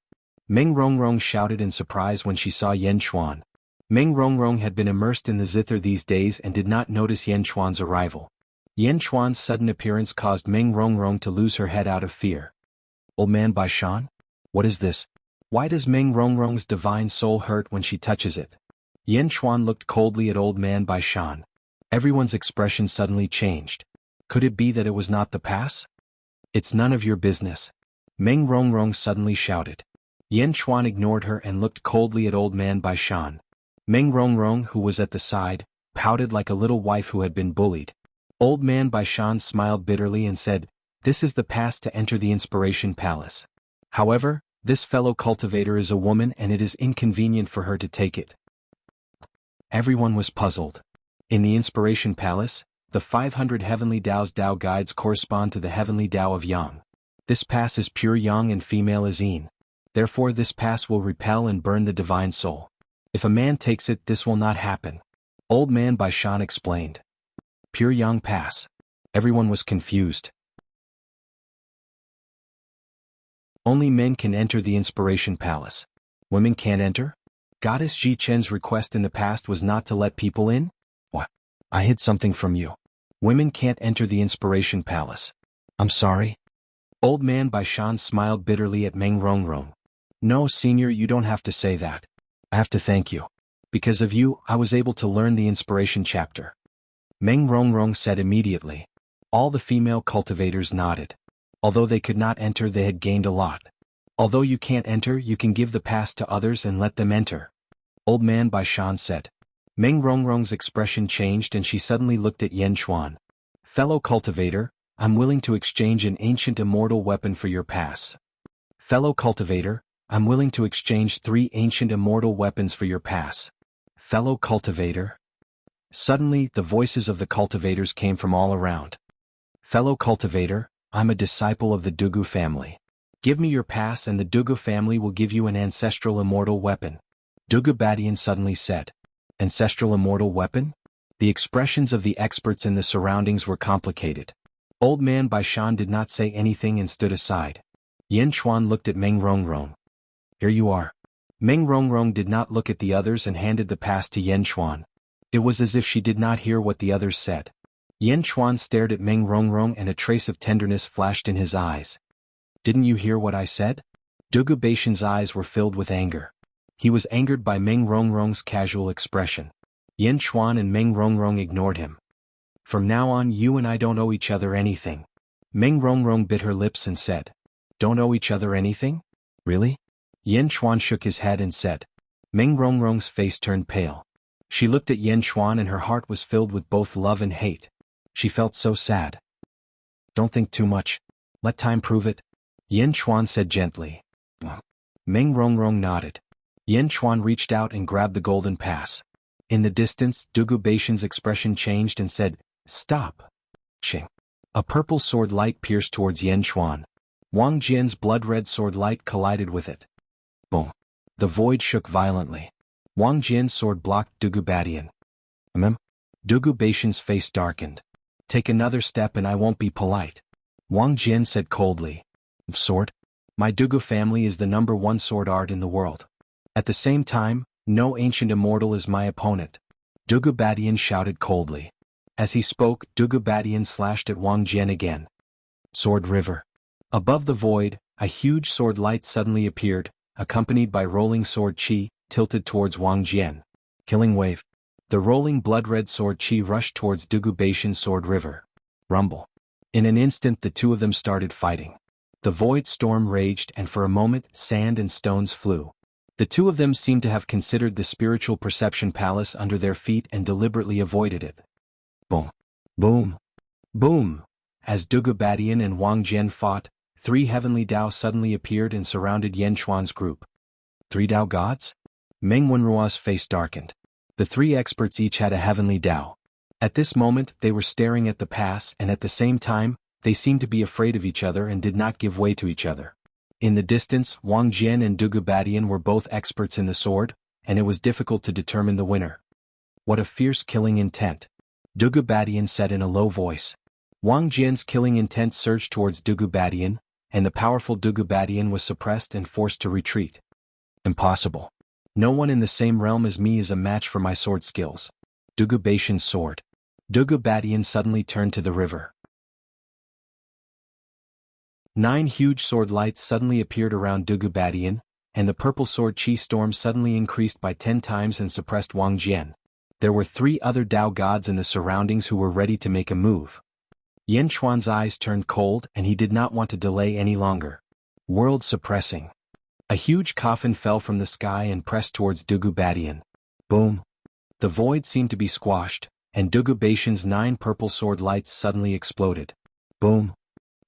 Meng Rongrong shouted in surprise when she saw Yan Chuan. Meng Rongrong had been immersed in the zither these days and did not notice Yan Chuan's arrival. Yan Chuan's sudden appearance caused Meng Rongrong to lose her head out of fear. Old Man Baishan? What is this? Why does Meng Rongrong's divine soul hurt when she touches it? Yan Chuan looked coldly at Old Man Baishan. Everyone's expression suddenly changed. Could it be that it was not the pass? It's none of your business. Meng Rongrong suddenly shouted. Yan Chuan ignored her and looked coldly at Old Man Baishan. Meng Rongrong, who was at the side, pouted like a little wife who had been bullied. Old Man Baishan smiled bitterly and said, "This is the pass to enter the Inspiration Palace. However, this fellow cultivator is a woman and it is inconvenient for her to take it." Everyone was puzzled. In the Inspiration Palace, the 500 heavenly Tao's Tao guides correspond to the heavenly Tao of Yang. This pass is pure Yang and female is Yin. Therefore this pass will repel and burn the divine soul. If a man takes it, this will not happen. Old Man Baishan explained. Pure Yang pass. Everyone was confused. Only men can enter the Inspiration Palace. Women can't enter? Goddess Ji Chen's request in the past was not to let people in? What? I hid something from you. Women can't enter the Inspiration Palace. I'm sorry. Old Man Baishan smiled bitterly at Meng Rongrong. No, senior, you don't have to say that. I have to thank you. Because of you, I was able to learn the Inspiration chapter. Meng Rongrong said immediately. All the female cultivators nodded. Although they could not enter, they had gained a lot. Although you can't enter, you can give the pass to others and let them enter. Old Man Baishan said. Meng Rongrong's expression changed and she suddenly looked at Yan Chuan. Fellow cultivator, I'm willing to exchange an ancient immortal weapon for your pass. Fellow cultivator, I'm willing to exchange 3 ancient immortal weapons for your pass. Fellow cultivator. Suddenly, the voices of the cultivators came from all around. Fellow cultivator, I'm a disciple of the Dugu family. Give me your pass and the Dugu family will give you an ancestral immortal weapon. Dugu Badian suddenly said. Ancestral immortal weapon? The expressions of the experts in the surroundings were complicated. Old Man Baishan did not say anything and stood aside. Yan Chuan looked at Meng Rongrong. Here you are. Meng Rongrong did not look at the others and handed the pass to Yan Chuan. It was as if she did not hear what the others said. Yan Chuan stared at Meng Rongrong and a trace of tenderness flashed in his eyes. Didn't you hear what I said? Dugu Baishan's eyes were filled with anger. He was angered by Meng Rongrong's casual expression. Yan Chuan and Meng Rongrong ignored him. From now on you and I don't owe each other anything. Meng Rongrong bit her lips and said. Don't owe each other anything? Really? Yan Chuan shook his head and said. Meng Rongrong's face turned pale. She looked at Yan Chuan and her heart was filled with both love and hate. She felt so sad. Don't think too much. Let time prove it. Yan Chuan said gently. Meng Rongrong nodded. Yan Chuan reached out and grabbed the golden pass. In the distance, Dugu Baishan's expression changed and said, "Stop." Ching. A purple sword light pierced towards Yan Chuan. Wang Jian's blood-red sword light collided with it. Boom. The void shook violently. Wang Jian's sword blocked Dugu Badian. Dugu Baishan's face darkened. "Take another step and I won't be polite," Wang Jian said coldly. "Sword? My Dugu family is the #1 sword art in the world. At the same time, no ancient immortal is my opponent," Dugu Badian shouted coldly. As he spoke, Dugu Badian slashed at Wang Jian again. Sword River. Above the void, a huge sword light suddenly appeared, accompanied by rolling sword chi, tilted towards Wang Jian. Killing wave. The rolling blood-red sword chi rushed towards Dugu Baishan's sword river. Rumble. In an instant the two of them started fighting. The void storm raged and for a moment sand and stones flew. The two of them seemed to have considered the spiritual perception palace under their feet and deliberately avoided it. Boom. Boom. Boom. As Dugu Badian and Wang Jian fought, 3 heavenly Dao suddenly appeared and surrounded Yan Chuan's group. 3 Dao gods? Meng Wenrua's face darkened. The 3 experts each had a heavenly Dao. At this moment they were staring at the pass and at the same time, they seemed to be afraid of each other and did not give way to each other. In the distance, Wang Jian and Dugu Badian were both experts in the sword, and it was difficult to determine the winner. What a fierce killing intent, Dugu Badian said in a low voice. Wang Jian's killing intent surged towards Dugu Badian, and the powerful Dugu Badian was suppressed and forced to retreat. Impossible. No one in the same realm as me is a match for my sword skills. Dugu Baishan's sword. Dugu Badian suddenly turned to the river. 9 huge sword lights suddenly appeared around Dugu Badian, and the purple sword chi storm suddenly increased by 10 times and suppressed Wang Jian. There were 3 other Dao gods in the surroundings who were ready to make a move. Yan Chuan's eyes turned cold and he did not want to delay any longer. World suppressing. A huge coffin fell from the sky and pressed towards Dugu Badian. Boom. The void seemed to be squashed, and Dugu Baishan's 9 purple sword lights suddenly exploded. Boom.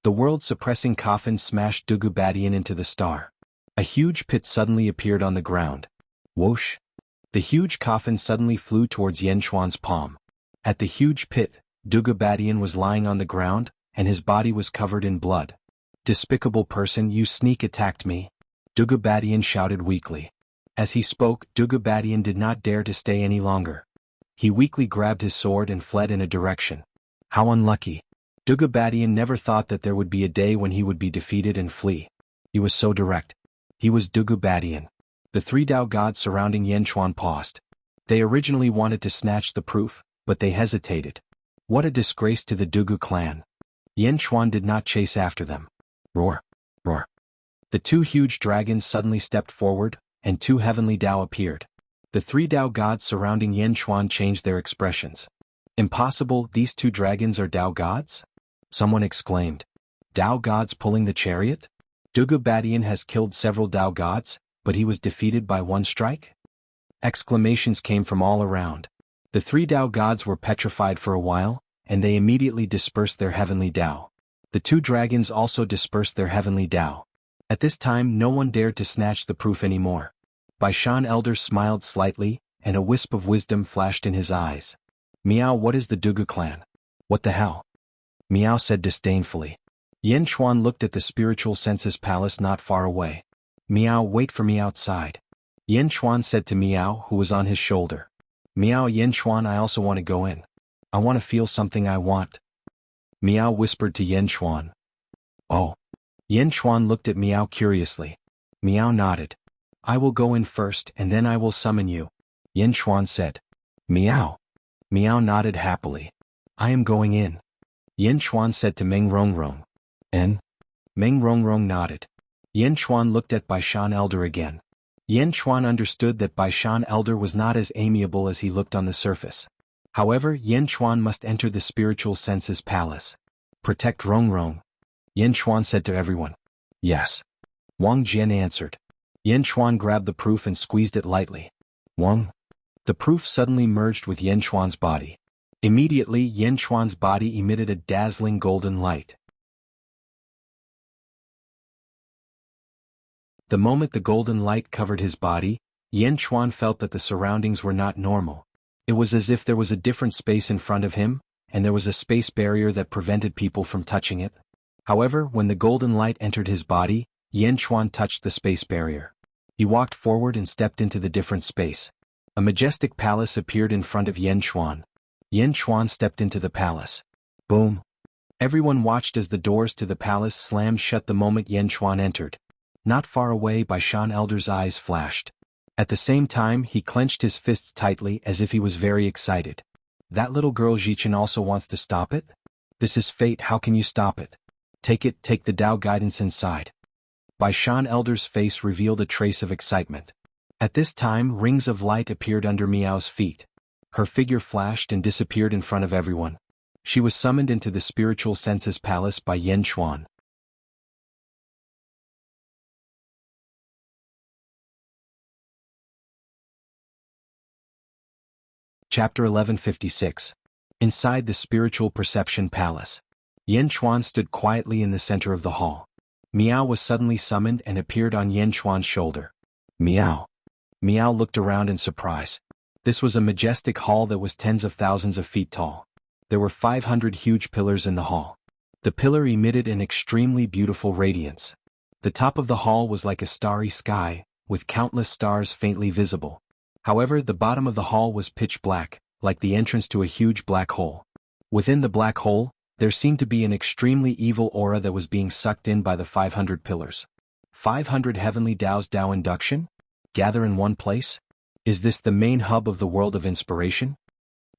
The world-suppressing coffin smashed Dugu Badian into the star. A huge pit suddenly appeared on the ground. Whoosh. The huge coffin suddenly flew towards Yan Chuan's palm. At the huge pit, Dugu Badian was lying on the ground, and his body was covered in blood. "Despicable person, you sneak attacked me," Dugu Badian shouted weakly. As he spoke, Dugu Badian did not dare to stay any longer. He weakly grabbed his sword and fled in a direction. How unlucky. Dugu Badian never thought that there would be a day when he would be defeated and flee. He was so direct. He was Dugu Badian. The 3 Dao gods surrounding Yan Chuan paused. They originally wanted to snatch the proof, but they hesitated. What a disgrace to the Dugu clan. Yan Chuan did not chase after them. Roar. Roar. The 2 huge dragons suddenly stepped forward, and 2 heavenly Dao appeared. The 3 Dao gods surrounding Yan Chuan changed their expressions. Impossible, these 2 dragons are Dao gods? Someone exclaimed. Dao gods pulling the chariot? Dugu Badian has killed several Dao gods, but he was defeated by 1 strike? Exclamations came from all around. The 3 Dao gods were petrified for a while, and they immediately dispersed their heavenly Dao. The 2 dragons also dispersed their heavenly Dao. At this time no one dared to snatch the proof anymore. Baishan Elder smiled slightly, and a wisp of wisdom flashed in his eyes. Miao, what is the Dugu clan? What the hell? Miao said disdainfully. Yan Chuan looked at the spiritual senses palace not far away. Miao, wait for me outside. Yan Chuan said to Miao, who was on his shoulder. Miao, Yan Chuan, I also want to go in. I want to feel something I want. Miao whispered to Yan Chuan. Oh. Yan Chuan looked at Miao curiously. Miao nodded. I will go in first and then I will summon you, Yan Chuan said. Miao. Miao nodded happily. I am going in. Yan Chuan said to Meng Rongrong. En? Meng Rongrong nodded. Yan Chuan looked at Baishan Elder again. Yan Chuan understood that Baishan Elder was not as amiable as he looked on the surface. However, Yan Chuan must enter the spiritual senses palace. Protect Rongrong. Yan Chuan said to everyone. Yes. Wang Jian answered. Yan Chuan grabbed the proof and squeezed it lightly. Wang. The proof suddenly merged with Yan Chuan's body. Immediately, Yan Chuan's body emitted a dazzling golden light. The moment the golden light covered his body, Yan Chuan felt that the surroundings were not normal. It was as if there was a different space in front of him, and there was a space barrier that prevented people from touching it. However, when the golden light entered his body, Yanchuan touched the space barrier. He walked forward and stepped into the different space. A majestic palace appeared in front of Yanchuan. Yanchuan stepped into the palace. Boom! Everyone watched as the doors to the palace slammed shut the moment Yanchuan entered. Not far away, Baishan Elder's eyes flashed. At the same time, he clenched his fists tightly as if he was very excited. That little girl Jichen also wants to stop it? This is fate, how can you stop it? Take it, take the Tao guidance inside. Baishan Elder's face revealed a trace of excitement. At this time, rings of light appeared under Miao's feet. Her figure flashed and disappeared in front of everyone. She was summoned into the spiritual senses palace by Yanchuan. Chapter 1156. Inside the Spiritual Perception Palace. Yanchuan stood quietly in the center of the hall. Miao was suddenly summoned and appeared on Yanchuan's shoulder. Miao. Miao looked around in surprise. This was a majestic hall that was tens of thousands of feet tall. There were 500 huge pillars in the hall. The pillar emitted an extremely beautiful radiance. The top of the hall was like a starry sky, with countless stars faintly visible. However, the bottom of the hall was pitch black, like the entrance to a huge black hole. Within the black hole, there seemed to be an extremely evil aura that was being sucked in by the 500 pillars. 500 heavenly Tao's Tao induction? Gather in one place? Is this the main hub of the world of inspiration?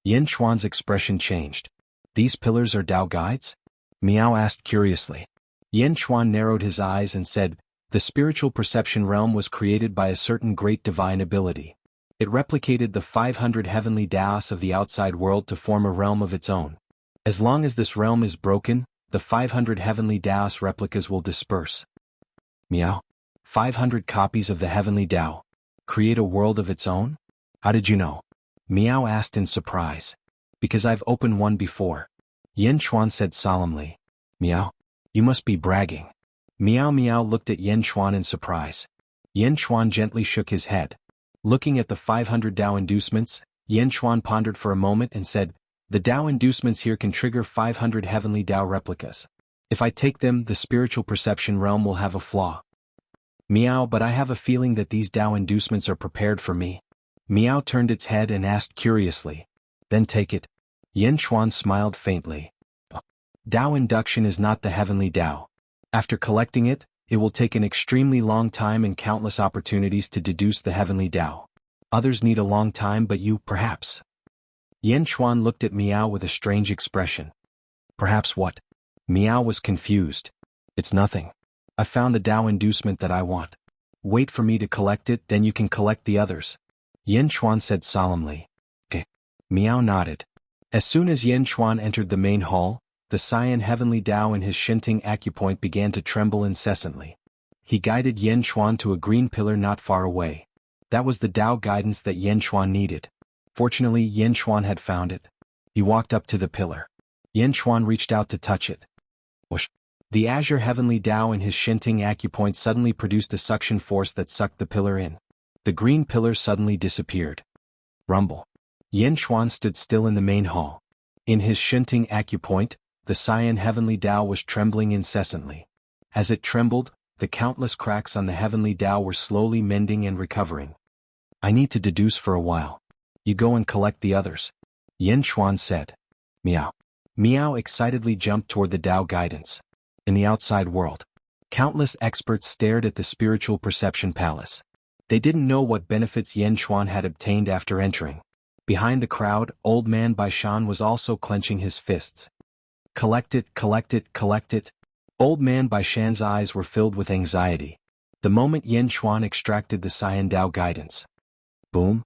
Yanchuan's expression changed. These pillars are Tao guides? Miao asked curiously. Yanchuan narrowed his eyes and said, the spiritual perception realm was created by a certain great divine ability. It replicated the 500 heavenly Taos of the outside world to form a realm of its own. As long as this realm is broken, the 500 heavenly Taos replicas will disperse. Miao. 500 copies of the heavenly Tao. Create a world of its own? How did you know? Miao asked in surprise. Because I've opened one before. Yanchuan said solemnly. Miao. You must be bragging. Miao looked at Yanchuan in surprise. Yanchuan gently shook his head. Looking at the 500 Tao inducements, Yanchuan pondered for a moment and said, the Tao inducements here can trigger 500 heavenly Tao replicas. If I take them, the spiritual perception realm will have a flaw. Miao, but I have a feeling that these Tao inducements are prepared for me. Miao turned its head and asked curiously. Then take it. Yanchuan smiled faintly. Tao induction is not the heavenly Tao. After collecting it, it will take an extremely long time and countless opportunities to deduce the heavenly Tao. Others need a long time, but you, perhaps. Yanchuan looked at Miao with a strange expression. Perhaps what? Miao was confused. It's nothing. I found the Tao inducement that I want. Wait for me to collect it, then you can collect the others. Yanchuan said solemnly. Okay. Miao nodded. As soon as Yanchuan entered the main hall, the cyan heavenly Tao in his Shinting acupoint began to tremble incessantly. He guided Yanchuan to a green pillar not far away. That was the Tao guidance that Yanchuan needed. Fortunately, Yanchuan had found it. He walked up to the pillar. Yanchuan reached out to touch it. Whoosh. The azure heavenly Tao in his Shinting acupoint suddenly produced a suction force that sucked the pillar in. The green pillar suddenly disappeared. Rumble. Yanchuan stood still in the main hall. In his Shinting acupoint, the cyan heavenly Tao was trembling incessantly. As it trembled, the countless cracks on the heavenly Tao were slowly mending and recovering. I need to deduce for a while. You go and collect the others. Yanchuan said. Miao. Miao excitedly jumped toward the Tao guidance. In the outside world, countless experts stared at the spiritual perception palace. They didn't know what benefits Yanchuan had obtained after entering. Behind the crowd, old man Baishan was also clenching his fists. Collect it, collect it, collect it. Old man Baishan's eyes were filled with anxiety. The moment Yanchuan extracted the cyan Tao guidance. Boom.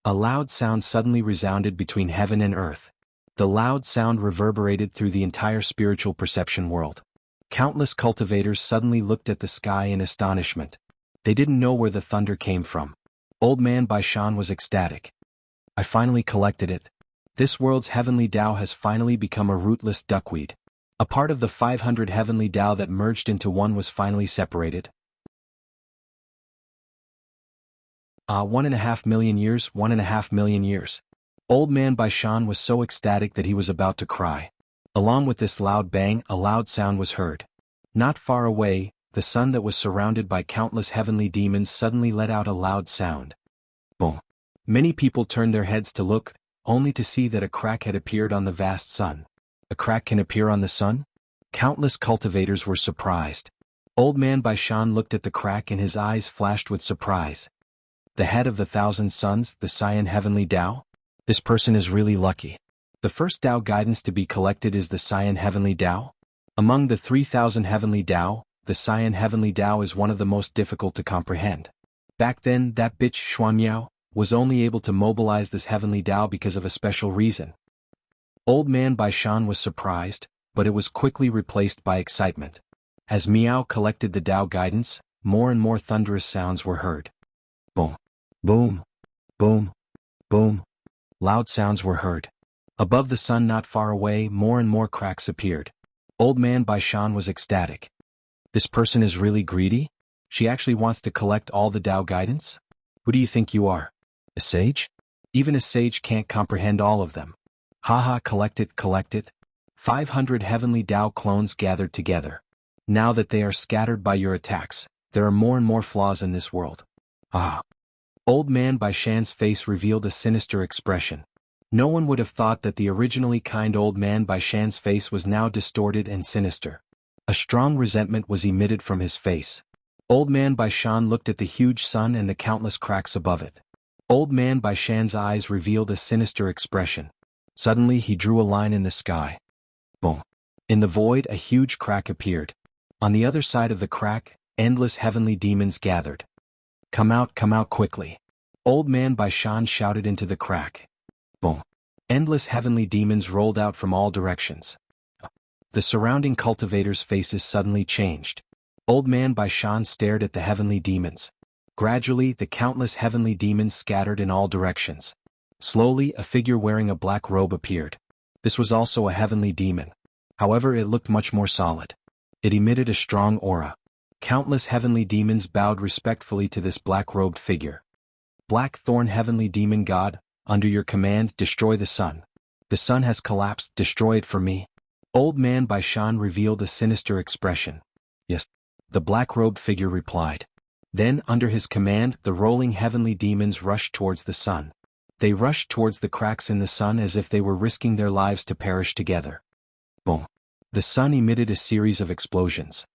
A loud sound suddenly resounded between heaven and earth. The loud sound reverberated through the entire spiritual perception world. Countless cultivators suddenly looked at the sky in astonishment. They didn't know where the thunder came from. Old man Baishan was ecstatic. I finally collected it. This world's heavenly Tao has finally become a rootless duckweed. A part of the 500 heavenly Tao that merged into one was finally separated. 1.5 million years, 1.5 million years. Old Man Baishan was so ecstatic that he was about to cry. Along with this loud bang, a loud sound was heard. Not far away, the sun that was surrounded by countless heavenly demons suddenly let out a loud sound. Boom. Many people turned their heads to look, only to see that a crack had appeared on the vast sun. A crack can appear on the sun? Countless cultivators were surprised. Old Man Baishan looked at the crack and his eyes flashed with surprise. The head of the 1,000 suns, the Cyan Heavenly Tao? This person is really lucky. The first Tao guidance to be collected is the Cyan Heavenly Tao. Among the 3,000 Heavenly Tao, the Cyan Heavenly Tao is one of the most difficult to comprehend. Back then, that bitch Xuanmiao was only able to mobilize this Heavenly Tao because of a special reason. Old Man Baishan was surprised, but it was quickly replaced by excitement. As Miao collected the Tao guidance, more and more thunderous sounds were heard. Boom. Boom. Boom. Boom. Loud sounds were heard. Above the sun not far away, more and more cracks appeared. Old Man Baishan was ecstatic. This person is really greedy? She actually wants to collect all the Tao guidance? Who do you think you are? A sage? Even a sage can't comprehend all of them. Haha, collect it, collect it. 500 heavenly Tao clones gathered together. Now that they are scattered by your attacks, there are more and more flaws in this world. Ah. Old Man Baishan's face revealed a sinister expression. No one would have thought that the originally kind Old Man Baishan's face was now distorted and sinister. A strong resentment was emitted from his face. Old Man Baishan looked at the huge sun and the countless cracks above it. Old Man Baishan's eyes revealed a sinister expression. Suddenly he drew a line in the sky. Boom. In the void a huge crack appeared. On the other side of the crack, endless heavenly demons gathered. Come out quickly. Old Man Baishan shouted into the crack. Boom. Endless heavenly demons rolled out from all directions. The surrounding cultivators' faces suddenly changed. Old Man Baishan stared at the heavenly demons. Gradually, the countless heavenly demons scattered in all directions. Slowly, a figure wearing a black robe appeared. This was also a heavenly demon. However, it looked much more solid. It emitted a strong aura. Countless heavenly demons bowed respectfully to this black-robed figure. Black Thorn Heavenly Demon God, under your command, destroy the sun. The sun has collapsed, destroy it for me. Old Man Baishan revealed a sinister expression. Yes. The black-robed figure replied. Then, under his command, the rolling heavenly demons rushed towards the sun. They rushed towards the cracks in the sun as if they were risking their lives to perish together. Boom. The sun emitted a series of explosions.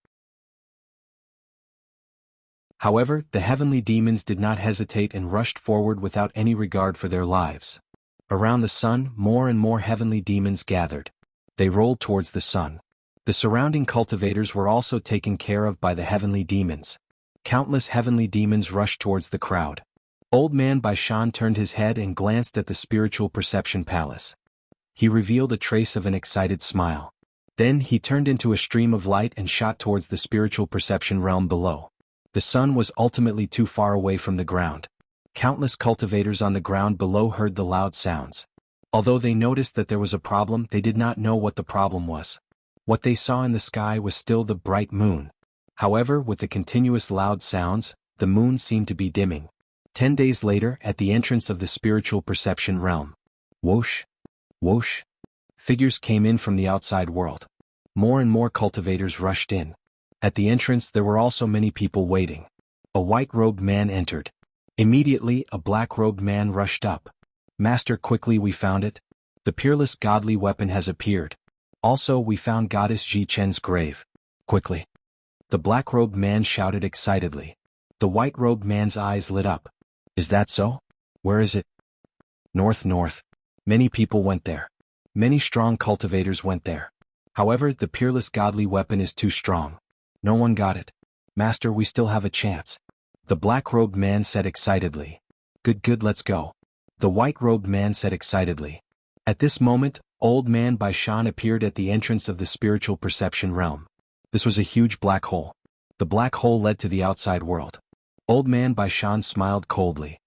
However, the heavenly demons did not hesitate and rushed forward without any regard for their lives. Around the sun, more and more heavenly demons gathered. They rolled towards the sun. The surrounding cultivators were also taken care of by the heavenly demons. Countless heavenly demons rushed towards the crowd. Old Man Baishan turned his head and glanced at the spiritual perception palace. He revealed a trace of an excited smile. Then he turned into a stream of light and shot towards the spiritual perception realm below. The sun was ultimately too far away from the ground. Countless cultivators on the ground below heard the loud sounds. Although they noticed that there was a problem, they did not know what the problem was. What they saw in the sky was still the bright moon. However, with the continuous loud sounds, the moon seemed to be dimming. 10 days later, at the entrance of the spiritual perception realm. Whoosh! Whoosh! Figures came in from the outside world. More and more cultivators rushed in. At the entrance there were also many people waiting. A white-robed man entered. Immediately, a black-robed man rushed up. Master, quickly, we found it. The peerless godly weapon has appeared. Also, we found Goddess Ji Chen's grave. Quickly. The black-robed man shouted excitedly. The white-robed man's eyes lit up. Is that so? Where is it? North. Many people went there. Many strong cultivators went there. However, the peerless godly weapon is too strong. No one got it. Master, we still have a chance. The black-robed man said excitedly. Good, let's go. The white-robed man said excitedly. At this moment, Old Man Baishan appeared at the entrance of the spiritual perception realm. This was a huge black hole. The black hole led to the outside world. Old Man Baishan smiled coldly.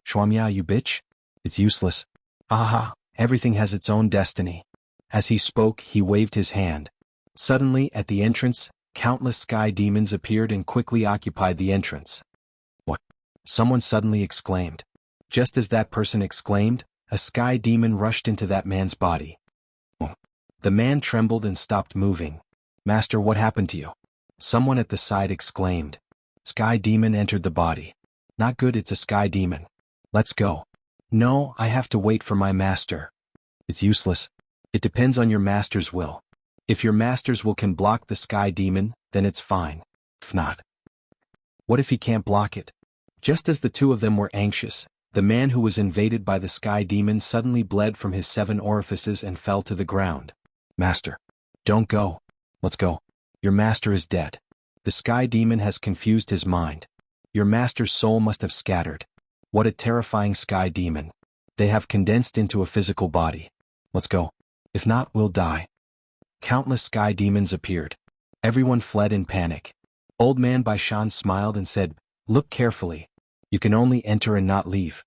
Xuanmiao, you bitch? It's useless. Aha, everything has its own destiny. As he spoke, he waved his hand. Suddenly, at the entrance, countless sky demons appeared and quickly occupied the entrance. What? Someone suddenly exclaimed. Just as that person exclaimed, A sky demon rushed into that man's body. The man trembled and stopped moving. "Master, what happened to you?" Someone at the side exclaimed. "Sky demon entered the body." "Not good, it's a sky demon. Let's go." "No, I have to wait for my master." "It's useless. It depends on your master's will. If your master's will can block the sky demon, then it's fine. If not, what if he can't block it?" Just as the two of them were anxious, the man who was invaded by the sky demon suddenly bled from his 7 orifices and fell to the ground. "Master, don't go." "Let's go. Your master is dead. The sky demon has confused his mind. Your master's soul must have scattered." "What a terrifying sky demon. They have condensed into a physical body. Let's go. If not, we'll die." Countless sky demons appeared. Everyone fled in panic. Old Man Baishan smiled and said, "Look carefully. You can only enter and not leave."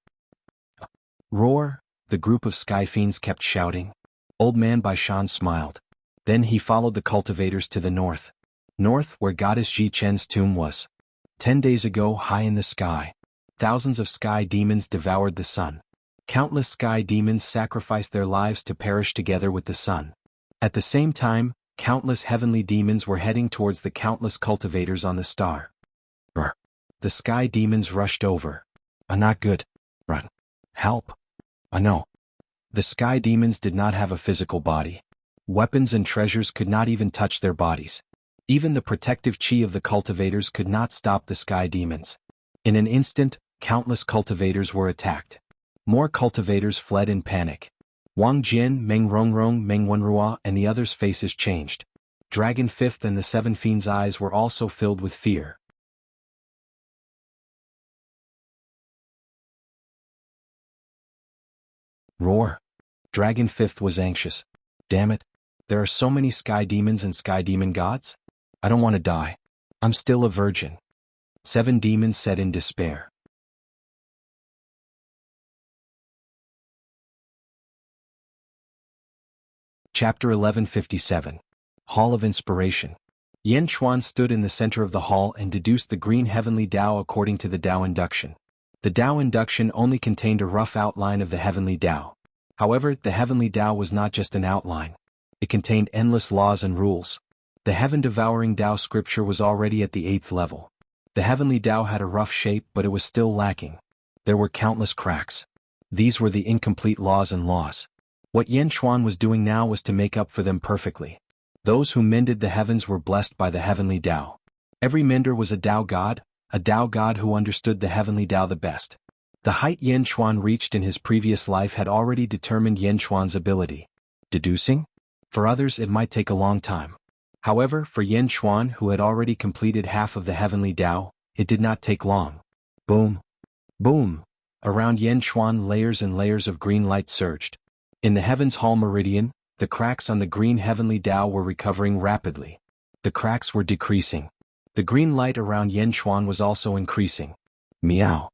"Roar," the group of sky fiends kept shouting. Old Man Baishan smiled. Then he followed the cultivators to the north. North, where Goddess Ji Chen's tomb was. 10 days ago, high in the sky, thousands of sky demons devoured the sun. Countless sky demons sacrificed their lives to perish together with the sun. At the same time, countless heavenly demons were heading towards the countless cultivators on the star. Brr. The sky demons rushed over. Not good. Run. Help. No. The sky demons did not have a physical body. Weapons and treasures could not even touch their bodies. Even the protective chi of the cultivators could not stop the sky demons. In an instant, countless cultivators were attacked. More cultivators fled in panic. Wang Jian, Meng Rongrong, Meng Wenrua, and the others' faces changed. Dragon Fifth and the 7 fiends' eyes were also filled with fear. Roar. Dragon Fifth was anxious. "Damn it. There are so many sky demons and sky demon gods? I don't want to die. I'm still a virgin." 7 demons said in despair. Chapter 1157. Hall of Inspiration. Yen Chuan stood in the center of the hall and deduced the green heavenly Tao according to the Tao induction. The Tao induction only contained a rough outline of the heavenly Tao. However, the heavenly Tao was not just an outline. It contained endless laws and rules. The heaven-devouring Tao scripture was already at the 8th level. The heavenly Tao had a rough shape, but it was still lacking. There were countless cracks. These were the incomplete laws and laws. What Yen Chuan was doing now was to make up for them perfectly. Those who mended the heavens were blessed by the heavenly Tao. Every mender was a Tao god who understood the heavenly Tao the best. The height Yen Chuan reached in his previous life had already determined Yen Chuan's ability. Deducing? For others it might take a long time. However, for Yen Chuan, who had already completed half of the heavenly Tao, it did not take long. Boom. Boom. Around Yen Chuan layers and layers of green light surged. In the heavens hall meridian, the cracks on the green heavenly Tao were recovering rapidly. The cracks were decreasing. The green light around Yen Chuan was also increasing. Meow.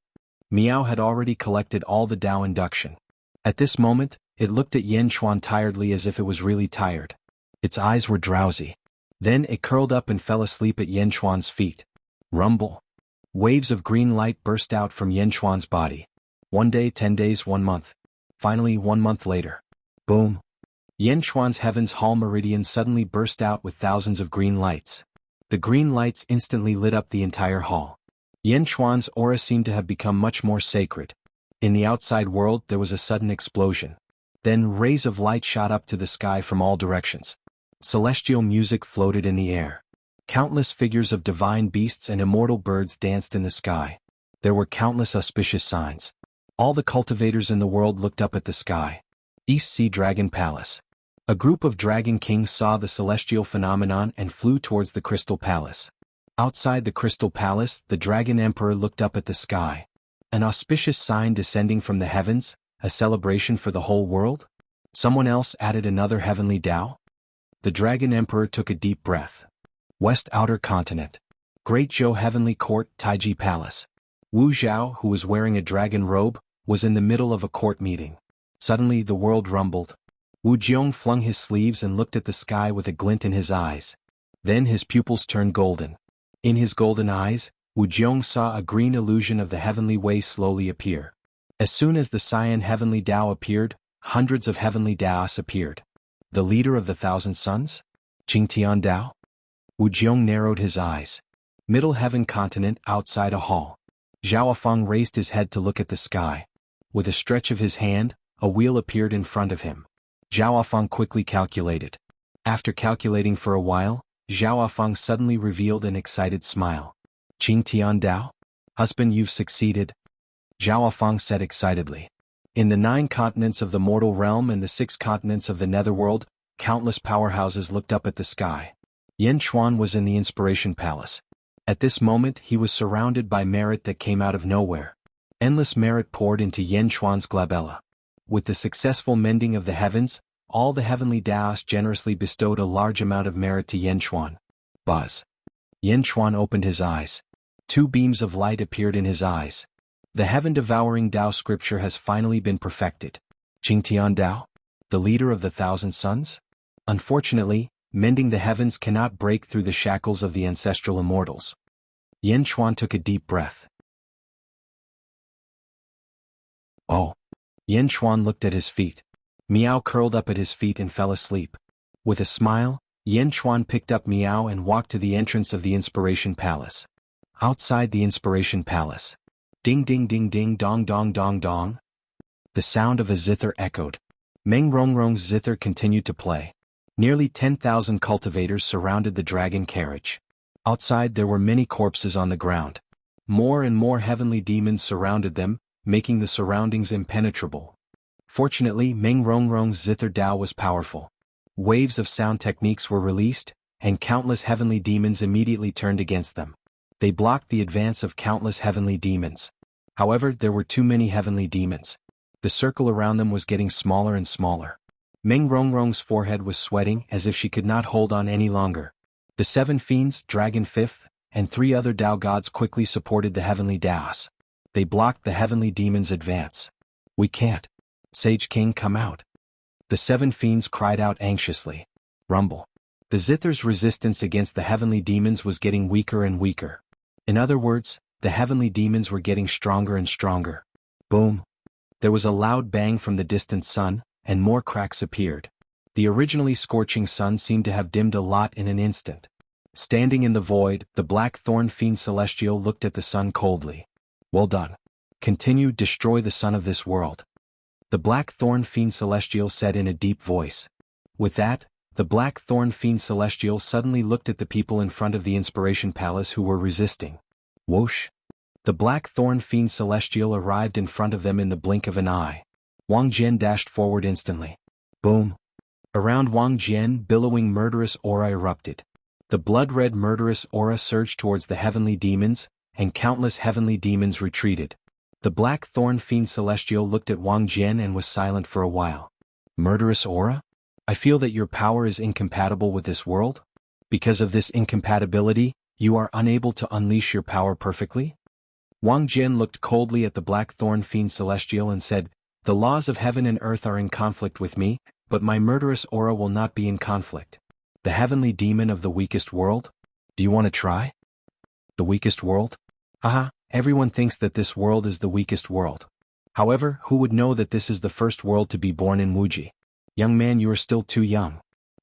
Meow had already collected all the Tao induction. At this moment, it looked at Yen Chuan tiredly as if it was really tired. Its eyes were drowsy. Then it curled up and fell asleep at Yen Chuan's feet. Rumble. Waves of green light burst out from Yen Chuan's body. 1 day, 10 days, 1 month. Finally, 1 month later. Boom. Yen Chuan's heavens hall meridian suddenly burst out with thousands of green lights. The green lights instantly lit up the entire hall. Yen Chuan's aura seemed to have become much more sacred. In the outside world there was a sudden explosion. Then rays of light shot up to the sky from all directions. Celestial music floated in the air. Countless figures of divine beasts and immortal birds danced in the sky. There were countless auspicious signs. All the cultivators in the world looked up at the sky. East Sea Dragon Palace. A group of dragon kings saw the celestial phenomenon and flew towards the Crystal Palace. Outside the Crystal Palace, the Dragon Emperor looked up at the sky. An auspicious sign descending from the heavens, a celebration for the whole world? Someone else added another heavenly Tao? The Dragon Emperor took a deep breath. West Outer Continent. Great Zhou Heavenly Court, Taiji Palace. Wu Zhao, who was wearing a dragon robe, was in the middle of a court meeting. Suddenly the world rumbled. Wu Jiong flung his sleeves and looked at the sky with a glint in his eyes. Then his pupils turned golden. In his golden eyes, Wu Jiong saw a green illusion of the heavenly way slowly appear. As soon as the Cyan Heavenly Tao appeared, hundreds of Heavenly Taos appeared. The leader of the Thousand Suns? Jingtian Dao? Wu Jiong narrowed his eyes. Middle Heaven Continent outside a hall. Zhao Feng raised his head to look at the sky. With a stretch of his hand, a wheel appeared in front of him. Zhao Feng quickly calculated. After calculating for a while, Zhao Feng suddenly revealed an excited smile. Jingtian Dao? Husband, you've succeeded. Zhao Feng said excitedly. In the 9 continents of the mortal realm and the 6 continents of the netherworld, countless powerhouses looked up at the sky. Yan Chuan was in the Inspiration Palace. At this moment he was surrounded by merit that came out of nowhere. Endless merit poured into Yan Chuan's glabella. With the successful mending of the heavens, all the heavenly Taos generously bestowed a large amount of merit to Yan Chuan. Buzz. Yan Chuan opened his eyes. 2 beams of light appeared in his eyes. The heaven-devouring Dao scripture has finally been perfected. Jingtian Dao? The leader of the Thousand Suns? Unfortunately, mending the heavens cannot break through the shackles of the ancestral immortals. Yan Chuan took a deep breath. Oh. Yan Chuan looked at his feet. Miao curled up at his feet and fell asleep. With a smile, Yan Chuan picked up Miao and walked to the entrance of the Inspiration Palace. Outside the Inspiration Palace. Ding ding ding ding dong dong dong dong. The sound of a zither echoed. Meng Rongrong's zither continued to play. Nearly 10,000 cultivators surrounded the dragon carriage. Outside there were many corpses on the ground. More and more heavenly demons surrounded them, making the surroundings impenetrable. Fortunately, Meng Rongrong's zither Dao was powerful. Waves of sound techniques were released, and countless heavenly demons immediately turned against them. They blocked the advance of countless heavenly demons. However, there were too many heavenly demons. The circle around them was getting smaller and smaller. Meng Rongrong's forehead was sweating as if she could not hold on any longer. The 7 fiends, Dragon Fifth, and 3 other Dao gods quickly supported the heavenly Daos. They blocked the heavenly demons' advance. We can't. Sage King, come out. The 7 fiends cried out anxiously. Rumble. The Zither's resistance against the heavenly demons was getting weaker and weaker. In other words, the heavenly demons were getting stronger and stronger. Boom. There was a loud bang from the distant sun, and more cracks appeared. The originally scorching sun seemed to have dimmed a lot in an instant. Standing in the void, the Black Thorn Fiend Celestial looked at the sun coldly. Well done. Continue, destroy the sun of this world. The Black Thorn Fiend Celestial said in a deep voice. With that, the Black Thorn Fiend Celestial suddenly looked at the people in front of the Inspiration Palace who were resisting. Whoosh! The Black Thorn Fiend Celestial arrived in front of them in the blink of an eye. Wang Jian dashed forward instantly. Boom! Around Wang Jian, billowing murderous aura erupted. The blood-red murderous aura surged towards the heavenly demons, and countless heavenly demons retreated. The Black Thorn Fiend Celestial looked at Wang Jian and was silent for a while. Murderous aura? I feel that your power is incompatible with this world. Because of this incompatibility, you are unable to unleash your power perfectly? Wang Jian looked coldly at the Black Thorn Fiend Celestial and said, The laws of heaven and earth are in conflict with me, but my murderous aura will not be in conflict. The heavenly demon of the weakest world? Do you want to try? The weakest world? Haha, everyone thinks that this world is the weakest world. However, who would know that this is the first world to be born in Wuji? Young man, you are still too young.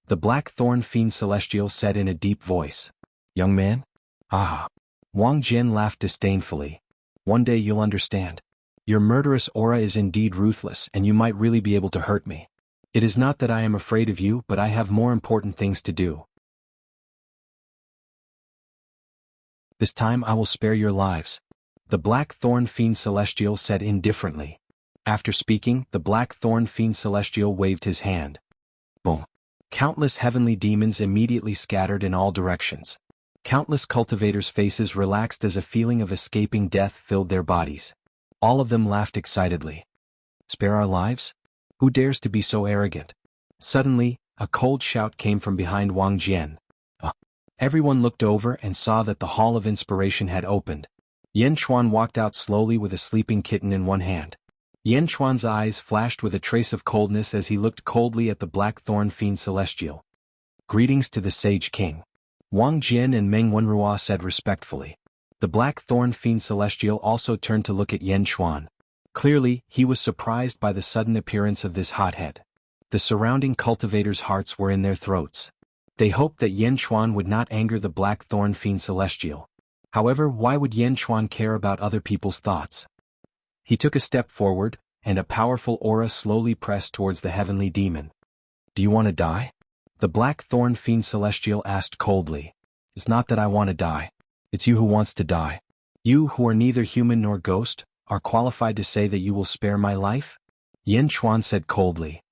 The Black Thorn Fiend Celestial said in a deep voice. Young man? Ah. Wang Jian laughed disdainfully. One day you'll understand. Your murderous aura is indeed ruthless and you might really be able to hurt me. It is not that I am afraid of you, but I have more important things to do. This time I will spare your lives. The Black Thorn Fiend Celestial said indifferently. After speaking, the Black Thorn Fiend Celestial waved his hand. Boom. Countless heavenly demons immediately scattered in all directions. Countless cultivators' faces relaxed as a feeling of escaping death filled their bodies. All of them laughed excitedly. Spare our lives? Who dares to be so arrogant? Suddenly, a cold shout came from behind Wang Jian. Everyone looked over and saw that the Hall of Inspiration had opened. Yan Chuan walked out slowly with a sleeping kitten in one hand. Yan Chuan's eyes flashed with a trace of coldness as he looked coldly at the Black Thorn Fiend Celestial. Greetings to the Sage King. Wang Jian and Meng Wenrua said respectfully. The Black Thorn Fiend Celestial also turned to look at Yan Chuan. Clearly, he was surprised by the sudden appearance of this hothead. The surrounding cultivators' hearts were in their throats. They hoped that Yan Chuan would not anger the Black Thorn Fiend Celestial. However, why would Yan Chuan care about other people's thoughts? He took a step forward, and a powerful aura slowly pressed towards the heavenly demon. Do you want to die? The Black Thorn Fiend Celestial asked coldly. It's not that I want to die. It's you who wants to die. You, who are neither human nor ghost, are qualified to say that you will spare my life? Yan Chuan said coldly.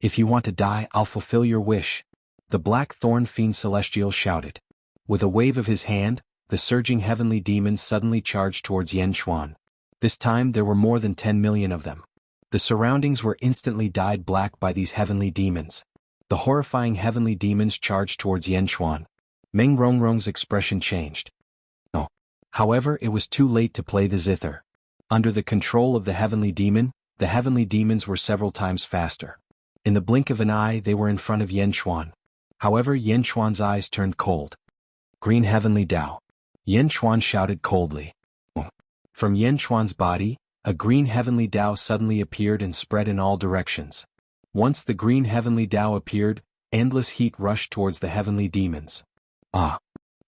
If you want to die, I'll fulfill your wish. The Black Thorn Fiend Celestial shouted. With a wave of his hand, the surging heavenly demons suddenly charged towards Yan Chuan. This time there were more than 10 million of them. The surroundings were instantly dyed black by these heavenly demons. The horrifying heavenly demons charged towards Yan Chuan. Meng Rongrong's expression changed. No. However, it was too late to play the zither. Under the control of the heavenly demons were several times faster. In the blink of an eye they were in front of Yan Chuan. However, Yan Chuan's eyes turned cold. Green Heavenly Tao. Yan Chuan shouted coldly. From Yan Chuan's body, a green heavenly Tao suddenly appeared and spread in all directions. Once the green heavenly Tao appeared, endless heat rushed towards the heavenly demons. Ah!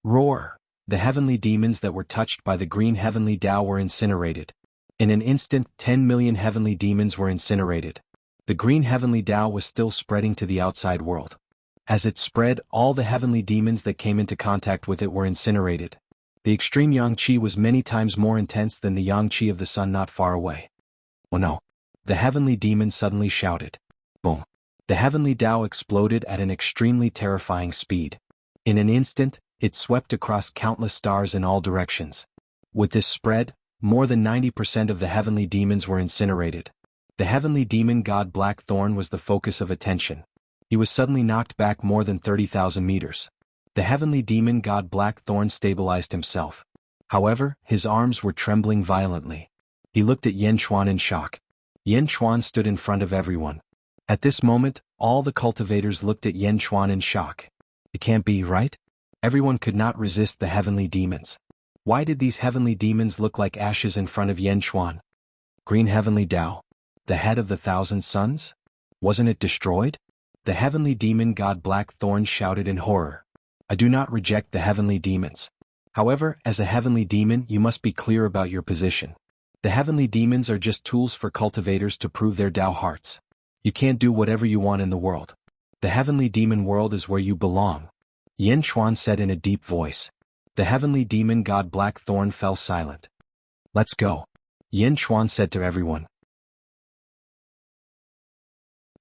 Roar! The heavenly demons that were touched by the green heavenly Tao were incinerated. In an instant, 10 million heavenly demons were incinerated. The green heavenly Tao was still spreading to the outside world. As it spread, all the heavenly demons that came into contact with it were incinerated. The extreme yang qi was many times more intense than the yang qi of the sun not far away. Oh no! The heavenly demon suddenly shouted. Boom! The heavenly Tao exploded at an extremely terrifying speed. In an instant, it swept across countless stars in all directions. With this spread, more than 90% of the heavenly demons were incinerated. The heavenly demon god Blackthorn was the focus of attention. He was suddenly knocked back more than 30,000 meters. The heavenly demon god Blackthorn stabilized himself. However, his arms were trembling violently. He looked at Yan Chuan in shock. Yan Chuan stood in front of everyone. At this moment, all the cultivators looked at Yan Chuan in shock. It can't be, right? Everyone could not resist the heavenly demons. Why did these heavenly demons look like ashes in front of Yan Chuan? Green Heavenly Tao, the head of the 1,000 suns? Wasn't it destroyed? The heavenly demon god Blackthorn shouted in horror. I do not reject the heavenly demons. However, as a heavenly demon, you must be clear about your position. The heavenly demons are just tools for cultivators to prove their Tao hearts. You can't do whatever you want in the world. The heavenly demon world is where you belong. Yan Chuan said in a deep voice. The heavenly demon god Blackthorn fell silent. Let's go. Yan Chuan said to everyone.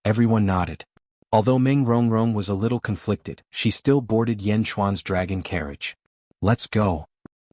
Everyone nodded. Although Meng Rongrong was a little conflicted, she still boarded Yan Chuan's dragon carriage. Let's go.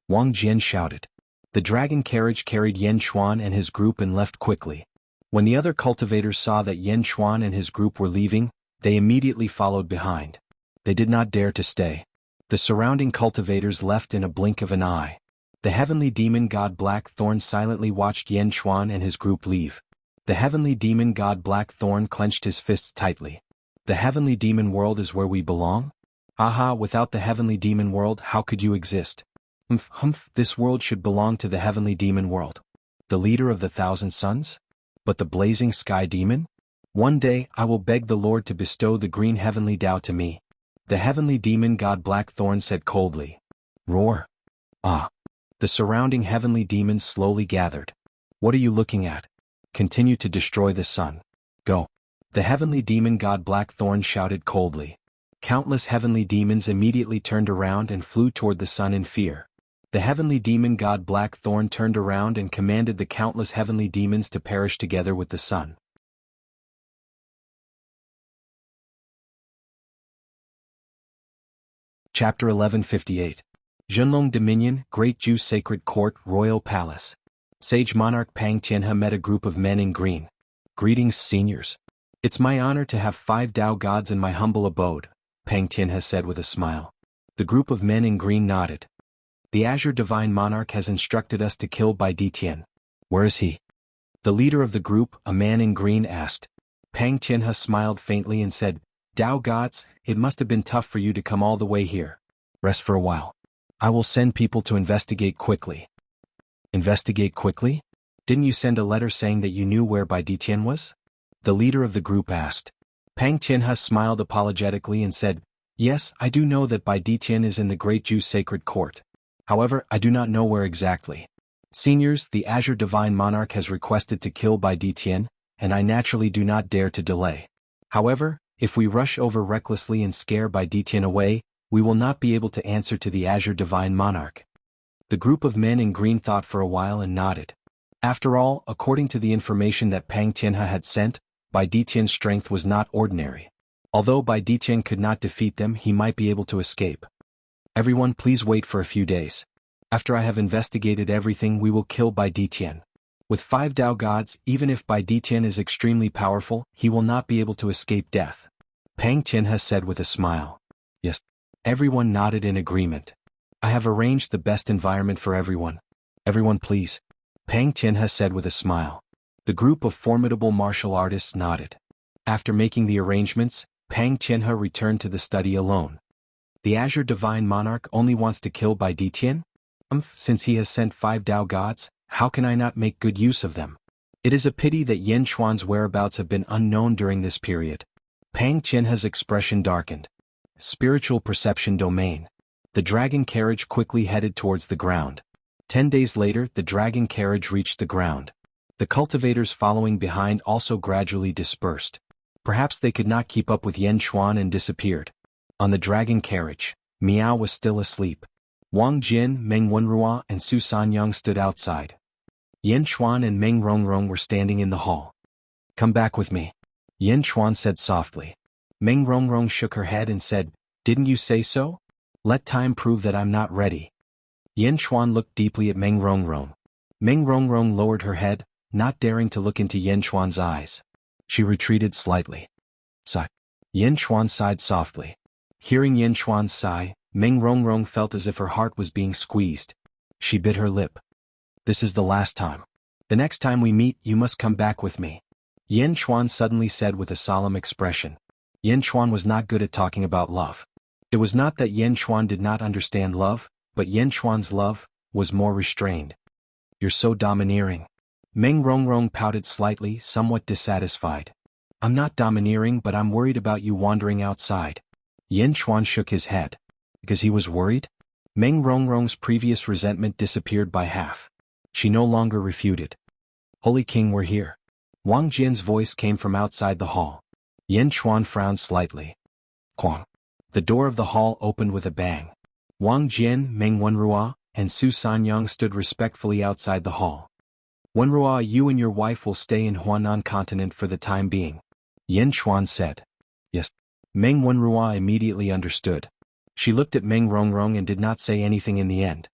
Wang Jian shouted. The dragon carriage carried Yan Chuan and his group and left quickly. When the other cultivators saw that Yan Chuan and his group were leaving, they immediately followed behind. They did not dare to stay. The surrounding cultivators left in a blink of an eye. The heavenly demon god Blackthorn silently watched Yan Chuan and his group leave. The heavenly demon god Blackthorn clenched his fists tightly. The heavenly demon world is where we belong? Aha, without the heavenly demon world, how could you exist? This world should belong to the heavenly demon world. The leader of the 1,000 suns? But the blazing sky demon? One day, I will beg the Lord to bestow the green heavenly Tao to me. The heavenly demon god Blackthorn said coldly. Roar. Ah. The surrounding heavenly demons slowly gathered. What are you looking at? Continue to destroy the sun. Go. The heavenly demon god Blackthorn shouted coldly. Countless heavenly demons immediately turned around and flew toward the sun in fear. The heavenly demon god Blackthorn turned around and commanded the countless heavenly demons to perish together with the sun. Chapter 1158. Zhenlong Dominion, Great Ju Sacred Court, Royal Palace. Sage Monarch Pang Tianhe met a group of men in green. Greetings, seniors. It's my honor to have 5 Tao gods in my humble abode, Pang Tianhe said with a smile. The group of men in green nodded. The Azure Divine Monarch has instructed us to kill Bai Ditian. Where is he? The leader of the group, a man in green, asked. Pang Tianhe smiled faintly and said, Tao gods, it must have been tough for you to come all the way here. Rest for a while. I will send people to investigate quickly. Investigate quickly? Didn't you send a letter saying that you knew where Bai Ditian was? The leader of the group asked. Pang Tianhe smiled apologetically and said, Yes, I do know that Bai Ditian is in the Great Jew Sacred Court. However, I do not know where exactly. Seniors, the Azure Divine Monarch has requested to kill Bai Ditian, and I naturally do not dare to delay. However, if we rush over recklessly and scare Bai Ditian away, we will not be able to answer to the Azure Divine Monarch. The group of men in green thought for a while and nodded. After all, according to the information that Pang Tianhe had sent, Bai Ditian's strength was not ordinary. Although Bai Ditian could not defeat them, he might be able to escape. Everyone, please wait for a few days. After I have investigated everything, we will kill Bai Ditian. With 5 Dao gods, even if Bai Ditian is extremely powerful, he will not be able to escape death. Pang Tianhe said with a smile. Yes. Everyone nodded in agreement. I have arranged the best environment for everyone. Everyone please. Pang Tianhe said with a smile. The group of formidable martial artists nodded. After making the arrangements, Pang Tianhe returned to the study alone. The Azure Divine Monarch only wants to kill Bai Ditian? Since he has sent 5 Dao gods, how can I not make good use of them? It is a pity that Yan Chuan's whereabouts have been unknown during this period. Pang Tianhe's expression darkened. Spiritual perception domain. The dragon carriage quickly headed towards the ground. 10 days later, the dragon carriage reached the ground. The cultivators following behind also gradually dispersed. Perhaps they could not keep up with Yan Chuan and disappeared. On the dragon carriage, Miao was still asleep. Wang Jin, Meng Wenrua, and Su Sanyang stood outside. Yan Chuan and Meng Rongrong were standing in the hall. Come back with me. Yan Chuan said softly. Meng Rongrong shook her head and said, Didn't you say so? Let time prove that I'm not ready. Yan Chuan looked deeply at Meng Rongrong. Meng Rongrong lowered her head, not daring to look into Yan Chuan's eyes. She retreated slightly. Sigh. Yan Chuan sighed softly. Hearing Yan Chuan's sigh, Meng Rongrong felt as if her heart was being squeezed. She bit her lip. This is the last time. The next time we meet, you must come back with me. Yan Chuan suddenly said with a solemn expression. Yan Chuan was not good at talking about love. It was not that Yan Chuan did not understand love, but Yan Chuan's love was more restrained. You're so domineering. Meng Rongrong pouted slightly, somewhat dissatisfied. I'm not domineering, but I'm worried about you wandering outside. Yan Chuan shook his head. Because he was worried? Meng Rongrong's previous resentment disappeared by half. She no longer refuted. Holy King, we're here. Wang Jian's voice came from outside the hall. Yan Chuan frowned slightly. Quang. The door of the hall opened with a bang. Wang Jian, Meng Wenrua, and Su Sanyang stood respectfully outside the hall. Wenrua, you and your wife will stay in Huanan continent for the time being. Yan Chuan said. Yes. Meng Wenrua immediately understood. She looked at Meng Rongrong and did not say anything in the end.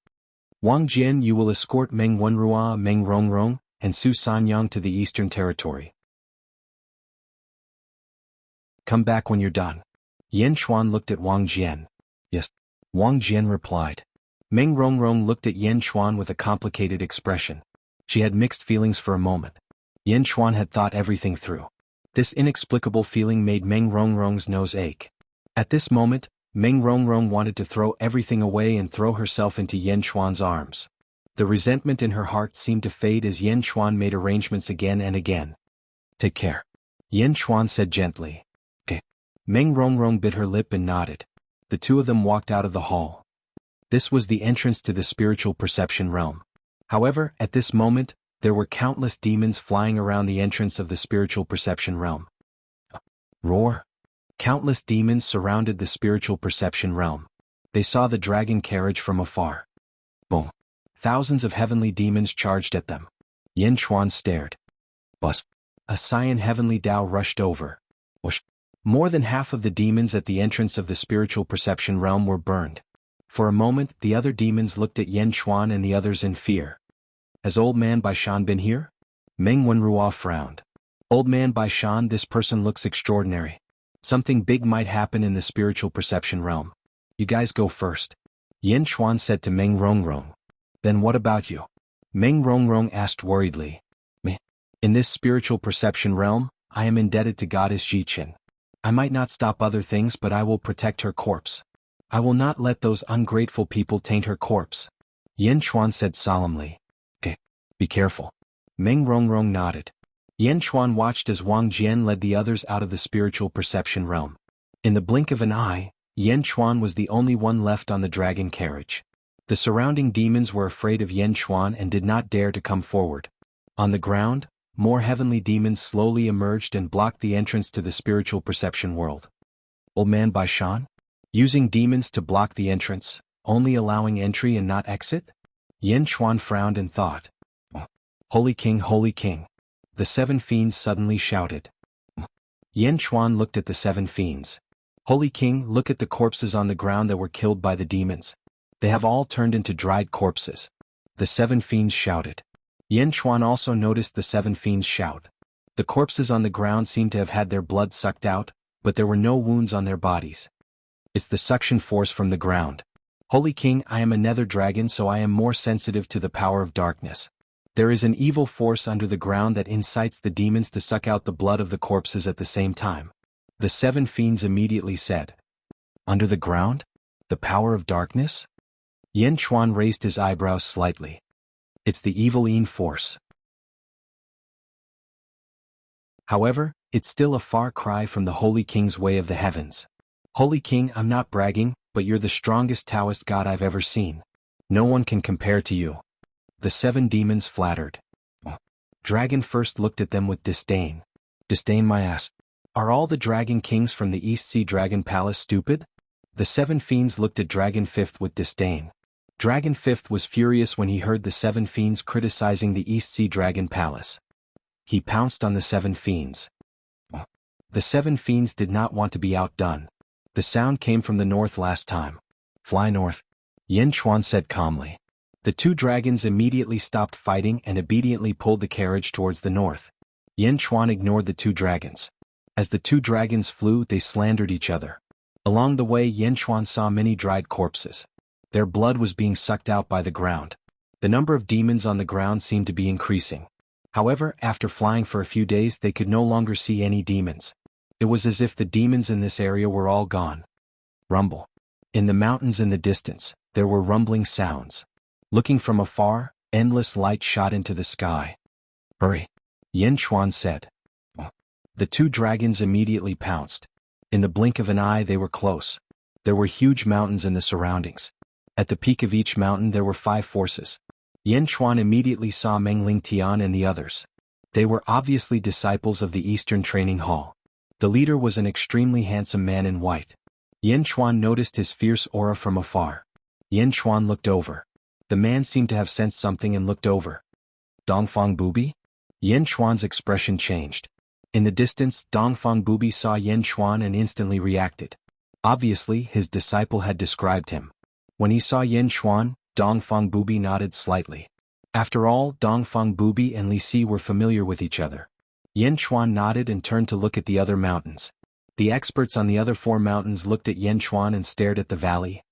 Wang Jian, you will escort Meng Wenrua, Meng Rongrong, and Su Sanyang to the Eastern Territory. Come back when you're done. Yan Chuan looked at Wang Jian. Yes. Wang Jian replied. Meng Rongrong looked at Yan Chuan with a complicated expression. She had mixed feelings for a moment. Yan Chuan had thought everything through. This inexplicable feeling made Meng Rongrong's nose ache. At this moment, Meng Rongrong wanted to throw everything away and throw herself into Yan Chuan's arms. The resentment in her heart seemed to fade as Yan Chuan made arrangements again and again. Take care. Yan Chuan said gently. Okay. Meng Rongrong bit her lip and nodded. The two of them walked out of the hall. This was the entrance to the spiritual perception realm. However, at this moment, there were countless demons flying around the entrance of the spiritual perception realm. Roar! Countless demons surrounded the spiritual perception realm. They saw the dragon carriage from afar. Boom! Thousands of heavenly demons charged at them. Yan Chuan stared. Buzz! A cyan heavenly Tao rushed over. Whoosh! More than half of the demons at the entrance of the spiritual perception realm were burned. For a moment, the other demons looked at Yan Chuan and the others in fear. Has Old Man Baishan been here? Meng Wenrua frowned. Old Man Baishan, this person looks extraordinary. Something big might happen in the spiritual perception realm. You guys go first. Yan Chuan said to Meng Rongrong. Then what about you? Meng Rongrong asked worriedly. Me. In this spiritual perception realm, I am indebted to Goddess Jiqin. I might not stop other things, but I will protect her corpse. I will not let those ungrateful people taint her corpse. Yan Chuan said solemnly. Okay. Be careful. Meng Rongrong nodded. Yan Chuan watched as Wang Jian led the others out of the spiritual perception realm. In the blink of an eye, Yan Chuan was the only one left on the dragon carriage. The surrounding demons were afraid of Yan Chuan and did not dare to come forward. On the ground, more heavenly demons slowly emerged and blocked the entrance to the spiritual perception world. Old Man Bai Shan? Using demons to block the entrance, only allowing entry and not exit? Yan Chuan frowned and thought. Holy King, Holy King. The 7 fiends suddenly shouted. Yan Chuan looked at the 7 fiends. Holy King, look at the corpses on the ground that were killed by the demons. They have all turned into dried corpses. The 7 fiends shouted. Yan Chuan also noticed the 7 fiends shout. The corpses on the ground seemed to have had their blood sucked out, but there were no wounds on their bodies. It's the suction force from the ground. Holy King, I am a nether dragon, so I am more sensitive to the power of darkness. There is an evil force under the ground that incites the demons to suck out the blood of the corpses at the same time. The 7 fiends immediately said. Under the ground? The power of darkness? Yan Chuan raised his eyebrows slightly. It's the evil Yin force. However, it's still a far cry from the Holy King's way of the heavens. Holy King, I'm not bragging, but you're the strongest Taoist god I've ever seen. No one can compare to you. The 7 demons flattered. Dragon first looked at them with disdain. Disdain my ass. Are all the dragon kings from the East Sea Dragon Palace stupid? The 7 fiends looked at Dragon Fifth with disdain. Dragon Fifth was furious when he heard the 7 fiends criticizing the East Sea Dragon Palace. He pounced on the 7 fiends. The 7 fiends did not want to be outdone. The sound came from the north last time. Fly north. Yan Chuan said calmly. The 2 dragons immediately stopped fighting and obediently pulled the carriage towards the north. Yan Chuan ignored the 2 dragons. As the 2 dragons flew, they slandered each other. Along the way, Yan Chuan saw many dried corpses. Their blood was being sucked out by the ground. The number of demons on the ground seemed to be increasing. However, after flying for a few days, they could no longer see any demons. It was as if the demons in this area were all gone. Rumble. In the mountains in the distance, there were rumbling sounds. Looking from afar, endless light shot into the sky. Hurry. Yan Chuan said. The 2 dragons immediately pounced. In the blink of an eye they were close. There were huge mountains in the surroundings. At the peak of each mountain there were 5 forces. Yan Chuan immediately saw Meng Lingtian and the others. They were obviously disciples of the Eastern Training Hall. The leader was an extremely handsome man in white. Yan Chuan noticed his fierce aura from afar. Yan Chuan looked over. The man seemed to have sensed something and looked over. Dongfang Bubi? Yan Chuan's expression changed. In the distance, Dongfang Bubi saw Yan Chuan and instantly reacted. Obviously, his disciple had described him. When he saw Yan Chuan, Dongfang Bubi nodded slightly. After all, Dongfang Bubi and Li Si were familiar with each other. Yan Chuan nodded and turned to look at the other mountains. The experts on the other 4 mountains looked at Yan Chuan and stared at the valley.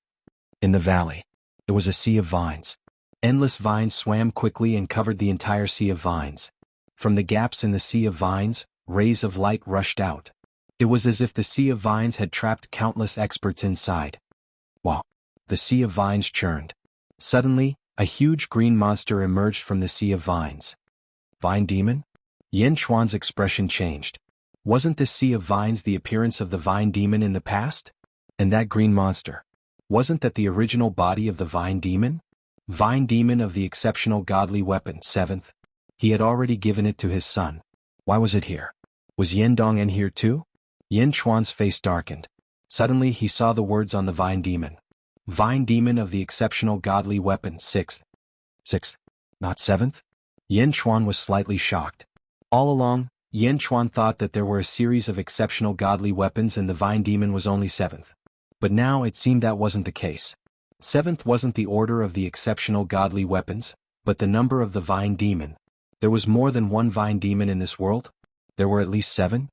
In the valley, there was a sea of vines. Endless vines swam quickly and covered the entire sea of vines. From the gaps in the sea of vines, rays of light rushed out. It was as if the sea of vines had trapped countless experts inside. Wow! The sea of vines churned. Suddenly, a huge green monster emerged from the sea of vines. Vine demon? Yan Chuan's expression changed. Wasn't this sea of vines the appearance of the vine demon in the past? And that green monster? Wasn't that the original body of the vine demon? Vine demon of the exceptional godly weapon, 7th. He had already given it to his son. Why was it here? Was Yan Dong'en here too? Yan Chuan's face darkened. Suddenly he saw the words on the vine demon. Vine demon of the exceptional godly weapon, 6th. 6th, not 7th? Yan Chuan was slightly shocked. All along, Yan Chuan thought that there were a series of exceptional godly weapons and the vine demon was only 7th. But now it seemed that wasn't the case. 7th wasn't the order of the exceptional godly weapons, but the number of the vine demon. There was more than one vine demon in this world? There were at least 7?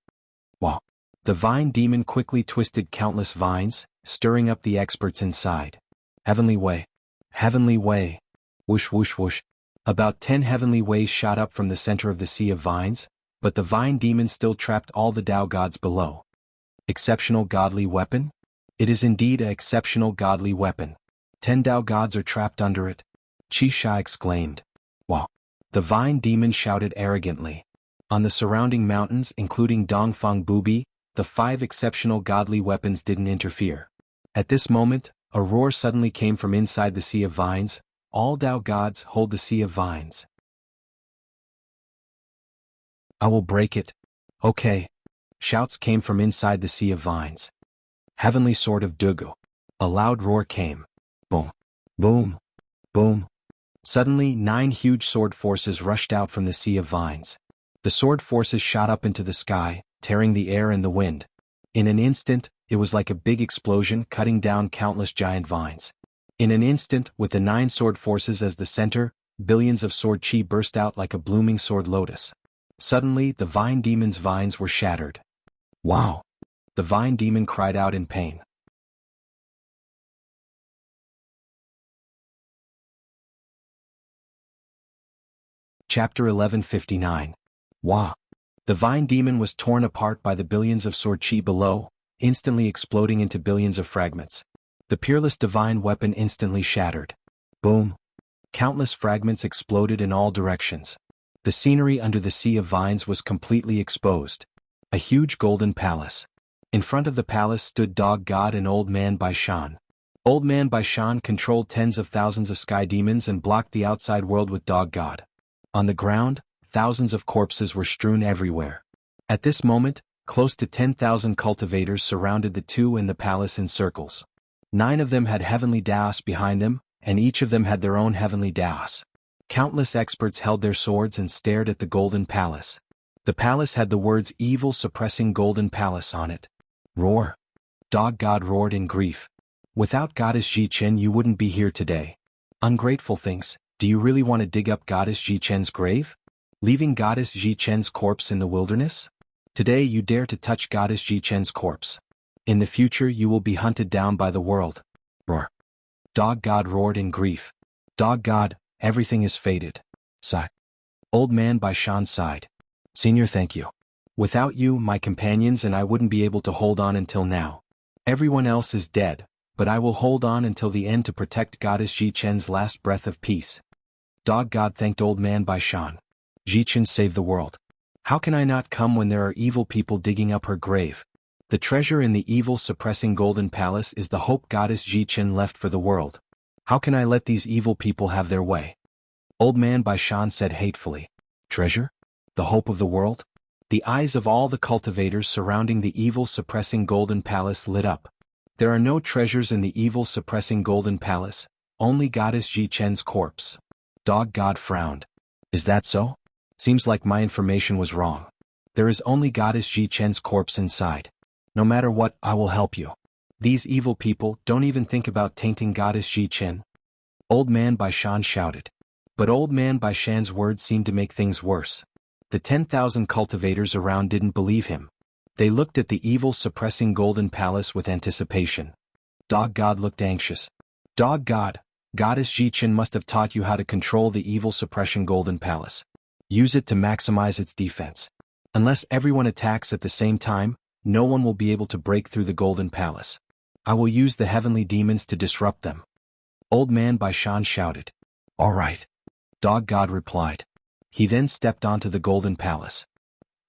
Wow! The vine demon quickly twisted countless vines, stirring up the experts inside. Heavenly way. Heavenly way. Whoosh whoosh whoosh. About 10 heavenly ways shot up from the center of the sea of vines, but the vine demon still trapped all the Tao gods below. Exceptional godly weapon? It is indeed an exceptional godly weapon. 10 Tao gods are trapped under it. Qi Sha exclaimed. Wow! The vine demon shouted arrogantly. On the surrounding mountains, including Dongfang Bubi, the 5 exceptional godly weapons didn't interfere. At this moment, a roar suddenly came from inside the Sea of Vines. All Dao gods hold the Sea of Vines. I will break it. Okay. Shouts came from inside the Sea of Vines. Heavenly Sword of Dugu. A loud roar came. Boom. Boom. Boom. Suddenly 9 huge sword forces rushed out from the Sea of Vines. The sword forces shot up into the sky, tearing the air and the wind. In an instant, it was like a big explosion cutting down countless giant vines. In an instant, with the 9 sword forces as the center, billions of sword chi burst out like a blooming sword lotus. Suddenly, the vine demon's vines were shattered. Wow! The vine demon cried out in pain. Chapter 1159. Wah! The vine demon was torn apart by the billions of sword chi below, instantly exploding into billions of fragments. The peerless divine weapon instantly shattered. Boom! Countless fragments exploded in all directions. The scenery under the Sea of Vines was completely exposed. A huge golden palace. In front of the palace stood Dog God and Old Man Baishan. Old Man Baishan controlled tens of thousands of sky demons and blocked the outside world with Dog God. On the ground, thousands of corpses were strewn everywhere. At this moment, close to 10,000 cultivators surrounded the two in the palace in circles. 9 of them had heavenly Daos behind them, and each of them had their own heavenly Daos. Countless experts held their swords and stared at the golden palace. The palace had the words "Evil Suppressing Golden Palace" on it. Roar! Dog God roared in grief. Without Goddess Ji-Chen you wouldn't be here today. Ungrateful things, do you really want to dig up Goddess Ji-Chen's grave? Leaving Goddess Ji-Chen's corpse in the wilderness? Today you dare to touch Goddess Ji-Chen's corpse. In the future you will be hunted down by the world. Roar! Dog God roared in grief. Dog God, everything is fated. Sigh. Old Man Baishan sighed. Senior, thank you. Without you, my companions and I wouldn't be able to hold on until now. Everyone else is dead, but I will hold on until the end to protect Goddess Ji-Chen's last breath of peace. Dog God thanked Old Man Baishan. Ji-Chen saved the world. How can I not come when there are evil people digging up her grave? The treasure in the evil suppressing golden palace is the hope Goddess Ji-Chen left for the world. How can I let these evil people have their way? Old Man Baishan said hatefully. Treasure? The hope of the world? The eyes of all the cultivators surrounding the evil suppressing golden palace lit up. There are no treasures in the evil suppressing golden palace, only Goddess Ji-Chen's corpse. Dog God frowned. Is that so? Seems like my information was wrong. There is only Goddess Ji-Chen's corpse inside. No matter what, I will help you. These evil people don't even think about tainting Goddess Ji-Chen. Old Man Baishan shouted. But Old Man Baishan's words seemed to make things worse. The 10,000 cultivators around didn't believe him. They looked at the evil suppressing golden palace with anticipation. Dog God looked anxious. Dog God, Goddess Ji-Chen must have taught you how to control the evil suppression golden palace. Use it to maximize its defense. Unless everyone attacks at the same time, no one will be able to break through the golden palace. I will use the heavenly demons to disrupt them. Old Man Baishan shouted. All right. Dog God replied. He then stepped onto the golden palace.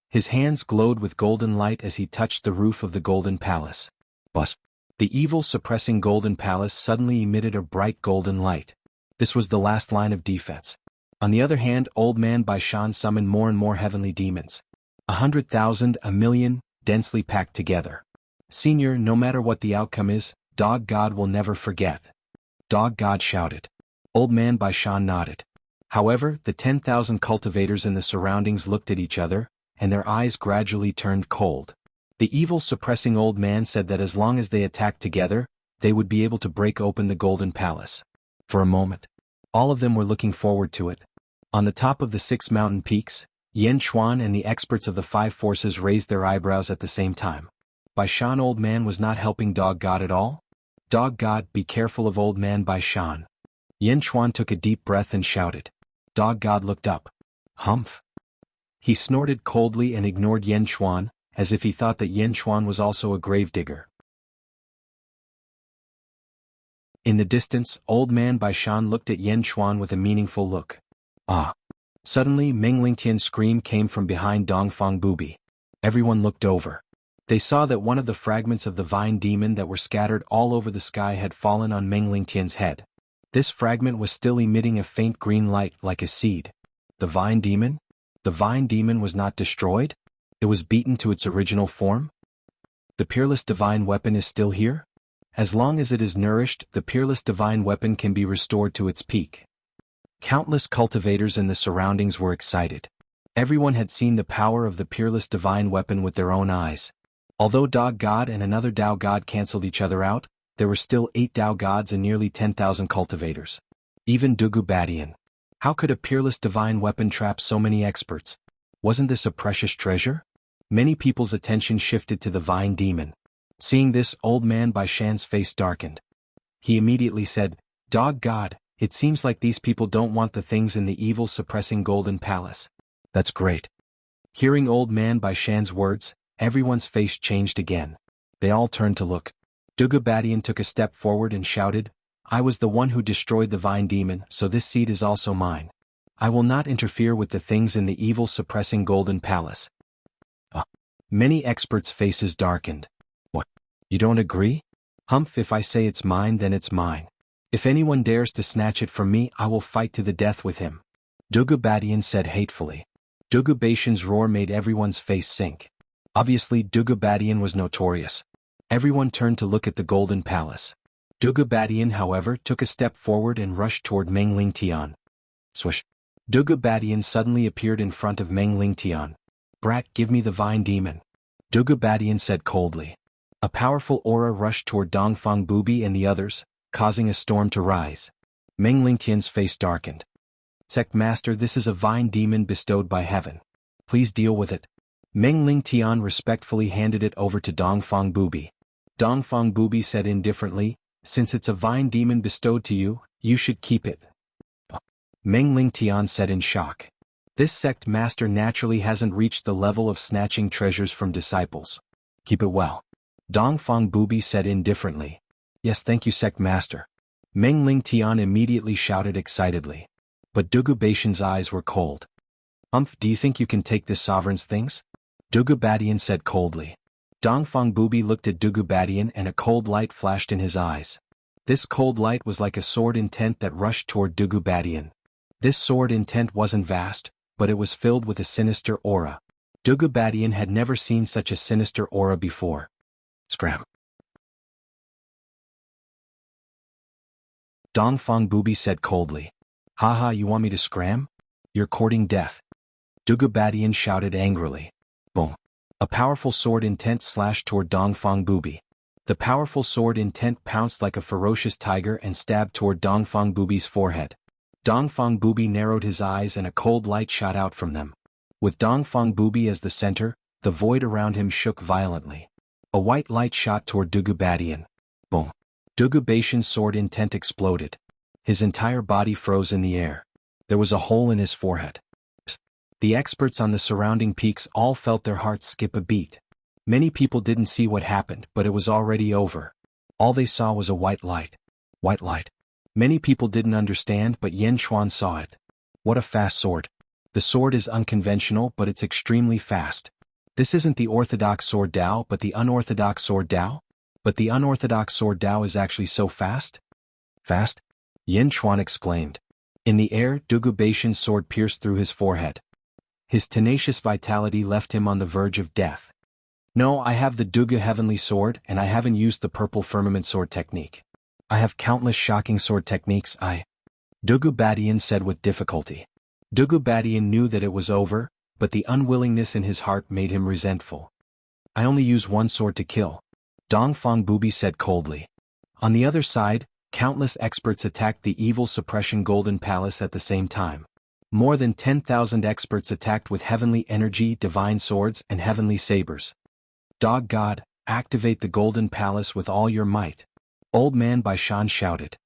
His hands glowed with golden light as he touched the roof of the golden palace. Buzz! The evil suppressing golden palace suddenly emitted a bright golden light. This was the last line of defense. On the other hand, Old Man Baishan summoned more and more heavenly demons. 100,000, a million, densely packed together. Senior, no matter what the outcome is, Dog God will never forget. Dog God shouted. Old Man Baishan nodded. However, the 10,000 cultivators in the surroundings looked at each other, and their eyes gradually turned cold. The evil suppressing old man said that as long as they attacked together, they would be able to break open the golden palace. For a moment, all of them were looking forward to it. On the top of the 6 mountain peaks, Yan Chuan and the experts of the 5 forces raised their eyebrows at the same time. Baishan Old Man was not helping Dog God at all? Dog God, be careful of Old Man Baishan. Yan Chuan took a deep breath and shouted. Dog God looked up. Humph. He snorted coldly and ignored Yan Chuan, as if he thought that Yan Chuan was also a gravedigger. In the distance, Old Man Baishan looked at Yan Chuan with a meaningful look. Ah. Suddenly Meng Lingtian's scream came from behind Dongfang Bubi. Everyone looked over. They saw that one of the fragments of the vine demon that were scattered all over the sky had fallen on Meng Lingtian's head. This fragment was still emitting a faint green light like a seed. The vine demon? The vine demon was not destroyed? It was beaten to its original form? The peerless divine weapon is still here? As long as it is nourished, the peerless divine weapon can be restored to its peak. Countless cultivators in the surroundings were excited. Everyone had seen the power of the peerless divine weapon with their own eyes. Although Dog God and another Dao God cancelled each other out, there were still 8 Dao Gods and nearly 10,000 cultivators. Even Dugu Badian. How could a peerless divine weapon trap so many experts? Wasn't this a precious treasure? Many people's attention shifted to the vine demon. Seeing this, old man Bai Shan's face darkened. He immediately said, Dog God, it seems like these people don't want the things in the evil-suppressing golden palace. That's great. Hearing old man Bai Shan's words, everyone's face changed again. They all turned to look. Dugu Badian took a step forward and shouted, I was the one who destroyed the vine demon, so this seed is also mine. I will not interfere with the things in the evil-suppressing golden palace. Many experts' faces darkened. What? You don't agree? Humph, if I say it's mine, then it's mine. If anyone dares to snatch it from me, I will fight to the death with him. Dugu Badian said hatefully. Dugu Baishan's roar made everyone's face sink. Obviously, Dugu Badian was notorious. Everyone turned to look at the golden palace. Dugu Badian, however, took a step forward and rushed toward Meng Lingtian. Swish. Dugu Badian suddenly appeared in front of Meng Lingtian. Brat, give me the vine demon. Dugu Badian said coldly. A powerful aura rushed toward Dongfang Bubi and the others, causing a storm to rise. Meng Lingtian's face darkened. Sect Master, this is a vine demon bestowed by heaven. Please deal with it. Meng Lingtian respectfully handed it over to Dongfang Bubi. Dongfang Bubi said indifferently, since it's a vine demon bestowed to you, you should keep it. Meng Lingtian said in shock. This sect master naturally hasn't reached the level of snatching treasures from disciples. Keep it well. Dongfang Bubi said indifferently. Yes, thank you, sect master. Meng Lingtian immediately shouted excitedly. But Dugu Baishan's eyes were cold. Humph, do you think you can take this sovereign's things? Dugu Badian said coldly. Dongfang Bubi looked at Dugu Badian and a cold light flashed in his eyes. This cold light was like a sword intent that rushed toward Dugu Badian. This sword intent wasn't vast, but it was filled with a sinister aura. Dugu Badian had never seen such a sinister aura before. Scram. Dongfang Bubi said coldly. Haha, you want me to scram? You're courting death. Dugu Badian shouted angrily. Boom. A powerful sword intent slashed toward Dongfang Bubi. The powerful sword intent pounced like a ferocious tiger and stabbed toward Dongfang Bubi's forehead. Dongfang Bubi narrowed his eyes and a cold light shot out from them. With Dongfang Bubi as the center, the void around him shook violently. A white light shot toward Dugu Badian. Boom. Dugu Baishan's sword intent exploded. His entire body froze in the air. There was a hole in his forehead. The experts on the surrounding peaks all felt their hearts skip a beat. Many people didn't see what happened, but it was already over. All they saw was a white light. White light. Many people didn't understand, but Yen Chuan saw it. What a fast sword. The sword is unconventional, but it's extremely fast. This isn't the orthodox sword Dao, but the unorthodox sword Dao? But the unorthodox sword Dao is actually so fast? Fast? Yen Chuan exclaimed. In the air, Dugu Baishan's sword pierced through his forehead. His tenacious vitality left him on the verge of death. No, I have the Dugu Heavenly Sword, and I haven't used the Purple Firmament Sword technique. I have countless shocking sword techniques, Dugu Badian said with difficulty. Dugu Badian knew that it was over, but the unwillingness in his heart made him resentful. I only use one sword to kill. Dongfang Bubi said coldly. On the other side, countless experts attacked the evil suppression golden palace at the same time. More than 10,000 experts attacked with heavenly energy, divine swords, and heavenly sabers. Dog God, activate the golden palace with all your might. Old man Bai Shan shouted.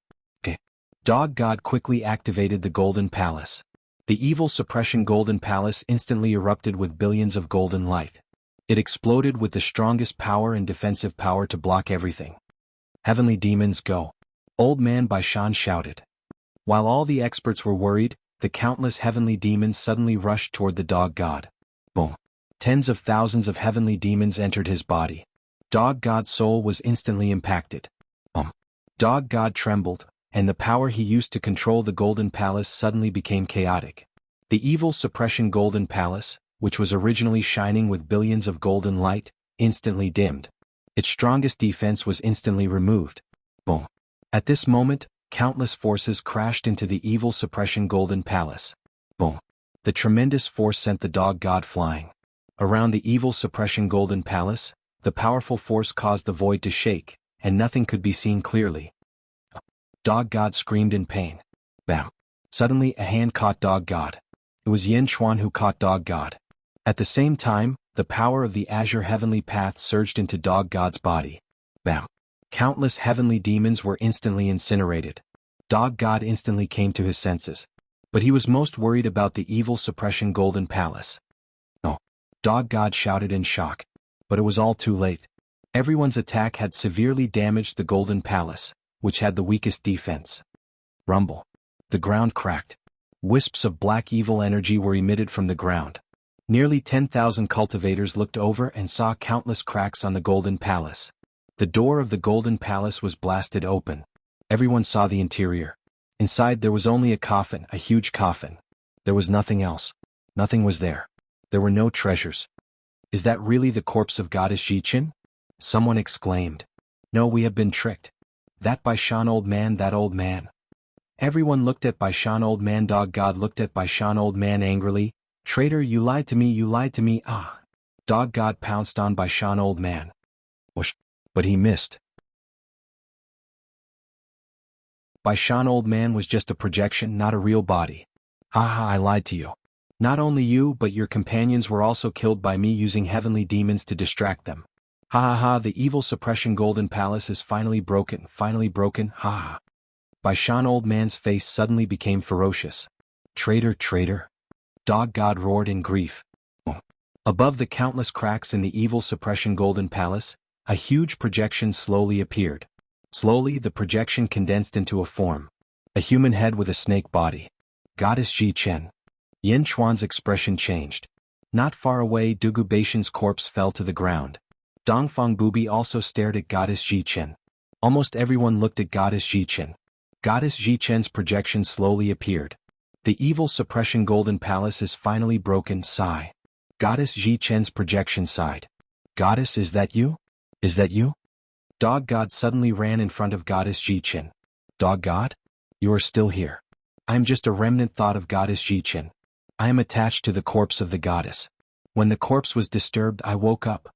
Dog God quickly activated the golden palace. The evil suppression golden palace instantly erupted with billions of golden light. It exploded with the strongest power and defensive power to block everything. Heavenly demons go. Old man Bai Shan shouted. While all the experts were worried, the countless heavenly demons suddenly rushed toward the dog god. Boom. Tens of thousands of heavenly demons entered his body. Dog god's soul was instantly impacted. Dog god trembled, and the power he used to control the Golden Palace suddenly became chaotic. The evil suppression Golden Palace, which was originally shining with billions of golden light, instantly dimmed. Its strongest defense was instantly removed. Boom. At this moment, countless forces crashed into the evil suppression Golden Palace. Boom. The tremendous force sent the dog god flying. Around the evil suppression Golden Palace, the powerful force caused the void to shake, and nothing could be seen clearly. Dog god screamed in pain. Bam. Suddenly a hand caught dog god. It was Yin Chuan who caught dog god. At the same time, the power of the azure heavenly path surged into dog god's body. Bam. Countless heavenly demons were instantly incinerated. Dog god instantly came to his senses. But he was most worried about the evil suppression Golden Palace. No. Dog god shouted in shock. But it was all too late. Everyone's attack had severely damaged the Golden Palace, which had the weakest defense. Rumble. The ground cracked. Wisps of black evil energy were emitted from the ground. Nearly 10,000 cultivators looked over and saw countless cracks on the Golden Palace. The door of the Golden Palace was blasted open. Everyone saw the interior. Inside there was only a coffin, a huge coffin. There was nothing else. Nothing was there. There were no treasures. Is that really the corpse of Goddess Jichin? Someone exclaimed. No, we have been tricked. That Baishan old man, that old man. Everyone looked at Baishan old man. Dog god looked at Baishan old man angrily. Traitor, you lied to me, you lied to me, ah. Dog god pounced on Baishan old man. Whoosh. But he missed. Baishan old man was just a projection, not a real body. Haha, I lied to you. Not only you but your companions were also killed by me using heavenly demons to distract them. Ha ha ha, the evil suppression Golden Palace is finally broken, ha ha. Baishan old man's face suddenly became ferocious. Traitor, traitor. Dog god roared in grief. Above the countless cracks in the evil suppression Golden Palace, a huge projection slowly appeared. Slowly the projection condensed into a form. A human head with a snake body. Goddess Jichin. Yin Chuan's expression changed. Not far away, Dugu Baishan's corpse fell to the ground. Dongfang Bubi also stared at Goddess Jichin. Almost everyone looked at Goddess Jichin. Goddess Jichin's projection slowly appeared. The evil suppression Golden Palace is finally broken. Sigh. Goddess Jichin's projection sighed. Goddess, is that you? Is that you? Dog god suddenly ran in front of Goddess Jichin. Dog god? You are still here. I am just a remnant thought of Goddess Jichin. I am attached to the corpse of the goddess. When the corpse was disturbed, I woke up.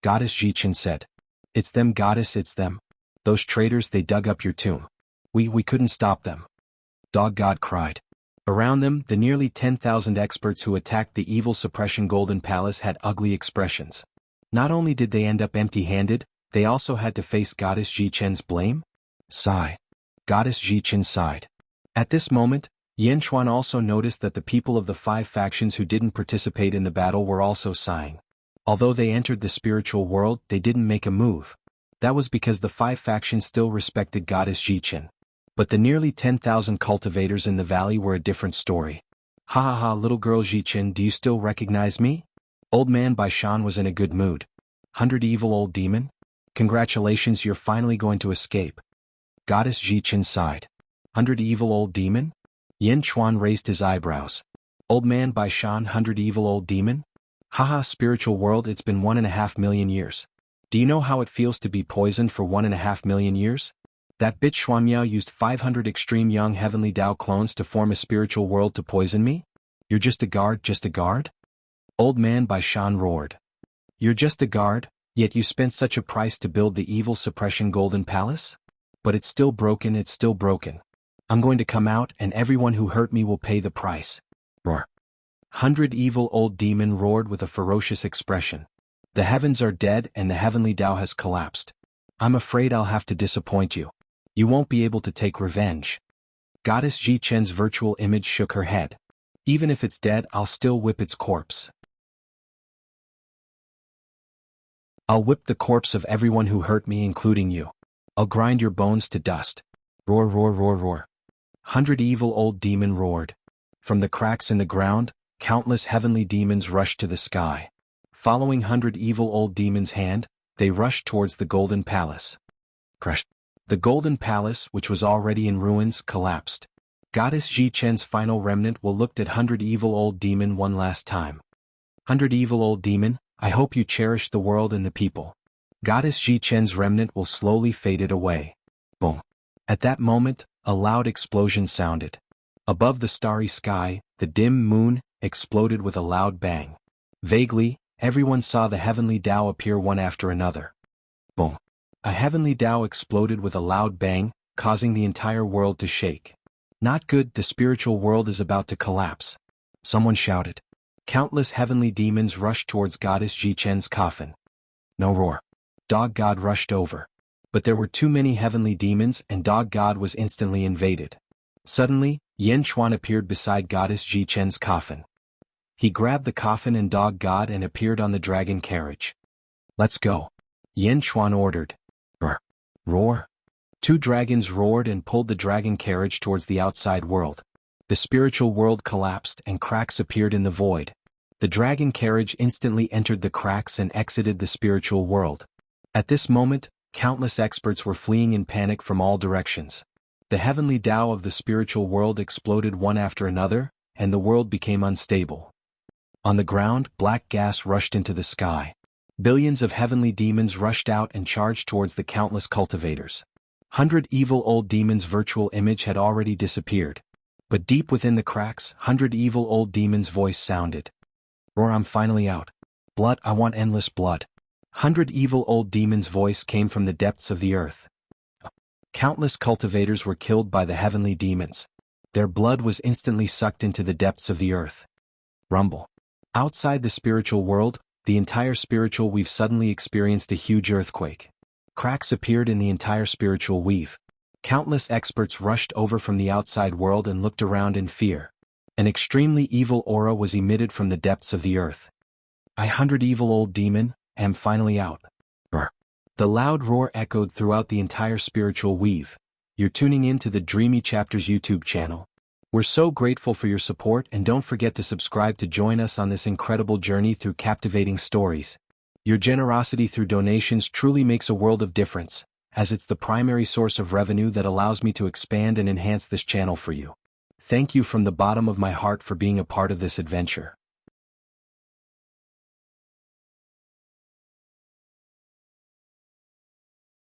Goddess Jichin said. It's them, goddess, it's them. Those traitors, they dug up your tomb. We couldn't stop them. Dog god cried. Around them, the nearly 10,000 experts who attacked the evil suppression Golden Palace had ugly expressions. Not only did they end up empty-handed, they also had to face Goddess Jichin's blame? Sigh. Goddess Jichin sighed. At this moment, Yin Chuan also noticed that the people of the 5 factions who didn't participate in the battle were also sighing. Although they entered the spiritual world, they didn't make a move. That was because the 5 factions still respected Goddess Jichin. But the nearly 10,000 cultivators in the valley were a different story. Ha ha ha, little girl Jichin, do you still recognize me? Old man Baishan was in a good mood. 100 evil old demon? Congratulations, you're finally going to escape. Goddess Jichin sighed. 100 evil old demon? Yin Chuan raised his eyebrows. Old man Baishan, 100 evil old demon? Haha, spiritual world, it's been 1.5 million years. Do you know how it feels to be poisoned for 1.5 million years? That bitch Xuanmiao used 500 extreme young heavenly Dao clones to form a spiritual world to poison me? You're just a guard, just a guard? Old man Baishan roared. You're just a guard, yet you spent such a price to build the evil suppression Golden Palace? But it's still broken, it's still broken. I'm going to come out and everyone who hurt me will pay the price. Roar. 100 evil old demon roared with a ferocious expression. The heavens are dead and the heavenly Dao has collapsed. I'm afraid I'll have to disappoint you. You won't be able to take revenge. Goddess Jichen's virtual image shook her head. Even if it's dead, I'll still whip its corpse. I'll whip the corpse of everyone who hurt me, including you. I'll grind your bones to dust. Roar, roar, roar, roar. 100 evil old demon roared. From the cracks in the ground, countless heavenly demons rushed to the sky. Following 100 evil old demons' hand, they rushed towards the Golden Palace. Crash. The Golden Palace, which was already in ruins, collapsed. Goddess Ji Chen's final remnant will looked at 100 evil old demon one last time. 100 evil old demon, I hope you cherish the world and the people. Goddess Ji Chen's remnant will slowly faded away. Boom. At that moment, a loud explosion sounded. Above the starry sky, the dim moon exploded with a loud bang. Vaguely, everyone saw the heavenly Tao appear one after another. Boom. A heavenly Tao exploded with a loud bang, causing the entire world to shake. Not good, the spiritual world is about to collapse. Someone shouted. Countless heavenly demons rushed towards Goddess Ji Chen's coffin. No roar. Dog God rushed over. But there were too many heavenly demons and Dog God was instantly invaded. Suddenly, Yan Chuan appeared beside Goddess Ji Chen's coffin. He grabbed the coffin and Dog God and appeared on the dragon carriage. Let's go. Yan Chuan ordered. Roar. Two dragons roared and pulled the dragon carriage towards the outside world. The spiritual world collapsed and cracks appeared in the void. The dragon carriage instantly entered the cracks and exited the spiritual world. At this moment, countless experts were fleeing in panic from all directions. The heavenly Tao of the spiritual world exploded one after another, and the world became unstable. On the ground, black gas rushed into the sky. Billions of heavenly demons rushed out and charged towards the countless cultivators. 100 evil old demons' virtual image had already disappeared. But deep within the cracks, 100 evil old demons' voice sounded. Roar, I'm finally out. Blood, I want endless blood. 100 evil old demons' voice came from the depths of the earth. Countless cultivators were killed by the heavenly demons. Their blood was instantly sucked into the depths of the earth. Rumble. Outside the spiritual world, the entire spiritual weave suddenly experienced a huge earthquake. Cracks appeared in the entire spiritual weave. Countless experts rushed over from the outside world and looked around in fear. An extremely evil aura was emitted from the depths of the earth. 100 evil old demon, am finally out. Roar. The loud roar echoed throughout the entire spiritual weave. You're tuning in to the Dreamy Chapters YouTube channel. We're so grateful for your support and don't forget to subscribe to join us on this incredible journey through captivating stories. Your generosity through donations truly makes a world of difference, as it's the primary source of revenue that allows me to expand and enhance this channel for you. Thank you from the bottom of my heart for being a part of this adventure.